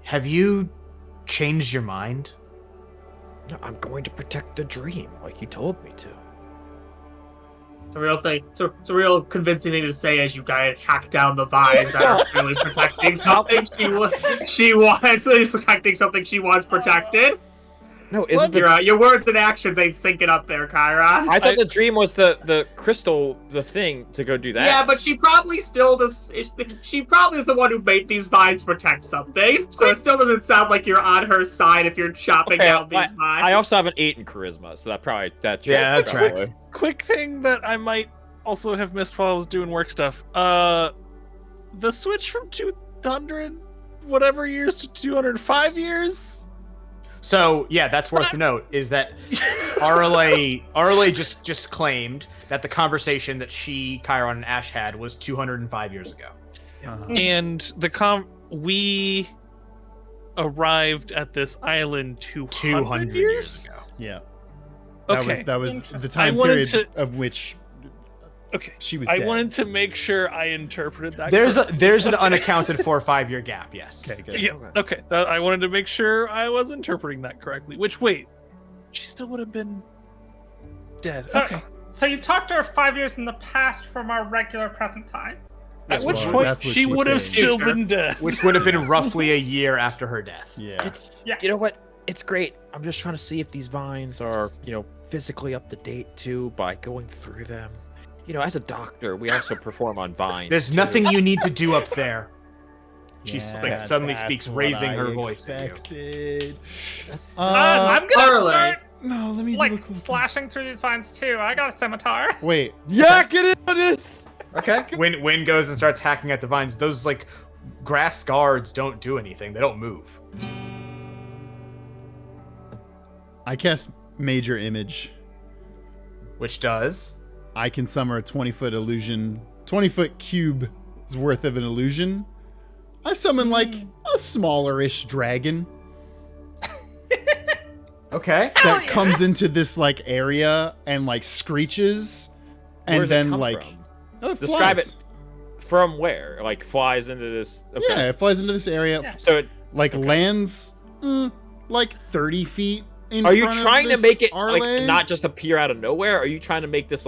Have you changed your mind? No, I'm going to protect the dream like you told me to. It's a real thing. So it's a real convincing thing to say as you guys hack down the vines that are really protecting something she wants protecting something she wants protected. No, isn't Your words and actions ain't syncing up there, Chiron. I thought the dream was the crystal, the thing to go do that. Yeah, but she probably still does. She probably is the one who made these vines protect something. So it still doesn't sound like you're on her side if you're chopping down these vines. I also have an 8 in charisma, so that that tracks. tracks. Quick thing that I might also have missed while I was doing work stuff. The switch from 200 whatever years to 205 years. So yeah, that's worth the note. Is that Arle just claimed that the conversation that Chiron and Ash had was 205 years ago. And we arrived at this island 200 years ago. Yeah. Okay. That was the time period of which she was dead. I wanted to make sure I interpreted that. There's an unaccounted for 5-year gap. Yes. Okay, good. Yes. Okay. I wanted to make sure I was interpreting that correctly. Which, wait, she still would have been dead. So, so you talked to her 5 years in the past from our regular present time. At which point she would have still been dead. Which would have been roughly a year after her death. Yeah. You know what? It's great. I'm just trying to see if these vines are, physically up to date too by going through them. As a doctor, we also perform on vines. There's nothing you need to do up there. She Yeah, suddenly that's speaks, what raising I her voice. expected. I'm gonna start No, let me slashing through these vines too. I got a scimitar. Wait. Yeah, get into this. Okay. When goes and starts hacking at the vines, those grass guards don't do anything. They don't move. I cast Major Image. Which does? I can summon a 20-foot illusion, 20-foot cube is worth of an illusion. I summon a smaller-ish dragon. Okay. That comes into this area and screeches, and Where's then it come it Describe flies. it from where? Flies into this. Okay. Yeah, it flies into this area. Yeah. So it, Lands 30 feet in are you front of trying to this make it Arle. not just appear out of nowhere? Or are you trying to make this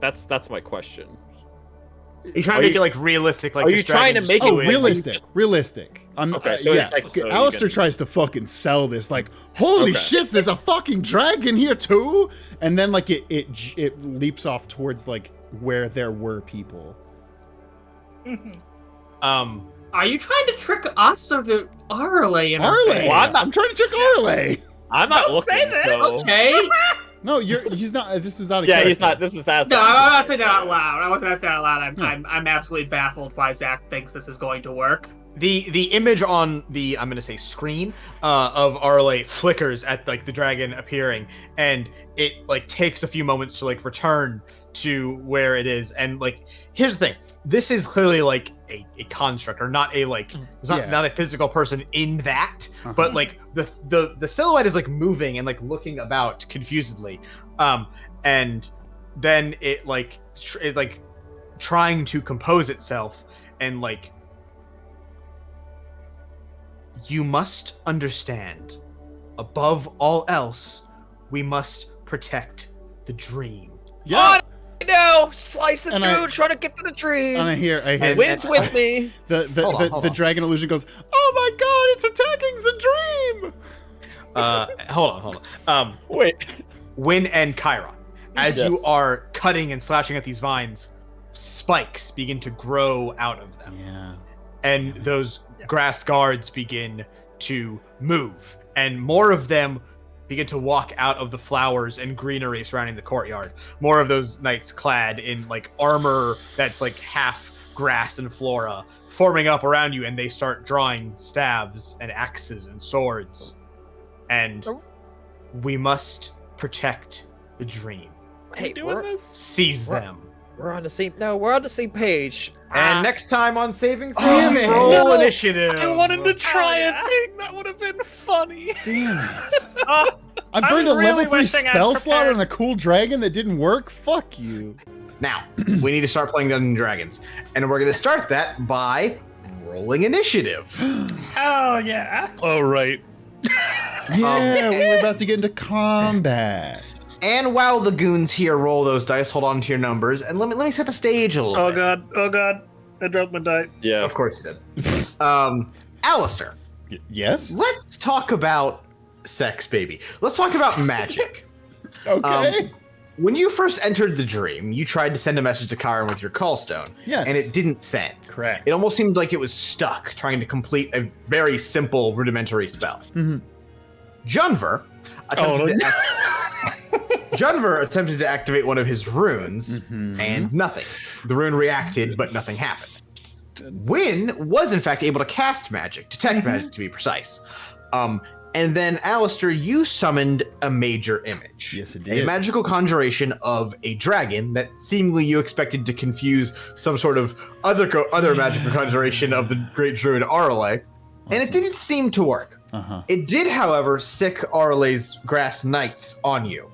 that's my question. You trying to make it realistic? Are you trying to make it realistic? Okay, so yeah. it's so Alistair tries to fucking sell this. Holy shit! There's a fucking dragon here too. And then it leaps off towards where there were people. Are you trying to trick us or the Arle in our Arle. face? Well, I'm trying to trick Arle. I'm not Don't looking. say this. So. Okay. No, he's not. This was not a Yeah, character. he's not. This is that. No, I'm not saying that out loud. I wasn't asking that out loud. I'm absolutely baffled why Zach thinks this is going to work. The image on the screen of Arle flickers at the dragon appearing, and it takes a few moments to return to where it is. And like, here's the thing. This is clearly like a construct, or not a like, it's not a physical person in that, but like the silhouette is like moving and like looking about confusedly. And then it like trying to compose itself, and like, you must understand, above all else, we must protect the dream. Yeah. No, slice it through, try to get to the dream. And I hear wins with me. The dragon illusion goes, oh my god, it's attacking the dream. Hold on. Wait. Win and Chiron. As you are cutting and slashing at these vines, spikes begin to grow out of them. Yeah. And those grass guards begin to move, and more of them begin to walk out of the flowers and greenery surrounding the courtyard. More of those knights clad in like armor that's like half grass and flora forming up around you, and they start drawing staves and axes and swords. And we must protect the dream. Hey, Seize them. We're on the same page. And next time on Saving Throw, roll initiative. I wanted to try a thing that would have been funny. Damn it. I burned a really level 3 wishing I'd spell slot prepared. on a cool dragon that didn't work? Fuck you. Now, we need to start playing Dungeons & Dragons. And we're going to start that by rolling initiative. Hell yeah. All right. Yeah, we were about to get into combat. And while the goons here roll those dice, hold on to your numbers, and let me set the stage a little bit. Oh god. I dropped my die. Yeah. Of course you did. Alistair, Yes? let's talk about sex, baby. Let's talk about magic. Okay. When you first entered the dream, you tried to send a message to Chiron with your callstone. Yes. And it didn't send. Correct. It almost seemed like it was stuck trying to complete a very simple rudimentary spell. Junver attempted to activate one of his runes, and nothing. The rune reacted, but nothing happened. Wynn was in fact able to cast magic, detect magic to be precise. And then, Alistair, you summoned a major image. Yes, it did. A magical conjuration of a dragon that seemingly you expected to confuse some sort of other magical conjuration of the great druid Arale. And it didn't seem to work. It did, however, sick Arale's grass knights on you.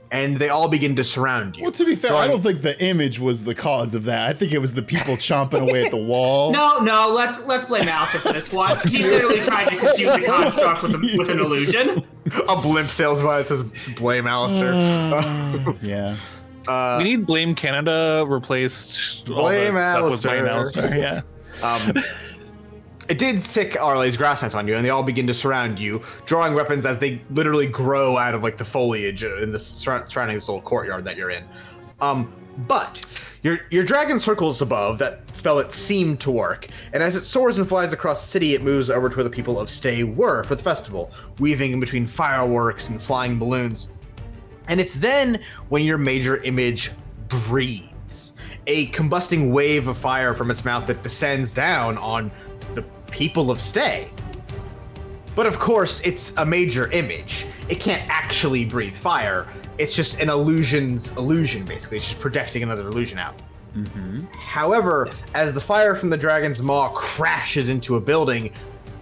And they all begin to surround you. Well, to be fair, I don't think the image was the cause of that. I think it was the people chomping away at the wall. No, let's blame Alistair for this one. He literally tried to confuse the construct with an illusion. A blimp sails by that says, blame Alistair. Yeah. We need Blame Canada replaced. Blame Alistair. Blame Alistair. Yeah. It did sick Arale's grass knights on you, and they all begin to surround you, drawing weapons as they literally grow out of like the foliage in the surrounding this little courtyard that you're in. But your dragon circles above, that spell that seemed to work, and as it soars and flies across the city, it moves over to where the people of Stay were for the festival, weaving in between fireworks and flying balloons. And it's then when your major image breathes, a combusting wave of fire from its mouth that descends down on the people of Stay. But of course, it's a major image. It can't actually breathe fire. It's just an illusion, basically. It's just projecting another illusion out. However, as the fire from the dragon's maw crashes into a building,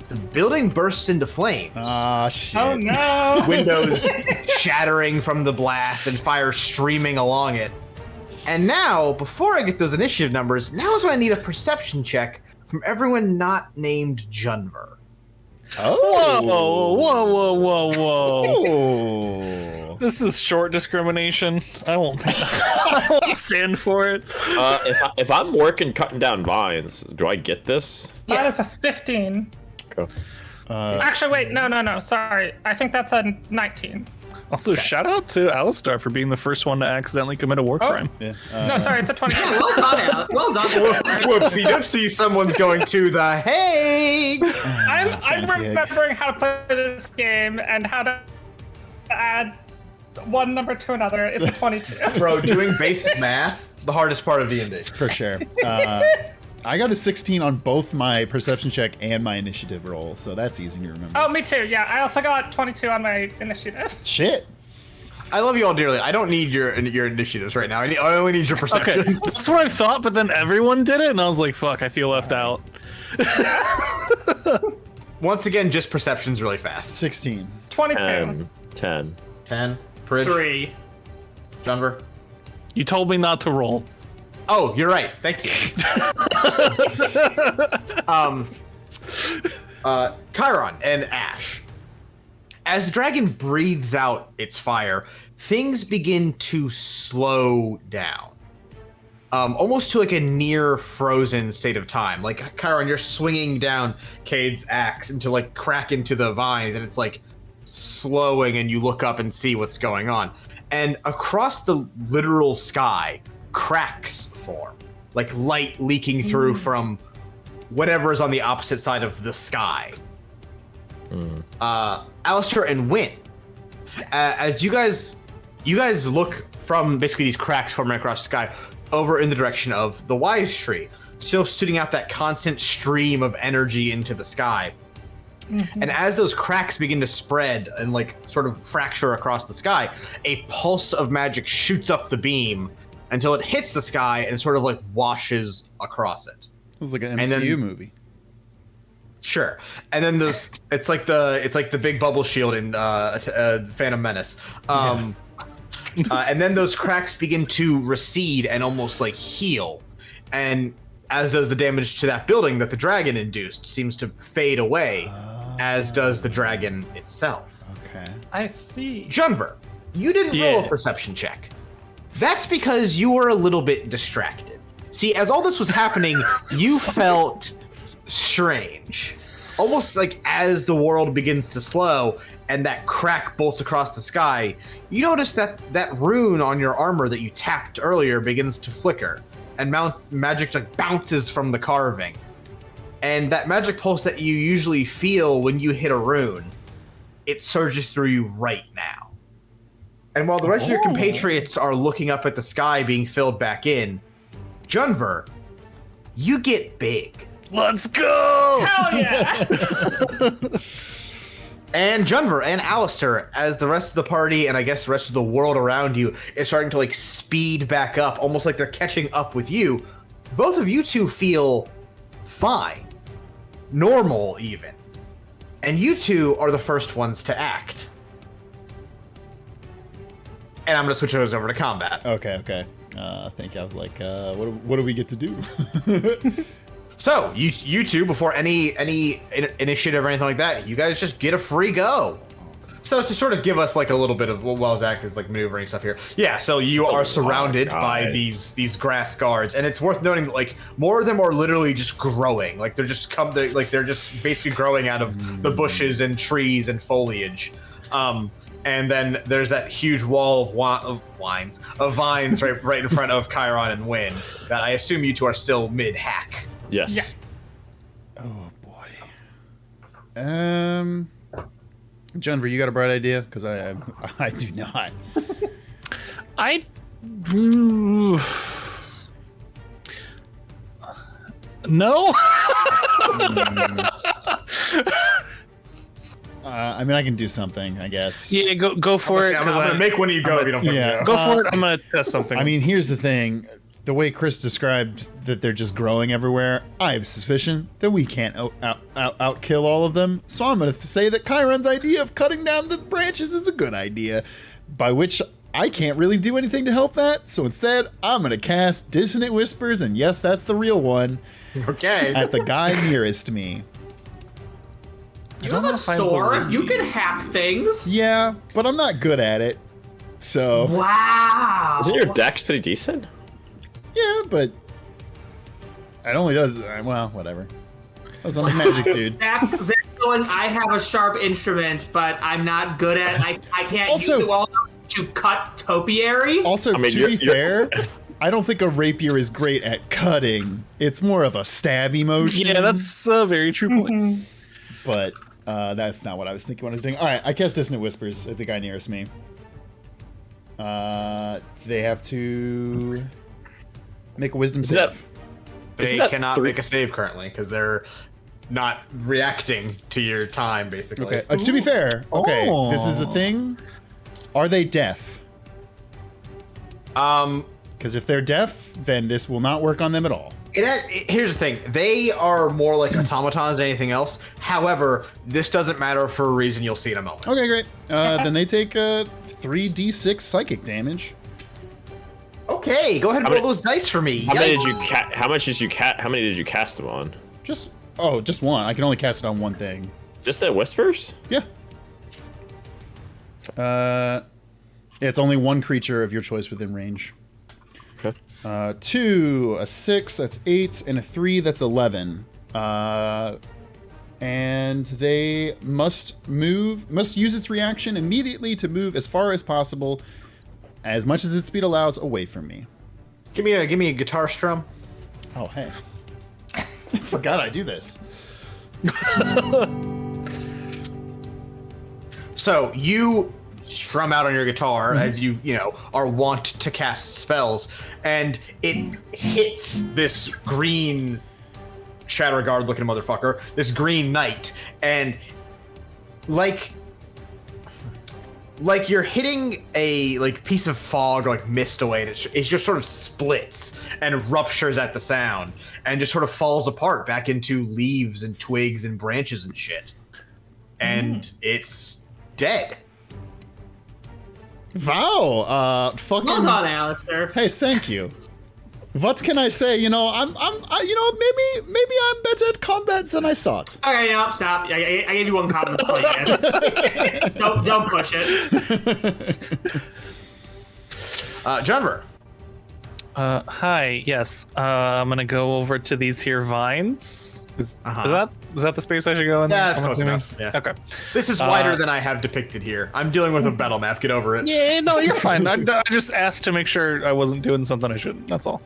the building bursts into flames. Ah, shit. Oh no. Windows shattering from the blast and fire streaming along it. And now, before I get those initiative numbers, now is when I need a perception check from everyone not named Junver. Whoa. Oh. This is short discrimination. I won't stand for it. If I'm working cutting down vines, do I get this? That is a 15. Okay. Actually, wait, no. Sorry. I think that's a 19. Also, shout out to Alistair for being the first one to accidentally commit a war crime. Yeah. No, sorry, it's a 20. Yeah, well done, Al. Well done. Whoopsie doopsie, someone's going to the Hague! I'm fancy remembering how to play this game and how to add one number to another. It's a 22. Bro, doing basic math, the hardest part of D&D. For sure. I got a 16 on both my perception check and my initiative roll, so that's easy to remember. Oh, me too. Yeah, I also got 22 on my initiative. Shit. I love you all dearly. I don't need your initiatives right now. I only need your perceptions. Okay, that's what I thought, but then everyone did it, and I was like, fuck, I feel left out. Once again, just perceptions really fast. 16. 22. 10. 10. Prij. 3. Denver. You told me not to roll. Oh, you're right. Thank you. Chiron and Ash. As the dragon breathes out its fire, things begin to slow down. Almost to like a near frozen state of time. Like, Chiron, you're swinging down Cade's axe into like crack into the vines, and it's like slowing, and you look up and see what's going on. And across the literal sky, cracks form, like light leaking through from whatever is on the opposite side of the sky. Alistair and Wynn, as you guys look from basically these cracks forming across the sky over in the direction of the Wise Tree, still shooting out that constant stream of energy into the sky. And as those cracks begin to spread and like sort of fracture across the sky, a pulse of magic shoots up the beam until it hits the sky and sort of like washes across it. It was like an MCU movie. Sure. And then it's like the big bubble shield in Phantom Menace. And then those cracks begin to recede and almost like heal. And as does the damage to that building that the dragon induced seems to fade away, as does the dragon itself. Okay. I see. Junver, you didn't roll a perception check. That's because you were a little bit distracted. See, as all this was happening, you felt strange. Almost like as the world begins to slow and that crack bolts across the sky, you notice that that rune on your armor that you tapped earlier begins to flicker, and magic like bounces from the carving. And that magic pulse that you usually feel when you hit a rune, it surges through you right now. And while the rest of your compatriots are looking up at the sky being filled back in, Junver, you get big. Let's go! Hell yeah! And Junver and Alistair, as the rest of the party and I guess the rest of the world around you is starting to like speed back up, almost like they're catching up with you, both of you two feel fine. Normal, even. And you two are the first ones to act. And I'm going to switch those over to combat. Okay. I think I was like, what do we get to do? So, you two, before any initiative or anything like that, you guys just get a free go. So to sort of give us like a little bit of while Zach is like maneuvering stuff here. Yeah, so you are surrounded by these grass guards, and it's worth noting that like more of them are literally just growing. Like they're just they're just basically growing out of the bushes and trees and foliage. And then there's that huge wall of vines right in front of Chiron and Wynn that I assume you two are still mid-hack. Yes. Yeah. Oh boy. Junver, you got a bright idea? Because I do not. No. I mean, I can do something, I guess. Yeah, go for it. I'm gonna make one of you go if you don't fucking go. Go for it. I'm gonna test something. I mean, here's the thing. The way Chris described that they're just growing everywhere, I have a suspicion that we can't outkill all of them. So I'm going to say that Chiron's idea of cutting down the branches is a good idea, by which I can't really do anything to help that. So instead, I'm going to cast Dissonant Whispers, and yes, that's the real one. Okay. At the guy nearest me. You have a sword. You can hack things. Yeah, but I'm not good at it. So. Wow. Isn't your dex pretty decent? Yeah, but it only does, well, whatever. That's not a magic dude. Zach's going, I have a sharp instrument, but I'm not good at it. I can't use it well enough to cut topiary. Also, to be fair, I don't think a rapier is great at cutting. It's more of a stabby motion. Yeah, that's a very true point. But that's not what I was thinking when I was doing. All right, I cast Dissonant Whispers at the guy nearest me. They have to make a wisdom save. They cannot make a save currently because not reacting to your time, basically. Okay. To be fair, this is a thing. Are they deaf? Because if they're deaf, then this will not work on them at all. Here's the thing. They are more like automatons than anything else. However, this doesn't matter for a reason you'll see in a moment. Okay, great. Then they take 3d6 psychic damage. Okay, go ahead and roll those dice for me. How many did you cast them on? Just one. I can only cast it on one thing. Just at whispers? Yeah. It's only one creature of your choice within range. Okay. 2, a 6, that's 8, and a 3, that's 11. And they must use its reaction immediately to move as far as possible, as much as its speed allows, away from me. Give me a guitar strum. Oh, hey. I forgot I do this. So you strum out on your guitar as you are wont to cast spells, and it hits this green Shatterguard looking motherfucker, this green knight, and like you're hitting a piece of fog, mist away, and it just sort of splits and ruptures at the sound and just sort of falls apart back into leaves and twigs and branches and shit, and it's dead. Wow, fucking. Well done, Alistair. Hey, thank you. What can I say? Maybe I'm better at combat than I thought. Okay, no, stop. I gave you one comment. Don't push it. Jonver. Hi. Yes. I'm gonna go over to these here vines. Is that the space I should go in? Yeah, that's I'm close assuming? enough. Yeah. Okay. This is wider than I have depicted here. I'm dealing with a battle map. Get over it. Yeah, no, you're fine. I just asked to make sure I wasn't doing something I shouldn't. That's all.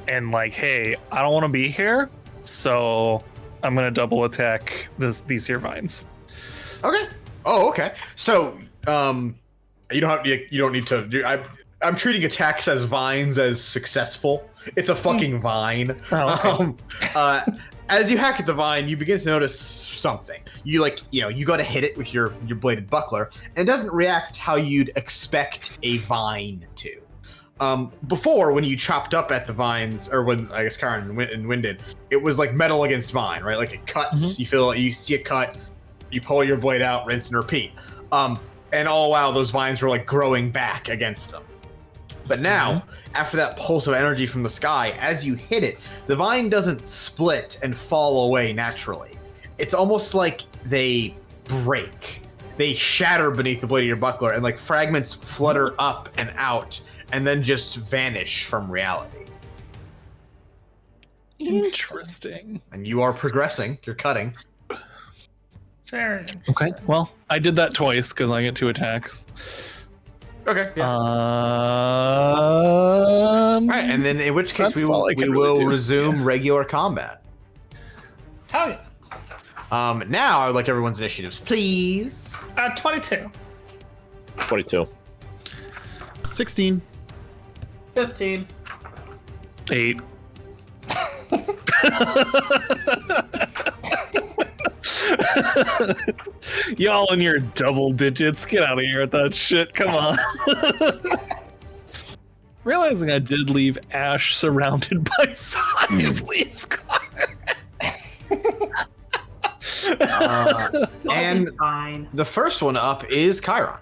And hey, I don't want to be here, so I'm gonna double attack these here vines. Okay. Oh, okay. So, you don't need to do. I'm treating attacks as vines as successful. It's a fucking vine. Oh, okay. As you hack at the vine, you begin to notice something. You go to hit it with your bladed buckler, and it doesn't react how you'd expect a vine to. Before, when you chopped up at the vines, or when I guess Karen and Wynn did, it was like metal against vine, right? Like it cuts. Mm-hmm. You see a cut, you pull your blade out, rinse and repeat. And all while those vines were growing back against them. But now, after that pulse of energy from the sky, as you hit it, the vine doesn't split and fall away naturally. It's almost like they break. They shatter beneath the blade of your buckler, and fragments flutter up and out, and then just vanish from reality. Interesting. And you are progressing. You're cutting. Very interesting. Okay. Well, I did that twice because I get 2 attacks. Okay. Yeah. All right, and then in which case we really will resume regular combat. Tell you. Now I would like everyone's initiatives, please. 22. 22. 16. 15. 8. Y'all in your double digits, get out of here with that shit. Come on. Realizing I did leave Ash surrounded by 5 leaf cards. And fine. The first one up is Chiron.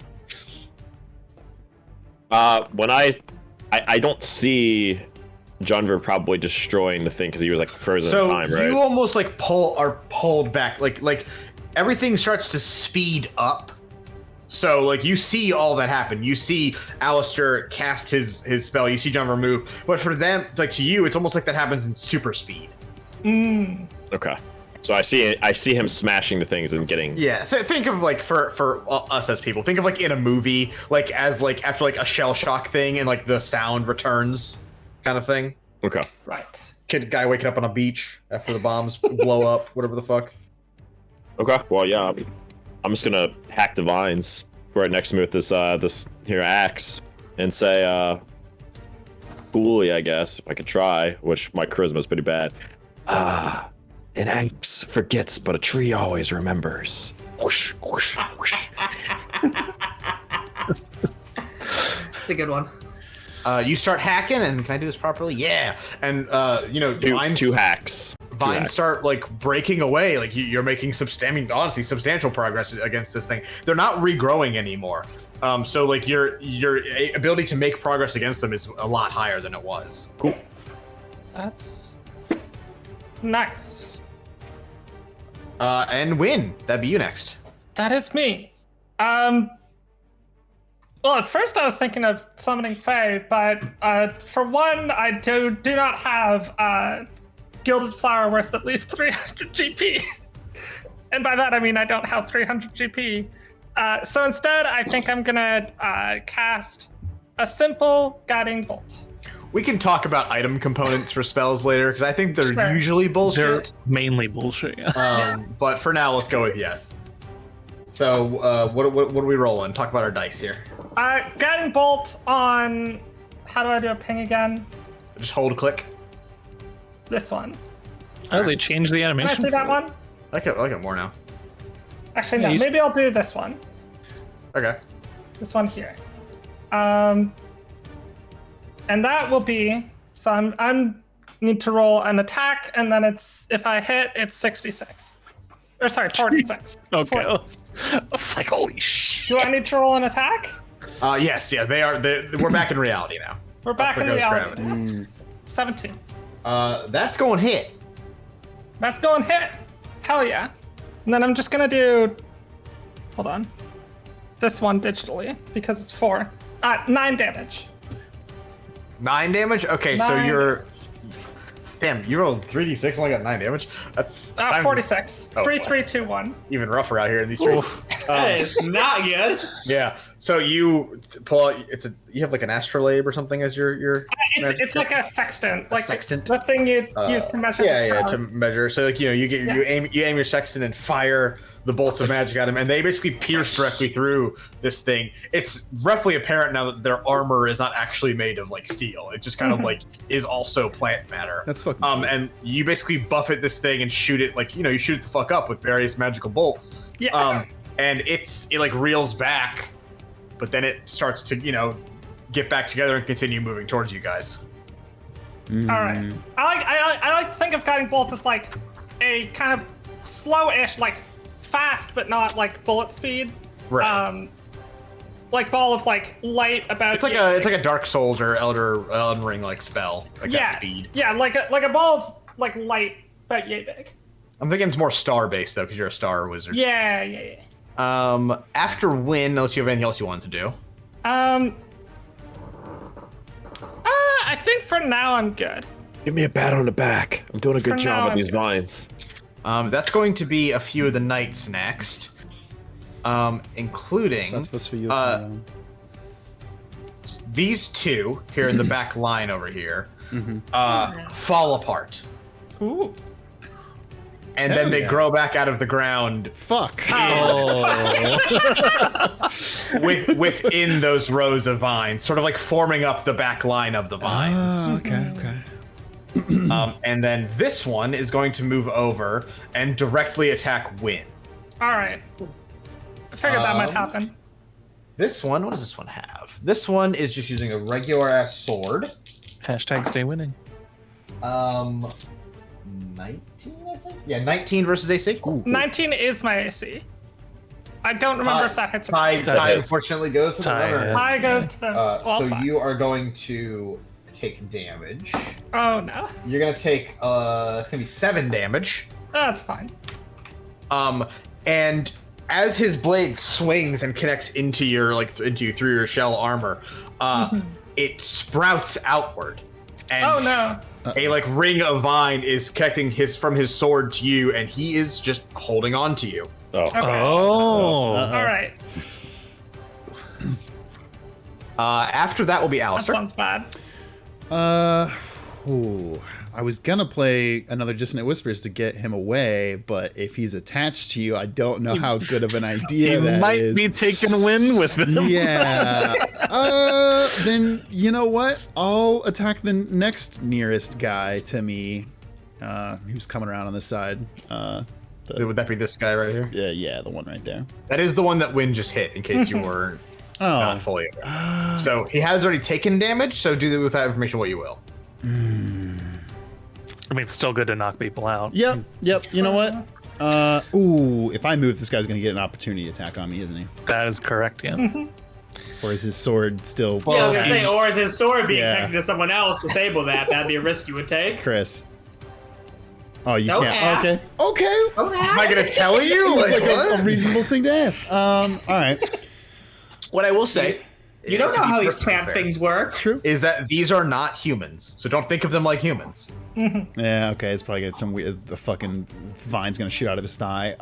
When I don't see Jonver probably destroying the thing because he was frozen in time, right? So you almost are pulled back, like everything starts to speed up. So you see all that happen. You see Alistair cast his spell. You see Jonver move, but for them, to you, it's almost like that happens in super speed. Okay. So I see him smashing the things and getting. Yeah, think of for us as people, think of in a movie, as after a shell shock thing and the sound returns, kind of thing. Okay. Right. Guy waking up on a beach after the bombs blow up, whatever the fuck. Okay. Well, yeah. I'm just gonna hack the vines right next to me with this here axe and say, "Coolly, I guess if I could try." Which my charisma's pretty bad. An axe forgets, but a tree always remembers. Whoosh, whoosh, whoosh. It's a good one. You start hacking, and can I do this properly? Yeah. And two hacks. Vines start like breaking away. Like you're making honestly substantial progress against this thing. They're not regrowing anymore. So like your ability to make progress against them is a lot higher than it was. Cool. That's nice. And Win, that'd be you next. That is me. Well, at first I was thinking of summoning Fae, but for one, I do not have Gilded Flower worth at least 300 GP. And by that I mean I don't have 300 GP. So instead, I think I'm gonna cast a simple Guiding Bolt. We can talk about item components for spells later, because I think they're usually bullshit. They're mainly bullshit. Yeah. But for now, let's go with yes. So what are we rolling? Talk about our dice here. Guiding Bolt on... How do I do a ping again? Just hold click. This one. Oh, they changed the Can animation. I see that one? I like it more now. Actually, Yeah, no. Maybe I'll do this one. Okay. This one here. And that will be... So I'm need to roll an attack, and then if I hit, it's 66. Or sorry, 46. Okay. 40. I was like, holy shit. Do I need to roll an attack? Yes, yeah, we're back in reality now. We're back in Goes reality. gravity. 17. That's going hit. That's going hit. Hell yeah. And then I'm just gonna do... Hold on. This one digitally, because it's 4. 9 damage. 9 damage? Okay, so 9 you're... Damn, you rolled 3d6 and only got 9 damage? That's... 46. Oh, 3, boy. 3, 2, 1. Even rougher out here in these streets. That is not good. Yeah, so you pull out... You have like an astrolabe or something as your It's like a sextant. Like sextant? the thing you use to measure the Yeah, stars. to measure. So like, you aim your sextant and fire the bolts of magic at him, and they basically pierce directly through this thing. It's roughly apparent now that their armor is not actually made of like steel. It just kind of like is also plant matter. That's fucking cool. And you basically buffet this thing and shoot it like, you shoot it the fuck up with various magical bolts. Yeah. And it like reels back, but then it starts to, get back together and continue moving towards you guys. All right. I like to think of Guiding Bolt as like a kind of slow-ish, like fast but not like bullet speed. Right. Like ball of like light about. It's like a Dark Souls or Elden Ring like spell, like that speed. Yeah, like a ball of like light about yay big. I'm thinking it's more star based though, because you're a star wizard. Yeah. After Win, unless you have anything else you wanted to do. I think for now I'm good. Give me a pat on the back. I'm doing a good For job now, with these I'm vines. That's going to be a few of the knights next, including So that's supposed to be you. these two here in the back line over here. Fall apart, Ooh. and Hell then they yeah. grow back out of the ground Fuck. within those rows of vines, sort of like forming up the back line of the vines. Oh, okay. And then this one is going to move over and directly attack Win. All right. I figured that might happen. This one, what does this one have? This one is just using a regular ass sword. Hashtag stay winning. 19, I think? Yeah, 19 versus AC. 19 is my AC. I don't remember if that hits. Tie hits. unfortunately goes to the Tie runner. hits. Tie goes to the. So fine. you are going to take damage. Oh no. You're gonna take it's gonna be 7 damage. That's fine. And as his blade swings and connects into you through your shell armor, it sprouts outward. And Oh no. a like ring of vine is connecting from his sword to you, and he is just holding on to you. Oh. Okay. Oh. All right. After that will be That Alistair. sounds bad. I was gonna play another Dissonant Whispers to get him away, but if he's attached to you, I don't know how good of an idea You that might is. be taking a win with them. Yeah. Then you know what? I'll attack the next nearest guy to me, who's coming around on this side. Would that be this guy right here? Yeah, the one right there. That is the one that Win just hit, in case you were not fully aware. So he has already taken damage. So do with that information what you will. I mean, it's still good to knock people out. Yep. You know what? If I move, this guy's gonna get an opportunity attack on me, isn't he? That is correct, yeah. Or is his sword still? Yeah, I was gonna say, or is his sword being Yeah. connected to someone else? Disable that. That'd be a risk you would take. Chris. Oh, you Don't can't. ask. Okay. Don't ask. Am I gonna tell you? Seems like what? a reasonable thing to ask. All right. What I will say, You don't to know be how these perfectly plant fair, things work. It's true. is that these are not humans. So don't think of them like humans. Yeah. Okay. It's probably got some weird. The fucking vine's gonna shoot out of his thigh.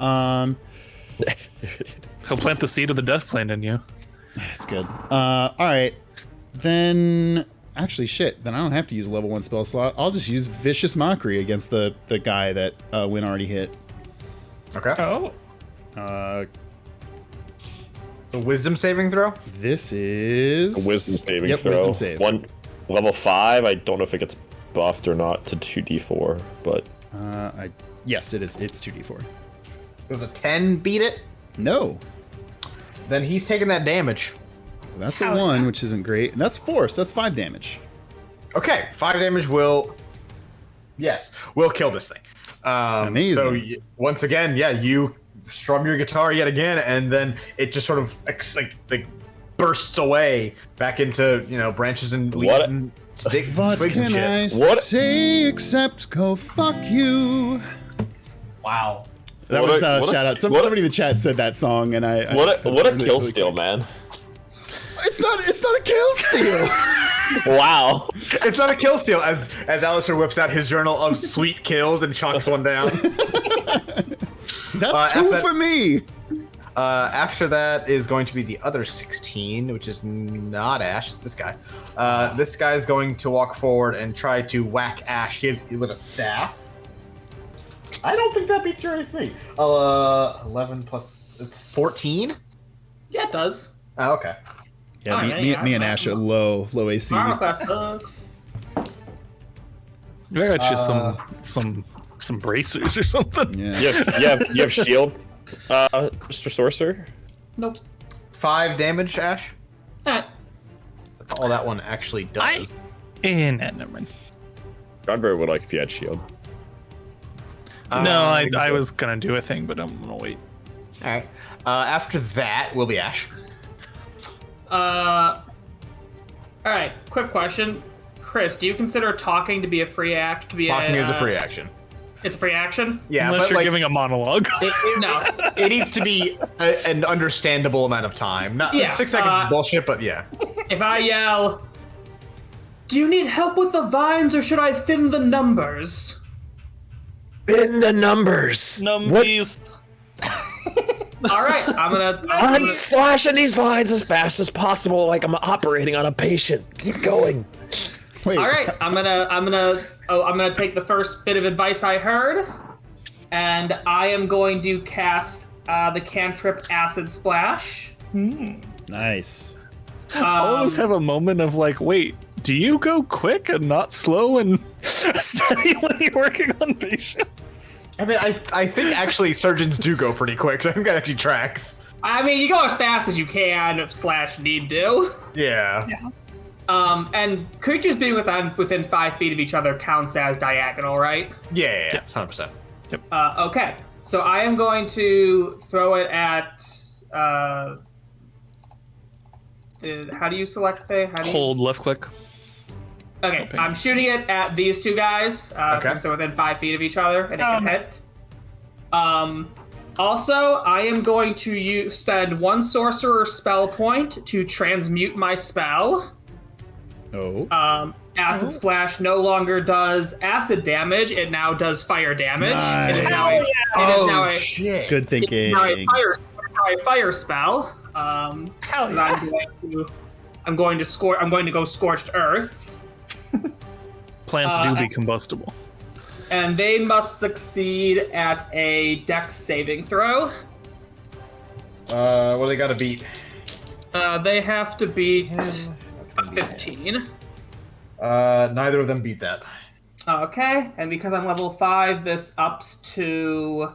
He'll plant the seed of the death plant in you. It's good. All right. Then. Actually, shit. Then I don't have to use a level 1 spell slot. I'll just use Vicious Mockery against the guy that Win already hit. Okay. Oh. The wisdom saving throw. This is A wisdom saving Yep, throw. wisdom save. One level 5. I don't know if it gets buffed or not to 2d4, but Yes, it is. It's 2d4. Does a 10 beat it? No. Then he's taking that damage. That's a 1, which isn't great. And that's 4, so that's 5 damage. Okay, 5 damage will kill this thing. Amazing. So once again, you strum your guitar yet again, and then it just sort of like bursts away back into branches and leaves What? and What twigs and can shit. I What? say except go fuck you? Wow. That What was a- a what a- shout out. what a- Somebody in the chat said that song, and I what a really- kill really- steal, man. It's not a kill steal. Wow. It's not a kill steal, as Alistair whips out his journal of sweet kills and chalks one down. That's 2 after- for me. After that is going to be the other 16, which is not Ash. It's this guy. This guy is going to walk forward and try to whack Ash with a staff. I don't think that beats your AC. 11 plus it's 14. Yeah, it does. Oh, okay. Yeah, Alright, me and Ash are low AC. Armor class sucks. You got you some bracers or something. Yeah. You have shield, Mr. Sorcerer. Nope. 5 damage, Ash. Alright. That's all that one actually does. Never mind. Godberry would like if you had shield. No, I was gonna do a thing, but I'm gonna wait. All right. After that will be Ash. Alright, quick question. Chris, do you consider talking to be a free act? Talking is a free action. It's a free action? Yeah, Unless but you're like, giving a monologue. No. it needs to be an understandable amount of time. Not Yeah, 6 seconds is bullshit, but yeah. If I yell, do you need help with the vines or should I thin the numbers? In the numbers. Numbers. Alright, I'm I'm gonna slashing these vines as fast as possible, like I'm operating on a patient. Keep going. Wait. Alright, I'm gonna take the first bit of advice I heard, and I am going to cast the cantrip Acid Splash. Nice. All of us have a moment of like, wait, do you go quick and not slow and steady when you're working on patients? I mean, I think actually surgeons do go pretty quick, so I think that actually tracks. I mean, you go as fast as you can / need to. Yeah. And creatures being within 5 feet of each other counts as diagonal, right? Yeah, 100%. Okay, so I am going to throw it at. How do you select the? How do you... Hold left click. Okay, I'm shooting it at these 2 guys since they're within 5 feet of each other, and it can hit. Also, I am going to spend 1 sorcerer spell point to transmute my spell. Oh. Acid Splash no longer does acid damage; it now does fire damage. Nice. It is now a shit. Good thinking. now a fire spell. Hell yeah. I'm going to go Scorched Earth. Plants do be combustible. And they must succeed at a Dex saving throw. What do they gotta beat? They have to beat 15. Neither of them beat that. Okay, and because I'm level 5, this ups to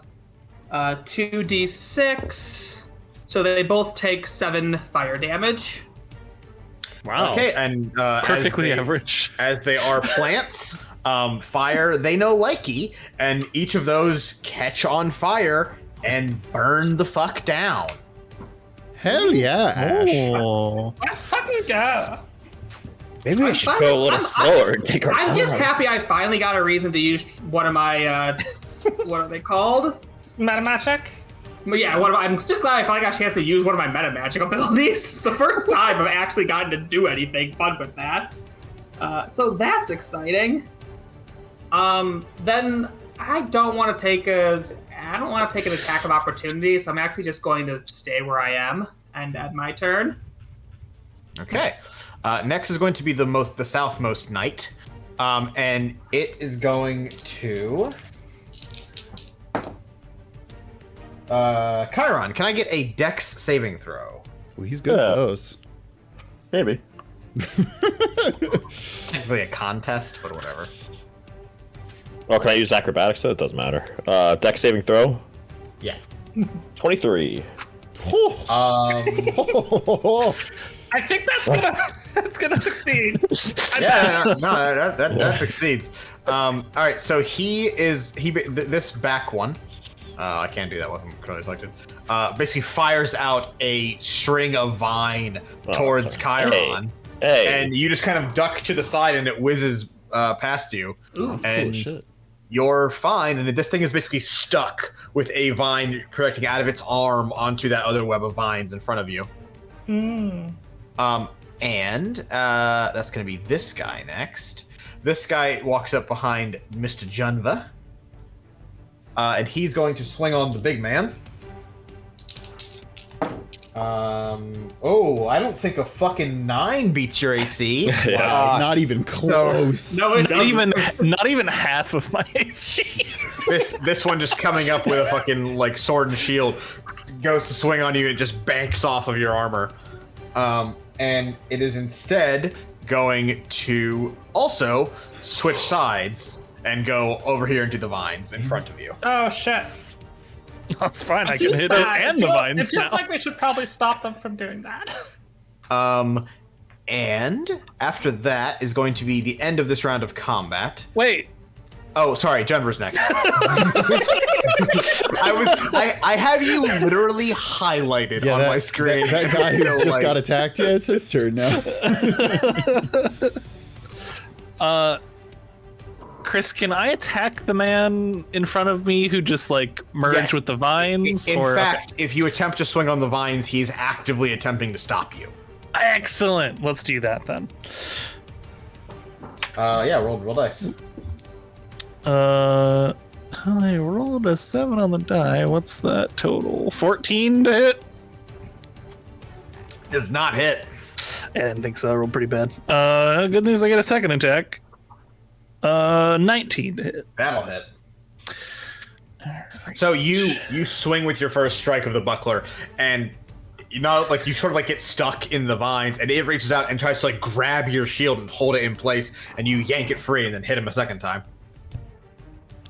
2d6. So So they both take 7 fire damage. Wow. Okay, and Perfectly average. As they are plants, fire, they know likey, and each of those catch on fire and burn the fuck down. Hell yeah, Ash. Oh. Let's fucking go. Maybe we should go a little slower and take our time. I'm just happy I finally got a reason to use one of my, what are they called? Meta magic. But yeah, I'm just glad I finally got a chance to use one of my meta magic abilities. It's the first time I've actually gotten to do anything fun with that. So that's exciting. Then I don't want to take an attack of opportunity, so I'm actually just going to stay where I am and end my turn. Okay. Next is going to be the southmost knight, and it is going to. Chiron, can I get a Dex saving throw? Well, he's good at those. Maybe. Technically a contest, but whatever. Oh, can I use acrobatics? It doesn't matter. Dex saving throw. Yeah. 23. I think that's gonna succeed. Yeah, no, that succeeds. All right, so this back one. I can't do that with him currently selected. Basically fires out a string of vine towards Chiron. Hey. And you just kind of duck to the side and it whizzes past you. Ooh, and cool shit. You're fine, and this thing is basically stuck with a vine projecting out of its arm onto that other web of vines in front of you. Mm. And that's going to be this guy next. This guy walks up behind Mr. Junva. And he's going to swing on the big man. I don't think a fucking 9 beats your AC. Not even close. Not even half of my AC. This one just coming up with a fucking like sword and shield goes to swing on you and just banks off of your armor. And it is instead going to also switch sides and go over here into the vines in front of you. Oh shit. That's fine. I can hit it and the vines It feels now. like we should probably stop them from doing that. And after that is going to be the end of this round of combat. Wait. Oh, sorry, Jennifer's next. I have you literally highlighted on my screen. That guy who just got attacked. Yeah, it's his turn now. Chris, can I attack the man in front of me who just like merged with the vines? In fact, if you attempt to swing on the vines, he's actively attempting to stop you. Excellent. Let's do that then. Yeah, roll dice. I rolled a 7 on the die. What's that total? 14 to hit? Does not hit. I didn't think so. I rolled pretty bad. Good news, I get a second attack. 19 to hit. That'll hit. So you swing with your first strike of the buckler, and you sort of like get stuck in the vines, and it reaches out and tries to like grab your shield and hold it in place, and you yank it free and then hit him a second time.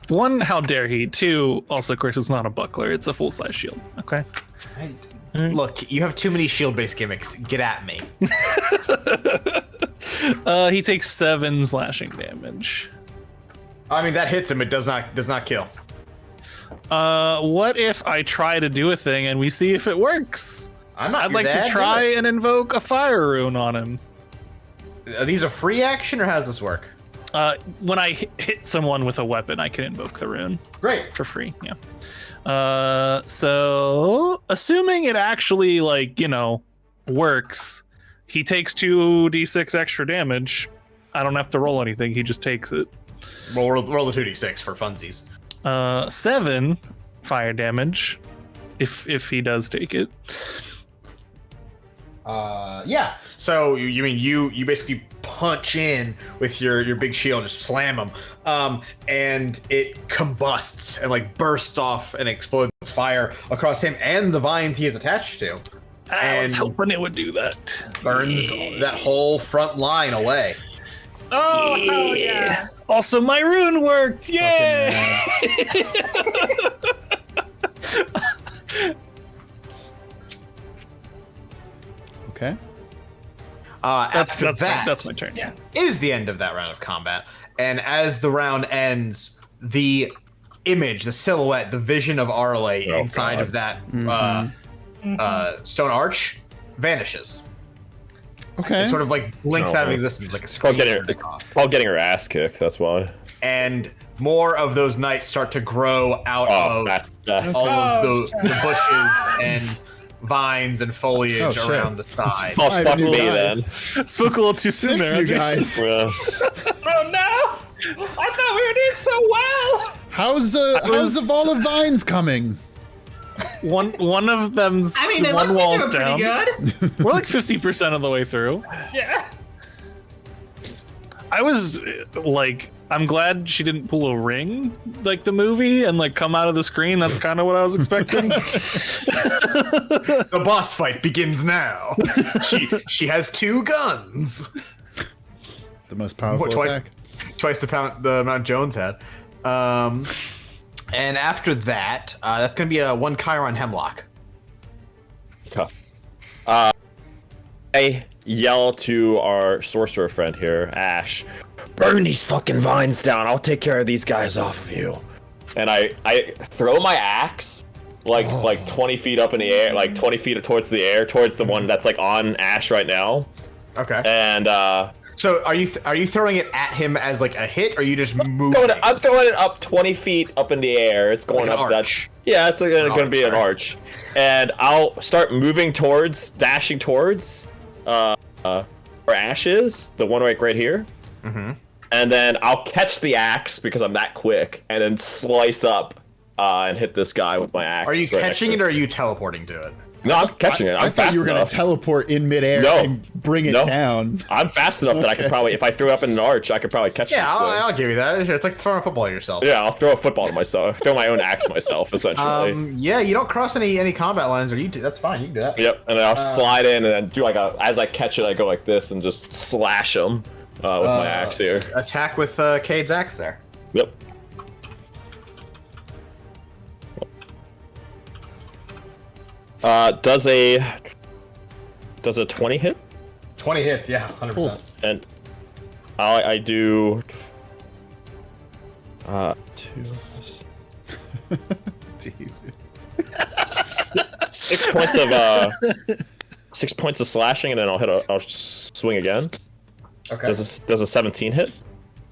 1, how dare he? 2, also, Chris, it's not a buckler. It's a full-size shield. Okay. Look, you have too many shield-based gimmicks. Get at me. He takes 7 slashing damage. I mean, that hits him. It does not kill. What if I try to do a thing and we see if it works? I'd like to try and invoke a fire rune on him. Are these a free action, or how does this work? When I hit someone with a weapon, I can invoke the rune. Great. For free, yeah. So, assuming it actually, works, he takes 2d6 extra damage. I don't have to roll anything, he just takes it. Well, roll the 2d6 for funsies. 7 fire damage, if he does take it. Yeah. So you basically punch in with your big shield, just slam him, and it combusts and like bursts off and explodes fire across him and the vines he is attached to. I was hoping it would do that. Burns that whole front line away. Oh, hell yeah. Also, my rune worked. Yay! Okay. That's my turn. Yeah. Is the end of that round of combat. And as the round ends, the image, the silhouette, the vision of Arle inside of that stone arch vanishes. Okay. It sort of like blinks out of existence, like a screen. While getting her ass kicked, that's why. And more of those knights start to grow out of all of the bushes and vines and foliage around the side. Oh, fuck me then. Spoke a little too soon there, you guys. Yeah. Oh no! I thought we were doing so well. How's the Ball of Vines coming? One of them's it one looks wall's like they were down. pretty good. We're like 50% of the way through. Yeah. I was like, I'm glad she didn't pull a ring like the movie and like come out of the screen. That's kind of what I was expecting. The boss fight begins now. She has 2 guns. The most powerful attack. Twice the amount Jones had. And after that, that's going to be a 1 Chiron Hemlock. I yell to our sorcerer friend here, Ash, burn these fucking vines down. I'll take care of these guys off of you. And I throw my axe like 20 feet up in the air, like 20 feet towards the air, towards the one that's like on Ash right now. Okay. And so are you throwing it at him as like a hit, or are you just moving? I'm throwing it up 20 feet up in the air. It's going like up an arch. Yeah, it's going to be an arch. And I'll start moving dashing towards where Ash is, the one right here. Mm-hmm. And then I'll catch the axe because I'm that quick, and then slice up and hit this guy with my axe. Are you catching it, or are you teleporting to it? No, I'm catching it. I thought you were going to teleport in midair and bring it down. I'm fast enough that I could probably, if I threw up in an arch, I could probably catch it. Yeah, I'll give you that. It's like throwing a football at yourself. Yeah, I'll throw a football to myself. Throw my own axe myself, essentially. Yeah, you don't cross any combat lines, or you do. That's fine. You can do that. Yep, and then I'll slide in and then do as I catch it, I go like this and just slash them with my axe here. Attack with Cade's axe there. Yep. Does a 20 hit? 20 hits, yeah, 100%. Cool. And I do 2 6 points of 6 points of slashing, and then I'll swing again. Okay. Does a 17 hit?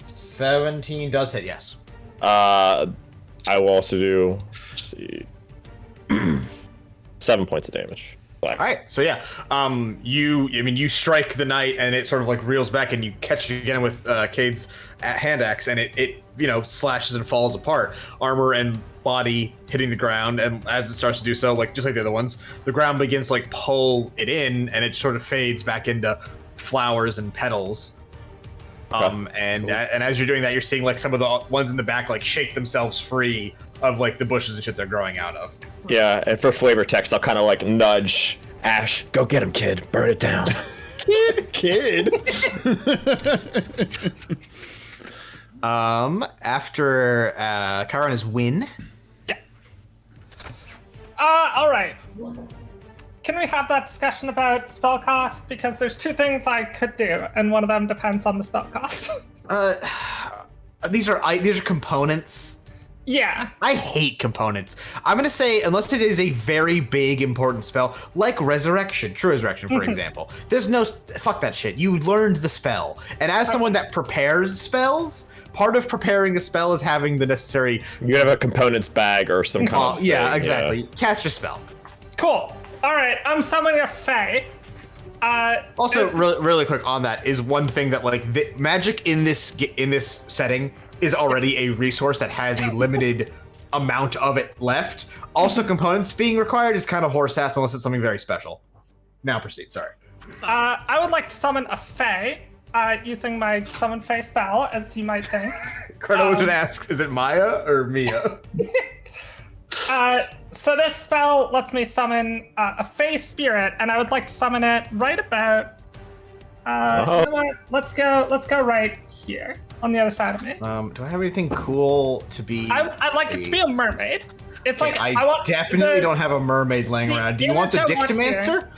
17 does hit, yes. I will also do, let's see, 7 points of damage. All right, so yeah, you strike the knight, and it sort of like reels back, and you catch it again with Cade's hand axe, and it slashes and falls apart, armor and body hitting the ground, and as it starts to do so, like just like the other ones, the ground begins to like pull it in, and it sort of fades back into flowers and petals. And as you're doing that, you're seeing like some of the ones in the back like shake themselves free of like the bushes and shit they're growing out of. Yeah, and for flavor text, I'll kind of like nudge Ash, go get him, kid, burn it down. Kid. After Chiron is Win. Yeah. All right. Can we have that discussion about spell cost? Because there's 2 things I could do, and one of them depends on the spell cost. These are components. Yeah. I hate components. I'm gonna say, unless it is a very big important spell, like Resurrection, True Resurrection, for example. There's no fuck that shit. You learned the spell, and as someone that prepares spells, part of preparing a spell is having the necessary. You have a components bag or some kind of thing. Yeah, exactly. Yeah. Cast your spell. Cool. All right, I'm summoning a Fae. Also, really quick on that is one thing that like the magic in this setting is already a resource that has a limited amount of it left. Also, components being required is kind of horse ass unless it's something very special. Now proceed. Sorry. I would like to summon a Fae using my summon Fae spell, as you might think. Chronologian asks, is it Maya or Mia? So this spell lets me summon a Fae spirit, and I would like to summon it right about. You know what? Let's go right here on the other side of me. Do I have anything cool to be? I'd like it to be a mermaid. It's like I want definitely don't have a mermaid laying around. Do you want the Dictamancer?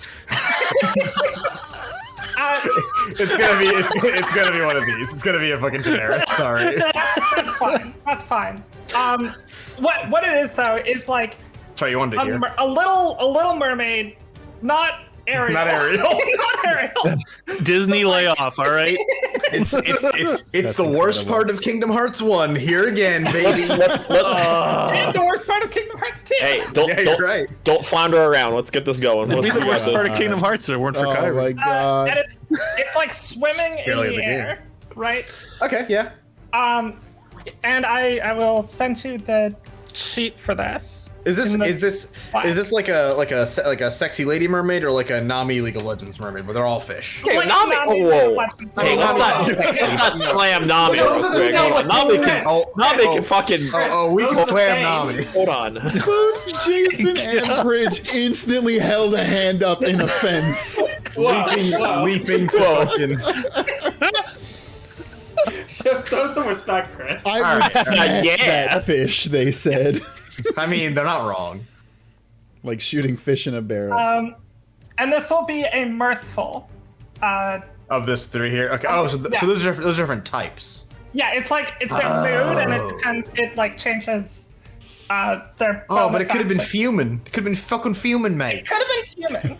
It's gonna be one of these. It's gonna be a fucking generic. Sorry. That's fine. What it is though is like. Sorry, you wanted to hear? A little mermaid, not Ariel. Not Ariel. Not Ariel. Disney layoff, all right? It's the worst part of Kingdom Hearts 1. Here again, baby. And the worst part of Kingdom Hearts 2. Hey, right. don't flounder around. Let's get this going. It'd be the worst part of Kingdom Hearts if it weren't for Kyrie. Oh my god. And it's like swimming in the air, right? Okay, yeah. And I will send you the sheet for this. Is this like a sexy lady mermaid or like a Nami League of Legends mermaid where they're all fish? Hey, Like Nami. Nami Whoa. Legends. Hey, let's not slam Nami. No, real quick. no, Hold on. Nami can fucking. We can Those are slam the Nami. Hold on. Both Jason and Bridge instantly held a hand up in offense. Leaping to fucking. Show some respect, Chris. I would smash Yeah. that fish, they said. I mean, they're not wrong. Like shooting fish in a barrel. And this will be a mirthful. Of this three here. Okay. Oh, so those are different types. Yeah, it's their mood, and it depends. It like changes their. Oh, but it bonus could have been action. fuming. It could have been fucking fuming, mate. Could have been fuming.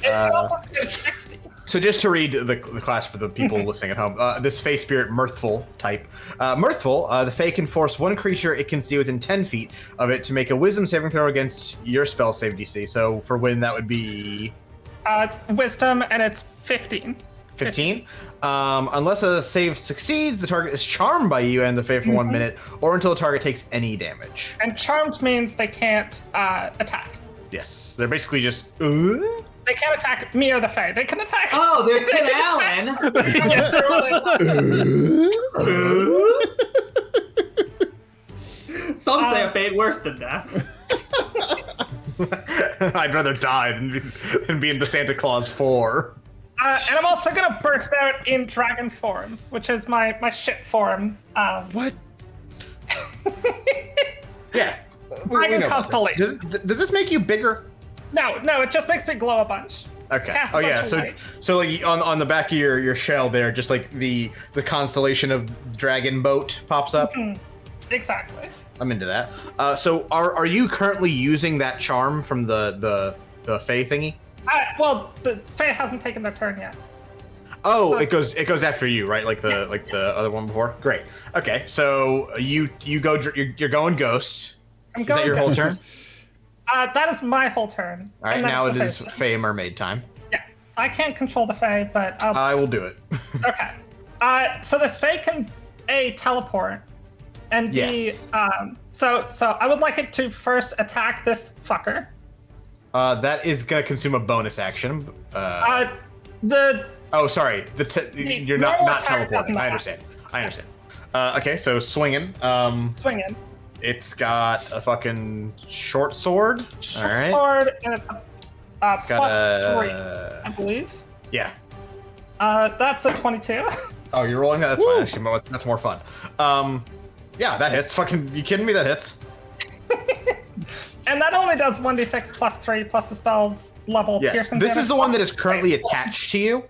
It also could have been sexy. So just to read the class for the people listening at home, this Fey Spirit Mirthful type. Mirthful, the Fey can force one creature it can see within 10 feet of it to make a Wisdom saving throw against your spell save DC. So for win, that would be... Wisdom, and it's 15. 15? Unless a save succeeds, the target is charmed by you and the Fey for 1 minute, or until the target takes any damage. And charmed means they can't attack. Yes, they're basically just... They can't attack me or the Fae. They can attack. Oh, they're Tim Allen. Some say a fate worse than death. I'd rather die than be in the Santa Claus 4. And I'm also gonna burst out in dragon form, which is my shit form. What? Yeah. Dragon Constellation. Does this make you bigger? No, it just makes me glow a bunch. Okay. Cast a Oh yeah. bunch of light. So like on the back of your shell there, just like the constellation of dragon boat pops up. Exactly. I'm into that. So are you currently using that charm from the Fey thingy? Well, the Fae hasn't taken their turn yet. Oh, So- it goes after you, right? Like the other one before. Great. Okay. So you're going ghost. Is that your whole turn? That is my whole turn. All right. And Now it that's is the Fae's turn. Fey mermaid time. Yeah, I can't control the Fae, but I will do it. okay. So this Fae can teleport, and Yes. so I would like it to first attack this fucker. That is gonna consume a bonus action. The Oh, sorry. You're not normal attack teleporting. doesn't I matter. understand. Okay, so swinging. swinging. It's got a fucking short sword. All right. Sword, and it's It's got +3, I believe. Yeah. That's a 22. Oh, you're rolling that? That's fine. Actually, that's more fun. Yeah, that hits. Fucking, you kidding me? That hits. And that only does 1d6 +3 plus the spell's level. Yes. piercing This is damage the one plus that is currently 3. attached to you.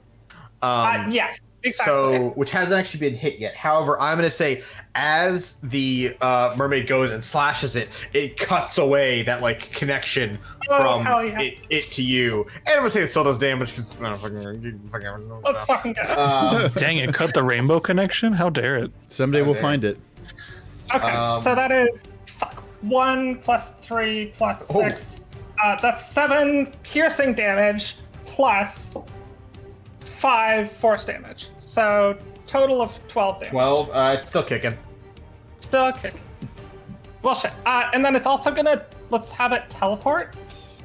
Yes, exactly. So, which hasn't actually been hit yet. However, I'm going to say, as the mermaid goes and slashes it, it cuts away that like connection from hell yeah. it to you. And I'm going to say it still does damage because Let's fucking go. Dang it, cut the rainbow connection? How dare it? Someday we'll find it. Okay, so that is 1 +3 +6. That's 7 piercing damage plus 5 force damage. So total of 12 damage. 12. It's still kicking. Still kicking. Well, shit. And then it's also gonna, let's have it teleport.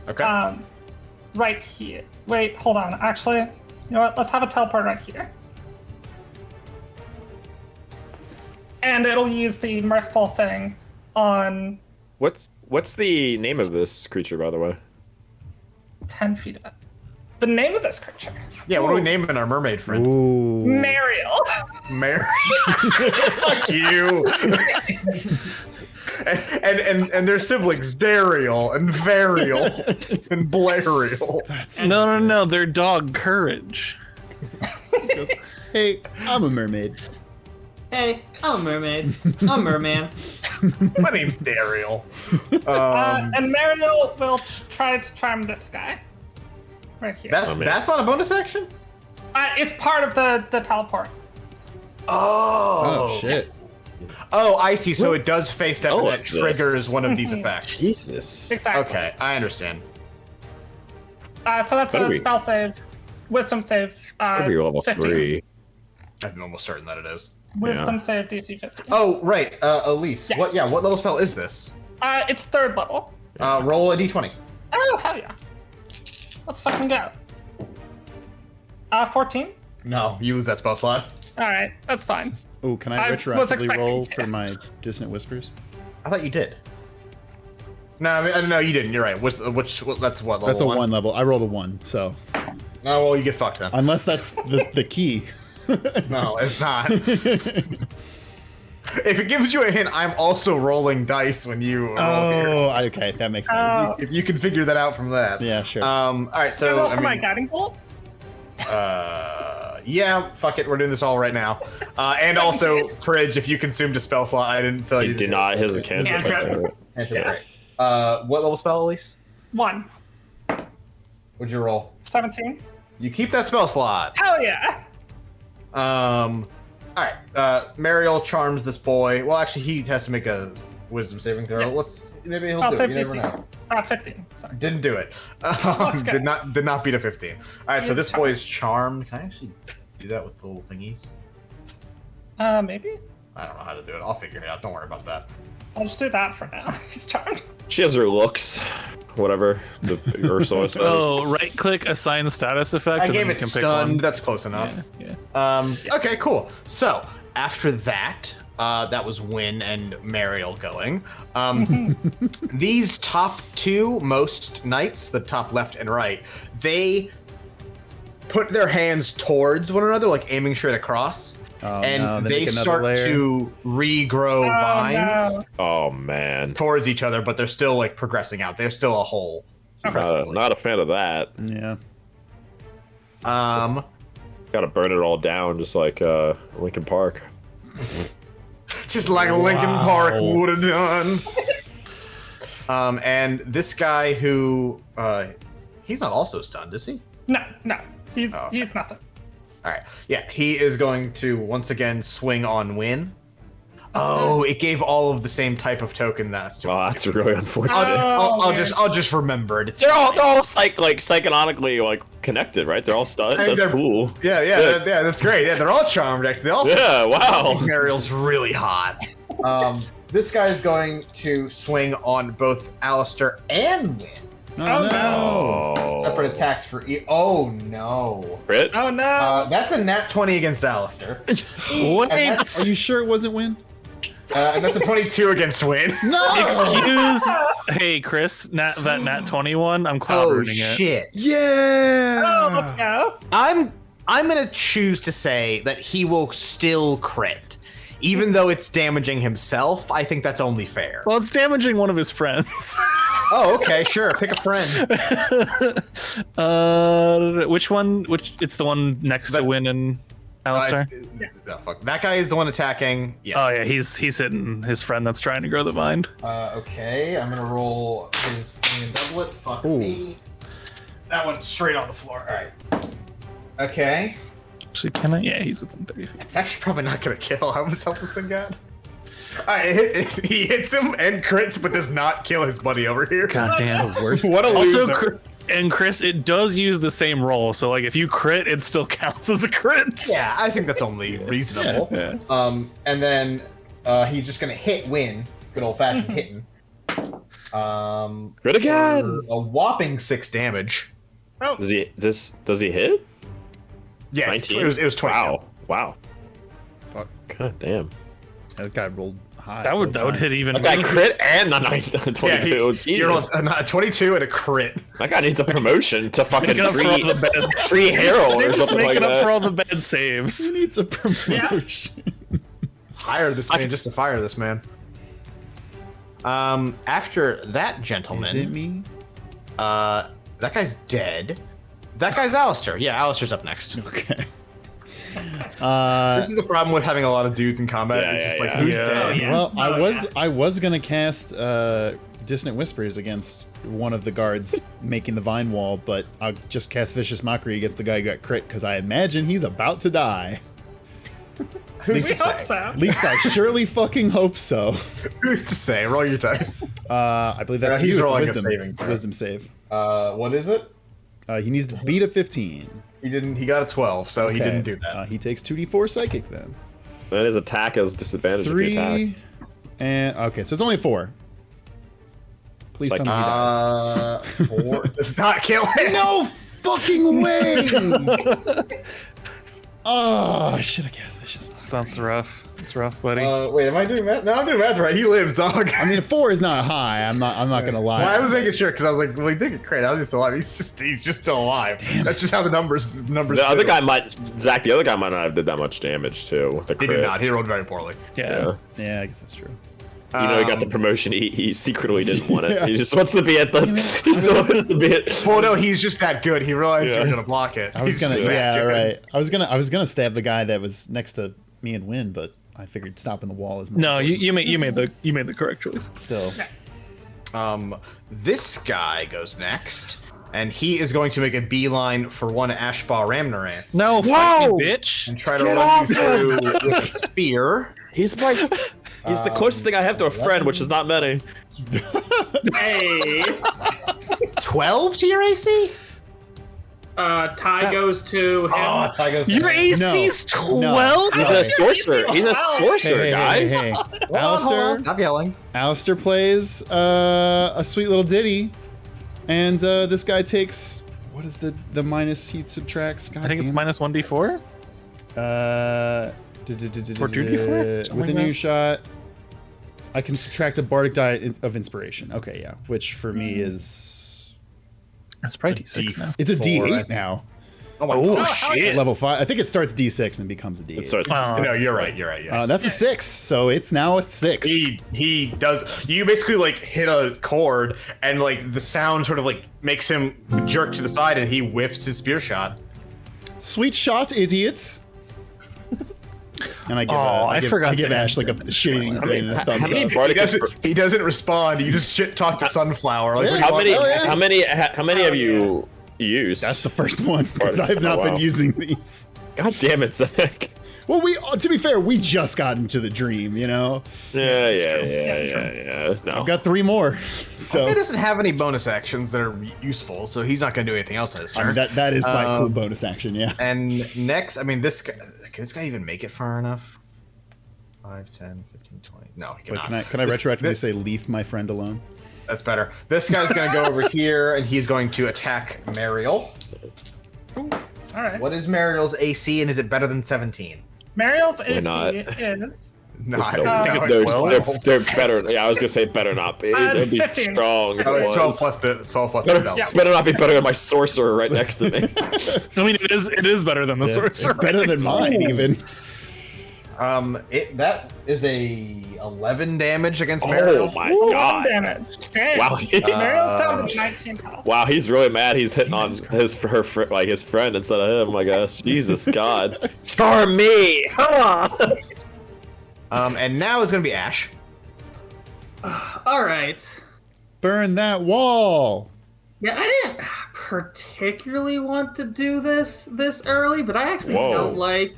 Okay. Right here. Wait, hold on. Actually, you know what? Let's have it teleport right here. And it'll use the mirthful thing on What's the name of this creature, by the way? 10 feet up. The name of this creature. Yeah, what are we naming our mermaid friend? Ooh. Mariel. Mary. Fuck you. and their siblings, Dariel and Varial and Blariel. No, their dog, Courage. Hey, I'm a mermaid. Hey, I'm a mermaid. I'm a merman. My name's Dariel. And Mariel will try to charm this guy. Right here. That's not a bonus action? It's part of the teleport. Oh shit. Oh, I see. So it does face that, and that it's triggers this. one of these effects. Jesus. Exactly. Okay, I understand. So that's a spell save. Wisdom save. Maybe level 15. 3. I'm almost certain that it is. Wisdom save DC 15. Oh, right. Elise. Yeah. What level spell is this? It's 3rd level. Roll a d20. Oh, hell yeah. Let's fucking go. 14? No, you lose that spell slot. Alright, that's fine. Oh, can I I was retroactively expecting roll to. for my dissonant whispers? I thought you did. No, I mean, no, you didn't. You're right. That's what level? That's a 1 level. I rolled a 1, so Oh, well, you get fucked then. unless that's the key. No, it's not. If it gives you a hint, I'm also rolling dice when you roll here. Oh, okay, that makes sense. If you can figure that out from that. Yeah, sure. All right, so Roll for my guiding bolt? yeah, fuck it, we're doing this all right now. And also, Prij, if you consumed a spell slot, I didn't tell you. You did not hit the cancel. Yeah. Great. What level spell, Elise? 1. What'd you roll? 17. You keep that spell slot. Hell yeah. All right. Mariel charms this boy. Well, actually, he has to make a wisdom saving throw. Yeah. Maybe he'll I'll do it. save You never DC. know. 15. Sorry. Didn't do it. Let's go. Did not beat a 15. All right, so He's this boy is charmed. Can I actually do that with the little thingies? Maybe? I don't know how to do it. I'll figure it out. Don't worry about that. I'll just do that for now. He's charmed. She has her looks. Whatever. The Ursula says. Oh, right click, assign the status effect. I and gave then it you can pick stunned. one. That's close enough. Yeah. Okay, cool. So after that, that was Win and Mariel going. These top two most knights, the top left and right, they put their hands towards one another, like aiming straight across. Oh, And no, they make another start layer. to regrow vines No. Oh, man. towards each other, but they're still like progressing out. They're still a whole. presently. Not a fan of that. Yeah. Gotta burn it all down, just like Linkin Park. Just like Linkin Park would have done. And this guy who he's not also stunned, is he? No. He's Oh, he's nothing. All right. Yeah, he is going to once again swing on Win. Oh, it gave all of the same type of token. That's too Oh, much. that's really unfortunate. I'll just remember it. It's They're all psychonically like connected, right? They're all stunned. Hey, That's they're- cool. yeah, Sick. that's great. Yeah, they're all charmed. Actually, they all. Yeah, wow. Mariel's really hot. This guy is going to swing on both Alistair and Win. Oh, no. Oh. Separate attacks for oh no. Crit? Oh no. That's a nat 20 against Alistair. Wait, And that's, Are you sure it wasn't Win? and that's a 22 against Win. No! excuse. Hey, Chris, that nat 21. I'm cloud Oh ruining it. shit. Yeah! Oh, let's go. I'm gonna choose to say that he will still crit. Even though it's damaging himself, I think that's only fair. Well, it's damaging one of his friends. Oh, okay, sure. Pick a friend. Which one? It's the one next to Win and Alistair. Fuck. That guy is the one attacking. Yes. Oh yeah, he's hitting his friend that's trying to grow the vine. Okay, I'm gonna roll his thing and double it. Fuck Ooh. me. That went straight on the floor. All right. Okay. Actually, can I? Yeah, he's within 30 feet. It's actually probably not gonna kill. How much health this thing got? He hits him and crits, but does not kill his buddy over here. God damn. Worse. What a Also, loser. and Chris, it does use the same roll. So like, if you crit, it still counts as a crit. Yeah, I think that's only reasonable. Yeah. And then he's just gonna hit Win. Good old fashioned hitting. Crit again. For a whopping 6 damage. Does he hit? Yeah, 19? it was 22. Wow. Fuck. God damn. That guy rolled high. That would both hit times. even. That guy crit and the 22. Yeah, you're Jesus. on a 22 and a crit. That guy needs a promotion to fucking Making up for all the bad. tree herald They're or just something like making up that. for all the bad saves. He needs a promotion. Hire this man just to fire this man. After that gentleman, Is it me? that guy's dead. That guy's Alistair. Yeah, Alistair's up next. Okay. This is the problem with having a lot of dudes in combat. It's just like who's dead? Well, I was gonna cast Dissonant Whispers against one of the guards making the vine wall, but I'll just cast Vicious Mockery against the guy who got crit because I imagine he's about to die. We hope so. At least I surely fucking hope so. Who's to say? Roll your dice. I believe that's he's you. It's rolling a wisdom. saving It's a throw. wisdom save. What is it? He needs to beat a 15. He didn't. He got a 12, so he Okay. didn't do that. He takes 2d4 psychic then. And his attack has disadvantage if he 3 attacked. and okay, so it's only 4. Please tell me he dies. 4. It's not killing. No fucking way! Oh, I should have cast Vicious. Sounds rough. It's rough, buddy. Wait, am I doing math? No, I'm doing math right. He lives, dog. I mean, 4 is not high. I'm not gonna lie. Well, I was making sure because I was like, well, he did get credit. I was just alive. He's just still alive. Damn. That's just how the numbers. The other guy might, Zach. The other guy might not have did that much damage too. With the He crit. did not. He rolled very poorly. Yeah. Yeah, I guess that's true. You know, he got the promotion. He secretly didn't want it. Yeah. He just wants to be at the. He still wants to be at. Well, no, he's just that good. He realized you Yeah. were gonna block it. I was He's gonna, just that yeah, good. right. I was gonna stab the guy that was next to me and Win, but I figured stopping the wall is more No, important. you made the correct choice. Still. This guy goes next, and he is going to make a beeline for one Ashbaugh Ramnarance. No, fight me, bitch. And try to run you through with a spear. He's the closest thing I have to a friend, which is not many. Hey. 12 to your AC? Tie goes to him. Oh, Ty goes. Your AC's 12? He's a sorcerer. He's a sorcerer, Hey, guys. hey. Hold on, Alistair, stop yelling. Alistair plays a sweet little ditty, and this guy takes what is the minus he subtracts? God I think it's damn. minus 1d4. Or 2d4? Something With a like new that? shot, I can subtract a bardic die of inspiration. Okay, yeah, which for me is It's probably d6 now. it's a Four, D8 right? now. Oh, shit. Level 5. I think it starts D6 and becomes a D8. It starts. No, you're right. You're right. Yeah. That's a 6, so it's now a 6. He does. You basically like hit a chord, and like the sound sort of like makes him jerk to the side, and he whiffs his spear shot. Sweet shot, idiot. And I give, I forgot I give to Ash like a shitting grin and a thumbs How many up. bardic? He doesn't respond. You just shit talk to Sunflower. Like, Yeah. what do you How want? many? How many have you used? That's the first one, because I've not been wow. using these. God damn it, Zach. Well, to be fair, we just got into the dream, you know? Yeah. No. I've got 3 more. So He doesn't have any bonus actions that are useful, so he's not going to do anything else on his I turn. mean, that is my cool bonus action, yeah. And next, I mean, this guy, can this guy even make it far enough? 5, 10, 15, 20. No, he Wait, cannot. can I retroactively this- say leave my friend alone? That's better. This guy's going to go over here, and he's going to attack Mariel. All right. What is Mariel's AC, and is it better than 17? Mariel's AC not? is No, No, I because think they're better. Yeah, I was gonna say better not be. They'd be 15. strong if Oh, it it's 12 was. plus the 12 plus Better, the spell. better not be better than my sorcerer right next to me. I mean, it is better than the sorcerer. It's better than mine, even. That is a 11 damage against Mariel. Oh my Ooh, god! damage. Damn. Wow. Mariel's down to 19 health. Wow, he's really mad. He's hitting on his friend instead of him. I guess. Jesus God. Charm me. Huh? And now it's going to be Ash. All right. Burn that wall. Yeah, I didn't particularly want to do this early, but I actually Whoa. don't like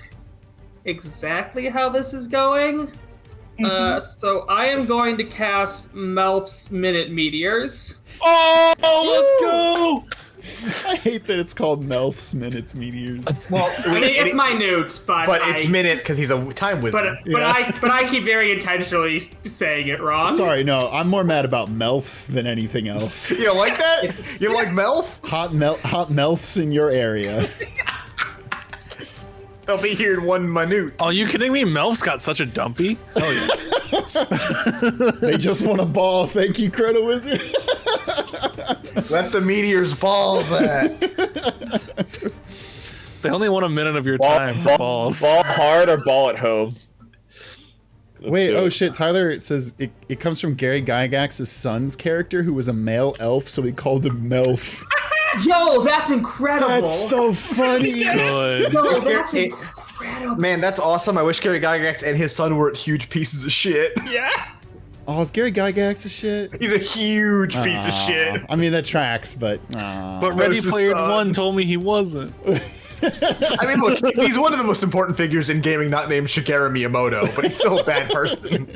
exactly how this is going. So I am going to cast Melf's Minute Meteors. Oh, let's go! I hate that it's called Melf's Minutes Meteors. Well, I mean, it's minute, but it's minute because he's a time wizard. But I keep very intentionally saying it wrong. Sorry, no, I'm more mad about Melfs than anything else. You don't like that? You don't like Melf? Hot Melfs in your area. They'll be here in 1 minute. Are you kidding me? Melf's got such a dumpy. Oh yeah. They just want a ball. Thank you, Chrono Wizard. Let the meteors balls at. They only want a minute of your time for balls. Ball hard or ball at home? Wait, oh shit, Tyler says it comes from Gary Gygax's son's character who was a male elf, so we called him Melf. Yo, that's incredible. That's so funny. Good. Yo, that's incredible. Man, that's awesome. I wish Gary Gygax and his son weren't huge pieces of shit. Yeah. Oh, is Gary Gygax a shit? He's a huge piece of shit. I mean, that tracks, but... But Ready Player One told me he wasn't. I mean, look, he's one of the most important figures in gaming not named Shigeru Miyamoto, but he's still a bad person.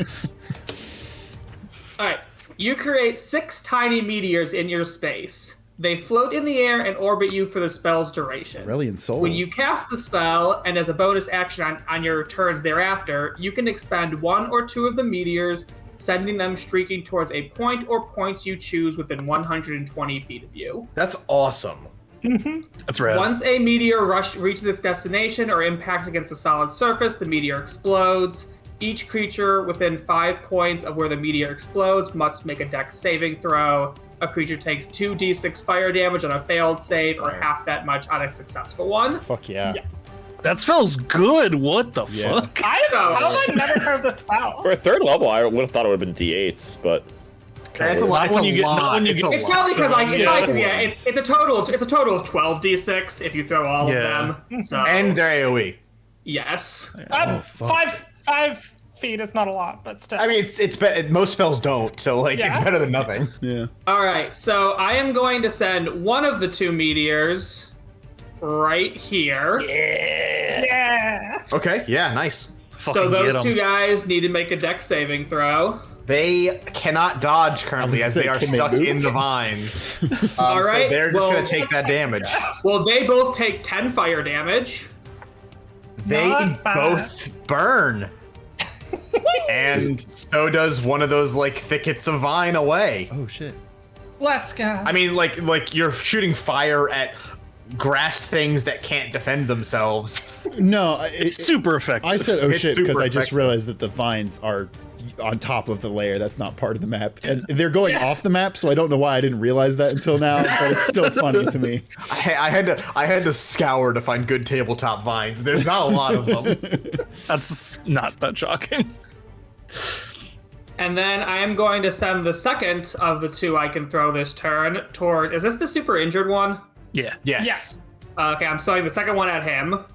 All right. You create 6 tiny meteors in your space. They float in the air and orbit you for the spell's duration. Reliant Soul. When you cast the spell, and as a bonus action on your turns thereafter, you can expend 1 or 2 of the meteors, sending them streaking towards a point or points you choose within 120 feet of you. That's awesome. That's rad. Once a meteor rush reaches its destination or impacts against a solid surface, the meteor explodes. Each creature within 5 points of where the meteor explodes must make a dex saving throw. A creature takes 2d6 fire damage on a failed save, or half that much on a successful one. Fuck yeah. That spell's good. What the fuck? How have I never heard this spell? For a 3rd level, I would have thought it would have been d8s, but That's a lot. When you get, not when you get. It's probably because it's a total of 12 d6 if you throw all of them. So And their AoE. yes. 5 feet is not a lot, but still. I mean, it's most spells don't, so like it's better than nothing. Yeah. All right, so I am going to send one of the 2 meteors right here. Yeah. Okay, yeah, nice. So those 2 guys need to make a dex saving throw. They cannot dodge currently as they are stuck in the vines. All right, so they're just gonna take that damage. Well, they both take 10 fire damage. They Not bad. both burn. And so does one of those like thickets of vine away. Oh shit. Let's go. I mean, like you're shooting fire at grass things that can't defend themselves. No, It's super effective. I said oh It's shit because super I just effective. realized that the vines are on top of the layer. That's not part of the map. And they're going off the map, so I don't know why I didn't realize that until now, but it's still funny to me. I had to scour to find good tabletop vines. There's not a lot of them. That's not that shocking. And then I am going to send the second of the 2 I can throw this turn towards. Is this the super injured one? Yeah. Yes. Okay, I'm throwing the second one at him.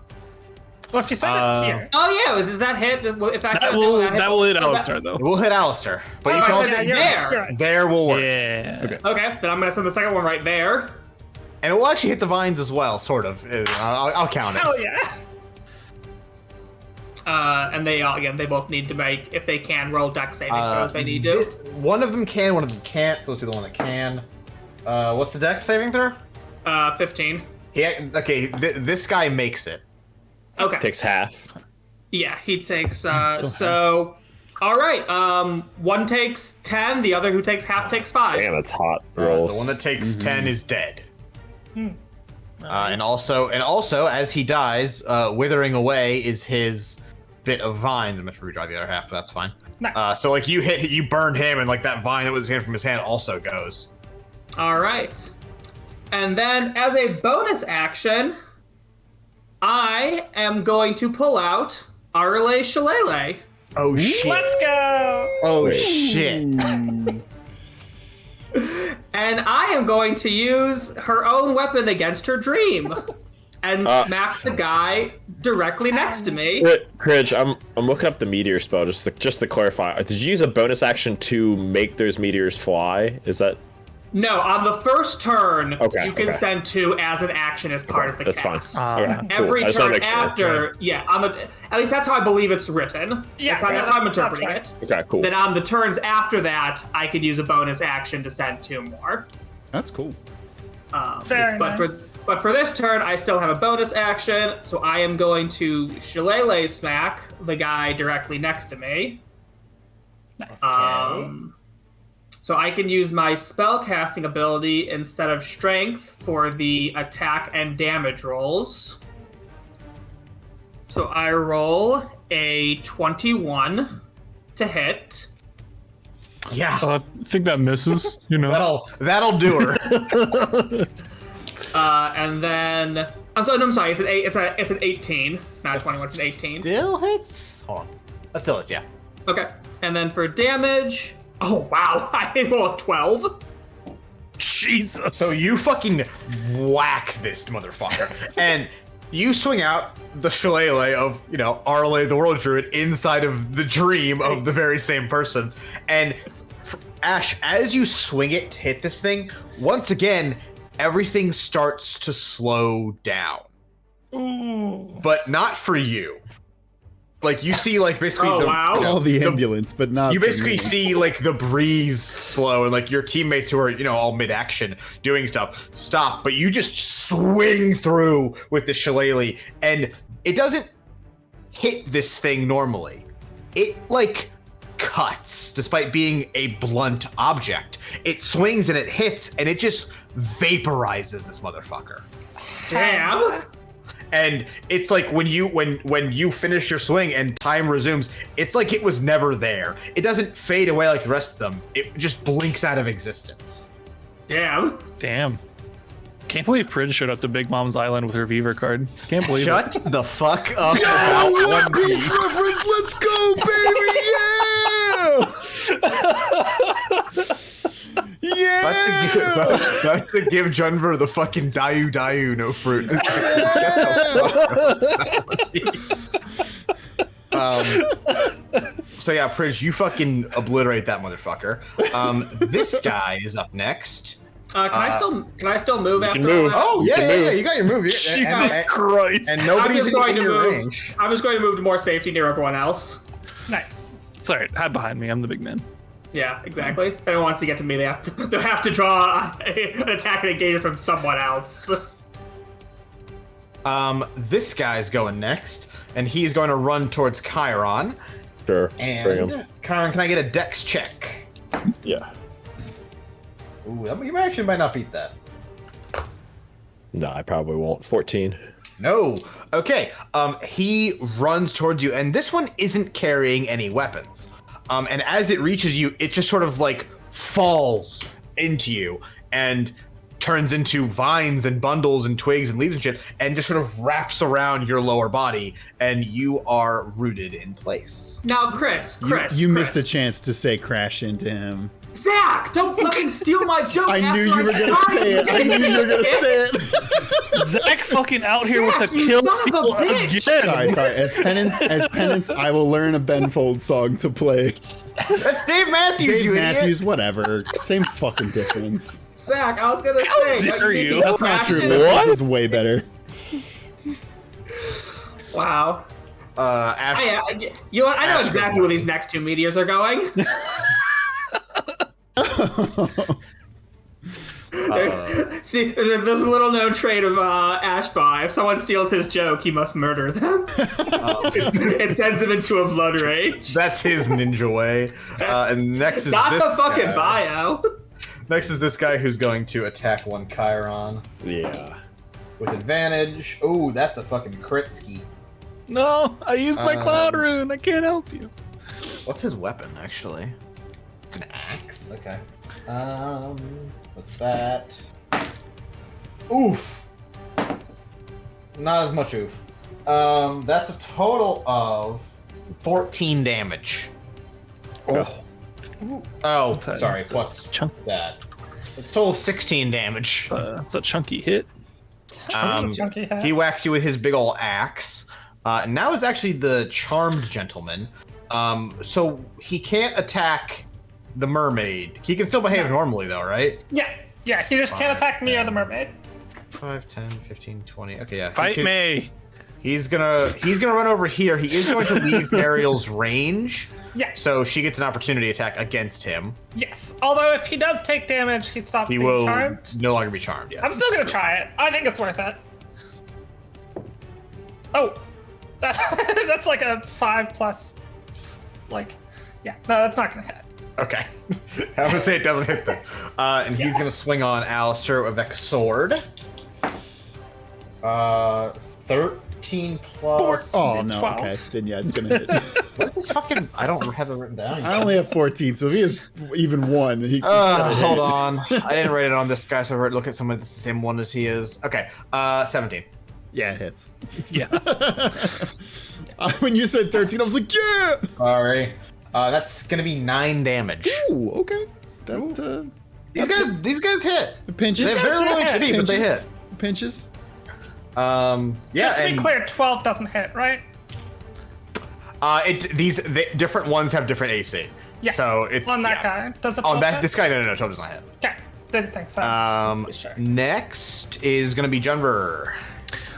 Well, if you send it here. Oh yeah, does that hit? If That will hit Alistair though. We'll hit Alistair, but you Oh, can I also said You're right, there. you're right. there will work. Yeah. Okay. Okay, then I'm gonna send the second one right there. And it will actually hit the vines as well, sort of. I'll count it. Hell yeah. And they both need to make, if they can, roll dex saving throws. They need to. One of them can, one of them can't. So let's do the one that can. What's the dex saving throw? 15. Okay, this guy makes it. Okay. takes half. Yeah, he takes. so So, all right. One takes 10. The other who takes half takes 5. Damn, that's hot rolls. The one that takes 10 is dead. And also, as he dies, withering away is his bit of vines. I'm going to redraw the other half, but that's fine. Nice. So like you burned him, and like that vine that was handed from his hand also goes. All right. And then, as a bonus action, I am going to pull out Arale Shillelagh. Oh shit! Let's go. Oh shit! And I am going to use her own weapon against her dream and smack the guy directly next to me. Prij, I'm looking up the meteor spell just to clarify. Did you use a bonus action to make those meteors fly? Is that? No, on the first turn, Okay, you can okay. send 2 as an action as part of the That's cast. fine. Okay, cool. Every I just wanna turn make sure that's after, at least that's how I believe it's written. Yeah, that's how I'm interpreting that's it. Okay, cool. Then on the turns after that, I could use a bonus action to send 2 more. That's cool. Very but nice. for this turn, I still have a bonus action, so I am going to Shillelagh smack the guy directly next to me. So I can use my spellcasting ability instead of strength for the attack and damage rolls. So I roll a 21 to hit. Yeah, I think that misses. You know. that'll do her. And then I'm sorry. It's an 18, not 21. It's an 18. Still hits. Hold on. That still hits. Yeah. Okay. And then for damage, oh wow, I roll a 12. Jesus. So you fucking whack this motherfucker, and you swing out the shillelagh of, Arle, the World Druid, inside of the dream of the very same person. And Ash, as you swing it to hit this thing, once again, everything starts to slow down. Ooh. But not for you. Like, you see, like, basically all the ambulance, but not. You basically see, like, the breeze slow, and, like, your teammates who are, all mid-action doing stuff stop, but you just swing through with the shillelagh, and it doesn't hit this thing normally. It, like, cuts, despite being a blunt object. It swings and it hits, and it just vaporizes this motherfucker. Damn. And it's like when you finish your swing and time resumes, it's like it was never there. It doesn't fade away like the rest of them. It just blinks out of existence. Damn. Can't believe Prij showed up to Big Mom's Island with her Viver card. Can't believe Shut the fuck up. One Piece reference, let's go, baby! Yeah! Yeah! About to give Junver the fucking Dayu no fruit. So yeah, Prij, you fucking obliterate that motherfucker. This guy is up next. Can I still move after move. that? Oh yeah, you got your move. Jesus Christ. And nobody's I'm just going in to your move. range. I'm just going to move to more safety near everyone else. Nice. Sorry, hide behind me. I'm the big man. Yeah, exactly. If anyone wants to get to me, they'll have to draw an attack and engage from someone else. This guy's going next, and he's going to run towards Chiron. Sure. And Chiron, can I get a dex check? Yeah. Ooh, you actually might not beat that. No, I probably won't. 14. No. Okay. He runs towards you, and this one isn't carrying any weapons. And as it reaches you, it just sort of like falls into you and turns into vines and bundles and twigs and leaves and shit, and just sort of wraps around your lower body, and you are rooted in place. Now, Chris, You missed a chance to say crash into him. Zach, don't fucking steal my joke. I knew you were gonna say it. I knew you were gonna say it. Zach fucking out here with a kill steal again. Sorry. As penance, I will learn a Ben Folds song to play. That's Dave Matthews, Dave you Matthews, idiot. Whatever. Same fucking difference. Zach, I was gonna say. dare you? That's not true. What? Is way better. Wow. Ash. I know exactly where these next two meteors are going. See, there's a little known trait of Ashby. If someone steals his joke, he must murder them. It sends him into a blood rage. That's his ninja way. And next is Not this the fucking guy. bio. Next is this guy who's going to attack one Chiron Yeah. with advantage. Oh, that's a fucking crit ski. No, I used my cloud rune. I can't help you. What's his weapon, actually? It's an axe. Okay. What's that? Oof. Not as much oof. That's a total of 14 damage. Oh, sorry. Plus that. It's a total of 16 damage. It's a chunky hit. Chunky hat. He whacks you with his big ol' axe. Now is actually the charmed gentleman. So he can't attack the mermaid. He can still behave normally though, right? Yeah, he just can't attack me or the mermaid. 5, 10, 15, 20. Okay, yeah. Fight me. He's gonna run over here. He is going to leave Ariel's range. Yeah. So she gets an opportunity attack against him. Yes. Although if he does take damage, he stops He being will charmed. no longer be charmed. Yes. I'm still gonna try it. I think it's worth it. Oh, that's like a 5+. Like, yeah. No, that's not gonna hit. Okay. I was gonna say it doesn't hit them. And he's gonna swing on Alistair with a sword. 13 plus. Oh no. 12. Okay. Then yeah, it's gonna hit. What's this fucking? I don't have it written down. I only have 14, so if he has even one, he. Hold on. I didn't write it on this guy, so I look at someone that's the same one as he is. Okay. 17. Yeah, it hits. Yeah. When you said 13, I was like, yeah. Sorry. That's gonna be 9 damage. Ooh, okay. These guys hit. The pinches. They have very low HP, but they hit. Pinches. Yeah. Just to be clear, 12 doesn't hit, right? The different ones have different AC. Yeah. So it's on that guy. Does it? On that, this guy, no, 12 does not hit. Okay. Didn't think so. Just to be sure. Next is gonna be Junver.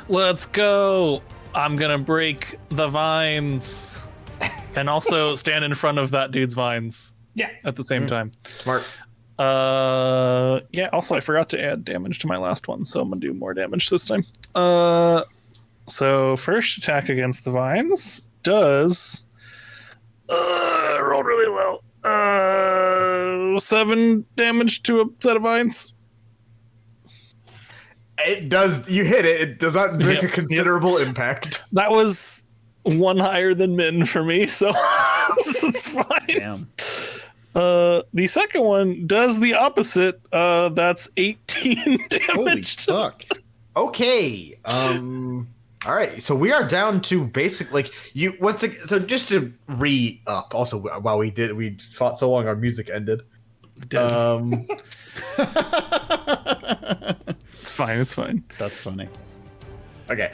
Let's go. I'm gonna break the vines, and also stand in front of that dude's vines. Yeah. At the same time. Smart. Yeah. Also, I forgot to add damage to my last one, so I'm gonna do more damage this time. So first attack against the vines does. Rolled really low. 7 damage to a set of vines. It does. You hit it. It does not make a considerable impact. That was 1 higher than min for me, so it's fine. Damn. The second one does the opposite. That's 18 damage. Holy fuck. Okay. All right. So we are down to basic. Like you. Once again. So just to re-up. Also, while we fought so long, our music ended. It's fine. It's fine. That's funny. Okay.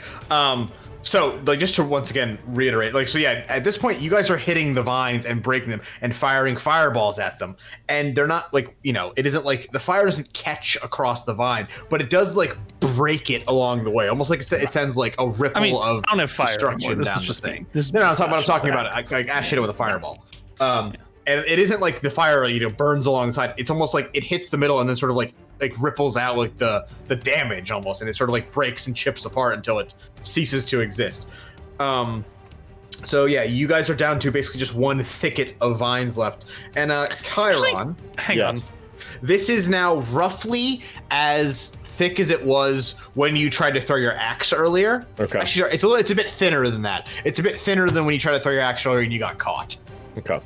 So like just to once again reiterate, like, so yeah, at this point you guys are hitting the vines and breaking them and firing fireballs at them, and they're not like, you know, it isn't like the fire doesn't catch across the vine, but it does like break it along the way, almost like it sends like a ripple of I don't have fire destruction anymore. This down is just the thing. me. I'm talking about it. Like Ash hit it with a fireball. And it isn't like the fire, you know, burns alongside. It's almost like it hits the middle and then sort of like ripples out like the damage almost, and it sort of like breaks and chips apart until it ceases to exist. So yeah, you guys are down to basically just one thicket of vines left. And Chiron, Hang on. this is now roughly as thick as it was when you tried to throw your axe earlier. Okay. Actually, it's a bit thinner than that. It's a bit thinner than when you tried to throw your axe earlier and you got caught. Okay.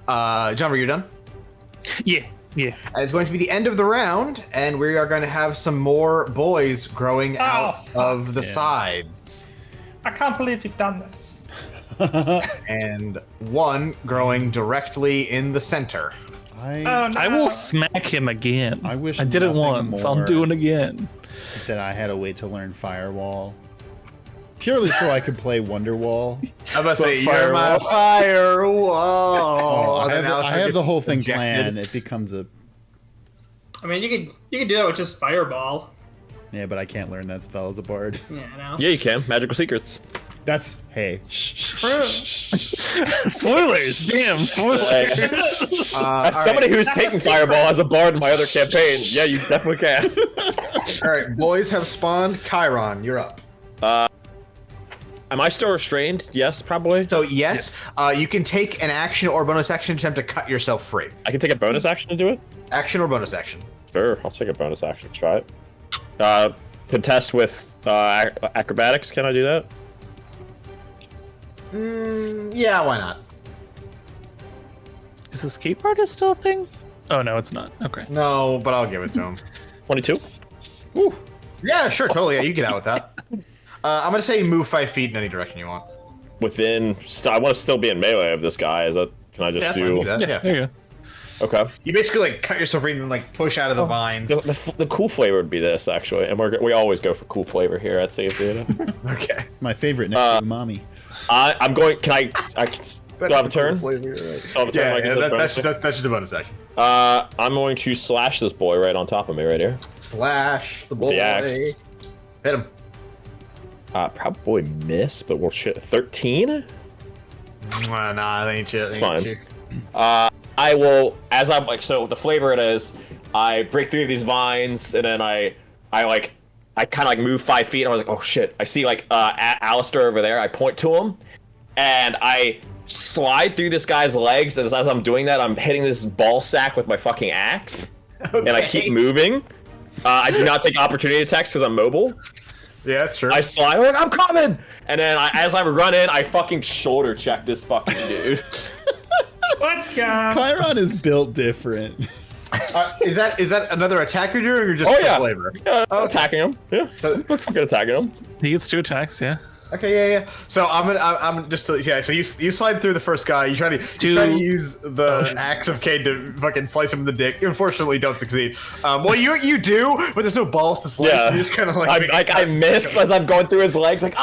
John, were you done? Yeah. It's going to be the end of the round, and we are going to have some more boys growing out of the sides. I can't believe you've done this. And one growing directly in the center. I will smack him again. I wish I did it nothing once. I'll more do it again. that I had to wait to learn Firewall. Purely so I could play Wonderwall. I'm about to say, you're my firewall. I have the whole thing planned. It becomes a... I mean, you could do that with just Fireball. Yeah, but I can't learn that spell as a bard. Yeah, I know. Yeah, you can. Magical secrets. That's... Hey. Spoilers. Damn, spoilers. As somebody who's taken Fireball as a bard in my other campaign, yeah, you definitely can. All right, boys have spawned. Chiron, you're up. Am I still restrained? Yes, probably. So yes. You can take an action or bonus action attempt to cut yourself free. I can take a bonus action to do it? Action or bonus action? Sure, I'll take a bonus action. Try it. Contest with acrobatics. Can I do that? Yeah, why not? Is escape artist still a thing? Oh, no, it's not. Okay. No, but I'll give it to him. 22? Woo. Yeah, sure, totally. Yeah, you get out with that. I'm gonna say move 5 feet in any direction you want. Within... I want to still be in melee of this guy. Is that... Can I just do... That. Yeah. There you go. Okay. You basically like cut yourself free and then like push out of the vines. The cool flavor would be this, actually. And we always go for cool flavor here at CZEPeku. Okay. My favorite next to Umami. I'm going... Can I still have a turn? Flavor, right. Still have a turn, that's just a bonus action. I'm going to slash this boy right on top of me right here. Slash the boy. The axe. Hit him. Probably miss, but we'll shit. 13? Nah, that ain't shit. It's fine. I will, as I'm like, so the flavor it is, I break through these vines, and then I kind of like move 5 feet, and I was like, oh shit, I see like Alistair over there. I point to him, and I slide through this guy's legs, and as I'm doing that, I'm hitting this ball sack with my fucking axe, and I keep moving. I do not take opportunity attacks because I'm mobile. Yeah, that's true. I slide, I'm like, I'm coming! And then as I run in, I fucking shoulder check this fucking dude. Let's go. Chiron is built different. Is that another attack you're doing, or just flavor? Yeah, attacking him. Yeah, So looks good attacking him. He gets 2 attacks, yeah. Okay, yeah. So I'm just so you slide through the first guy. You try to use the axe of Cade to fucking slice him in the dick. Unfortunately, don't succeed. Well, you do, but there's no balls to slice. Yeah. You just kind of I miss as I'm going through his legs, like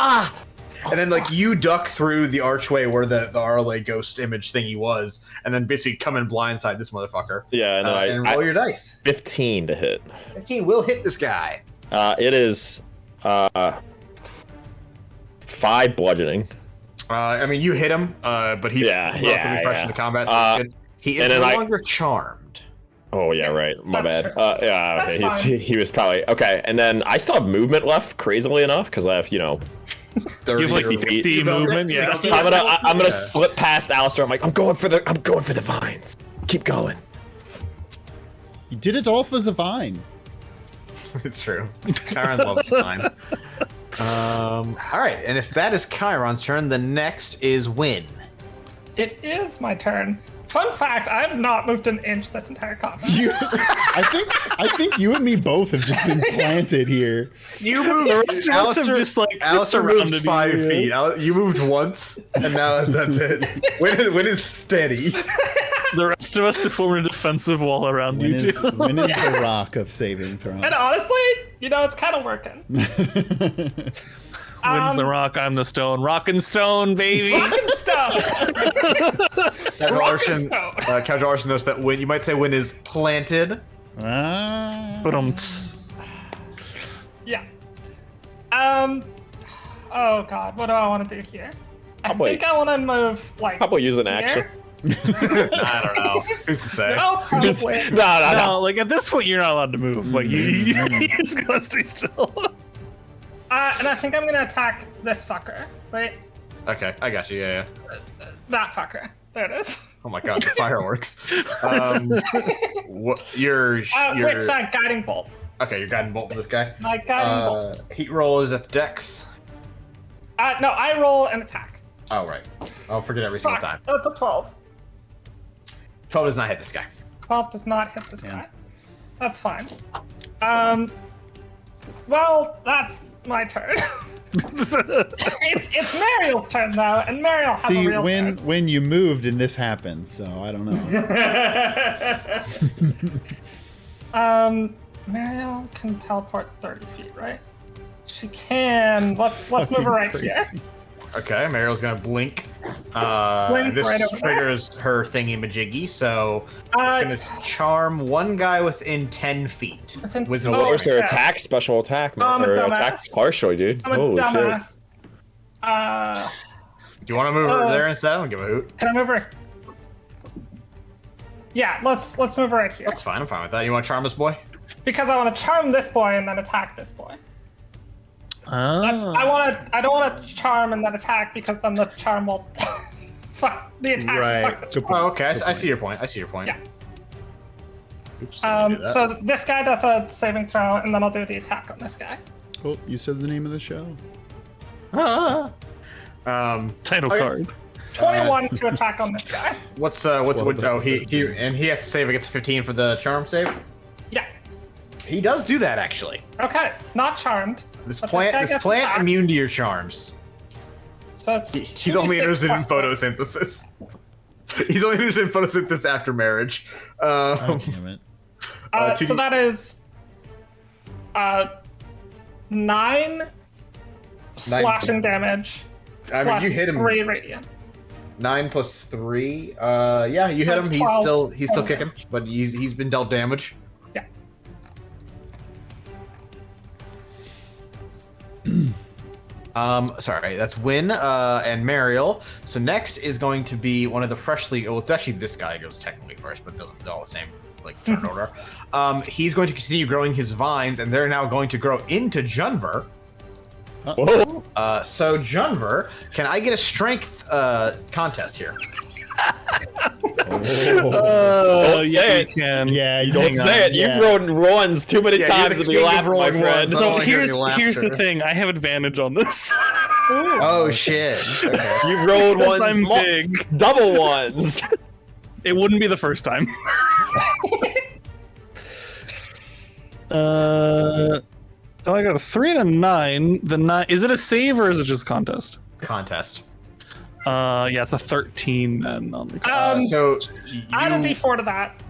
and then you duck through the archway where the RLA ghost image thingy was, and then basically come in blindside this motherfucker. Yeah, and roll your dice. 15 to hit. 15 will hit this guy. It is 5 bludgeoning. I mean, you hit him, but he's relatively fresh in the combat. So he is no longer charmed. Oh yeah, right. My bad. True. Yeah, okay. He was probably okay. And then I still have movement left, crazily enough, because I have 30 You have 50 movement. Yeah. I'm gonna slip past Alistair. I'm like, I'm going for the vines. Keep going. You did it all for the vine. It's true. Chiron loves vine. All right, and if that is Chiron's turn, the next is Win. It is my turn. Fun fact: I have not moved an inch this entire combat. I think you and me both have just been planted here. You moved. Alistair moved 5 feet. You moved once, and now that's it. Win is steady. The rest of us have formed a defensive wall around you two. Win is the rock of saving throw. And honestly, it's kind of working. Win's the rock, I'm the stone. Rock and stone, baby. Rock and stone. Casual Arson knows that Win. You might say Win is planted. Yeah. Oh god, what do I want to do here? I think I want to move Probably use an action. I don't know. Who's to say? No, probably. No. Like at this point, you're not allowed to move. Like you just gotta stay still. And I think I'm gonna attack this fucker. Right? Okay, I got you. Yeah. That fucker. There it is. Oh my god, the fireworks. Your with that guiding bolt. Okay, your guiding bolt for this guy. My guiding bolt. Heat roll is at the dex. No, I roll an attack. Oh right. I'll forget every single time. That's a 12. 12 does not hit this guy. 12 does not hit this guy. That's fine. Well, that's my turn. it's Mariel's turn though, and Mariel has a real turn. when you moved and this happened, so I don't know. Mariel can teleport 30 feet, right? She can. Let's move her right here. Okay, Mariel's gonna blink. Blink this right over triggers her thingy majiggy, so it's gonna charm one guy within 10 feet. Wisdom. Where's their attack? Special attack, man. Or attack partially, dude. I'm a dumbass. Do you want to move her there instead? I don't give a hoot. Can I move her? Yeah, let's move her right here. That's fine. I'm fine with that. You want to charm this boy? Because I want to charm this boy and then attack this boy. I don't want to charm and then attack because then the charm will fuck the attack. Right. Oh, okay. I see your point. Yeah. Oops. So this guy does a saving throw, and then I'll do the attack on this guy. Oh, you said the name of the show. Title card. 21 to attack on this guy. What's he has to save against 15 for the charm save. Yeah. He does do that actually. Okay, not charmed. This plant immune to your charms. So it's he's only interested in photosynthesis. He's only interested in photosynthesis after marriage. Damn it. So that is 9 slashing damage. I mean, you hit him. 3 radiant. 9 plus 3. Yeah, you hit him. He's still kicking, but he's been dealt damage. Yeah. Sorry, that's Win and Mariel. So next is going to be one of the freshly. Well, it's actually this guy goes technically first, but they're all the same turn order. He's going to continue growing his vines, and they're now going to grow into Junver. So Junver, can I get a strength contest here? Don't say it. Yeah, you Don't say it. Yeah. You've rolled runs too many times to be laughing, my friend. So here's the thing. I have advantage on this. Oh shit! Okay. You've rolled ones. I'm big. Double ones. It wouldn't be the first time. Oh, I got a 3 and a 9. The 9 is it a save or is it just contest? Contest. Yeah, it's a 13 then on the so add a D4 to that.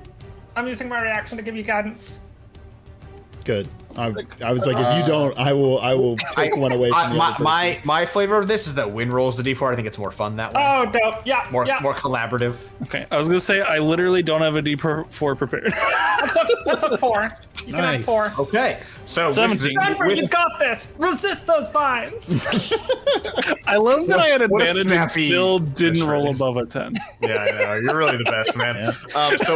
I'm using my reaction to give you guidance. Good. I was like, if you don't, I will take one away from you. My flavor of this is that Win rolls the D4. I think it's more fun that way. Oh, dope. Yeah. More collaborative. Okay, I was gonna say I literally don't have a D4 prepared. That's a 4. You can add 4. Okay, so 17. Denver, you got this. Resist those vines. I love that I had what a advantage and snappy still didn't roll phrase. above a 10. Yeah, I know. You're really the best, man. So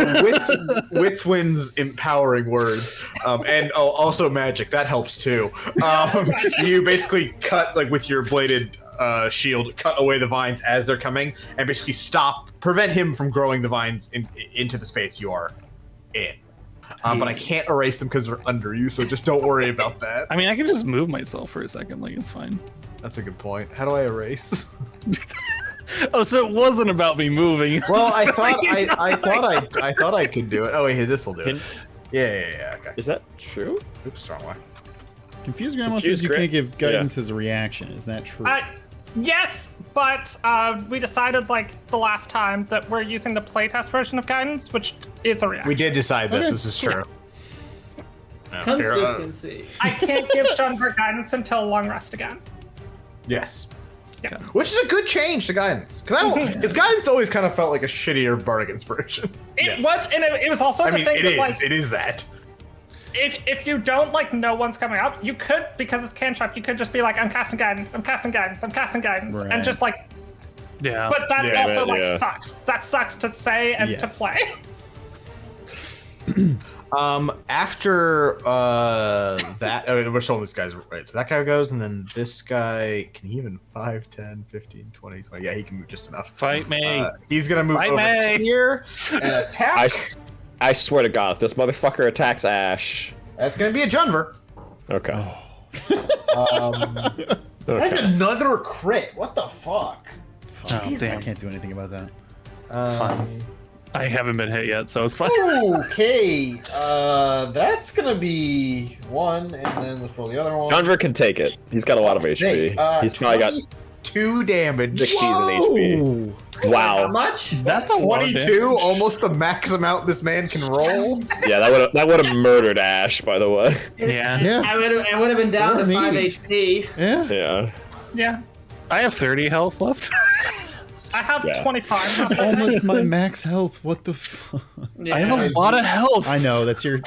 with Wynn's empowering words, and also magic, that helps too. You basically cut, like with your bladed shield, cut away the vines as they're coming, and basically prevent him from growing the vines into the space you are in. But I can't erase them because they're under you, so just don't worry about that. I mean, I can just move myself for a second, like it's fine. That's a good point. How do I erase? Oh, so it wasn't about me moving. Well, I thought I could do it. Oh wait, here, this will do it. Yeah. Okay. Is that true? Oops, wrong way. Confused Grandma Confused says you Gra- can't give guidance as a reaction. Is that true? Yes, but we decided like the last time that we're using the playtest version of guidance, which is a reaction. We did decide this. Okay. This is true. Yeah. Consistency. I can't give Denver guidance until long rest again. Yes. Yeah. Which is a good change to guidance, because guidance always kind of felt like a shittier bardic inspiration. It was, and it was also the thing that like it is that. if you don't like know one's coming up, you could, because it's cantrip, you could just be like, I'm casting guidance, Right. and just like. Yeah. But that sucks. That sucks to say and to play. After that, we're still on this guy's right. So that guy goes, and then this guy can he even 5, 10, 15, 20, 20. Yeah, he can move just enough. Fight me. He's gonna move over here and attack. I swear to God, if this motherfucker attacks Ash. That's gonna be a Junver. Okay. That's another crit. What the fuck? Oh, damn. I can't do anything about that. It's fine. I haven't been hit yet, so it's fine. Okay, that's gonna be 1, and then let's roll the other one. Chandra can take it. He's got a lot of HP. He's probably got 2 damage. 60s in HP. How Wow. much? That's a lot of 22, damage. almost the max amount this man can roll. Yeah, that would have murdered Ash, by the way. Yeah. Yeah. I would have been down to 5 me. HP. Yeah. Yeah. Yeah. I have 30 health left. I have Yeah. 25. Almost my max health. What the fuck? Yeah. I have a lot of health. I know that's your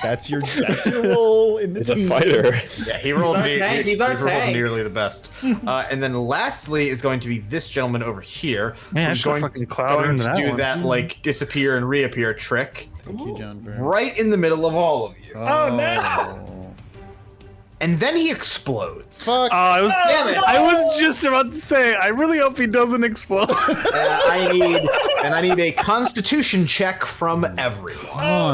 role in the He's a team. fighter. Yeah, he rolled, He's our tank. nearly the best. And then lastly is going to be this gentleman over here. Man, I who's should've going, fucking clouded going into to that do one. that like disappear and reappear trick Thank you, John. right in the middle of all of you. Oh, no. And then he explodes. Fuck. I Damn was just about to say, I really hope he doesn't explode. I need a Constitution check from everyone.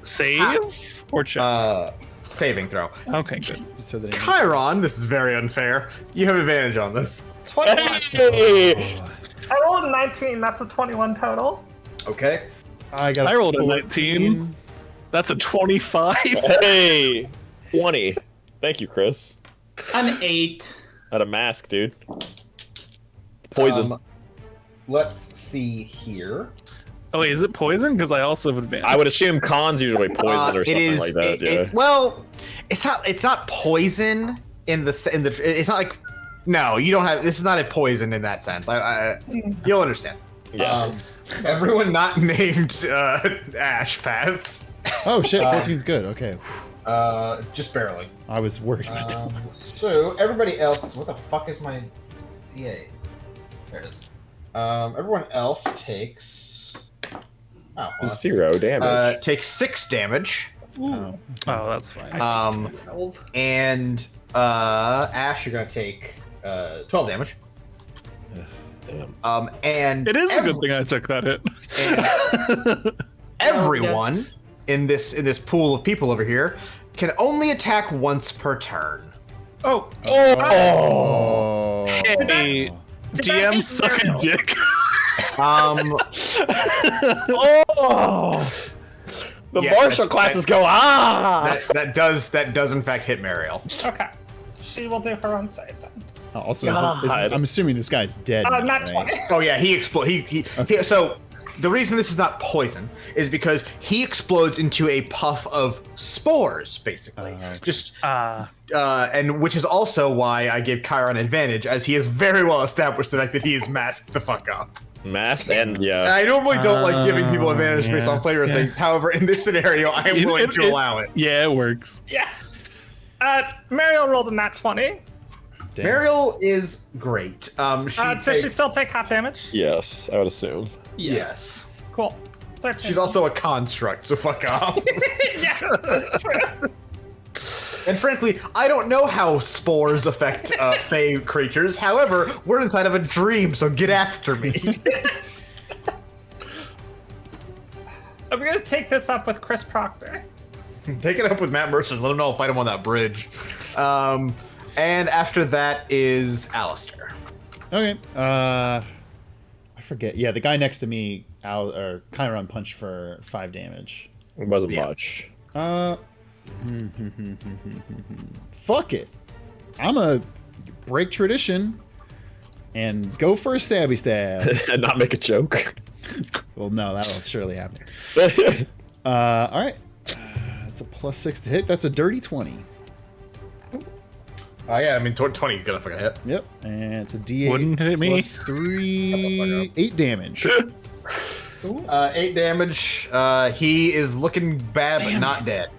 Save or check? Saving throw. Okay, good. So that Chiron, this is very unfair. You have advantage on this. 21. Hey! I rolled a 19. That's a 21 total. Okay. I rolled a 19. That's a 25. Hey! 20. Thank you, Chris. An 8. Not a mask, dude. Poison. Let's see here. Oh, wait, is it poison? Because I also have advantage. I would assume cons usually poison or something like that. Well, it's not poison in the. It's not like. No, you don't have. This is not a poison in that sense. You'll understand. Yeah. Everyone not named Ash passed. Oh shit, 14's good. Okay. Just barely. I was worried about that. So everybody else, what the fuck is my? Yeah, there it is. Everyone else takes. Oh, well, 0 damage. takes 6 damage. Oh, that's fine. And Ash, you're gonna take 12 damage. Damn. And It is a good thing I took that hit. and everyone in this pool of people over here can only attack once per turn. Oh. Hey, DM suck a dick. Oh! The martial classes go, That does in fact hit Mariel. Okay. She will do her own save then. Oh, also, I'm assuming this guy's dead. Not right? 20. Oh yeah, he explodes. So the reason this is not poison is because he explodes into a puff of spores, basically. And which is also why I gave Chiron advantage, as he has very well established the fact that he is masked the fuck up. Masked and I normally don't like giving people advantage based on flavor of things. However, in this scenario, I am willing to allow it. Yeah, it works. Yeah. Mariel rolled a nat 20. Damn. Mariel is great. Does she still take half damage? Yes, I would assume. Yes. Cool. 13. She's also a construct, so fuck off. Yeah, that's true. And frankly, I don't know how spores affect fey creatures. However, we're inside of a dream, so get after me. I'm gonna take this up with Chris Proctor. Take it up with Matt Mercer. Let him know I'll fight him on that bridge. And after that is Alistair. Okay. I forget. Yeah, the guy next to me, Chiron punched for 5 damage. It wasn't much. Fuck it. I'm a break tradition and go for a stabby stab. And not make a joke. Well, no, that'll surely happen. All right. That's a +6 to hit. That's a dirty 20. Oh yeah, I mean 20 is gonna fucking hit. Yep, and it's a D8 Wouldn't hit me. +3, 8 damage. 8 damage. He is looking bad, but not dead.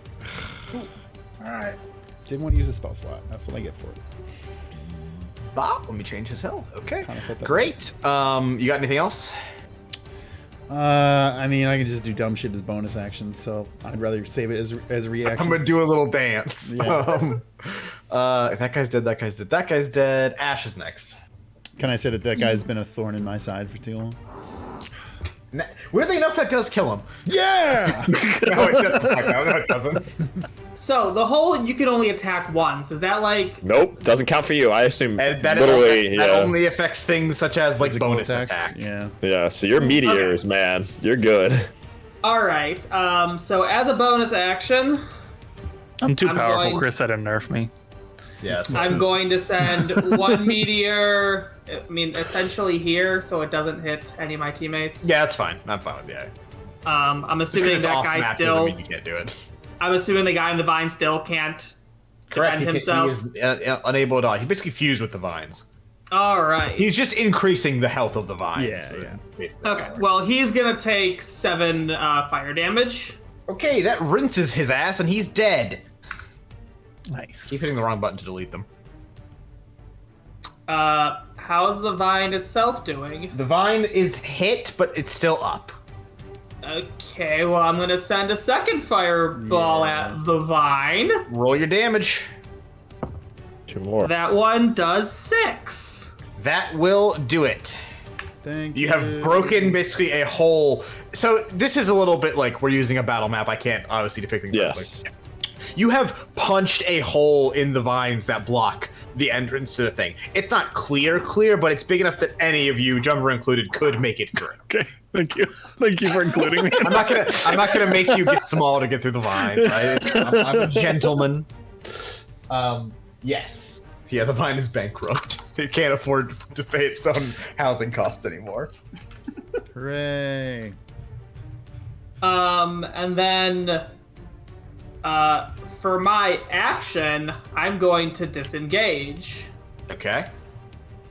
Alright. Didn't want to use a spell slot. That's what I get for it. Bob, let me change his health. Okay, Kinda flip that great. You got anything else? I mean, I can just do dumb shit as bonus action, so I'd rather save it as a reaction. I'm gonna do a little dance. Yeah. That guy's dead. That guy's dead. That guy's dead. Ash is next. Can I say that guy's been a thorn in my side for too long? Weirdly enough, that does kill him. Yeah! No, it doesn't. So the hole you can only attack once. Is that like? Nope, doesn't count for you. I assume That literally, that only affects things such as like Physical bonus attacks? attack. Yeah. Yeah, so you're meteors, man. You're good. All right. So as a bonus action, I'm too powerful. going- Chris had to nerf me. Yes. I'm going to send one meteor. I mean, essentially here, so it doesn't hit any of my teammates. Yeah, that's fine. I'm fine with that. I'm assuming that guy doesn't still. mean you can't do it. I'm assuming the guy in the vine still can't defend himself. He is unable to dodge. He basically fused with the vines. All right. He's just increasing the health of the vines. Yeah. Basically. Okay. Well, he's gonna take 7 fire damage. Okay, that rinses his ass, and he's dead. Nice. Keep hitting the wrong button to delete them. How's the vine itself doing? The vine is hit, but it's still up. Okay, well, I'm gonna send a second fireball at the vine. Roll your damage. 2 more. That one does 6. That will do it. Thank You have broken basically a hole. So this is a little bit like we're using a battle map. I can't obviously depict things Yes. perfectly. You have punched a hole in the vines that block the entrance to the thing. It's not clear, but it's big enough that any of you, Jumper included, could make it through. Okay, thank you. Thank you for including me. I'm not gonna make you get small to get through the vine. Right? I'm a gentleman. Yes. Yeah, the vine is bankrupt. It can't afford to pay its own housing costs anymore. Hooray. And then, for my action, I'm going to disengage Okay.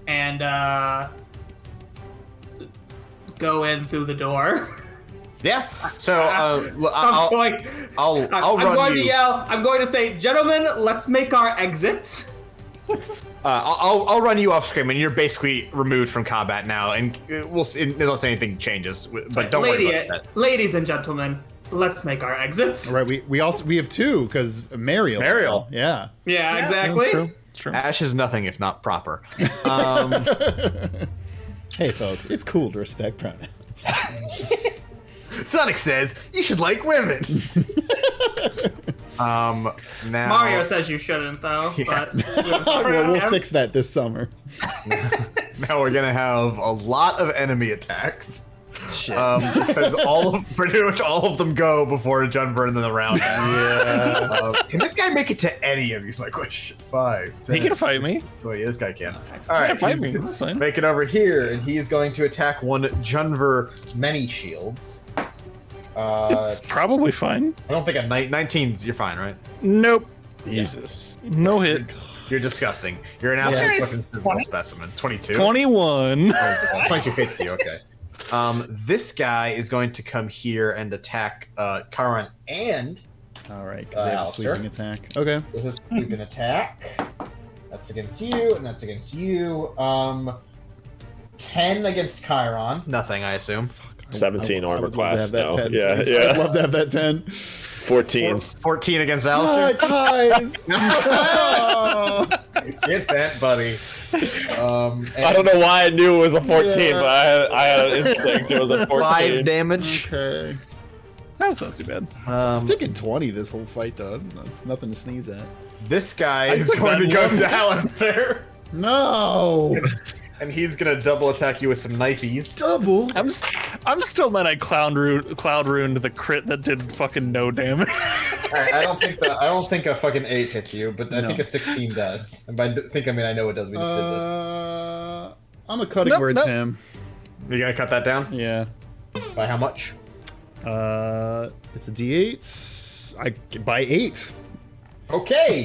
and go in through the door. Yeah. So I'm I'll going run to you. yell. I'm going to say, "Gentlemen, let's make our exit." I'll run you off screen, and you're basically removed from combat now, and we'll see unless anything changes. But don't worry about that. Ladies and gentlemen, let's make our exits. All right, we have 2 because Mariel. Mariel. Yeah. Yeah, exactly. That's true. It's true. Ash is nothing if not proper. Hey, folks, it's cool to respect pronouns. Sonic says you should like women. Now Mario says you shouldn't, though. Yeah. But We'll fix that this summer. now we're gonna have a lot of enemy attacks. Shit. Because pretty much all of them go before Junver and then the round. Yeah. Can this guy make it to any of these? My question. 5, 10. He can fight me. 20. This guy can. All right, Fight me. That's fine. make it over here, and he's going to attack one Junver many shields. It's probably fine. I don't think a 19's. You're fine, right? Nope. Jesus. No hit. You're disgusting. You're an absolute Yeah. fucking physical specimen. 22. 21. 22 hits you. Okay. This guy is going to come here and attack Karan and All right, because they have a Alistair. sweeping attack. Okay. with his sweeping attack. That's against you, and that's against you. 10 against Chiron. Nothing, I assume. 17 I armor would love to class have that now. 10, Yeah, please. yeah. I'd love to have that 10. 14. 14 against Ah, Alistair. it's highs. Get bent, buddy. I don't know why I knew it was a 14, Yeah. but I had an instinct it was a 14. 5 damage. Okay. That's not too bad. I'm taking 20 this whole fight, though. It's nothing to sneeze at. This guy I is took going to that go one. to Alistair, No! and he's going to double attack you with some knifies. Double? I'm still mad I cloud ruined the crit that did fucking no damage. Alright, I don't think a fucking 8 hits you, but I No. think a 16 does. And by think I mean I know it does. We just did this. I'm a cutting Nope, words nope. him. You're gonna cut that down? Yeah. By how much? It's a D8. By 8. Okay.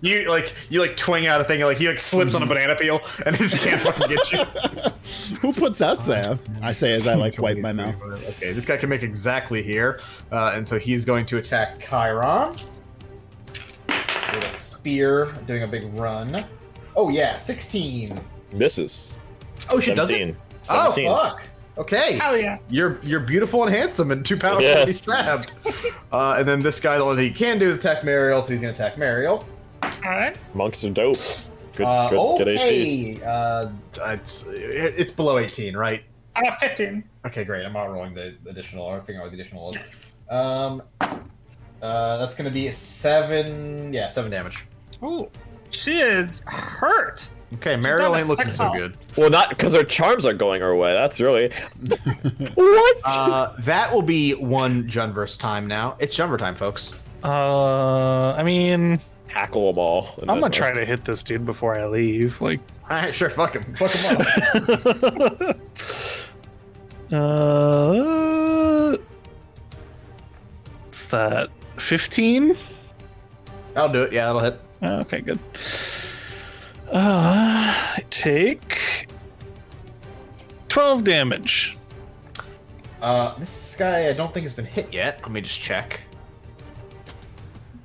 you twing out a thing, like he like slips on a banana peel and he just can't fucking get you. Who puts that sound? I say as I wipe my mouth. Okay, this guy can make exactly here, and so he's going to attack Chiron with a spear, doing a big run. Oh yeah, 16. Misses. Oh shit, does it? 17. 17. Oh fuck. Okay. Hell yeah. You're beautiful and handsome and too powerful to be Yes. stabbed. And then this guy, the only thing he can do is attack Mariel, so he's gonna attack Mariel. All right. Monks are dope. Good Okay. ACs. It's below 18, right? I got 15. Okay, great. I'm not rolling the additional, or figuring out what the additional is. That's gonna be 7. Yeah, 7 damage. Ooh. She is hurt. Okay, down Mariel to ain't looking 6 so health. good. Well, not because her charms are going her way. That's really. What? That will be one Junverse time now. It's Junver time, folks. I mean, Hackle them all. I'm gonna try to hit this dude before I leave. Like, Alright, sure, fuck him. Fuck him up. What's that? 15? I'll do it. Yeah, that'll hit. Okay, good. I take 12 damage. This guy I don't think has been hit yet. Let me just check.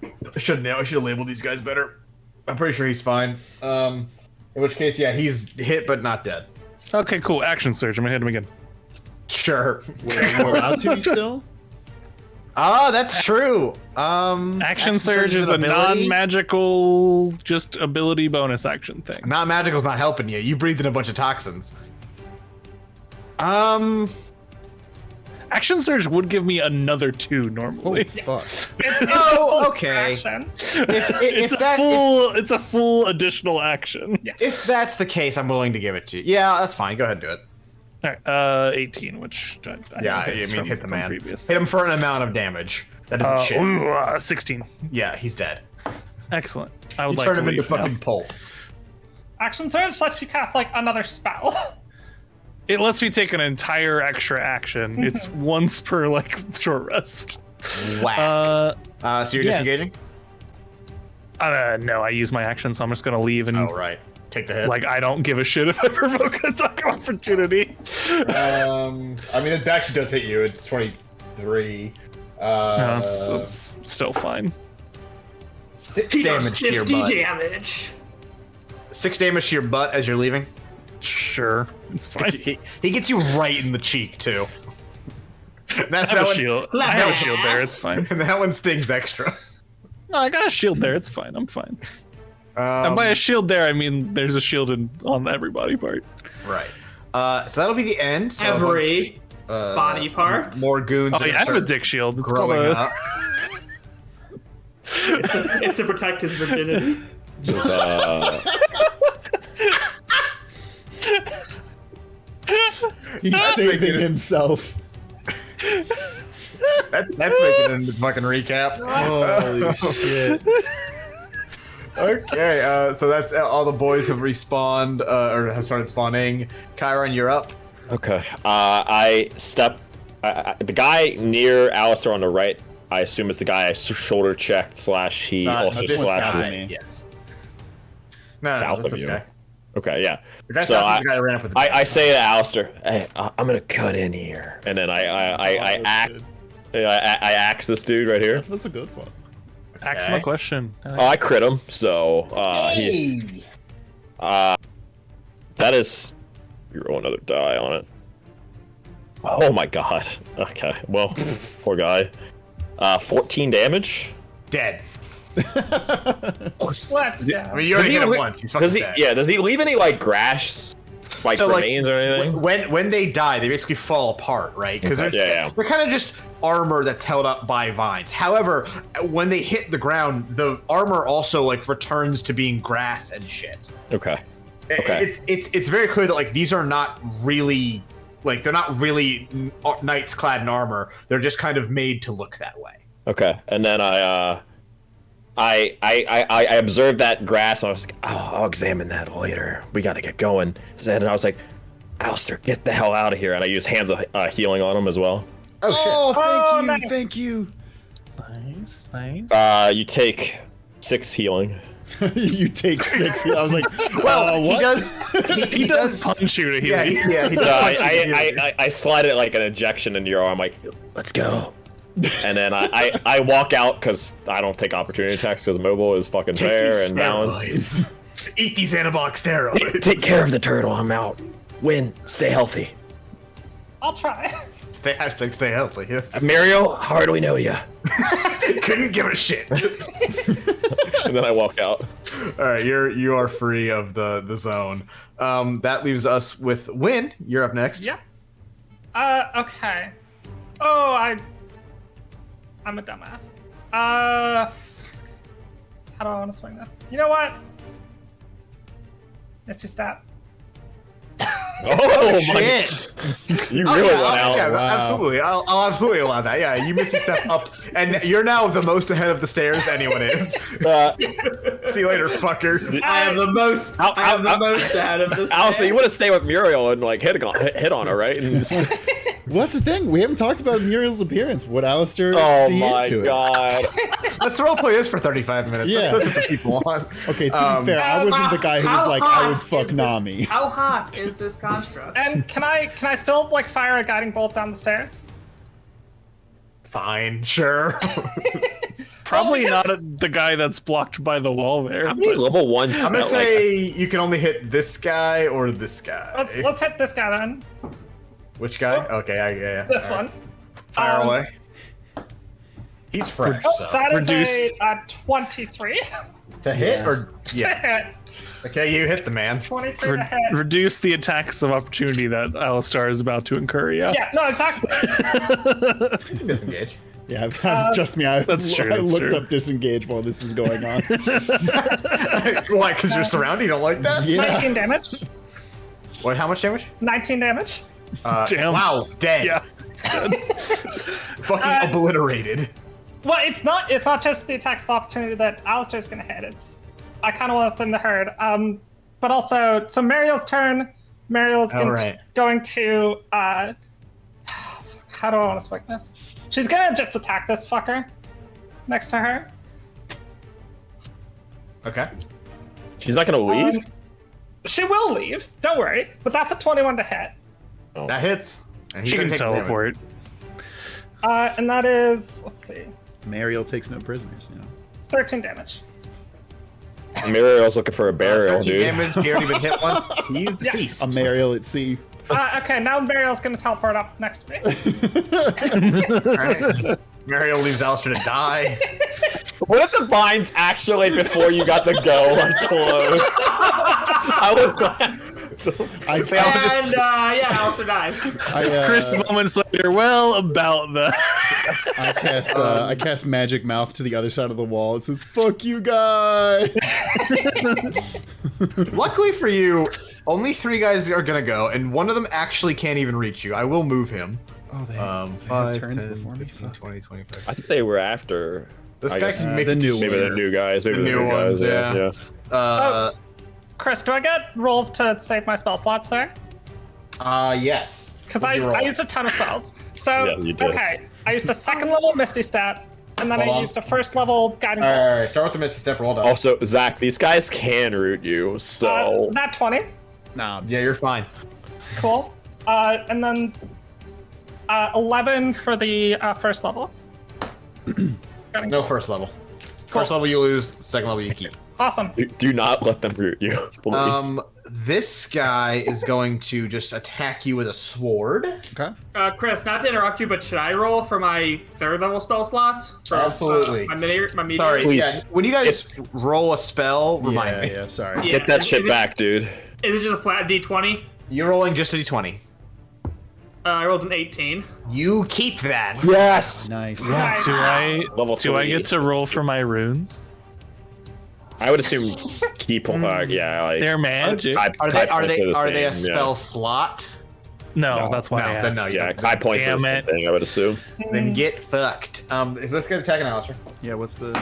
I should have labeled these guys better. I'm pretty sure he's fine. In which case, yeah, he's hit but not dead. Okay, cool. Action surge. I'm gonna hit him again. Sure. We're allowed to still? Ah, that's true. Action surge is a non-magical, just ability bonus action thing. Not magical's not helping you. You breathed in a bunch of toxins. Action surge would give me another 2 Oh, normally. fuck. It's a Oh, full okay. action. It's a full additional action. If that's the case, I'm willing to give it to you. Yeah, that's fine. Go ahead and do it. All right, 18, which I Yeah, I hits mean, from- hit the from man. previous. Hit him for an amount of damage. That isn't shit. 16. Yeah, he's dead. Excellent. I would You like turn to him into leave now. fucking pulp. Action surge lets you cast like another spell. It lets me take an entire extra action. It's once per like short rest. Whack. So you're yeah. disengaging? No, I use my action, so I'm just gonna leave and Oh, right. Take the hit. like I don't give a shit if I provoke an attack of opportunity. I mean, it actually does hit you. It's 23. No, it's still fine. 6 He does damage to your 50 butt. damage. 6 damage to your butt as you're leaving. Sure, it's fine. He gets you right in the cheek, too. I have a shield. I have a shield there. It's fine. And that one stings extra. No, I got a shield there. It's fine. I'm fine. And by a shield there, I mean there's a shield on every body part. Right. So that'll be the end. So Every a bunch, body part. More goons. Oh yeah, I have a dick shield. It's called growing a. up. It's to protect his virginity. He's saving himself. That's making it into the fucking recap. Holy shit. Okay, so that's all the boys have respawned or have started spawning. Chiron, you're up. Okay. The guy near Alistair on the right, I assume is the guy I shoulder checked / he also slashes me. Yes. No, South that's of this you. guy. Okay, yeah. The guy So south is the guy I ran up with. I say to Alistair, hey, I'm gonna cut in here, and then I axe this dude right here. That's a good one. Ask him a question. Oh, I crit him, so that is. You roll another die on it. Oh my god. Okay, well, poor guy. 14 damage. Dead. Let's go. I mean, you already hit him once. He's fucking dead. Yeah, does he leave any like grass, like remains or anything? When they die, they basically fall apart, right? Because they're kind of just armor that's held up by vines. However, when they hit the ground, the armor also like returns to being grass and shit. Okay. It's very clear that like these are not really like they're not really knights clad in armor. They're just kind of made to look that way. Okay, and then I observed that grass, and I was like, oh, I'll examine that later. We gotta get going. And I was like, Alistair, get the hell out of here. And I used hands of healing on him as well. Oh, thank you, nice. thank you. Nice. You take 6 healing. You take 6. I was like, Well, what? he does punch you to heal. Yeah, he does. I slide it like an ejection into your arm, like, let's go. And then I walk out because I don't take opportunity attacks because mobile is fucking fair and balanced. Eat these anabolic steroids. Take care of the turtle. I'm out. Win. Stay healthy. I'll try. Stay healthy. Yes. Mario, how do we know you? Couldn't give a shit. And then I walk out. All right, you are free of the zone. That leaves us with Win. You're up next. Yeah. Okay. Oh, I'm a dumbass. How do I want to swing this? You know what? Misty stat. Oh shit! You really went out. Yeah, Wow. absolutely. I'll absolutely allow that. Yeah, you missed a step up, and you're now the most ahead of the stairs anyone is. See you later, fuckers. I am the most. I am the most ahead of this. Alistair, you want to stay with Muriel and like hit on her, right? And Well, that's the thing. We haven't talked about Muriel's appearance. Would Alistair oh be my into god! Let's roleplay this for 35 minutes. Yeah. That's what the people want. it? Okay, to be fair, I wasn't the guy who was like, I would fuck Nami. How hot is this construct? And can I still like fire a guiding bolt down the stairs? Fine, sure. Probably not the guy that's blocked by the wall there. How many level 1 I'm gonna say you can only hit this guy or this guy. Let's hit this guy then. Which guy? Okay, yeah. This one. Fire away. He's fresh. So. That is Reduce- a 23 To hit or to yeah? hit. Okay, you hit the man. 23 to hit. Reduce the attacks of opportunity that Alistair is about to incur. Yeah. Yeah, no, exactly. Disengage. Yeah, just me. That's true, I that's looked true. up disengage while this was going on. Why? Because you're surrounded. You don't like that? Yeah. 19 damage. What? How much damage? 19 damage. Damn. Wow, dead. Yeah. Fucking obliterated. Well, it's not just the attacks of opportunity that Alistair's gonna hit. I kind of want to thin the herd. But also, so Mariel's turn. Mariel's going to how do I want to swing this? She's gonna just attack this fucker next to her. Okay. She's not gonna leave. She will leave. Don't worry. But that's a 21 to hit. That hits. And She can teleport. And that is, let's see, Mariel takes no prisoners, you know. 13 damage. Muriel's looking for a burial, 13 dude. damage. He already been hit once. He's deceased. A Mariel at sea. Okay, now Mariel's gonna teleport up next to me. Right. Mariel leaves Alistair to die. What if the vines actually, before you got the go, unclosed? I would. Alistair dies. Chris moments later, well, about that. I cast Magic Mouth to the other side of the wall. It says, "Fuck you guys." Luckily for you, only 3 guys are gonna go, and one of them actually can't even reach you. I will move him. Oh, they 5 turns 10, before me. 15, 20, 25. I think they were after. This I guy guess, can make the new maybe the new guys. Maybe the new guys. ones, yeah. Chris, do I get rolls to save my spell slots there? Yes. Because I used a ton of spells. So, Yeah, you did. okay, I used a 2nd level Misty Step, and then Hold I on. used a 1st level Guiding Bolt. Alright, start with the Misty Step, roll down. Also, Zach, these guys can root you, so Nat 20. Nah, Yeah, you're fine. Cool. And then 11 for the 1st level. No first level. First level you lose, second level you keep. Awesome. do not let them root you, please. This guy is going to just attack you with a sword. okay. Chris, not to interrupt you, but should I roll for my 3rd level spell slot? For, Absolutely. my meteor. Sorry, Please. yeah. When you guys roll a spell, remind me. Yeah, sorry. Yeah. Get that shit Is it- back, dude. Is it just a flat D20? You're rolling just a d20. I rolled an 18. You keep that. Yes. Nice. Level Do I 3. get to roll for my runes? I would assume keep. Yeah, like They're magic. Are they a same, spell slot? No, that's why I no, then asked. no, you Yeah, don't. Kai points Damn at the same it. thing, I would assume. Then get fucked. Is this guy's attacking Alistair? Yeah, what's the...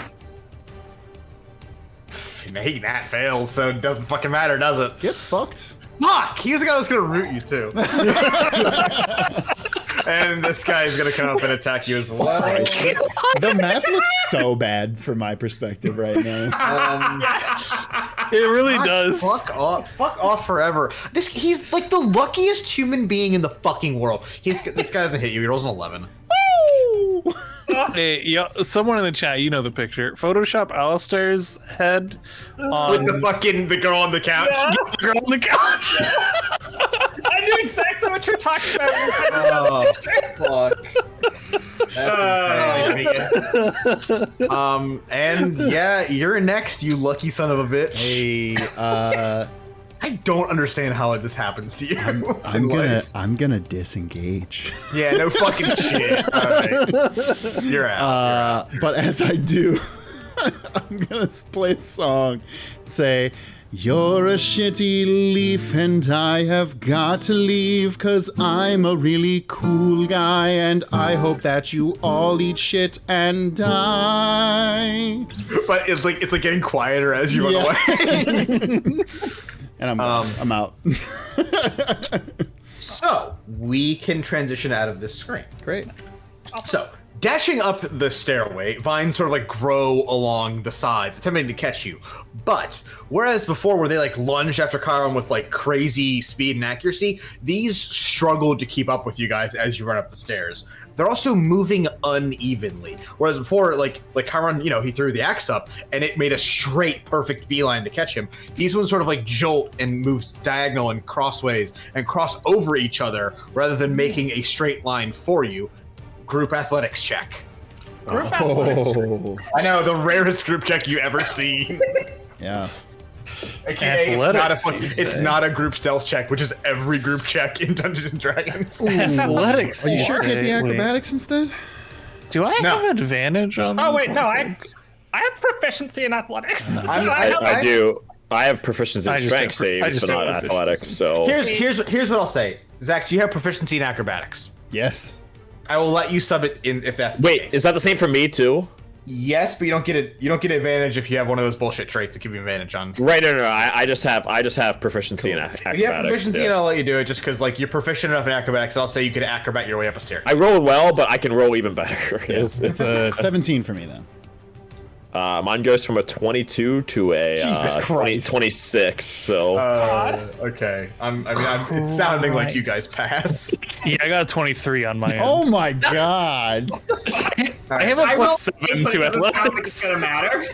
Hey, that fails, so it doesn't fucking matter, does it? Get fucked. Fuck! He's the guy that's gonna root you too. And this guy is gonna come up and attack you as well. The map looks so bad from my perspective right now. It really does. Fuck off forever. He's like the luckiest human being in the fucking world. This guy doesn't hit you. He rolls an 11. Hey, someone in the chat, you know the picture. Photoshop Alistair's head on With the girl on the couch. the girl on the couch. I knew exactly what you're talking about. Oh, fuck. And yeah, you're next, you lucky son of a bitch. Hey, I don't understand how this happens to you. I'm gonna disengage. Yeah, no fucking shit. All right. You're out. But as I do, I'm gonna play a song. Say, "You're a shitty leaf and I have got to leave 'cause I'm a really cool guy and I hope that you all eat shit and die." But it's like getting quieter as you run away. And I'm out. So we can transition out of this screen. Great. So, dashing up the stairway, vines sort of like grow along the sides, attempting to catch you. But whereas before where they like lunged after Chiron with like crazy speed and accuracy, these struggled to keep up with you guys as you run up the stairs. They're also moving unevenly. Whereas before, like Chiron, he threw the axe up and it made a straight, perfect beeline to catch him. These ones sort of like jolt and moves diagonal and crossways and cross over each other rather than making a straight line for you. Group athletics check. Oh, I know, the rarest group check you ever seen. yeah. AKA, Athletics, it's not a group stealth check, which is every group check in Dungeons and Dragons. Athletics. Are you sure it can't be Wait. acrobatics instead? Do I No. have advantage on Oh, these wait, no, ones? I have proficiency in athletics. So I do. I have proficiency I in just strength have- I saves, just but not have athletics, so... Here's what I'll say. Zach, do you have proficiency in acrobatics? Yes. I will let you sub it in if that's the Wait, case. is that the same for me, too? Yes, but you don't get advantage if you have one of those bullshit traits that give you advantage on. Right, no, I just have proficiency in acrobatics. If you have proficiency, yeah. and I'll let you do it just because like you're proficient enough in acrobatics. I'll say you could acrobat your way up a stair. I rolled well, but I can roll even better. It's a 17 for me then. Mine goes from a 22 to a Jesus Christ. 26, so... Okay. It's sounding like you guys pass. Yeah, I got a 23 on my end. Oh my god. I have a I rolled plus 7 8, but to it doesn't sound like athletics. it's gonna matter.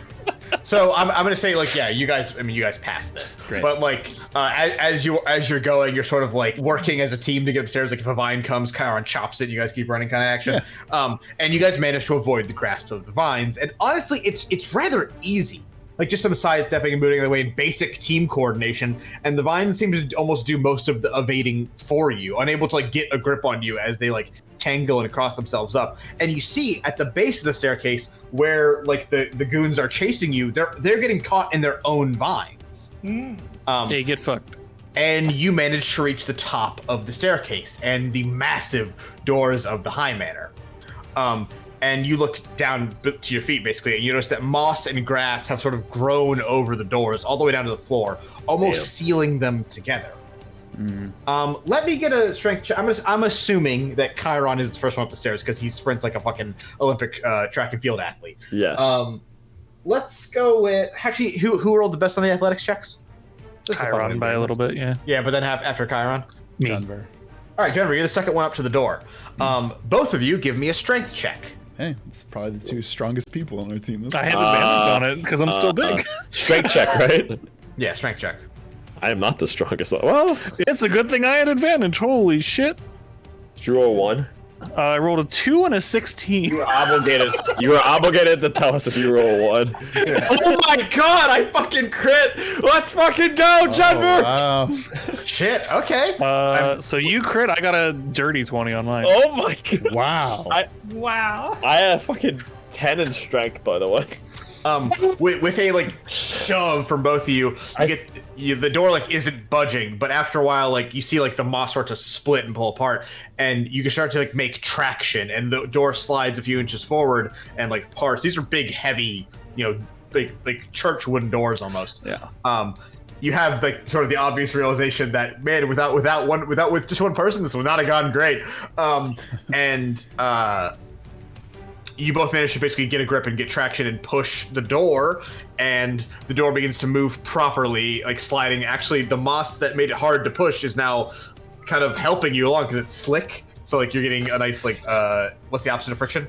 So I'm gonna say like you guys passed this. Great. But like as you're going, you're sort of like working as a team to get upstairs. Like if a vine comes, Chiron chops it. You guys keep running kind of action. Yeah. And you guys manage to avoid the grasp of the vines. And honestly, it's rather easy. like just some sidestepping and moving away in basic team coordination, and the vines seem to almost do most of the evading for you, unable to like get a grip on you as they like tangle and cross themselves up. And you see at the base of the staircase where like the goons are chasing you, they're getting caught in their own vines. Hey, get fucked. And you manage to reach the top of the staircase and the massive doors of the High Manor. And you look down to your feet, basically, and you notice that moss and grass have sort of grown over the doors all the way down to the floor, almost sealing them together. Let me get a strength check. I'm assuming that Chiron is the first one up the stairs because he sprints like a fucking Olympic track and field athlete. Yes. Let's go with actually who rolled the best on the athletics checks? Chiron by a little bit, yeah. Yeah, but then after Chiron, Me. Denver. All right, Jennifer, you're the second one up to the door. Both of you give me a strength check. Hey, it's probably the two strongest people on our team. I have advantage on it because I'm still big. Strength check, right? Yeah, strength check. I am not the strongest. Well, It's a good thing I had advantage. Holy shit. did you roll 1? I rolled a 2 and a 16. You are obligated to tell us if you roll 1. Oh my god, I fucking crit! Let's fucking go, Jennifer! Wow. Shit. Okay. So you crit, I got a dirty 20 on mine. Oh my god. Wow. Wow. I have fucking 10 in strength, by the way. With a like shove from both of you, the door like isn't budging, but after a while, like you see like the moss start to split and pull apart, and you can start to like make traction, and the door slides a few inches forward and like parts. These are big, heavy, big like church wooden doors almost. Yeah. You have like sort of the obvious realization that man, with just one person, this would not have gone great. You both manage to basically get a grip and get traction and push the door, and the door begins to move properly, like sliding. Actually, the moss that made it hard to push is now kind of helping you along because it's slick. So like you're getting a nice like what's the opposite of friction?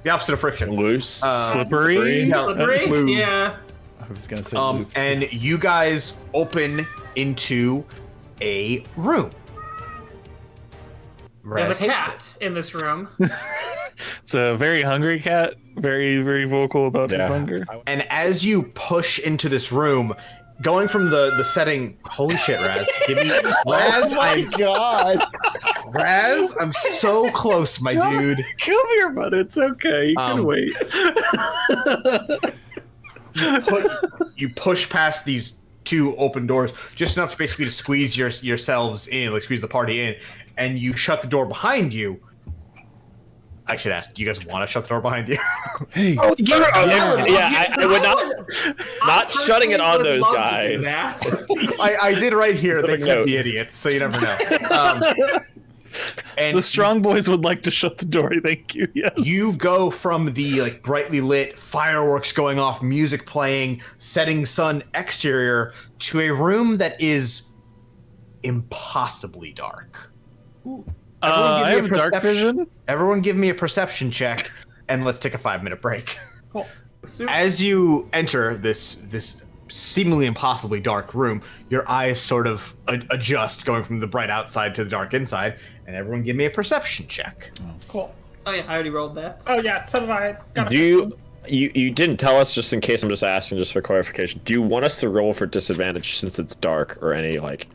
The opposite of friction. Loose. Slippery? Lube. Yeah. I was gonna say. loop. And you guys open into a room. There's Raz a hates cat in this room. It's a very hungry cat. Very, very vocal about his hunger. And as you push into this room, going from the setting, holy shit, Raz, give me Raz. God. Raz, I'm so close, my dude. Come here, bud. It's okay. You can wait. You push past these two open doors just enough basically to squeeze yourselves in, like squeeze the party in, and you shut the door behind you. I should ask, do you guys want to shut the door behind you? Hey. I would not shutting it on those guys. I did right here. They kept the idiots, so you never know. And The strong boys would like to shut the door. Thank you. Yes. you go from the like brightly lit fireworks going off, music playing, setting sun exterior to a room that is impossibly dark. I have dark vision. Everyone give me a perception check, and let's take a 5-minute break. Cool. As you enter this seemingly impossibly dark room, your eyes sort of adjust, going from the bright outside to the dark inside, and everyone give me a perception check. Cool. Oh yeah, I already rolled that. Oh yeah, so did I. Got You didn't tell us, just in case I'm just asking, just for clarification. Do you want us to roll for disadvantage since it's dark, or any like?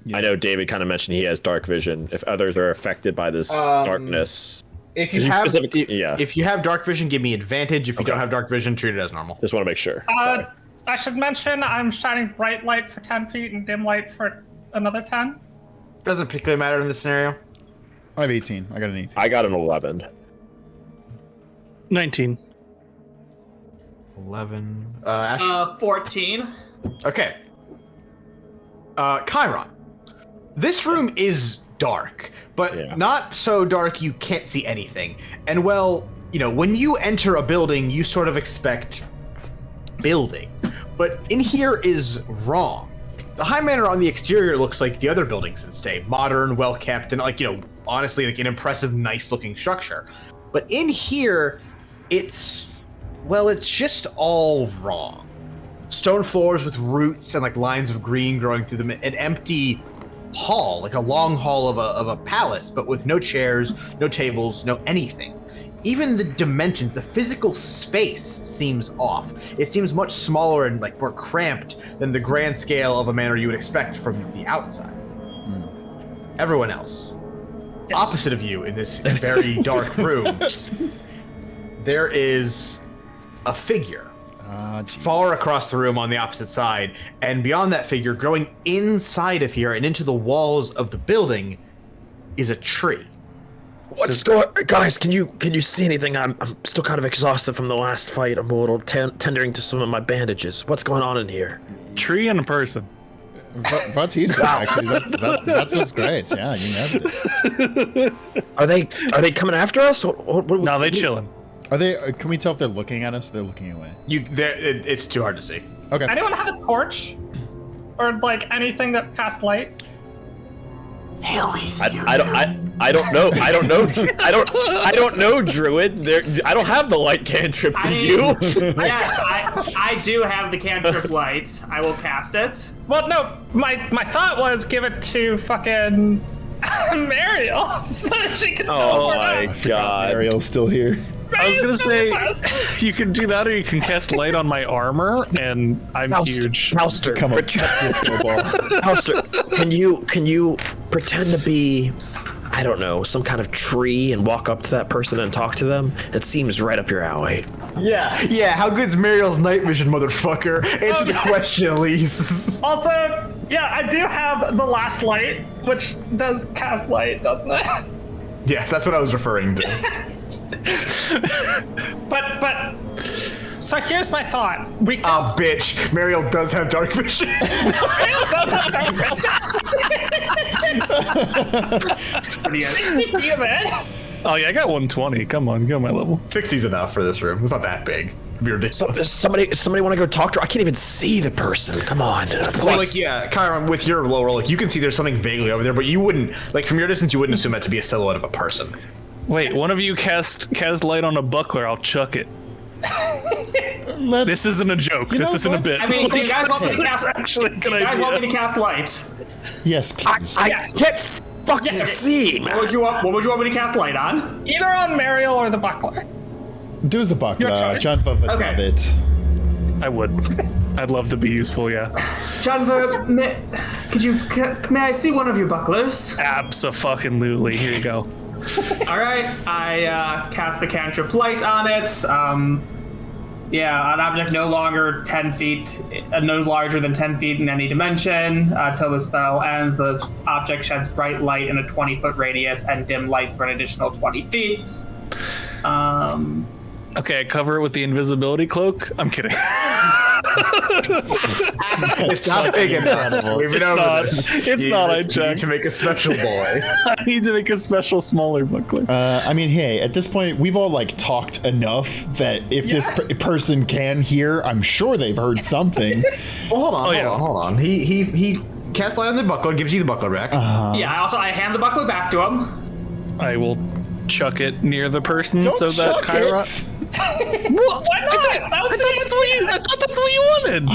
Yeah. I know David kind of mentioned he has dark vision. If others are affected by this darkness, if you have dark vision, give me advantage. If you don't have dark vision, treat it as normal. Just want to make sure. I should mention I'm shining bright light for 10 feet and dim light for another 10. Doesn't particularly matter in this scenario. I have 18. I got an 18. I got an 11. 19. 11. Ash? 14. Okay. Chiron. This room is dark, but not so dark you can't see anything. And well, when you enter a building, you sort of expect building. But in here is wrong. The High Manor on the exterior looks like the other buildings in Stay. Modern, well-kept, and honestly, like an impressive, nice-looking structure. But in here, it's just all wrong. Stone floors with roots and like lines of green growing through them. An empty hall, like a long hall of a palace, but with no chairs, no tables, no anything. even the dimensions, the physical space seems off. It seems much smaller and like more cramped than the grand scale of a manor you would expect from the outside. Everyone else, opposite of you in this very dark room, there is a figure far across the room on the opposite side, and beyond that figure, growing inside of here and into the walls of the building, is a tree. What's going, guys? Can you see anything? I'm still kind of exhausted from the last fight. I'm a little tendering to some of my bandages. What's going on in here? Tree and a person. Bautista, actually, that was great. Yeah, you nailed it. Are they coming after us? No, they chilling. Are they? Can we tell if they're looking at us? They're looking away. It's too hard to see. Okay. Anyone have a torch? Or like anything that casts light? Elise, I don't know. I don't know, Druid. I don't have the light cantrip. Do you? Yes, I do have the cantrip light. I will cast it. Well, no, my thought was give it to fucking Mariel so that she can Oh my god. Ariel's still here. I was gonna say, you can do that, or you can cast light on my armor, and I'm huge. Halster, Come on, Halster, can you pretend to be, I don't know, some kind of tree and walk up to that person and talk to them? It seems right up your alley. Yeah. How good's Mariel's night vision, motherfucker? Answer the question, Elise. Also, yeah, I do have the last light, which does cast light, doesn't it? Yes, that's what I was referring to. But so here's my thought. Oh, bitch. Mariel does have dark vision. Mariel does have dark vision. Oh yeah, I got 120. Come on, go my level. 60's enough for this room. It's not that big. It'd be ridiculous. Somebody want to go talk to her? I can't even see the person. Come on. Well, like, yeah, Chiron, with your low roll, like, you can see there's something vaguely over there, but you wouldn't, like, from your distance, you wouldn't assume that to be a silhouette of a person. Wait, one of you cast light on a buckler. I'll chuck it. This isn't a joke. This isn't a bit. I mean, you guys want me to cast? Actually, good you guys idea. want me to cast light? Yes, please. I can't fucking see, man. What would you want me to cast light on? Either on Mariel or the buckler. Do the buckler. Your choice. John would Okay. love it. I would. I'd love to be useful. Yeah. Janver, may I see one of your bucklers? Abso-fucking-lutely. Here you go. All right, I cast the cantrip light on it. Yeah, an object no longer 10 feet, no larger than 10 feet in any dimension. Till the spell ends, the object sheds bright light in a 20-foot radius and dim light for an additional 20 feet. Okay, I cover it with the invisibility cloak. I'm kidding. It's not big enough. We've been over this. It's not. I You need checked. to make a special boy. I need to make a special, smaller buckler. I mean, hey, at this point, we've all like talked enough that if this person can hear, I'm sure they've heard something. Well, hold on. He casts light on the buckler, gives you the buckler back. Yeah, I hand the buckler back to him. I will chuck it near the person Don't so that chuck Kyra. it. Why not? I thought that's what you wanted.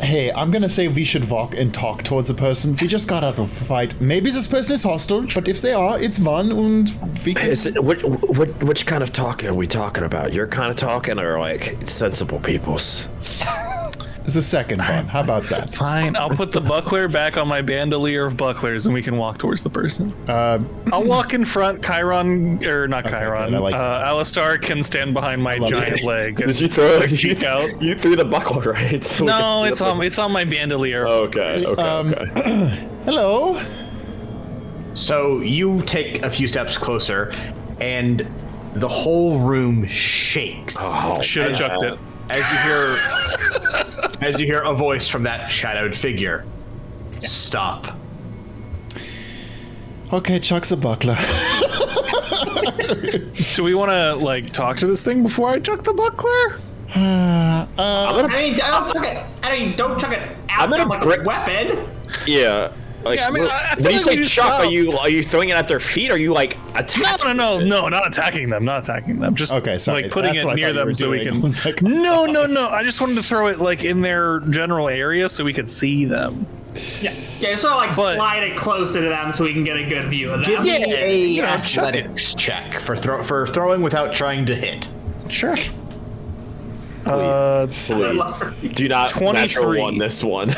Hey, I'm gonna say we should walk and talk towards the person. We just got out of a fight. Maybe this person is hostile, but if they are, it's fun and we can... Is it, which kind of talking are we talking about? Your kind of talking, or like sensible people's? It's the second one. How about that? Fine, I'll put the buckler back on my bandolier of bucklers and we can walk towards the person. I'll walk in front. Chiron, or not Chiron, good. I like Alistar can stand behind my giant leg. Did you throw it? Peek out. You threw the buckler, right? So No, it's on my bandolier. Okay. Hello? So you take a few steps closer, and the whole room shakes. Should have chucked it. As you hear a voice from that shadowed figure. Stop. Okay, chuck's a buckler. Do we want to like talk to this thing before I chuck the buckler? Don't chuck it out gonna like brick- a weapon. Yeah. Like, Yeah, I mean, I feel when you like say we just chuck, stop. are you throwing it at their feet? Or are you like attacking? No, not attacking them. Not attacking them. Just Okay, sorry. like putting That's it what I near thought you them were so we doing. can. I was like, No. I just wanted to throw it like in their general area so we could see them. Yeah, sort of like slide it closer to them so we can get a good view of them. Give me a athletics check for throwing without trying to hit. Sure. Please. Do not 23. natural one this one.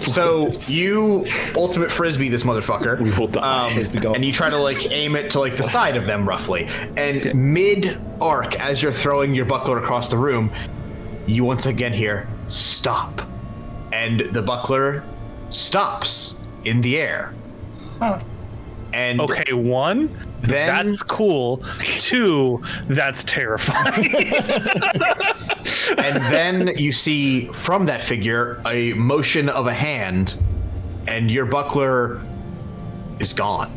So you ultimate frisbee this motherfucker. We will die. And you try to like aim it to like the side of them roughly. And mid arc, as you're throwing your buckler across the room, you once again hear stop. And the buckler stops in the air. Huh. And Okay, 1, then that's cool. 2, that's terrifying. and then you see from that figure a motion of a hand, and your buckler is gone.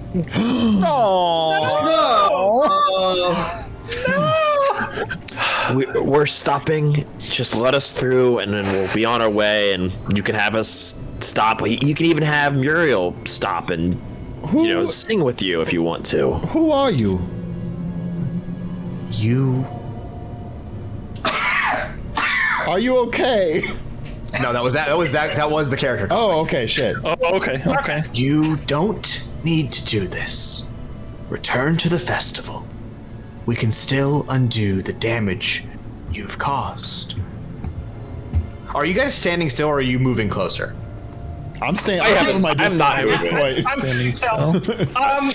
We're stopping. Just let us through, and then we'll be on our way. And you can have us stop. You can even have Muriel stop and sing with you if you want to. Who are you? You. Are you okay? No, that was the character. Oh, okay, shit. Oh, okay. You don't need to do this. Return to the festival. We can still undo the damage you've caused. Are you guys standing still, or are you moving closer? I'm staying. I'm not moving. I'm still.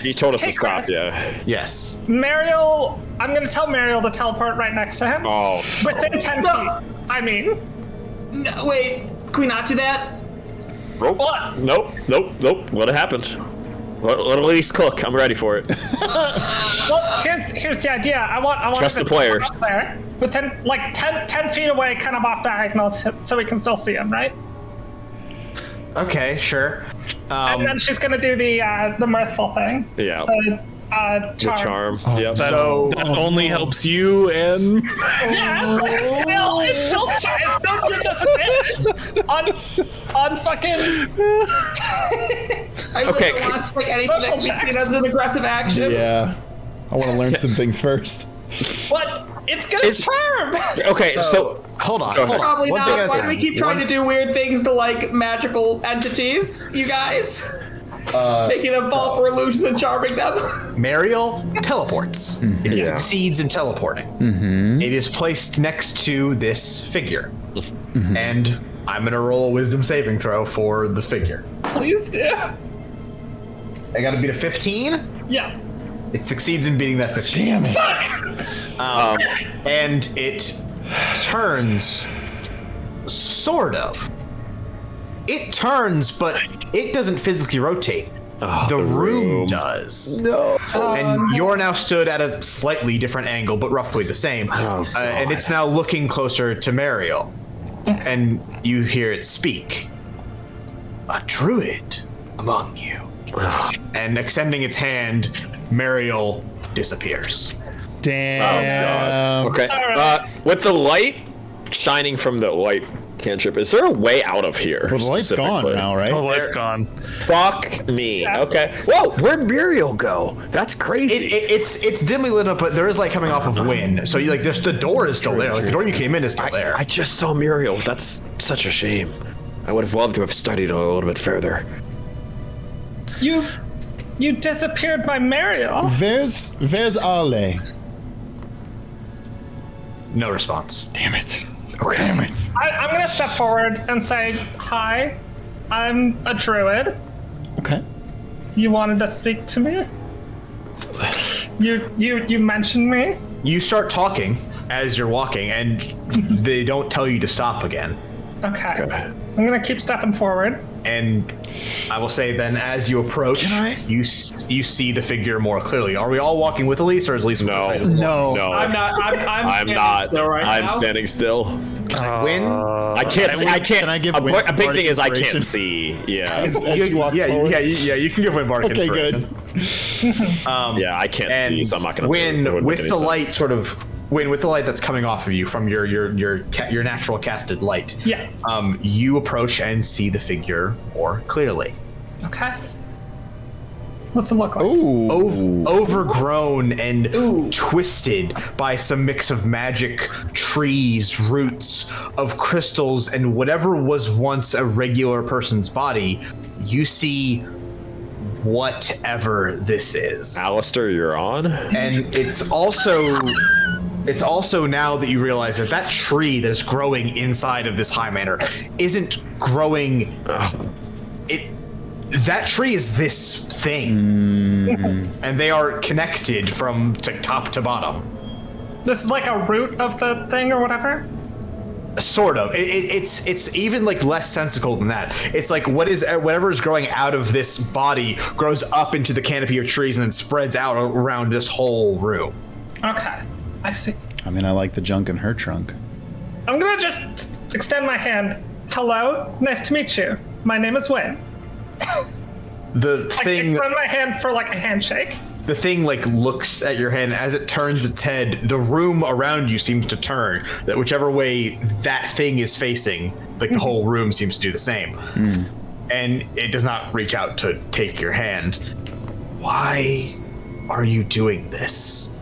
You told us Hey, to stop, Chris. yeah. Yes. Mariel, I'm gonna tell Mariel to teleport right next to him. Oh. Within 10 No. feet. I mean, No, wait, can we not do that? Nope. What? Nope. Let it happen. Let Elise cook. I'm ready for it. well, here's the idea. I want Trust him the to players. up there, within like 10 feet away, kind of off diagonal, so we can still see him, right? Okay, sure. And then she's gonna do the mirthful thing. Yeah. The charm. Yep. That So- only helps you and... Yeah, but it still gives us advantage on fucking. I really Okay. don't want us to take anything that can be seen as an aggressive action. Yeah. I want to learn some things first. But it's gonna charm. Okay, so Hold on. Go ahead. Probably One thing at not. a Why do time. we keep trying to do weird things to like magical entities, you guys? Making them fall for illusions and charming them. Mariel teleports. It succeeds in teleporting. It is placed next to this figure. And I'm going to roll a wisdom saving throw for the figure. Please do. I got to beat a 15. Yeah. It succeeds in beating that 15. Damn it. And it turns, sort of. It turns, but it doesn't physically rotate. The room does. No. And you're now stood at a slightly different angle, but roughly the same. And it's now looking closer to Mariel. And you hear it speak. A druid among you. And extending its hand, Mariel disappears. Damn. Okay. With the light shining from the light cantrip, is there a way out of here? Well, the light's gone specifically? now, right? Oh, light's gone. Fuck me. Okay. Whoa, where'd Muriel go? That's crazy. It's dimly lit up, but there is light coming off of wind. So you like, the door is still there. Like the door you came in is still there. I just saw Muriel. That's such a shame. I would have loved to have studied a little bit further. You disappeared by Mariel. Where's Ale? No response. Damn it. Damn it. I'm gonna step forward and say, "Hi, I'm a druid. Okay. You wanted to speak to me? You mentioned me? You start talking as you're walking, and they don't tell you to stop again. Okay. I'm gonna keep stepping forward. And I will say then, as you approach, you see the figure more clearly. Are we all walking with Elise, or is Elise? No. No. I'm not. I'm I'm standing not. still right I'm now. standing still. Win? I can't see. I can't. Can I give a Win some big thing is I inspiration? can't see. Yeah. As you walk forward? You can give Win Bardic Okay, inspiration. good. Yeah, I can't see, And so I'm not gonna. Win with the light, sort of. Win with the light that's coming off of you from your natural casted light. Yeah. You approach and see the figure more clearly. Okay. What's it look like? Overgrown and twisted by some mix of magic, trees, roots, of crystals, and whatever was once a regular person's body. You see whatever this is. Alistair, you're on. And it's also now that you realize that tree that is growing inside of this high manor isn't growing. That tree is this thing, and they are connected from top to bottom. This is like a root of the thing or whatever? Sort of. It's even like less sensical than that. It's like whatever is growing out of this body grows up into the canopy of trees and then spreads out around this whole room. Okay, I see. I mean, I like the junk in her trunk. I'm gonna just extend my hand. Hello, nice to meet you. My name is Wayne. Extend my hand for like a handshake. The thing like looks at your hand as it turns its head. The room around you seems to turn. That whichever way that thing is facing, like the whole room seems to do the same. And it does not reach out to take your hand. Why are you doing this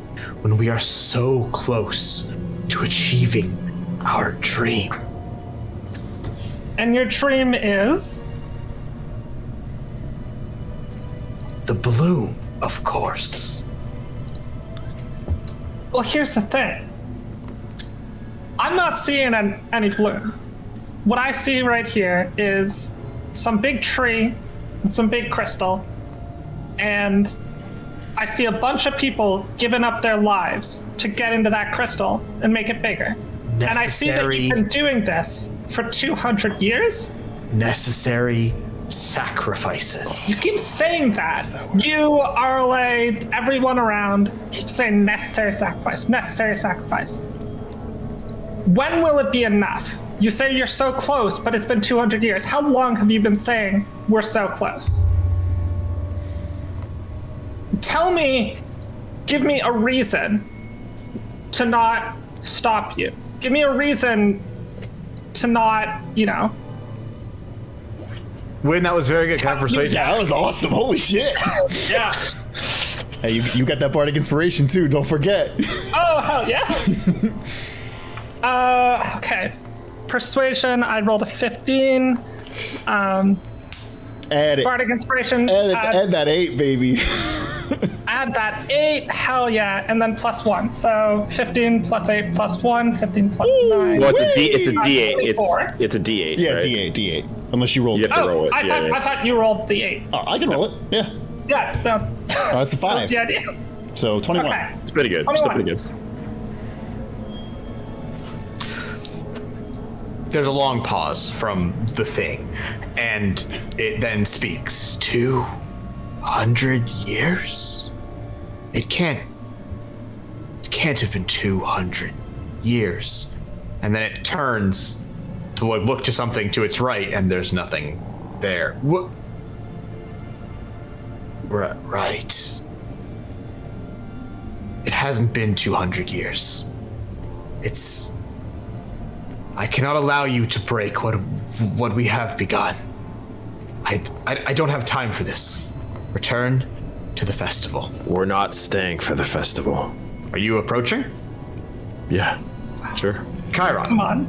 when we are so close to achieving our dream? And your dream is? The bloom, of course. Well, here's the thing. I'm not seeing any bloom. What I see right here is some big tree and some big crystal, and I see a bunch of people giving up their lives to get into that crystal and make it bigger. And I see that you've been doing this for 200 years? Necessary sacrifices. You keep saying that. You, Arle, everyone around keep saying necessary sacrifice, necessary sacrifice. When will it be enough? You say you're so close, but it's been 200 years. How long have you been saying we're so close? Tell me, give me a reason to not stop you. Give me a reason to not, Win, that was very good. Can I persuade you? Yeah, that was awesome. Holy shit. Yeah. Hey, you got that bardic inspiration too. Don't forget. Oh, hell yeah. Okay. Persuasion, I rolled a 15. Add it. Bardic inspiration. Add that 8, baby. Add that 8, hell yeah, and then +1. So 15 plus 8 plus 1, 15 plus 9. Well, it's a D8. 24. It's a D8. Yeah, right? D8. Unless you roll You it. have to roll it. I thought you rolled the 8. Oh, I can roll it. Yeah. Yeah, no. Oh, that's a 5. That's the idea. So 21. Okay. It's pretty good. 21. Still pretty good. There's a long pause from the thing, and it then speaks. 200 years? It can't have been 200 years. And then it turns to look to something to its right, and there's nothing there. What? Right. It hasn't been 200 years. I cannot allow you to break what we have begun. I don't have time for this. Return to the festival. We're not staying for the festival. Are you approaching? Yeah, sure. Chiron, Come on.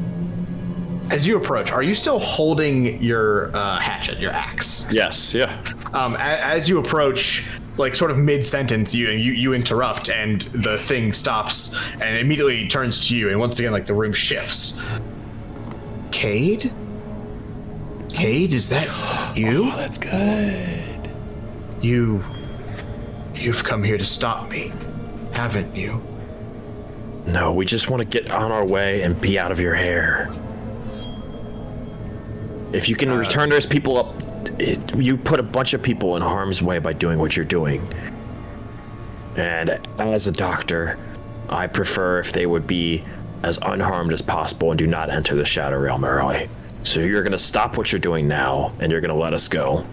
as you approach, are you still holding your hatchet, your axe? Yes, yeah. As you approach, like sort of mid-sentence, you interrupt, and the thing stops and immediately turns to you, and once again, like the room shifts. Cade? Cade, is that you? Oh, that's good. You've come here to stop me, haven't you? No, we just want to get on our way and be out of your hair. If you can return those people up, you put a bunch of people in harm's way by doing what you're doing. And as a doctor, I prefer if they would be as unharmed as possible and do not enter the Shadow Realm early. So you're going to stop what you're doing now, and you're going to let us go.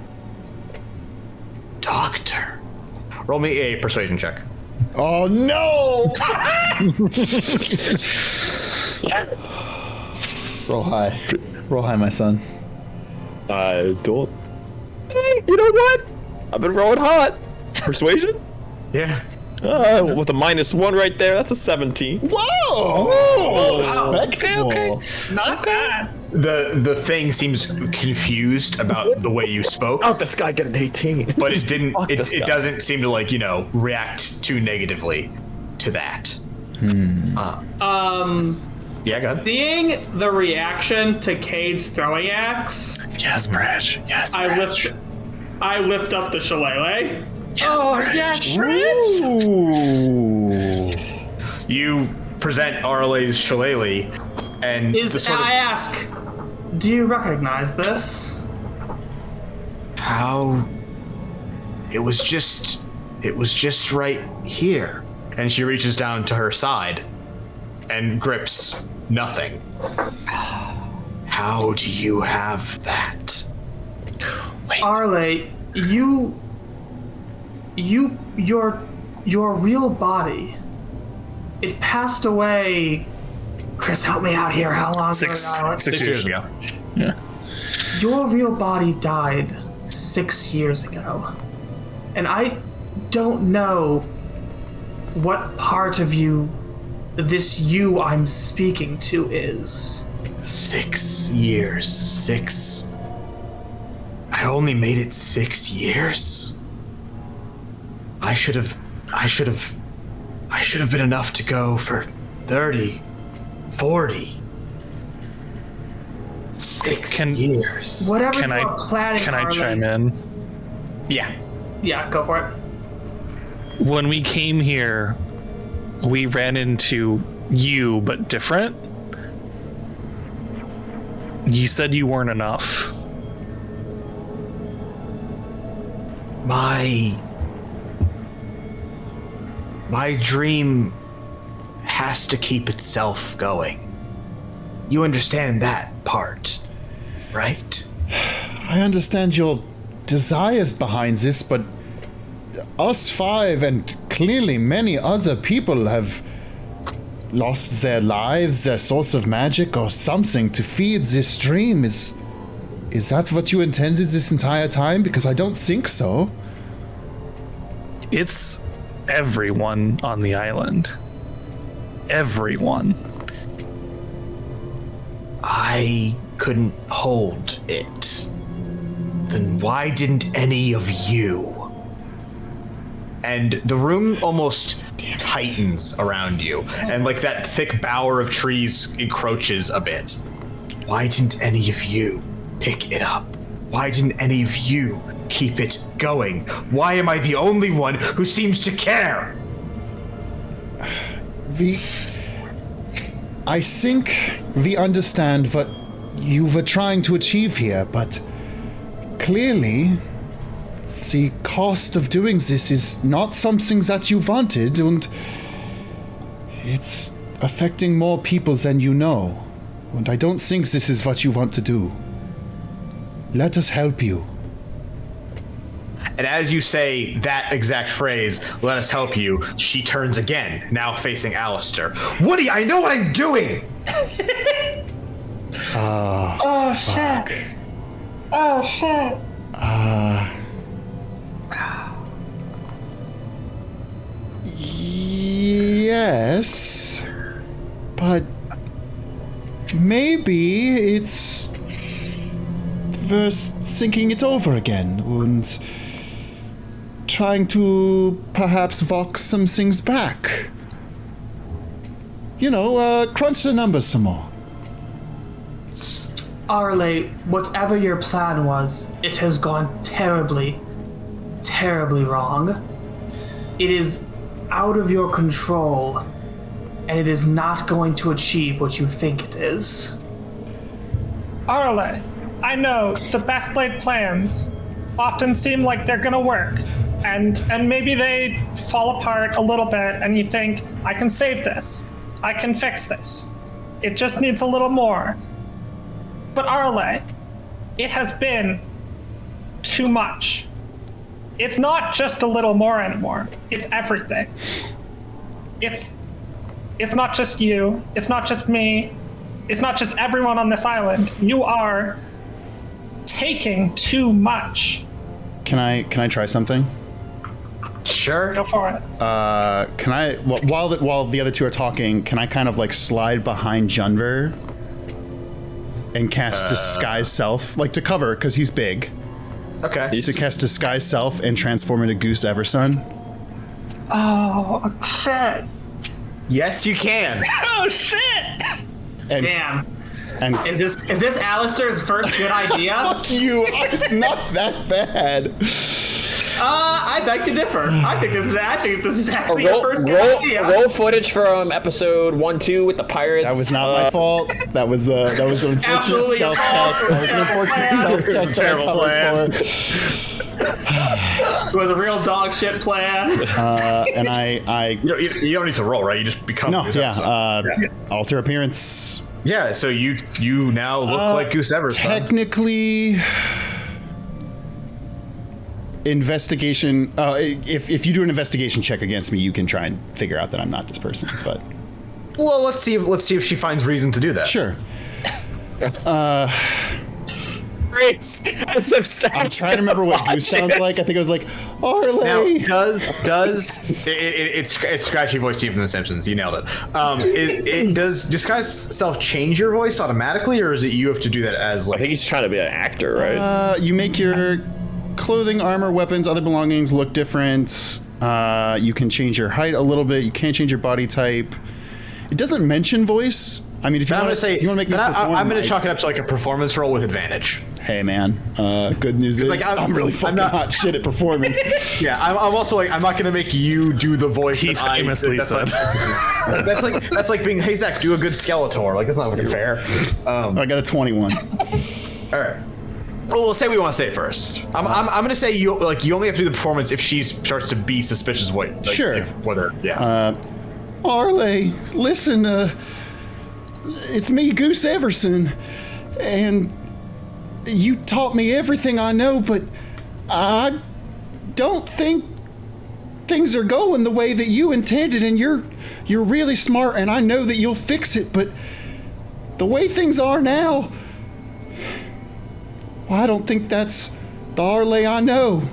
Doctor. Roll me a persuasion check. Oh no! Roll high. Roll high, my son. I don't. Hey, you know what? I've been rolling hot. Persuasion? Yeah. With a -1 right there, that's a 17. Whoa! Respectable. Okay. Not bad. The thing seems confused about the way you spoke. Oh, this guy got an 18. But it didn't. Fuck this It guy. doesn't seem to react too negatively to that. Yeah, go ahead. Seeing the reaction to Cade's throwing axe, Yes, Prij. Yes, I lift up the shillelagh. Ooh. You present Arle's shillelagh, and I ask, do you recognize this? how it was just right here. And she reaches down to her side and grips nothing. How do you have that? Arle, your real body, it passed away. Chris, help me out here. How long ago? 6 years ago. Yeah. Your real body died 6 years ago. And I don't know what part of you this you I'm speaking to is. 6 years. I only made it 6 years. I should have been enough to go for 30, 40. 6 years. Whatever Can you're planning, Can I Arle- chime in? Yeah. Yeah, go for it. When we came here, we ran into you, but different. You said you weren't enough. My dream has to keep itself going. You understand that part, right? I understand your desires behind this, but us five and clearly many other people have lost their lives, their source of magic or something to feed this dream. Is that what you intended this entire time? Because I don't think so. It's everyone on the island. Everyone. I couldn't hold it. Then why didn't any of you? And the room almost tightens around you, and like that thick bower of trees encroaches a bit. Why didn't any of you pick it up? Why didn't any of you keep it going? Why am I the only one who seems to care? I think we understand what you were trying to achieve here, but clearly the cost of doing this is not something that you wanted, and it's affecting more people than you know. And I don't think this is what you want to do. Let us help you. And as you say that exact phrase, let us help you, she turns again, now facing Alistair. Woody, I know what I'm doing! Oh shit. Oh shit. Yes, but maybe it's worth thinking it over again and trying to perhaps walk some things back. You know, crunch the numbers some more. Arle, whatever your plan was, it has gone terribly, terribly wrong. It is out of your control, and it is not going to achieve what you think it is. Arle, I know the best laid plans often seem like they're gonna work, and maybe they fall apart a little bit, and you think, I can save this, I can fix this. It just needs a little more. But Arle, it has been too much. It's not just a little more anymore. It's everything. It's not just you. It's not just me. It's not just everyone on this island. You are taking too much. Can I try something? Sure. Go for it. Can I, while the other two are talking, can I kind of like slide behind Junver and cast Disguise Self, like to cover, because he's big. Okay. To cast Disguise Self and transform into Goose Everson. Oh, shit. Yes, you can. Oh, shit. And, Damn. And Is this Alistair's first good idea? fuck you! It's not that bad. I beg to differ. I think this is actually the first good idea. Roll footage from episode 1-2 with the pirates. That was not my fault. That was an unfortunate Absolutely stealth your check. fault. That was an unfortunate stealth check. Terrible plan. It was a real dog shit plan. And I You don't need to roll, right? You just become. no, Goose yeah. Everson. Alter appearance. Yeah. So you now look like Goose Everson. Technically, investigation. If you do an investigation check against me, you can try and figure out that I'm not this person. But Well, let's see if she finds reason to do that. sure. Grace. I'm trying to remember what Goose sounds like. I think it was like, Arlie. Now, does it's scratchy voice to you from The Simpsons? You nailed it. Does Disguise Self change your voice automatically, or is it you have to do that as I like? think he's trying to be an actor, right? You make your clothing, armor, weapons, other belongings look different. You can change your height a little bit. You can't change your body type. It doesn't mention voice. I mean, if you want to say, if you want to make me perform, I'm going to chalk it up to like a performance roll with advantage. Hey man, good news is like, I'm really fucking hot shit at performing. Yeah, I'm also like, I'm not going to make you do the voice. He famously said. That's like being, hey Zach, do a good Skeletor. Like that's not fucking fair. I got a 21. All right. Well, we'll say we want to say it first. I'm going to say you only have to do the performance if she starts to be suspicious. Sure. Yeah. Arlie, listen, it's me, Goose Everson, and you taught me everything I know, but I don't think things are going the way that you intended, and you're really smart, and I know that you'll fix it, but the way things are now, well, I don't think that's the Arlie I know,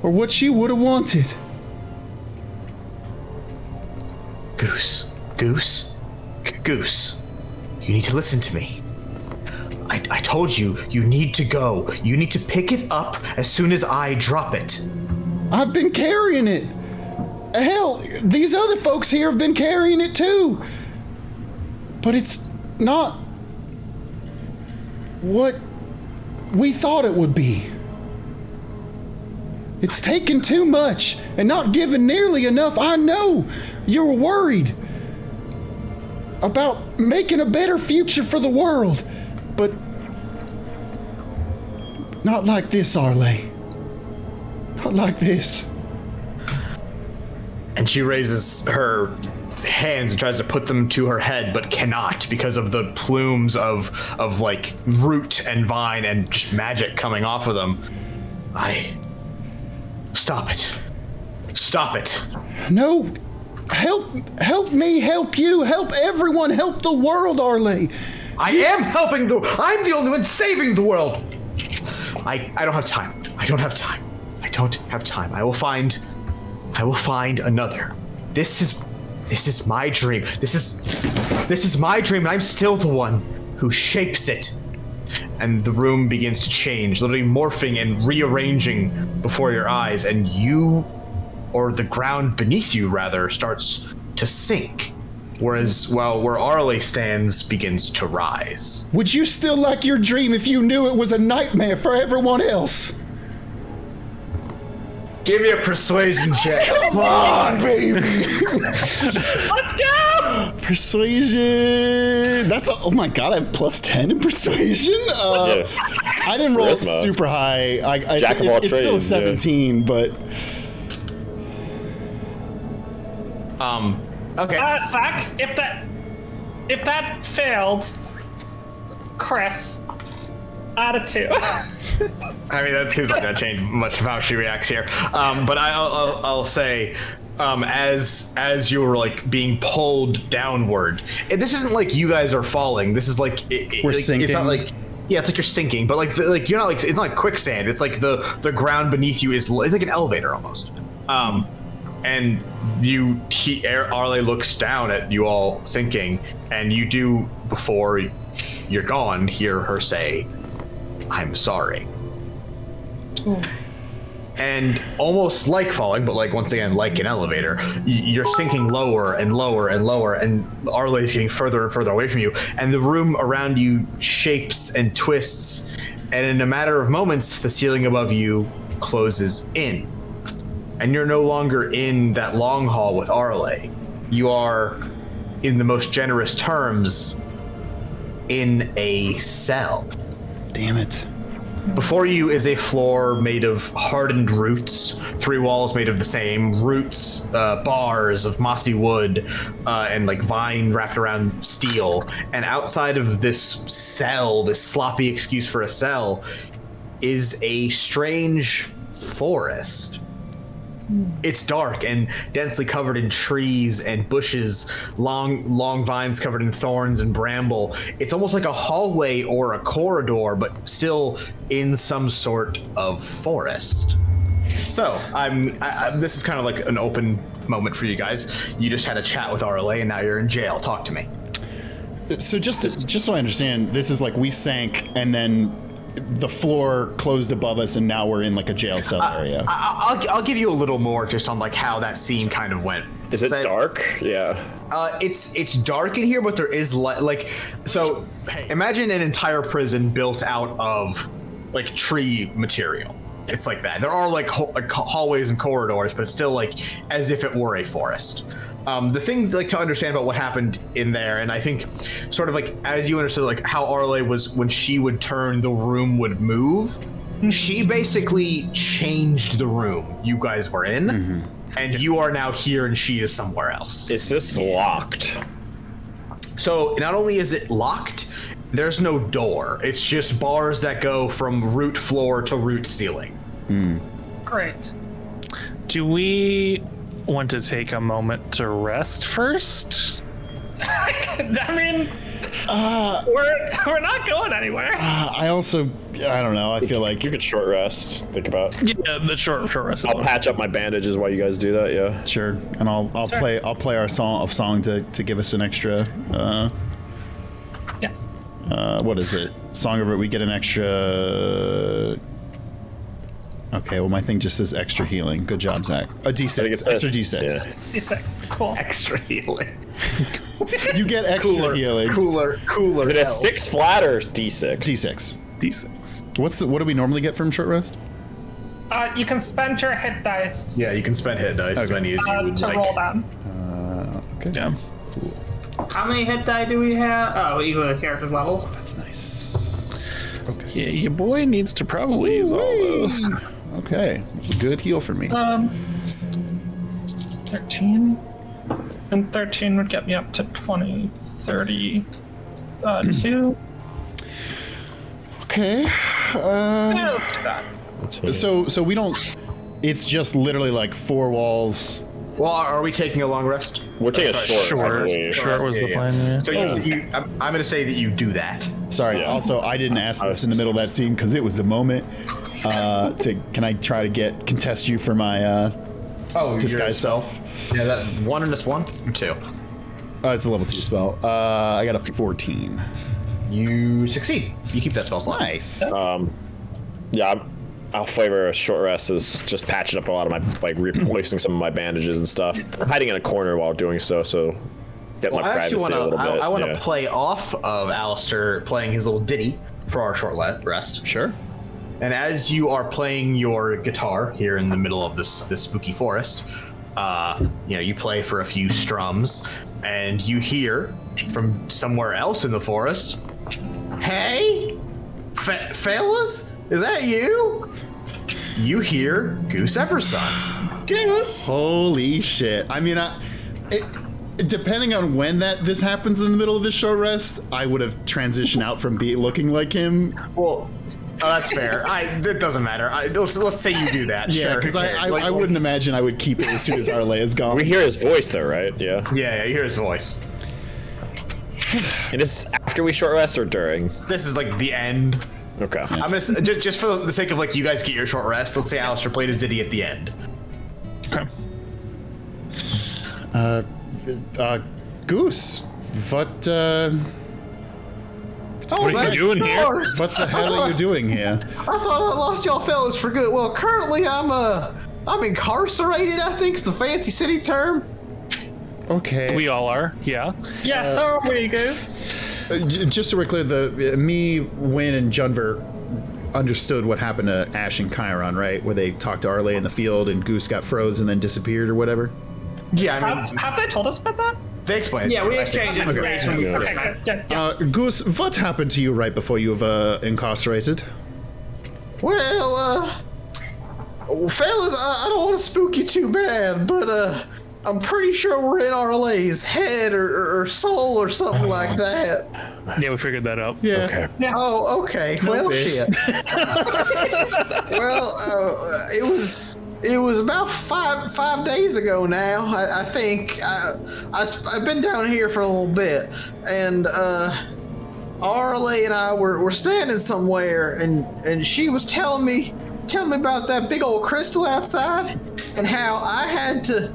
or what she would have wanted. Goose, you need to listen to me. I told you, you need to go. You need to pick it up as soon as I drop it. I've been carrying it. Hell, these other folks here have been carrying it too. But it's not what we thought it would be. It's taken too much and not given nearly enough. I know you're worried about making a better future for the world, but not like this, Arlie. Not like this. And she raises her hands and tries to put them to her head, but cannot because of the plumes of like root and vine and just magic coming off of them. Stop it. No. Help me, help you, help everyone, help the world, Arlie. I'm the only one saving the world. I don't have time. I don't have time. I will find another. This is my dream. This is my dream, and I'm still the one who shapes it. And the room begins to change, literally morphing and rearranging before your eyes, and you, or the ground beneath you rather, starts to sink. Whereas, where Arlie stands begins to rise. Would you still like your dream if you knew it was a nightmare for everyone else? Give me a persuasion check. Come on, baby. Let's go! Persuasion. Oh my god, I have +10 in persuasion? Yeah. I didn't roll Charisma. super high. Jack of all it's still a trades, yeah. 17, but... Okay. Zach, if that failed, Chris, add a 2. I mean, that seems not going to change much of how she reacts here. But I'll say, as you're like being pulled downward, this isn't like you guys are falling. This is like We're sinking. It's not like it's like you're sinking, but like you're not like it's not like quicksand. It's like the ground beneath you is it's like an elevator almost. And Arle looks down at you all sinking, and you do, before you're gone, hear her say, "I'm sorry." Ooh. And almost like falling, but like once again, like an elevator, you're sinking lower and lower and lower, and Arle is getting further and further away from you, and the room around you shapes and twists, and in a matter of moments, the ceiling above you closes in. And you're no longer in that long hall with Arle. You are, in the most generous terms, in a cell. Damn it. Before you is a floor made of hardened roots, 3 walls made of the same roots, bars of mossy wood, and like vine wrapped around steel. And outside of this cell, this sloppy excuse for a cell, is a strange forest. It's dark and densely covered in trees and bushes, long vines covered in thorns and bramble. It's almost like a hallway or a corridor, but still in some sort of forest. So this is kind of like an open moment for you guys. You just had a chat with Arle, and now you're in jail. Talk to me. So just so I understand, this is like we sank and then the floor closed above us, and now we're in like a jail cell area. I'll give you a little more just on like how that scene kind of went. Is it dark? Yeah. It's dark in here, but there is so imagine an entire prison built out of like tree material. It's like that. There are like hallways and corridors, but it's still like as if it were a forest. The thing like to understand about what happened in there, and I think sort of like as you understood like how Arle was, when she would turn, the room would move. She basically changed the room you guys were in, and you are now here and she is somewhere else. Is this locked? So not only is it locked, there's no door. It's just bars that go from root floor to root ceiling. Great. Do we want to take a moment to rest first? I mean, we're not going anywhere. I don't know. I feel like you could short rest. Think about. Yeah, the short rest. I'll patch up my bandages while you guys do that. Yeah. Sure, and I'll play our song to give us an extra. What is it? Song of it. We get an extra. Okay, well, my thing just says extra healing. Good job, Zach. A D6. Extra D6. Yeah. D6. Cool. Extra healing. You get extra healing. Cooler. Is it a 6 flat or D6? D6. What do we normally get from short rest? You can spend your hit dice. Yeah, you can spend hit dice as many as you would to like. roll them. Okay. Yeah. How many hit die do we have? Oh, equal to the character's level. That's nice. Okay. Yeah, your boy needs to probably use all those. Okay, it's a good heal for me. 13. And 13 would get me up to 20, 30, 2. Okay. Yeah, let's do that. So we don't. It's just literally like 4 walls. Well, are we taking a long rest? We're taking a short was the plan. Yeah. So I'm going to say that you do that. Sorry. Yeah. Also, I didn't ask this in the middle of that scene because it was a moment. Can I try to contest you for my disguise self? Yeah, that 1 and it's 1 or 2. It's a level 2 spell. I got a 14. You succeed. You keep that spell slot. Nice. Yeah, I'll flavor a short rest as just patching up a lot of my, like replacing some of my bandages and stuff. I'm hiding in a corner while doing so get my privacy a little bit. I want to play off of Alistair playing his little ditty for our short rest. Sure. And as you are playing your guitar here in the middle of this spooky forest, you play for a few strums, and you hear from somewhere else in the forest, "Hey, fellas, is that you?" You hear Goose Everson. Goose! Holy shit. I mean, depending on when this happens in the middle of this short rest, I would have transitioned out from looking like him. Well, that's fair. It doesn't matter. Let's say you do that. Yeah, because I wouldn't imagine I would keep it as soon as Arle is gone. We hear his voice though, right? Yeah. Yeah, you hear his voice. And this is after we short rest or during? This is like the end. Okay. I'm gonna just for the sake of like you guys get your short rest. Let's say Alistair played his ditty at the end. Okay. Goose, what What are you doing here? what the hell are you doing here? I thought I lost y'all fellas for good. Well, currently I'm incarcerated, I think is the fancy city term. Okay. We all are, yeah. Yeah, so are we, Goose. Just so we're clear, me, Wynn, and Junver understood what happened to Ash and Chiron, right? Where they talked to Arle in the field and Goose got froze and then disappeared or whatever? Yeah, I mean, Have they told us about that? they explained. Yeah, we exchanged information. Okay, yeah. Goose, what happened to you right before you were incarcerated? Well, fellas, I don't want to spook you too bad, but I'm pretty sure we're in Arle's head or soul or something like that. Yeah, we figured that out. Yeah. Okay. Oh, okay. Well, bitch. shit. Well, it was about five days ago now. I think I've been down here for a little bit, and Arle and I were standing somewhere, and she was telling me about that big old crystal outside, and how I had to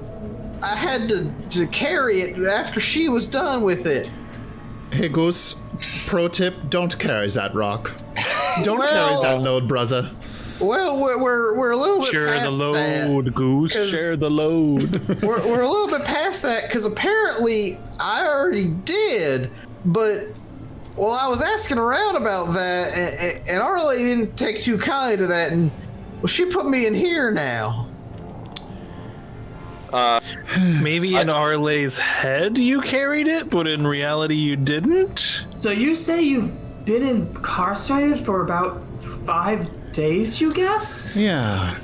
carry it after she was done with it. Hey, Goose, pro tip, don't carry that rock. Don't carry that load, brother. Well, we're a little bit Share past the load, that. Goose. 'Cause Share the load. We're a little bit past that because apparently I already did, but well, I was asking around about that, and Arle didn't take too kindly to that, and well, she put me in here now. Maybe in Arle's head you carried it, but in reality you didn't? So you say you've been incarcerated for about 5 days, you guess? Yeah.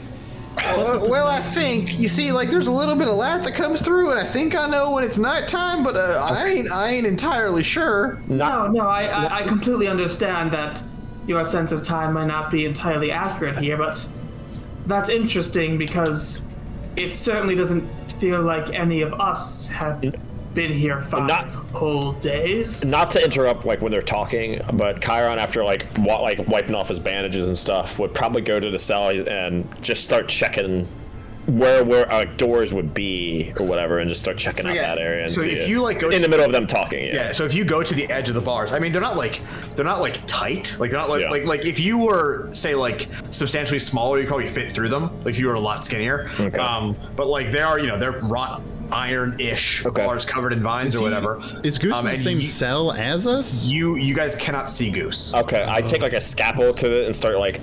Well, I think you see, like, there's a little bit of light that comes through, and I think I know when it's nighttime, but I ain't entirely sure. No, I completely understand that your sense of time might not be entirely accurate here, but that's interesting because it certainly doesn't feel like any of us have been here 5 whole days. Not to interrupt, like when they're talking, but Chiron, after like wiping off his bandages and stuff, would probably go to the cell and just start checking where doors would be or whatever, and just start checking out that area. And so see if you like go in the middle of them talking, yeah. So if you go to the edge of the bars, I mean, they're not like tight. Like they're not like if you were say like substantially smaller, you probably fit through them. Like if you were a lot skinnier. Okay. But like they are, they're wrought iron-ish bars covered in vines or whatever. Is Goose in the same cell as us? You guys cannot see Goose. Okay, I take like a scalpel to it and start like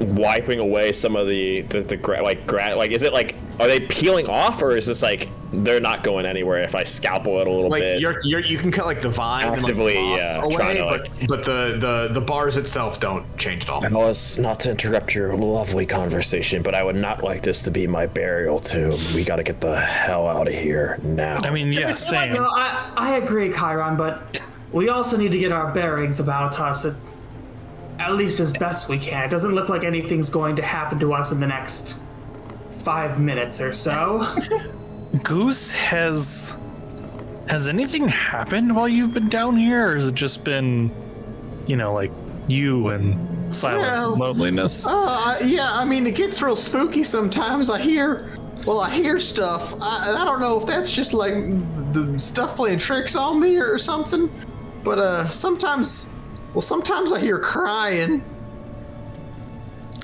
wiping away some of the is it like, are they peeling off, or is this like they're not going anywhere if I scalpel it a little bit? You can cut like the vine actively, and, like, away, but the bars itself don't change at all. I was not to interrupt your lovely conversation, but I would not like this to be my burial tomb. We got to get the hell out of here now. I mean, yeah, same. No, I agree, Chiron, but we also need to get our bearings about us, at least as best we can. It doesn't look like anything's going to happen to us in the next 5 minutes or so. Goose, has anything happened while you've been down here, or has it just been, like you and silence and loneliness? Yeah, I mean, it gets real spooky sometimes. I hear stuff. I don't know if that's just like the stuff playing tricks on me or something, but sometimes I hear crying.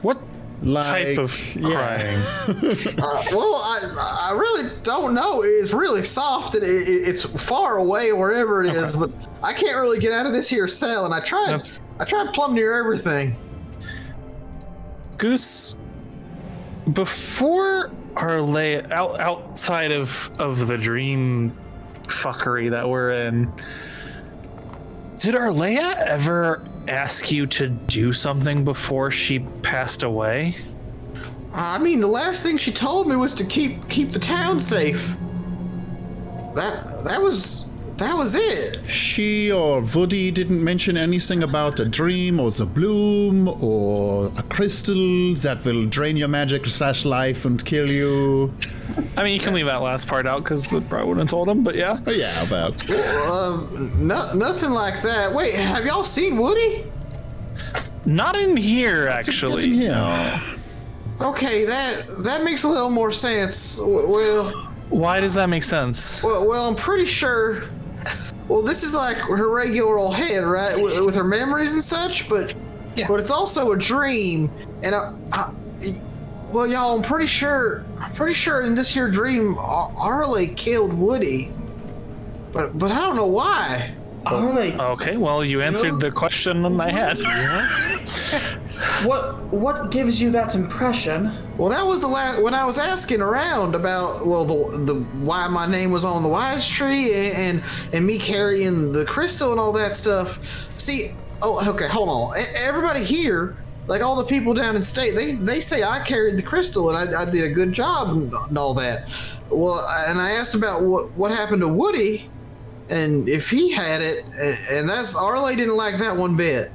What type of crying? Well, I really don't know. It's really soft and it's far away wherever it is, but I can't really get out of this here cell, and I tried plumb near everything. Goose, before our outside of the dream fuckery that we're in, did Arlea ever ask you to do something before she passed away? I mean, the last thing she told me was to keep the town safe. That was it. She or Woody didn't mention anything about a dream or the bloom or a crystal that will drain your magic / life and kill you. I mean, you can leave that last part out because it probably wouldn't have told him, but yeah. Oh, yeah, about. Nothing like that. Wait, have y'all seen Woody? Not in here, actually. It's in here. No. Okay, that makes a little more sense. Well, Why does that make sense? well, I'm pretty sure. Well, this is like her regular old head, right, with her memories and such. But it's also a dream, and well, y'all, I'm pretty sure in this here dream, Arle killed Woody, but I don't know why. Arle. Okay, well, you answered the question I had. What gives you that impression? Well, that was the last when I was asking around about the why my name was on the wise tree and me carrying the crystal and all that stuff. See, okay, hold on. Everybody here, like all the people down in state, they say I carried the crystal and I did a good job and all that. Well, and I asked about what happened to Woody, and if he had it, and that's Arle didn't like that one bit.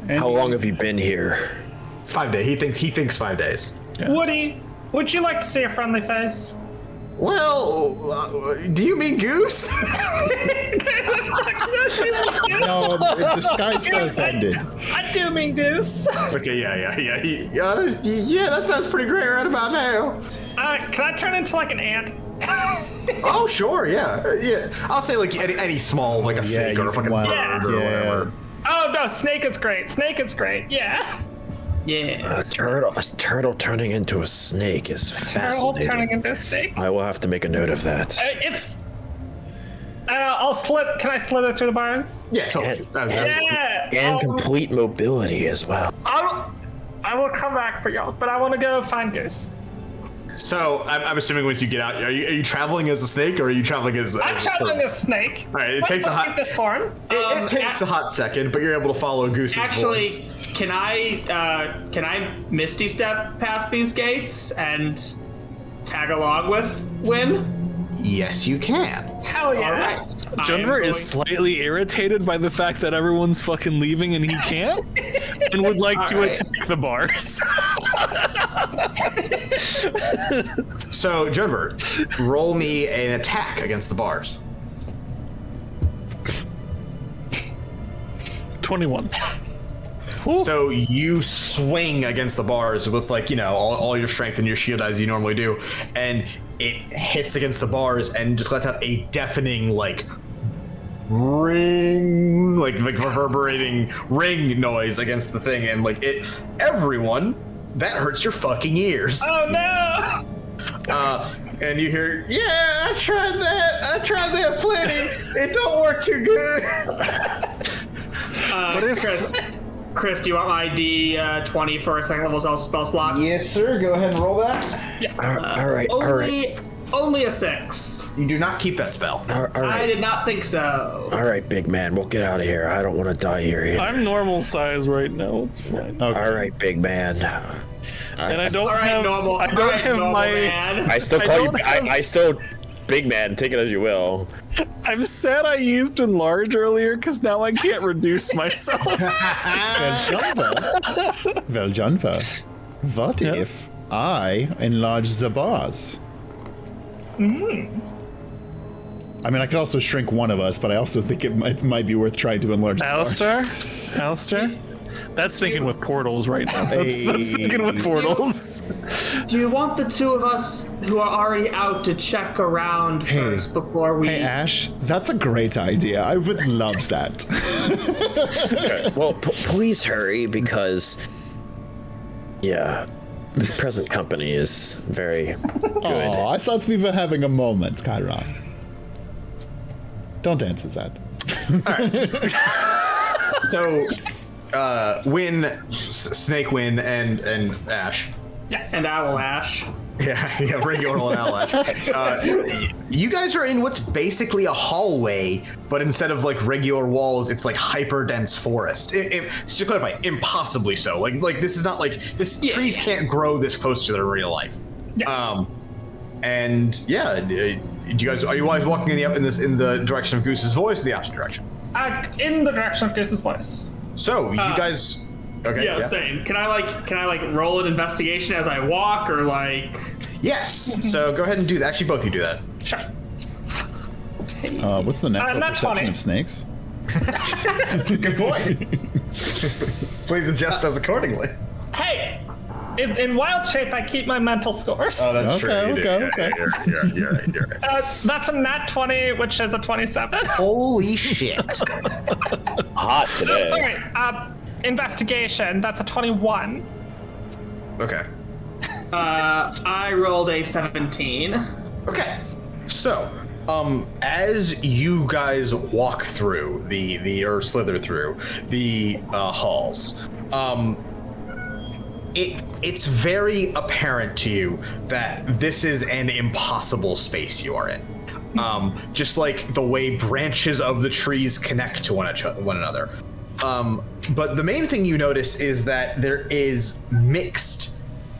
How long have you been here? 5 days. He thinks 5 days. Yeah. Woody, would you like to see a friendly face? Well, do you mean Goose? No, this guy's so offended. I do mean Goose. Okay, yeah. Yeah, that sounds pretty great right about now. Can I turn into like an ant? Oh, sure, yeah. I'll say like any small, like a snake or a fucking bird or whatever. Oh no, snake is great. Yeah. Yeah. A turtle turning into a snake is Turtle fascinating. turning into a snake. I will have to make a note of that. I'll slip. Can I slither through the bars? Yeah, totally. Yeah. And complete mobility as well. I will come back for y'all, but I want to go find Goose. So I'm assuming once you get out, are you traveling as a snake or are you traveling as? I'm traveling as a snake. All right, it takes a hot. This form. It takes a hot second, but you're able to follow Goose's voice. Can I Misty Step past these gates and tag along with Win? Yes, you can. Hell yeah! All right. Jennifer is slightly irritated by the fact that everyone's fucking leaving and he can't, and would like to attack the bars. So, Jennifer, roll me an attack against the bars. 21. So you swing against the bars with all your strength and your shield as you normally do, and it hits against the bars and just lets out a deafening ring, like reverberating ring noise against the thing, and everyone, that hurts your fucking ears. Oh no! And you hear, yeah, I tried that plenty. It don't work too good. Chris, do you want my D20 for a second level spell slot? Yes, sir. Go ahead and roll that. Yeah. All right. Only a 6. You do not keep that spell. All right. I did not think so. All right, big man, we'll get out of here. I don't want to die here. I'm normal size right now. It's fine. Okay. All right, big man. And I don't have normal. I don't all right, have normal my. Man. I still call you. I still. Big man, take it as you will. I'm sad I used enlarge earlier because now I can't reduce myself. Well, Jennifer, what if I enlarge the bars? I mean, I could also shrink one of us, but I also think it might be worth trying to enlarge the bars. Alistair? That's thinking with portals right now. That's thinking with portals. Do you want the two of us who are already out to check around first before we... Hey, Ash, that's a great idea. I would love that. Okay. Well, please hurry because, the present company is very good. Oh, I thought we were having a moment, Chiron. Don't answer that. So, Snake Win, and Ash. Yeah, and Owl Ash. Yeah, regular old Owl Ash. You guys are in what's basically a hallway, but instead of regular walls, it's hyper dense forest. Just to clarify, impossibly so. This is not trees can't grow this close to their real life. Yeah. Do you guys are you guys walking in the direction of Goose's voice, or the opposite direction? In the direction of Goose's voice. So you guys. Okay. Yeah, same. Can I roll an investigation as I walk, or Yes. So go ahead and do that. Actually, both of you do that. Sure. What's the natural not perception 20. of snakes? Good point. Please adjust us accordingly. Hey, in wild shape, I keep my mental scores. Oh, that's true. Okay. You're right. That's a nat 20, which is a 27. Holy shit. Hot today. Sorry, investigation, that's a 21. Okay. I rolled a 17. Okay. So, as you guys walk through or slither through the halls, it's very apparent to you that this is an impossible space you are in. Just like the way branches of the trees connect to one another. But the main thing you notice is that there is mixed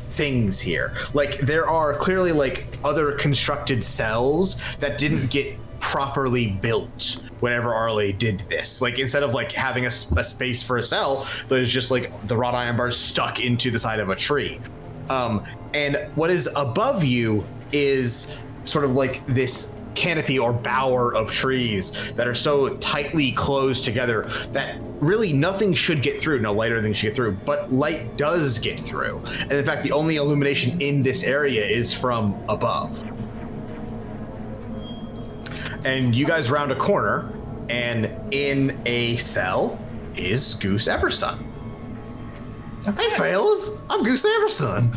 things here. Like, there are clearly like other constructed cells that didn't get properly built whenever Arle did this. Like, instead of like having a space for a cell, there's just like the wrought iron bars stuck into the side of a tree. And what is above you is sort of like this canopy or bower of trees that are so tightly closed together that really nothing should get through. No light or anything should get through, but light does get through. And in fact, the only illumination in this area is from above. And you guys round a corner, and in a cell is Goose Everson. Hey, fellas, I'm Goose Everson.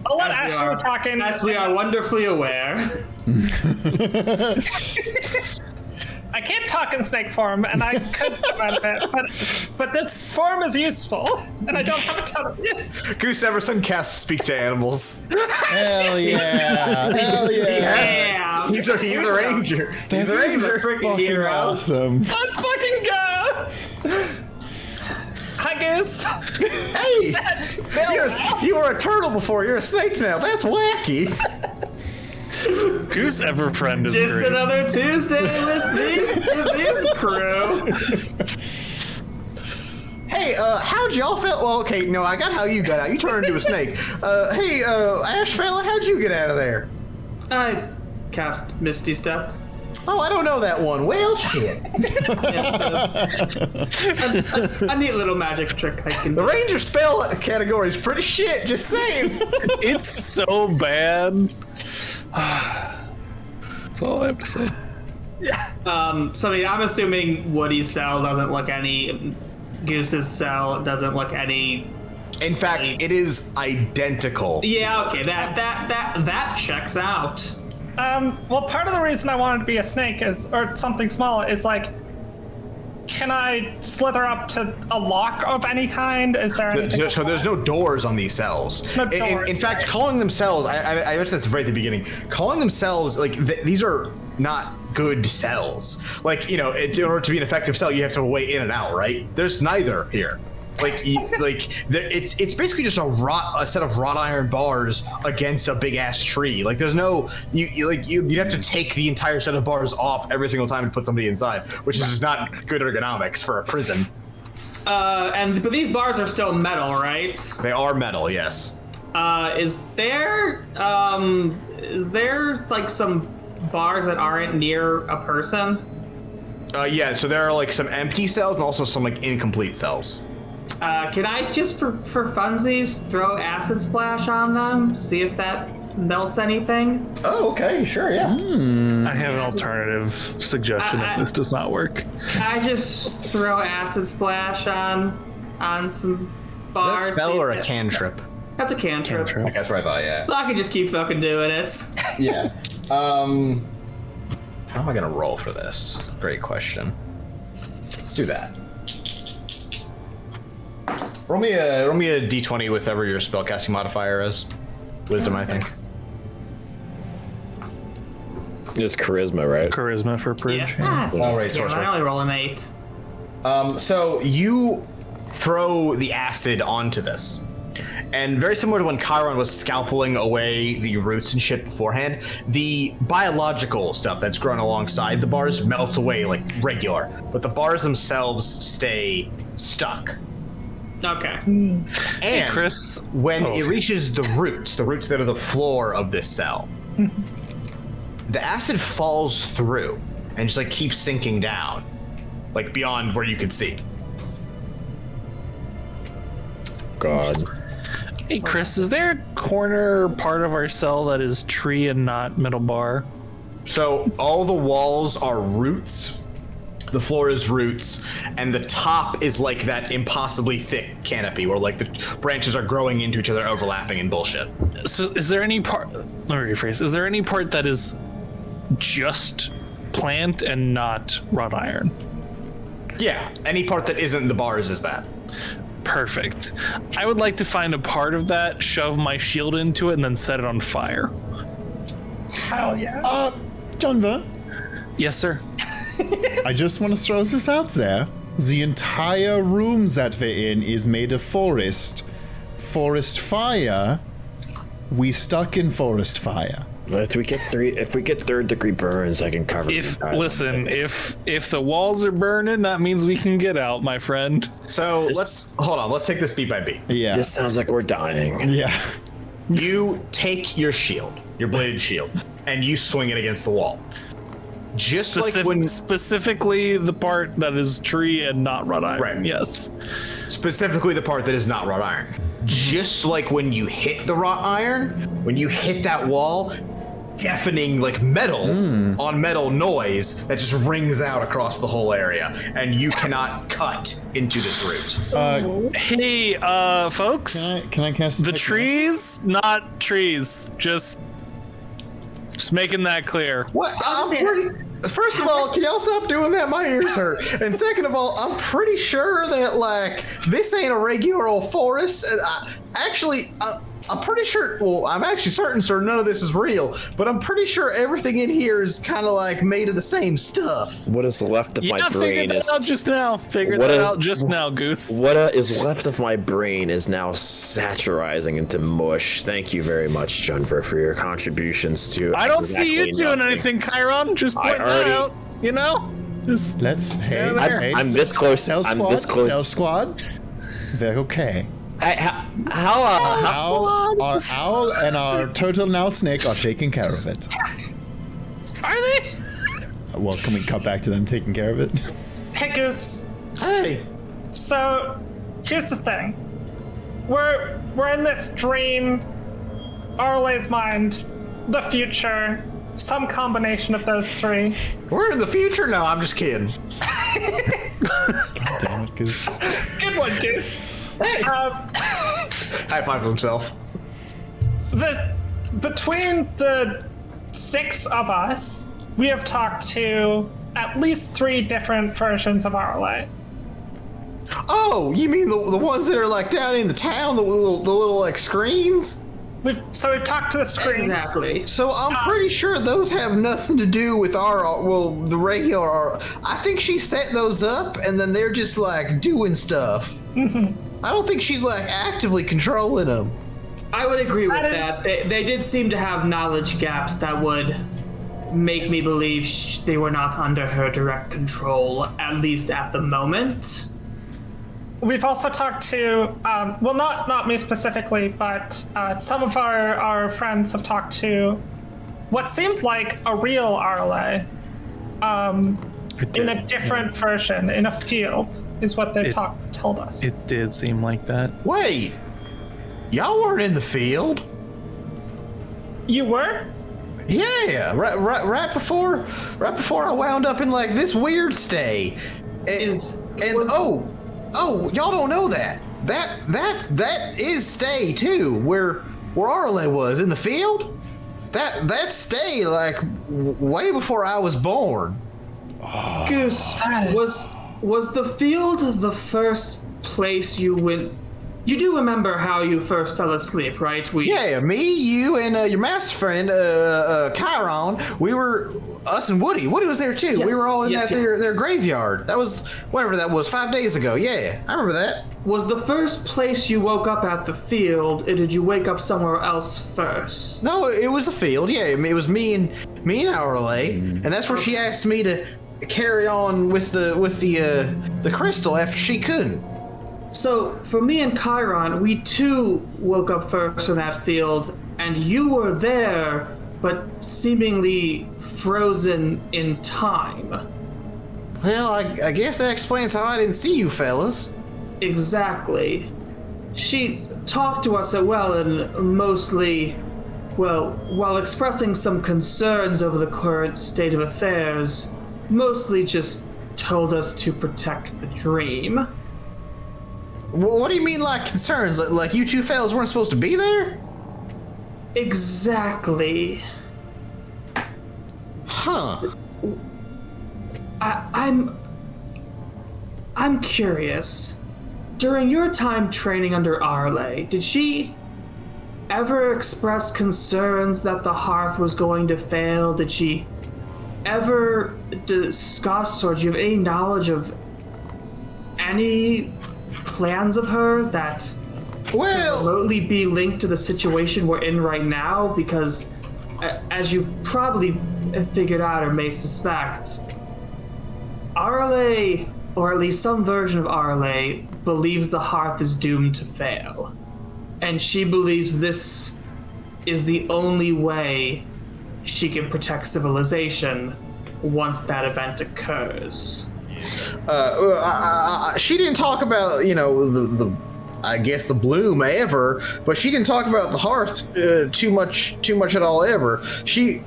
I'll let Ashley talk in. As we are wonderfully aware. I can't talk in snake form, and I could about it, but this form is useful, and I don't have a ton of use. Goose Everson casts Speak to Animals. Hell yeah! Hell yeah! He's a ranger. He's a ranger. Freaking hero. Awesome. Let's fucking go! Hi, Goose. Hey, you were a turtle before. You're a snake now. That's wacky. Goose Everfriend is Just great. another Tuesday with this crew. Hey, how'd y'all feel? Well, okay, no, I got how you got out. You turned into a snake. Hey, Ash fella, how'd you get out of there? I cast Misty Step. Oh, I don't know that one. Well, shit. A neat little magic trick I can The do. ranger spell category is pretty shit, just saying. It's so bad. That's all I have to say. Something I'm assuming Woody's cell doesn't look any. Goose's cell doesn't look any. In fact, it is identical. Yeah, okay, that checks out. Well, part of the reason I wanted to be a snake or something small, is like, can I slither up to a lock of any kind? Is there anything? So there's no doors on these cells. No doors. In fact, calling them cells, I wish that's right at the beginning. Calling them cells, like, these are not good cells. Like, you know, in order to be an effective cell, you have to weigh in and out, right? There's neither here. It's basically just a set of wrought iron bars against a big ass tree. Like, there's no you'd have to take the entire set of bars off every single time and put somebody inside, which is just not good ergonomics for a prison. But these bars are still metal, right? They are metal, yes. Is there like some bars that aren't near a person? Yeah, so there are like some empty cells and also some like incomplete cells. Can I just for funsies throw acid splash on them? See if that melts anything? Oh, okay, sure, yeah. I have an alternative suggestion if this does not work. I just throw acid splash on some bars. Is that a spell or a cantrip? That's a cantrip. That's what I thought, yeah. So I can just keep fucking doing it. Yeah. How am I gonna roll for this? Great question. Let's do that. Roll me a d20 with whatever your spellcasting modifier is. Wisdom, I think. It's charisma, right? Charisma for Prij. Yeah. All right, Yeah, sorcerer. I only roll an 8. So you throw the acid onto this. And very similar to when Chiron was scalpeling away the roots and shit beforehand, the biological stuff that's grown alongside the bars melts away like regular, but the bars themselves stay stuck. Okay. And Chris. when it reaches the roots that are the floor of this cell, the acid falls through and just like keeps sinking down, like beyond where you could see. God. Hey, Chris, is there a corner part of our cell that is tree and not metal bar? So all the walls are roots. The floor is roots, and the top is like that impossibly thick canopy where like the branches are growing into each other, overlapping and bullshit. So is there any part, let me rephrase, is there any part that is just plant and not wrought iron? Yeah, any part that isn't the bars is that. Perfect. I would like to find a part of that, shove my shield into it, and then set it on fire. Hell yeah. Dunva, Yes, sir. I just want to throw this out there. The entire room that we're in is made of forest. Forest fire. We stuck in forest fire. If we get third degree burns, I can cover. If the walls are burning, that means we can get out, my friend. So let's take this beat by beat. Yeah. This sounds like we're dying. Yeah. You take your shield, your bladed shield, and you swing it against the wall. Just like when specifically the part that is tree and not wrought iron. Right. Yes. Specifically the part that is not wrought iron. Just like when you hit the wrought iron, when you hit that wall, deafening like metal on metal noise that just rings out across the whole area, and you cannot cut into this root. Hey, folks. Can I cast the trees, not trees. Just making that clear. What? First of all, can y'all stop doing that? My ears hurt. And second of all, I'm pretty sure that like this ain't a regular old forest. And I'm pretty sure. Well, I'm actually certain, sir, none of this is real. But I'm pretty sure everything in here is kind of like made of the same stuff. What is left of my brain is out just now. Figured that out just now, Goose. What is left of my brain is now saturizing into mush. Thank you very much, Junver, for your contributions to. I don't see you doing anything, Chiron. Just pointing that out. You know. Just I'm this close. I'm this close. Cell squad. They're okay. How our owl and our turtle now snake are taking care of it. Are they? Well, can we cut back to them taking care of it? Hey, Goose. Hey. So, here's the thing. We're in this dream, Arle's mind, the future, some combination of those three. We're in the future? No, I'm just kidding. God damn it, Goose. Good one, Goose. Hey. High five himself. Between the 6 of us, we have talked to at least 3 different versions of Arle. Oh, you mean the ones that are like down in the town, the little like screens? We've talked to the screens. Exactly. So I'm pretty sure those have nothing to do with the regular. I think she set those up and then they're just like doing stuff. I don't think she's like actively controlling them. I would agree with that. They did seem to have knowledge gaps that would make me believe they were not under her direct control, at least at the moment. We've also talked to, well, not me specifically, but some of our friends have talked to what seemed like a real Arle, in a different version, in a field, is what they told us. It did seem like that. Wait, y'all weren't in the field? You were? Yeah, right before I wound up in like this weird stay. Oh, y'all don't know that. That is stay too, where Arle was in the field. That's stay like way before I was born. Goose, was the field the first place you went? You do remember how you first fell asleep, right? Yeah, me, you, and your master friend, Chiron. We were us and Woody. Woody was there too. Yes, we were all in yes. their graveyard. That was whatever that was, 5 days ago. Yeah, I remember that. Was the first place you woke up at the field, or did you wake up somewhere else first? No, it was the field. Yeah, it was me and Arle, and that's where she asked me to carry on with the crystal after she couldn't. So, for me and Chiron, we too woke up first in that field, and you were there, but seemingly frozen in time. Well, I guess that explains how I didn't see you fellas. Exactly. She talked to us and mostly, while expressing some concerns over the current state of affairs, mostly just told us to protect the dream. What do you mean, like, concerns? Like you two fellas weren't supposed to be there? Exactly. Huh. I'm curious. During your time training under Arle, did she ever express concerns that the hearth was going to fail? Did she ever discuss, or do you have any knowledge of any plans of hers that could remotely be linked to the situation we're in right now? Because as you've probably figured out or may suspect, Arle, or at least some version of Arle, believes the hearth is doomed to fail. And she believes this is the only way she can protect civilization once that event occurs. She didn't talk about, the I guess the bloom ever, but she didn't talk about the hearth too much at all ever. She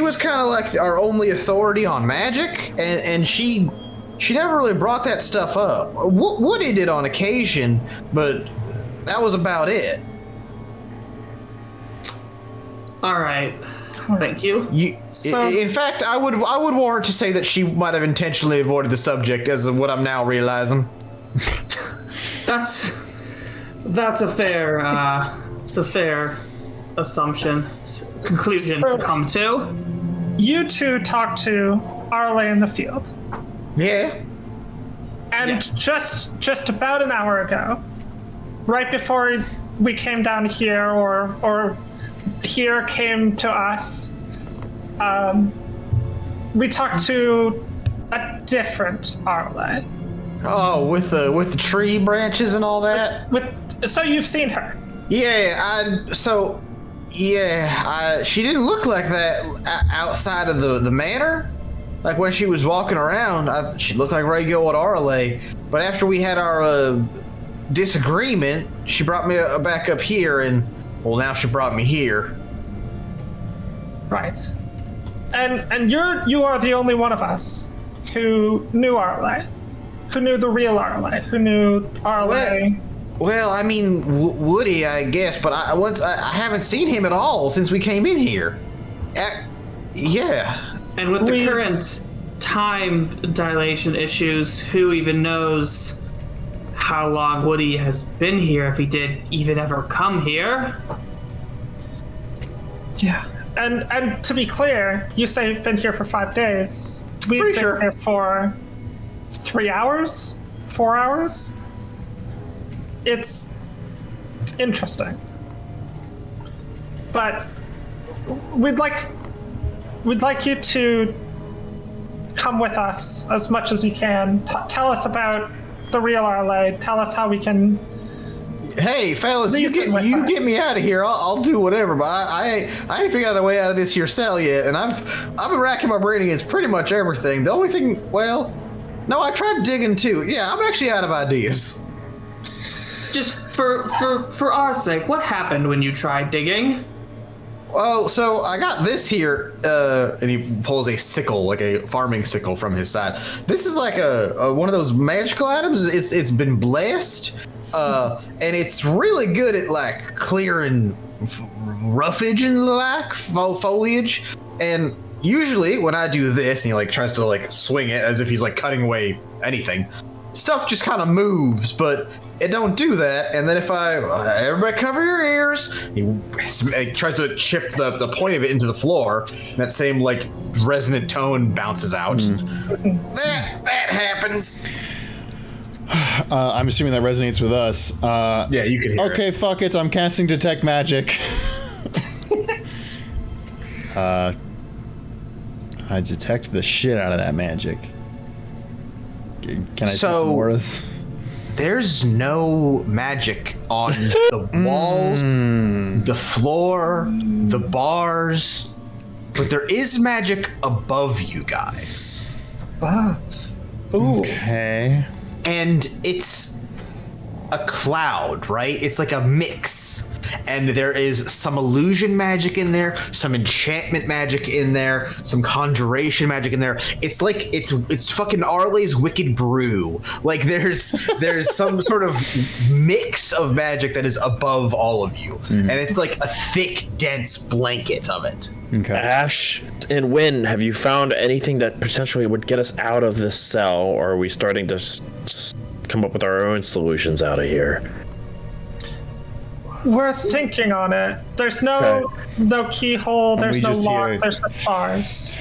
was kind of like our only authority on magic, and she never really brought that stuff up. Woody did on occasion, but that was about it. All right. Thank you. In fact, I would warrant to say that she might have intentionally avoided the subject, as of what I'm now realizing. That's a fair it's a fair assumption, conclusion to come to. You two talked to Arle in the field. Yeah. And just about an hour ago, right before we came down here, or here came to us, we talked to a different Arle. Oh, with the tree branches and all that? So you've seen her? Yeah, she didn't look like that outside of the manor. Like when she was walking around, she looked like regular old Arle. But after we had our disagreement, she brought me back up here, and now she brought me here. Right. And you are the only one of us who knew Arle, who knew the real Arle, who knew Arle. Well, I mean, Woody, I guess, but I haven't seen him at all since we came in here. Yeah. And with the current time dilation issues, who even knows how long Woody has been here, if he did even ever come here? Yeah. And to be clear, you say you've been here for 5 days. We've been here for 3 hours? 4 hours? It's interesting. But we'd like you to come with us as much as you can. Tell us about the real Arle. Tell us how we can. Hey, fellas, you get me out of here. I'll do whatever. But I ain't figured out a way out of this here cell yet, and I've been racking my brain against pretty much everything. The only thing, no, I tried digging too. Yeah, I'm actually out of ideas. Just for our sake, what happened when you tried digging? Oh, so I got this here, and he pulls a sickle, like a farming sickle from his side. This is like a one of those magical items. It's been blessed, and it's really good at like clearing roughage and like foliage. And usually when I do this, and he like tries to like swing it as if he's like cutting away anything, stuff just kind of moves, but it don't do that. And then if everybody cover your ears, he tries to chip the point of it into the floor, and that same like resonant tone bounces out. That happens. I'm assuming that resonates with us. Yeah, you can hear okay, it. Fuck it, I'm casting Detect Magic. I detect the shit out of that magic. Can I see some auras? There's no magic on the walls, the floor, the bars, but there is magic above you guys. Ooh. Okay. And it's a cloud, right? It's like a mix. And there is some illusion magic in there, some enchantment magic in there, some conjuration magic in there. It's like it's fucking Arle's Wicked Brew. Like there's some sort of mix of magic that is above all of you, and it's like a thick, dense blanket of it. Okay. Ash and Wynn, have you found anything that potentially would get us out of this cell, or are we starting to come up with our own solutions out of here? We're thinking on it. There's no keyhole. There's no lock. There's no bars.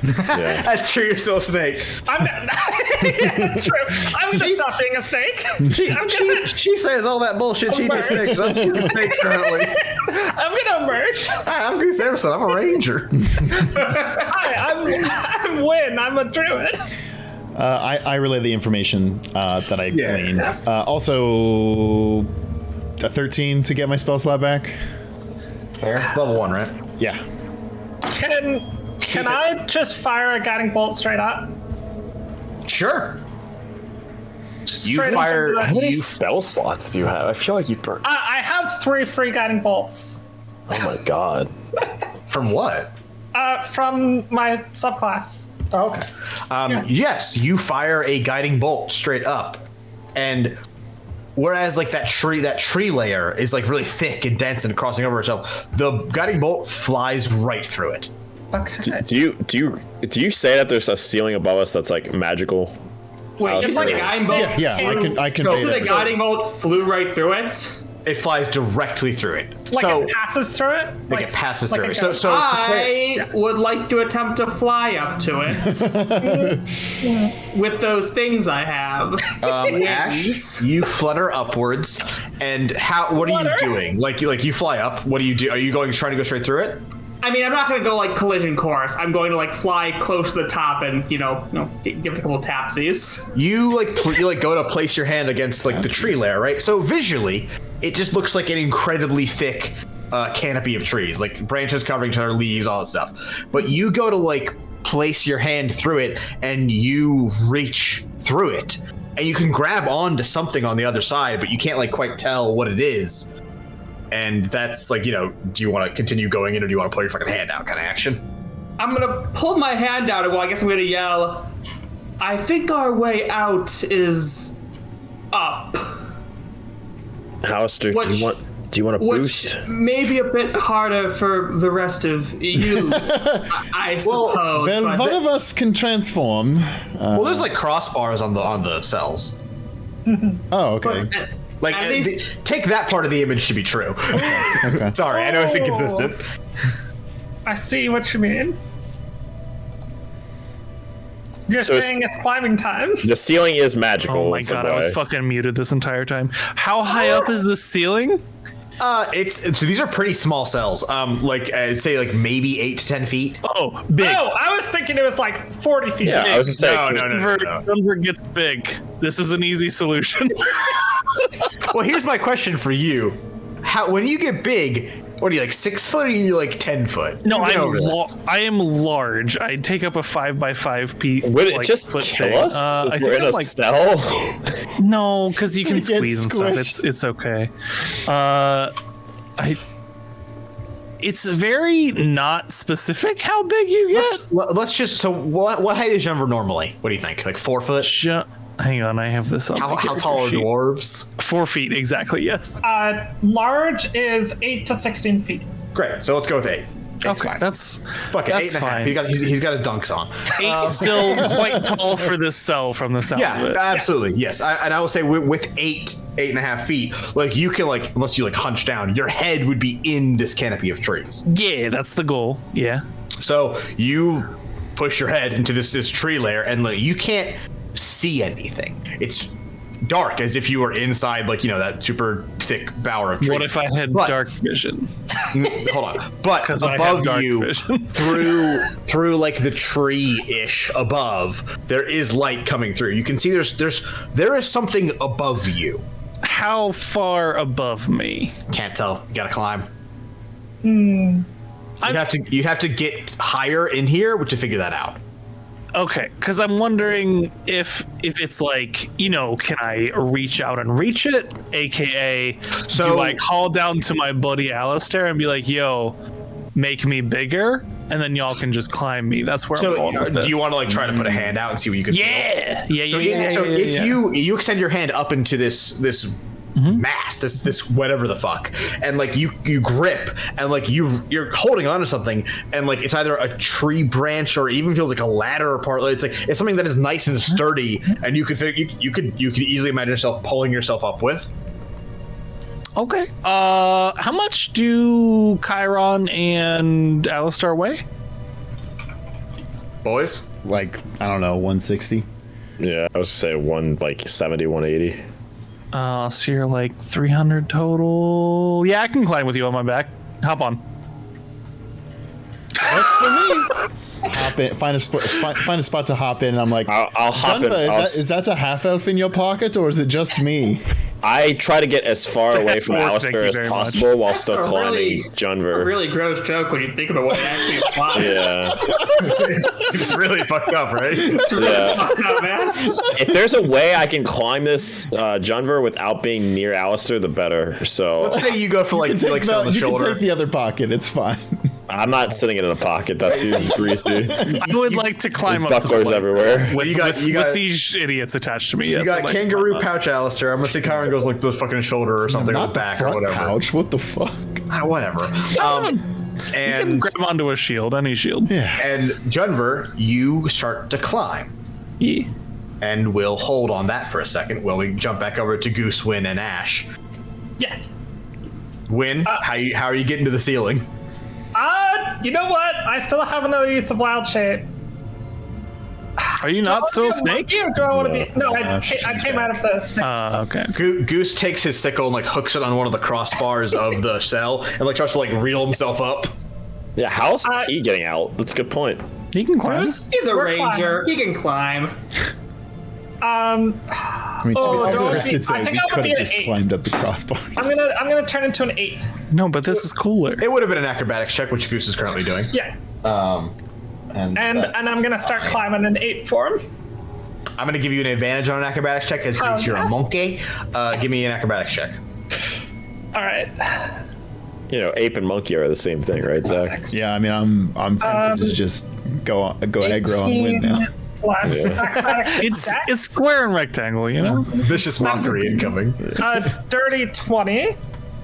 Yeah. That's true. You're still a snake. That's true. I'm gonna stop being a snake. She says all that bullshit. She's a snake. I'm a snake currently. I'm gonna emerge. Hi, I'm Goose Emerson. I'm a ranger. Hi, I'm Wynn. I'm a druid. I relay the information that I gleaned. Also, a 13 to get my spell slot back. Fair. Level 1, right? Yeah. Can I just fire a guiding bolt straight up? Sure. You Straight fire. into the- How many spell slots do you have? I feel like you burnt. I have 3 free guiding bolts. Oh my god. From what? From my subclass. Oh, okay. Yes, you fire a guiding bolt straight up, and whereas like that tree layer is like really thick and dense and crossing over itself, the guiding bolt flies right through it. Okay. Do you say that there's a ceiling above us that's like magical? Wait, it's like a guiding bolt. Yeah, I can. So the guiding bolt flew right through it. It flies directly through it. Like so it passes through it? like it passes like through it. a So I would like to attempt to fly up to it with those things I have. Ash, you flutter upwards, and what are you doing? Like you fly up. What do you do? Are you trying to go straight through it? I mean, I'm not going to go like collision course. I'm going to like fly close to the top and give it a couple tapsies. You go to place your hand against like the tree layer, right? So visually, it just looks like an incredibly thick canopy of trees, like branches covering each other, leaves, all that stuff. But you go to like place your hand through it, and you reach through it, and you can grab onto something on the other side, but you can't like quite tell what it is. And that's like, do you want to continue going in, or do you want to pull your fucking hand out kind of action? I'm going to pull my hand out, and I guess I'm going to yell, I think our way out is up. Alistair, do you want to boost? Which may be a bit harder for the rest of you, I suppose. Well, one of us can transform. Well, there's like crossbars on the cells. Oh, okay. But Like, take that part of the image to be true. Okay. Sorry, I know it's inconsistent. I see what you mean. You're So saying it's climbing time? The ceiling is magical. Oh my in some god, I was way. fucking muted this entire time. How high up is the ceiling? So these are pretty small cells. Say like maybe 8 to 10 feet. Oh, big. Oh, I was thinking it was like 40 feet. Yeah, I was just saying. Denver gets big. This is an easy solution. Well, here's my question for you: when you get big, what are you, like 6 foot, or are you like 10 foot? No, I am large. I take up a 5x5 feet. Would it just kill us? I We're think in I'm a like cell. no, because you can You get squeeze and stuff. squished. It's okay. It's very not specific how big you get. Let's just. So what height is Denver normally? What do you think? Like 4 foot? Hang on, I have this on. How tall are dwarves? 4 feet exactly. Yes. Large is 8 to 16 feet. Great. So let's go with 8. Okay, that's Fuck it, that's 8.5. fine. He's got his dunks on. 8 still quite tall for this cell from the sound of Yeah, it. absolutely. Yes. I will say with 8.5 feet, like you can like, unless you like hunch down, your head would be in this canopy of trees. Yeah, that's the goal. Yeah. So you push your head into this tree layer, and like you can't see anything. It's dark, as if you were inside like that super thick bower of trees. What if I had dark vision? Hold on. But 'Cause I have above dark you, vision. through like the tree-ish above, there is light coming through. You can see there is something above you. How far above me? Can't tell. You gotta climb. You have to get higher in here to figure that out. Okay, because I'm wondering if it's like, can I reach out and reach it? AKA, do I call down to my buddy Alistair and be like, yo, make me bigger? And then y'all can just climb me. That's where I'm going with this. Do you want to try to put a hand out and see what you can feel? Yeah. So if you extend your hand up into this mass, this whatever the fuck, and you grip and you're holding on to something, and it's either a tree branch or even feels like a ladder or part. It's something that is nice and sturdy, and you could easily imagine yourself pulling yourself up with. Okay. How much do Chiron and Alistair weigh? Boys? I don't know, 160? Yeah, I was say 170, 180. So you're 300 total. Yeah, I can climb with you on my back. Hop on. Works for me. Hop in, find a spot to hop in, and I'm like, I'll hop in. Is that a half elf in your pocket, or is it just me? I try to get as far away from Alistair as possible while still climbing Junver. A really gross joke when you think about what it actually implies. Yeah. It's really fucked up, right? Yeah. Fucked up, man. If there's a way I can climb this Junver without being near Alistair, the better. So let's say you go for you sit on the shoulder. can take the other pocket. It's fine. I'm not sitting it in a pocket. That seems greasy. I would like to climb up to the bucklers everywhere. with these idiots attached to me. Yes, You got kangaroo pouch, Alistair. I'm gonna say Chiron goes the fucking shoulder or something, Not or back the front or whatever. pouch. What the fuck? Whatever. You can grab onto a shield, any shield. Yeah. And Junver, you start to climb. Yeah. And we'll hold on that for a second while we jump back over to Goose, Win, and Ash. Yes. Win, how are you getting to the ceiling? You know what? I still have another use of wild shape. Are you not still a snake? Do I want to be? No, I came out of the snake. Okay. Goose takes his sickle and hooks it on one of the crossbars of the cell and tries to reel himself up. Yeah, how's he getting out? That's a good point. He can climb. He's a ranger. He can climb. I mean, Chris did say we could have just climbed up the crossbar. I'm gonna turn into an 8. No, but this is cooler. It would have been an acrobatics check, which Goose is currently doing. Yeah. And I'm gonna start climbing an 8 form. I'm gonna give you an advantage on an acrobatics check because you're a monkey. Give me an acrobatics check. All right. Ape and monkey are the same thing, right, Zach? Yeah, I mean, I'm tempted to just go aggro and win now. It's square and rectangle, Vicious mockery incoming. Dirty 20.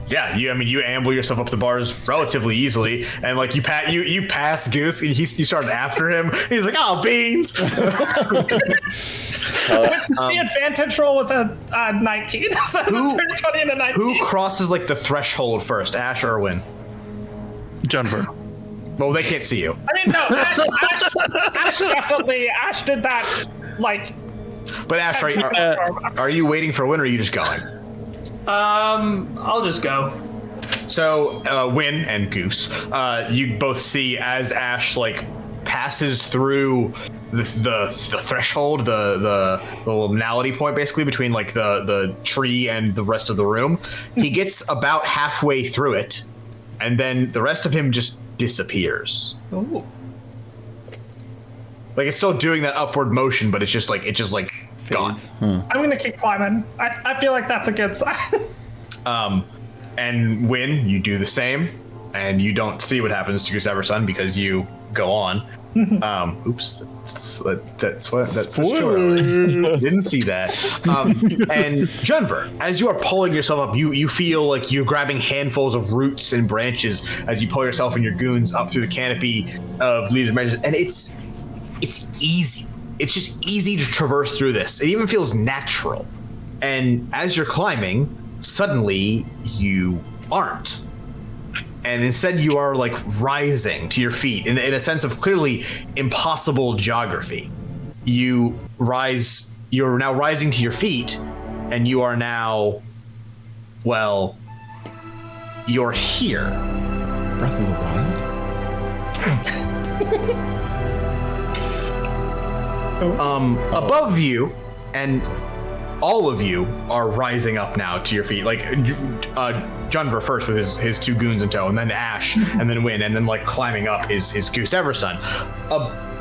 Yeah, you amble yourself up the bars relatively easily, and you pass Goose, and you started after him. He's like, "Oh, beans!" The advantage roll was a 19. So it's a dirty 20 and a 19. Who crosses the threshold first, Ash or Win? Junver. Well, they can't see you. I mean, no, Ash definitely. Ash did that, But Ash, are you waiting for Win, or are you just going? I'll just go. So, Win and Goose, you both see as Ash passes through the threshold, the liminality point, basically between the tree and the rest of the room. He gets about halfway through it, and then the rest of him just disappears. Ooh. It's still doing that upward motion, but it's just gone. I'm gonna keep climbing. I feel like that's a good sign. And Win, you do the same, and you don't see what happens to Goose Everson because you go on. Oops, that's what didn't see that. And Junver, as you are pulling yourself up, you feel like you're grabbing handfuls of roots and branches as you pull yourself and your goons up through the canopy of leaves and branches, and it's easy. It's just easy to traverse through this. It even feels natural. And as you're climbing, suddenly you aren't. And instead you are rising to your feet in a sense of clearly impossible geography. You're now rising to your feet, and you are now, you're here. Breath of the Wild? Above you, and all of you are rising up now to your feet. Junver first with his two goons in tow, and then Ash, and then Win, and then climbing up is Goose Everson.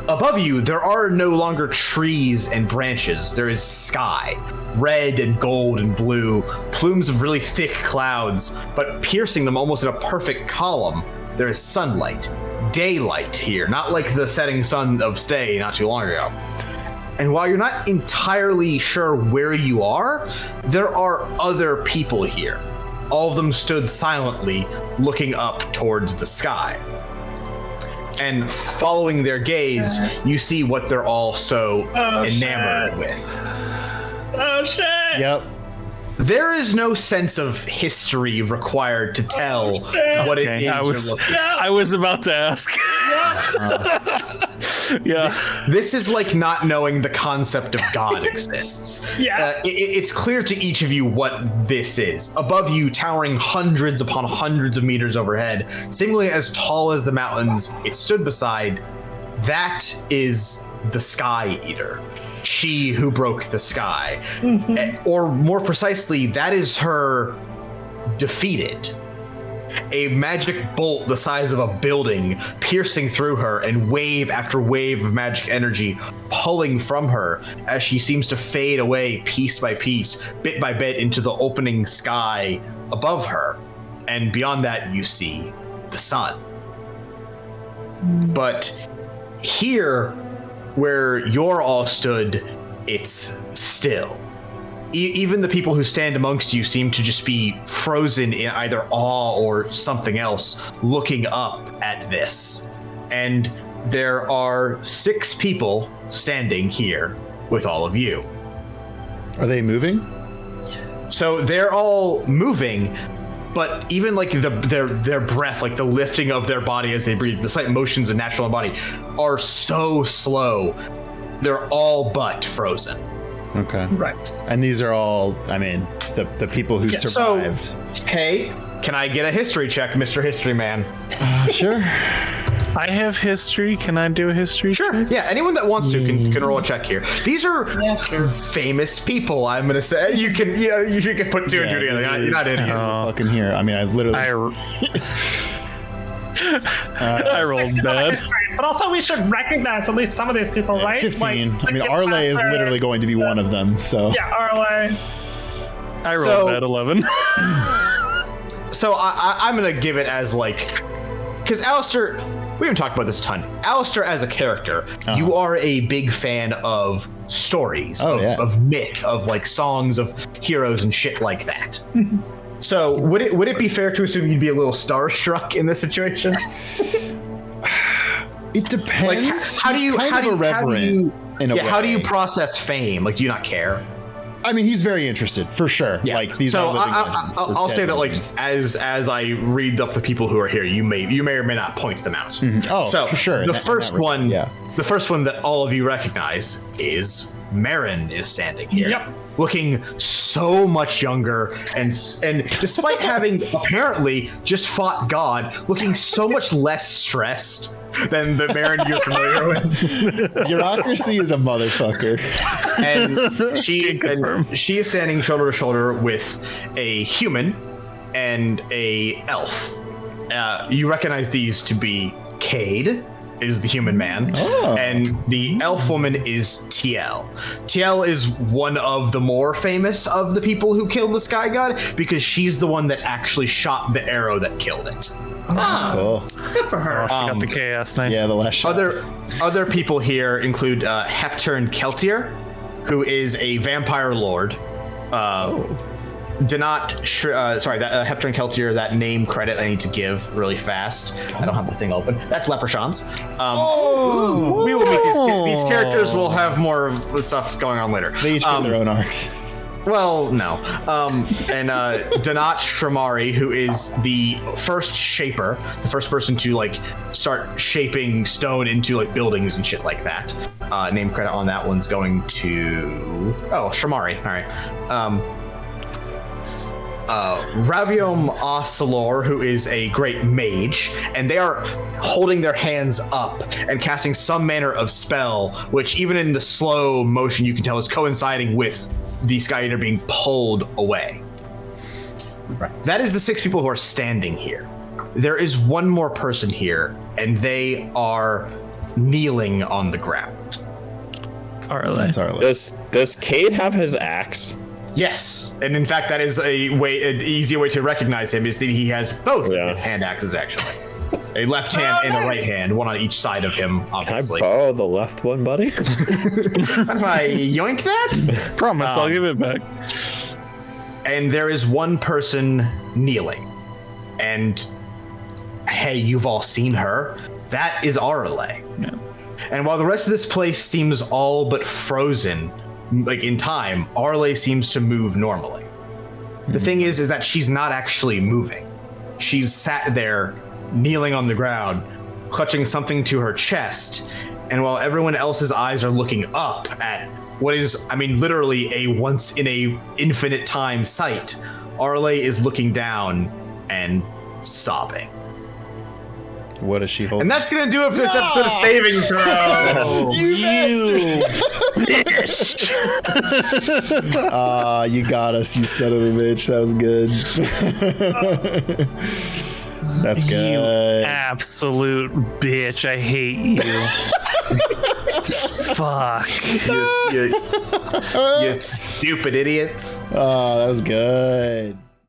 Above you, there are no longer trees and branches. There is sky, red and gold and blue, plumes of really thick clouds, but piercing them almost in a perfect column. There is sunlight, daylight here, not like the setting sun of Stay not too long ago. And while you're not entirely sure where you are, there are other people here. All of them stood silently, looking up towards the sky. And following their gaze, you see what they're all so enamored with. Oh shit! Yep. There is no sense of history required to tell what it is you're looking at. I was about to ask. Yeah. This is like not knowing the concept of God exists. Yeah. It's clear to each of you what this is. Above you, towering hundreds upon hundreds of meters overhead, seemingly as tall as the mountains it stood beside, that is the Sky Eater. She who broke the sky. Or more precisely, that is her defeated. A magic bolt the size of a building piercing through her, and wave after wave of magic energy pulling from her as she seems to fade away piece by piece, bit by bit, into the opening sky above her. And beyond that, you see the sun. But here, where you're all stood, it's still. Even the people who stand amongst you seem to just be frozen in either awe or something else, looking up at this. And there are 6 people standing here with all of you. Are they moving? So they're all moving, but even like their breath, like the lifting of their body as they breathe, the slight motions of natural body are so slow. They're all but frozen. Okay. Right. And these are all, I mean, the people who survived. So, hey, can I get a history check, Mr. History Man? Sure. I have history. Can I do a history Sure. check? Yeah, anyone that wants to can roll a check here. These are famous people, I'm going to say. You can put 2 and 2 together. You're not idiots. Fucking here. I mean, I've literally... I rolled bad. But also, we should recognize at least some of these people, right? 15. Like I mean, Arle is literally going to be one of them, so... Yeah, Arle. I rolled bad 11. So I'm going to give it as like... Because Alistair... We haven't talked about this a ton. Alistair as a character, you are a big fan of stories, of myth, of like songs of heroes and shit like that. So would it be fair to assume you'd be a little starstruck in this situation? It depends. Like, how do you process fame? Like, do you not care? I mean, he's very interested, for sure. Yeah. Like, these are living legends. I'll say that, like, as I read off the people who are here, you may or may not point them out. Mm-hmm. Oh, so for sure. The first one that all of you recognize is Marin is standing here. Yep. Looking so much younger, and despite having apparently just fought God, looking so much less stressed than the Marin you're familiar with. Bureaucracy is a motherfucker. And she is standing shoulder to shoulder with a human and a elf. You recognize these to be Cade, is the human man, and the elf woman is TL. TL is one of the more famous of the people who killed the Sky God, because she's the one that actually shot the arrow that killed it. That's cool. Good for her. Oh, she got the chaos. Nice. Yeah, the last shot. Other people here include Hepturn Keltier, who is a vampire lord. Hepturn Keltier, that name credit I need to give really fast. I don't have the thing open. That's Leprechauns. We will meet these characters. Will have more of the stuff going on later. They each have their own arcs. Well, no. And Donat Shramari, who is the first shaper, the first person to like start shaping stone into like buildings and shit like that. Name credit on that one's going to Shramari. All right. Raviom Ocelor, who is a great mage, and they are holding their hands up and casting some manner of spell, which even in the slow motion you can tell is coinciding with the Sky Eater being pulled away. Right. That is the 6 people who are standing here. There is one more person here, and they are kneeling on the ground. Arle. That's Arle. Does Cade have his axe? Yes, and in fact, that is an easier way to recognize him is that he has both of his hand axes actually. A left hand and a right hand, one on each side of him, obviously. Can I borrow the left one, buddy? If I yoink that? Promise, I'll give it back. And there is one person kneeling. And hey, you've all seen her. That is Arle. Yeah. And while the rest of this place seems all but frozen, like in time, Arle seems to move normally. The thing is that she's not actually moving. She's sat there, kneeling on the ground, clutching something to her chest. And while everyone else's eyes are looking up at what is, I mean, literally a once in a infinite time sight, Arle is looking down and sobbing. What does she hold? And that's gonna do it for this episode of Saving Throw. You bitch! You got us, you son of a bitch. That was good. That's good. You absolute bitch. I hate you. Fuck. You stupid idiots. Oh, that was good.